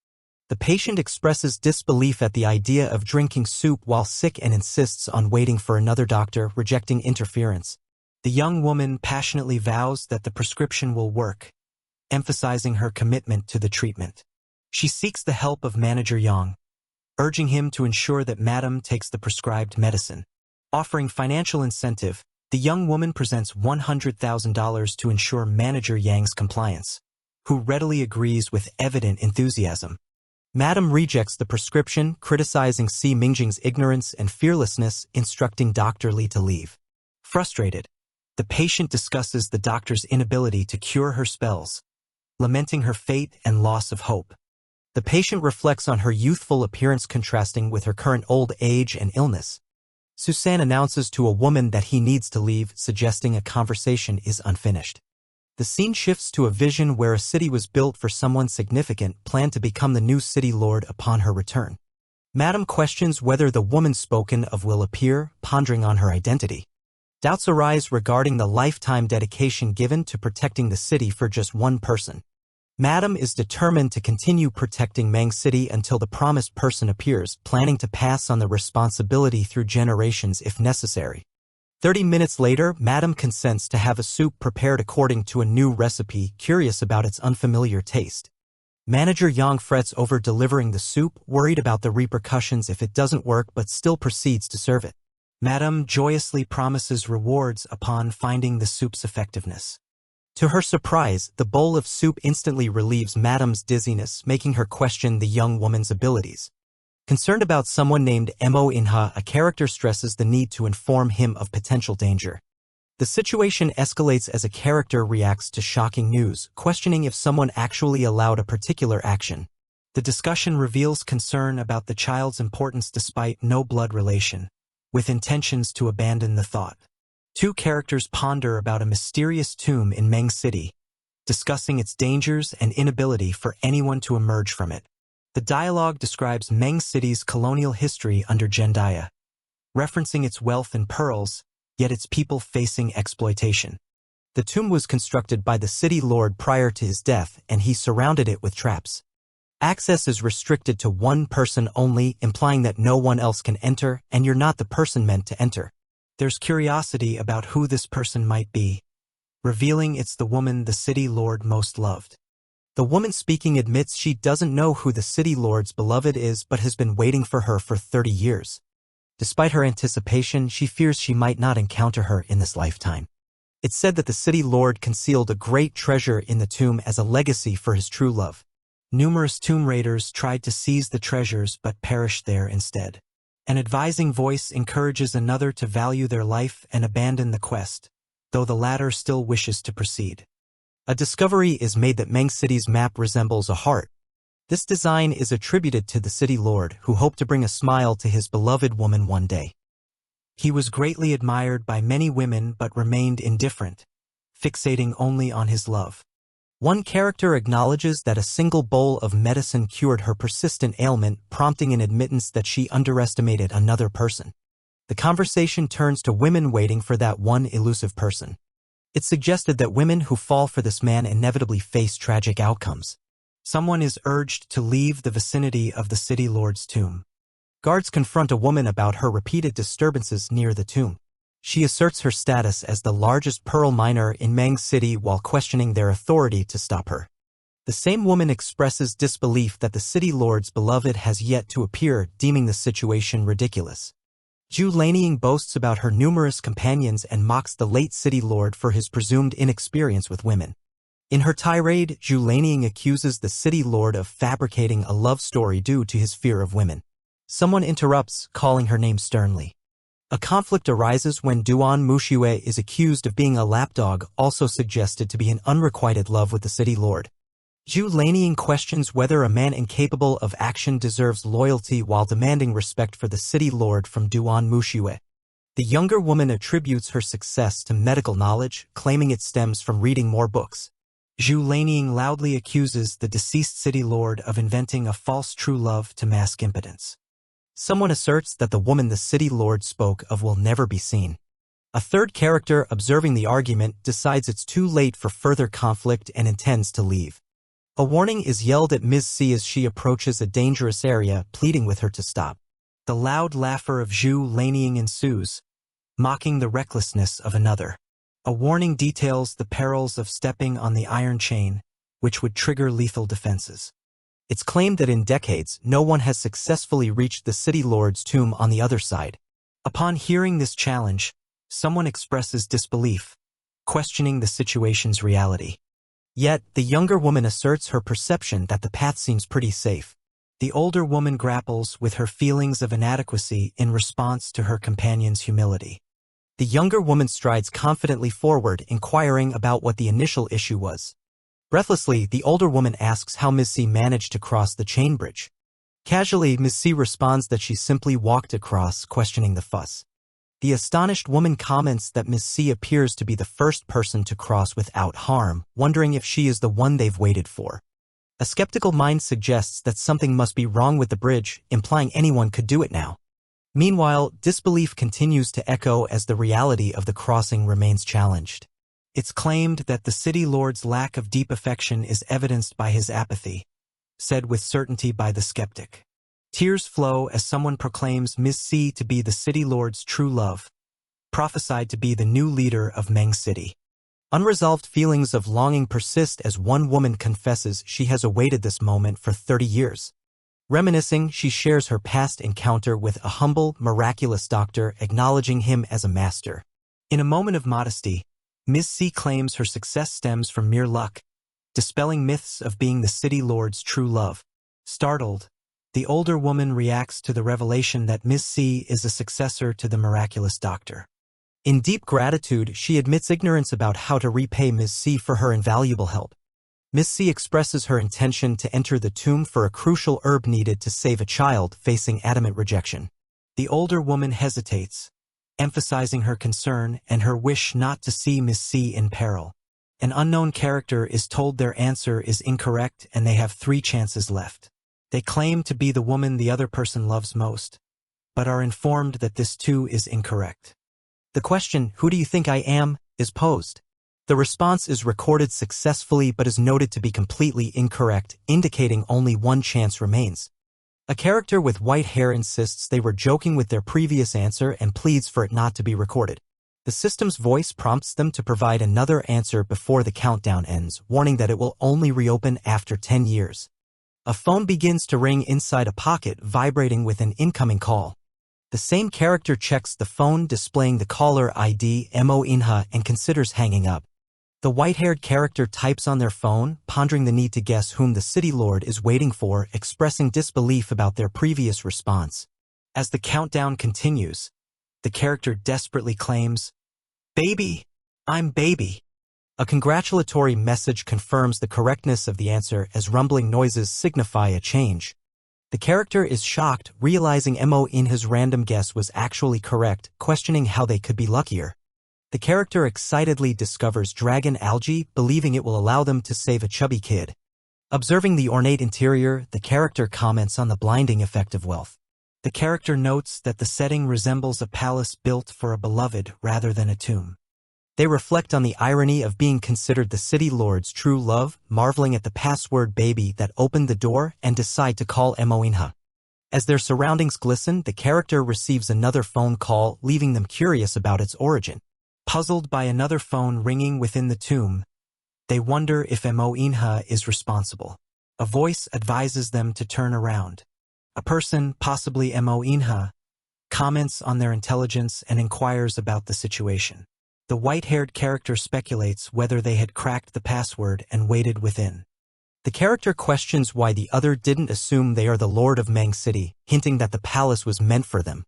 The patient expresses disbelief at the idea of drinking soup while sick and insists on waiting for another doctor, rejecting interference. The young woman passionately vows that the prescription will work, emphasizing her commitment to the treatment. She seeks the help of Manager Yang, urging him to ensure that Madam takes the prescribed medicine. Offering financial incentive, the young woman presents $100,000 to ensure Manager Yang's compliance, who readily agrees with evident enthusiasm. Madam rejects the prescription, criticizing Si Mingjing's ignorance and fearlessness, instructing Dr. Li to leave. Frustrated, the patient discusses the doctor's inability to cure her spells, lamenting her fate and loss of hope. The patient reflects on her youthful appearance contrasting with her current old age and illness. Susan announces to a woman that he needs to leave, suggesting a conversation is unfinished. The scene shifts to a vision where a city was built for someone significant, planned to become the new city lord upon her return. Madam questions whether the woman spoken of will appear, pondering on her identity. Doubts arise regarding the lifetime dedication given to protecting the city for just one person. Madam is determined to continue protecting Meng City until the promised person appears, planning to pass on the responsibility through generations if necessary. 30 minutes later, Madam consents to have a soup prepared according to a new recipe, curious about its unfamiliar taste. Manager Yang frets over delivering the soup, worried about the repercussions if it doesn't work, but still proceeds to serve it. Madam joyously promises rewards upon finding the soup's effectiveness. To her surprise, the bowl of soup instantly relieves Madam's dizziness, making her question the young woman's abilities. Concerned about someone named Mo Inha, a character stresses the need to inform him of potential danger. The situation escalates as a character reacts to shocking news, questioning if someone actually allowed a particular action. The discussion reveals concern about the child's importance despite no blood relation, with intentions to abandon the thought. Two characters ponder about a mysterious tomb in Meng City, discussing its dangers and inability for anyone to emerge from it. The dialogue describes Meng City's colonial history under Zhendaya, referencing its wealth and pearls, yet its people facing exploitation. The tomb was constructed by the city lord prior to his death, and he surrounded it with traps. Access is restricted to one person only, implying that no one else can enter, and you're not the person meant to enter. There's curiosity about who this person might be, revealing it's the woman the city lord most loved. The woman speaking admits she doesn't know who the city lord's beloved is but has been waiting for her for 30 years. Despite her anticipation, she fears she might not encounter her in this lifetime. It's said that the city lord concealed a great treasure in the tomb as a legacy for his true love. Numerous tomb raiders tried to seize the treasures but perished there instead. An advising voice encourages another to value their life and abandon the quest, though the latter still wishes to proceed. A discovery is made that Meng City's map resembles a heart. This design is attributed to the city lord, who hoped to bring a smile to his beloved woman one day. He was greatly admired by many women but remained indifferent, fixating only on his love. One character acknowledges that a single bowl of medicine cured her persistent ailment, prompting an admittance that she underestimated another person. The conversation turns to women waiting for that one elusive person. It's suggested that women who fall for this man inevitably face tragic outcomes. Someone is urged to leave the vicinity of the city lord's tomb. Guards confront a woman about her repeated disturbances near the tomb. She asserts her status as the largest pearl miner in Meng City while questioning their authority to stop her. The same woman expresses disbelief that the city lord's beloved has yet to appear, deeming the situation ridiculous. Zhu Lanying boasts about her numerous companions and mocks the late city lord for his presumed inexperience with women. In her tirade, Zhu Lanying accuses the city lord of fabricating a love story due to his fear of women. Someone interrupts, calling her name sternly. A conflict arises when Duan Muxiue is accused of being a lapdog, also suggested to be in unrequited love with the city lord. Zhu Lanying questions whether a man incapable of action deserves loyalty while demanding respect for the city lord from Duan Muxiue. The younger woman attributes her success to medical knowledge, claiming it stems from reading more books. Zhu Lanying loudly accuses the deceased city lord of inventing a false true love to mask impotence. Someone asserts that the woman the city lord spoke of will never be seen. A third character, observing the argument, decides it's too late for further conflict and intends to leave. A warning is yelled at Ms. C as she approaches a dangerous area, pleading with her to stop. The loud laughter of Zhu Lanying ensues, mocking the recklessness of another. A warning details the perils of stepping on the iron chain, which would trigger lethal defenses. It's claimed that in decades, no one has successfully reached the city lord's tomb on the other side. Upon hearing this challenge, someone expresses disbelief, questioning the situation's reality. Yet, the younger woman asserts her perception that the path seems pretty safe. The older woman grapples with her feelings of inadequacy in response to her companion's humility. The younger woman strides confidently forward, inquiring about what the initial issue was. Breathlessly, the older woman asks how Ms. C managed to cross the chain bridge. Casually, Ms. C responds that she simply walked across, questioning the fuss. The astonished woman comments that Ms. C appears to be the first person to cross without harm, wondering if she is the one they've waited for. A skeptical mind suggests that something must be wrong with the bridge, implying anyone could do it now. Meanwhile, disbelief continues to echo as the reality of the crossing remains challenged. It's claimed that the city lord's lack of deep affection is evidenced by his apathy, said with certainty by the skeptic. Tears flow as someone proclaims Ms. C to be the city lord's true love, prophesied to be the new leader of Meng City. Unresolved feelings of longing persist as one woman confesses she has awaited this moment for 30 years. Reminiscing, she shares her past encounter with a humble, miraculous doctor, acknowledging him as a master. In a moment of modesty, Ms. C claims her success stems from mere luck, dispelling myths of being the city lord's true love. Startled, the older woman reacts to the revelation that Ms. C is a successor to the miraculous doctor. In deep gratitude, she admits ignorance about how to repay Ms. C for her invaluable help. Miss C expresses her intention to enter the tomb for a crucial herb needed to save a child facing adamant rejection. The older woman hesitates, emphasizing her concern and her wish not to see Miss C in peril. An unknown character is told their answer is incorrect and they have 3 chances left. They claim to be the woman the other person loves most, but are informed that this too is incorrect. The question, "Who do you think I am?" is posed. The response is recorded successfully but is noted to be completely incorrect, indicating only 1 chance remains. A character with white hair insists they were joking with their previous answer and pleads for it not to be recorded. The system's voice prompts them to provide another answer before the countdown ends, warning that it will only reopen after 10 years. A phone begins to ring inside a pocket, vibrating with an incoming call. The same character checks the phone, displaying the caller ID Mo Inha, and considers hanging up. The white-haired character types on their phone, pondering the need to guess whom the city lord is waiting for, expressing disbelief about their previous response. As the countdown continues, the character desperately claims, "Baby! I'm baby!" A congratulatory message confirms the correctness of the answer as rumbling noises signify a change. The character is shocked, realizing Mo Inha's random guess was actually correct, questioning how they could be luckier. The character excitedly discovers dragon algae, believing it will allow them to save a chubby kid. Observing the ornate interior, the character comments on the blinding effect of wealth. The character notes that the setting resembles a palace built for a beloved rather than a tomb. They reflect on the irony of being considered the city lord's true love, marveling at the password baby that opened the door, and decide to call Mo Inha. As their surroundings glisten, the character receives another phone call, leaving them curious about its origin. Puzzled by another phone ringing within the tomb, they wonder if Mo Inha is responsible. A voice advises them to turn around. A person, possibly Mo Inha, comments on their intelligence and inquires about the situation. The white-haired character speculates whether they had cracked the password and waited within. The character questions why the other didn't assume they are the Lord of Mang City, hinting that the palace was meant for them.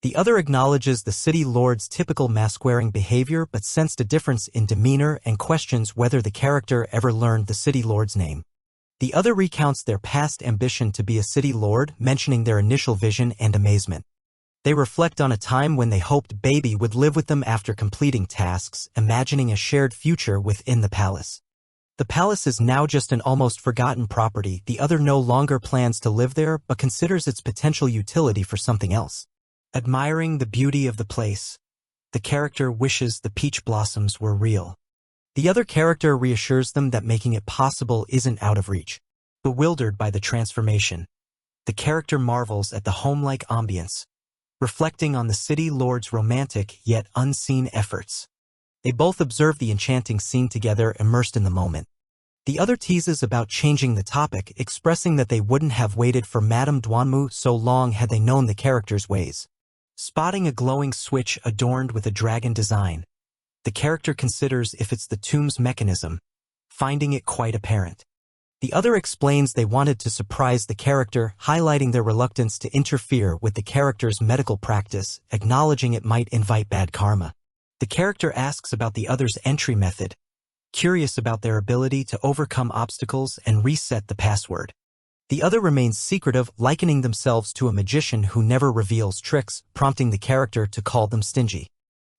The other acknowledges the city lord's typical mask-wearing behavior but sensed a difference in demeanor and questions whether the character ever learned the city lord's name. The other recounts their past ambition to be a city lord, mentioning their initial vision and amazement. They reflect on a time when they hoped baby would live with them after completing tasks, imagining a shared future within the palace. The palace is now just an almost forgotten property. The other no longer plans to live there but considers its potential utility for something else. Admiring the beauty of the place, the character wishes the peach blossoms were real. The other character reassures them that making it possible isn't out of reach. Bewildered by the transformation, the character marvels at the home-like ambience, reflecting on the city lord's romantic yet unseen efforts. They both observe the enchanting scene together, immersed in the moment. The other teases about changing the topic, expressing that they wouldn't have waited for Madame Duanmu so long had they known the character's ways. Spotting a glowing switch adorned with a dragon design, the character considers if it's the tomb's mechanism, finding it quite apparent. The other explains they wanted to surprise the character, highlighting their reluctance to interfere with the character's medical practice, acknowledging it might invite bad karma. The character asks about the other's entry method, curious about their ability to overcome obstacles and reset the password. The other remains secretive, likening themselves to a magician who never reveals tricks, prompting the character to call them stingy.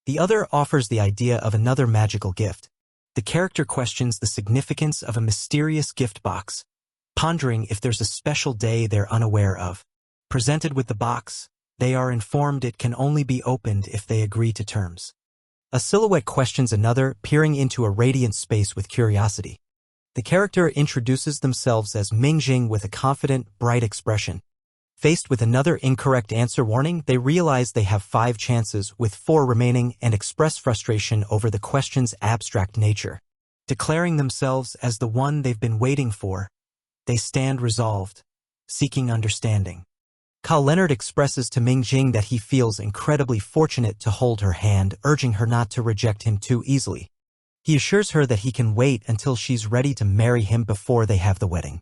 The other offers the idea of another magical gift. The character questions the significance of a mysterious gift box, pondering if there's a special day they're unaware of. Presented with the box, they are informed it can only be opened if they agree to terms. A silhouette questions another, peering into a radiant space with curiosity. The character introduces themselves as Mingjing with a confident, bright expression. Faced with another incorrect answer warning, they realize they have 5 chances, with 4 remaining, and express frustration over the question's abstract nature. Declaring themselves as the one they've been waiting for, they stand resolved, seeking understanding. Ka Leonard expresses to Mingjing that he feels incredibly fortunate to hold her hand, urging her not to reject him too easily. He assures her that he can wait until she's ready to marry him before they have the wedding.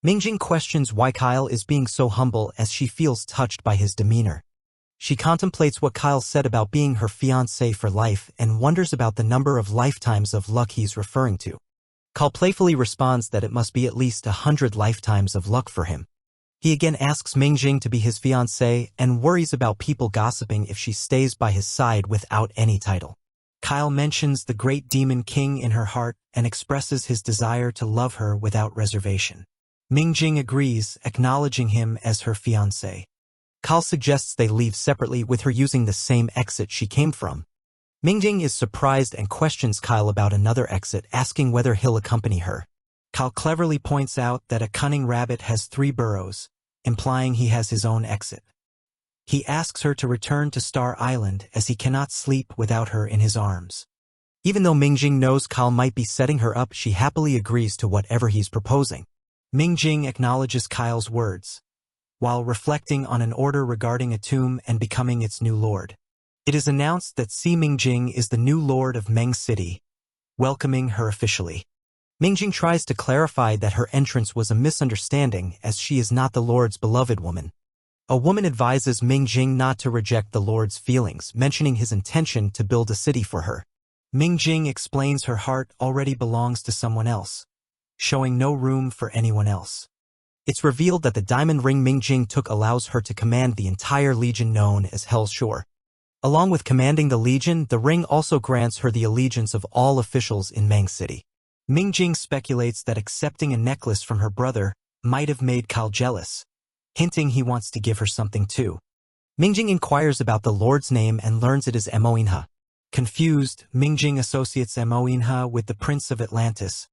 Mingjing questions why Kyle is being so humble, as she feels touched by his demeanor. She contemplates what Kyle said about being her fiancé for life and wonders about the number of lifetimes of luck he's referring to. Kyle playfully responds that it must be at least 100 lifetimes of luck for him. He again asks Mingjing to be his fiancée and worries about people gossiping if she stays by his side without any title. Kyle mentions the great demon king in her heart and expresses his desire to love her without reservation. Mingjing agrees, acknowledging him as her fiancé. Kyle suggests they leave separately with her using the same exit she came from. Mingjing is surprised and questions Kyle about another exit, asking whether he'll accompany her. Kyle cleverly points out that a cunning rabbit has 3 burrows, implying he has his own exit. He asks her to return to Star Island as he cannot sleep without her in his arms. Even though Mingjing knows Kyle might be setting her up, she happily agrees to whatever he's proposing. Mingjing acknowledges Kyle's words, while reflecting on an order regarding a tomb and becoming its new lord. It is announced that Si Mingjing is the new lord of Meng City, welcoming her officially. Mingjing tries to clarify that her entrance was a misunderstanding as she is not the lord's beloved woman. A woman advises Mingjing not to reject the lord's feelings, mentioning his intention to build a city for her. Mingjing explains her heart already belongs to someone else, showing no room for anyone else. It's revealed that the diamond ring Mingjing took allows her to command the entire legion known as Hell's Shore. Along with commanding the legion, the ring also grants her the allegiance of all officials in Meng City. Mingjing speculates that accepting a necklace from her brother might have made Kyle jealous, hinting he wants to give her something too. Mingjing inquires about the lord's name and learns it is Moinha. Confused, Mingjing associates Moinha with the Prince of Atlantis,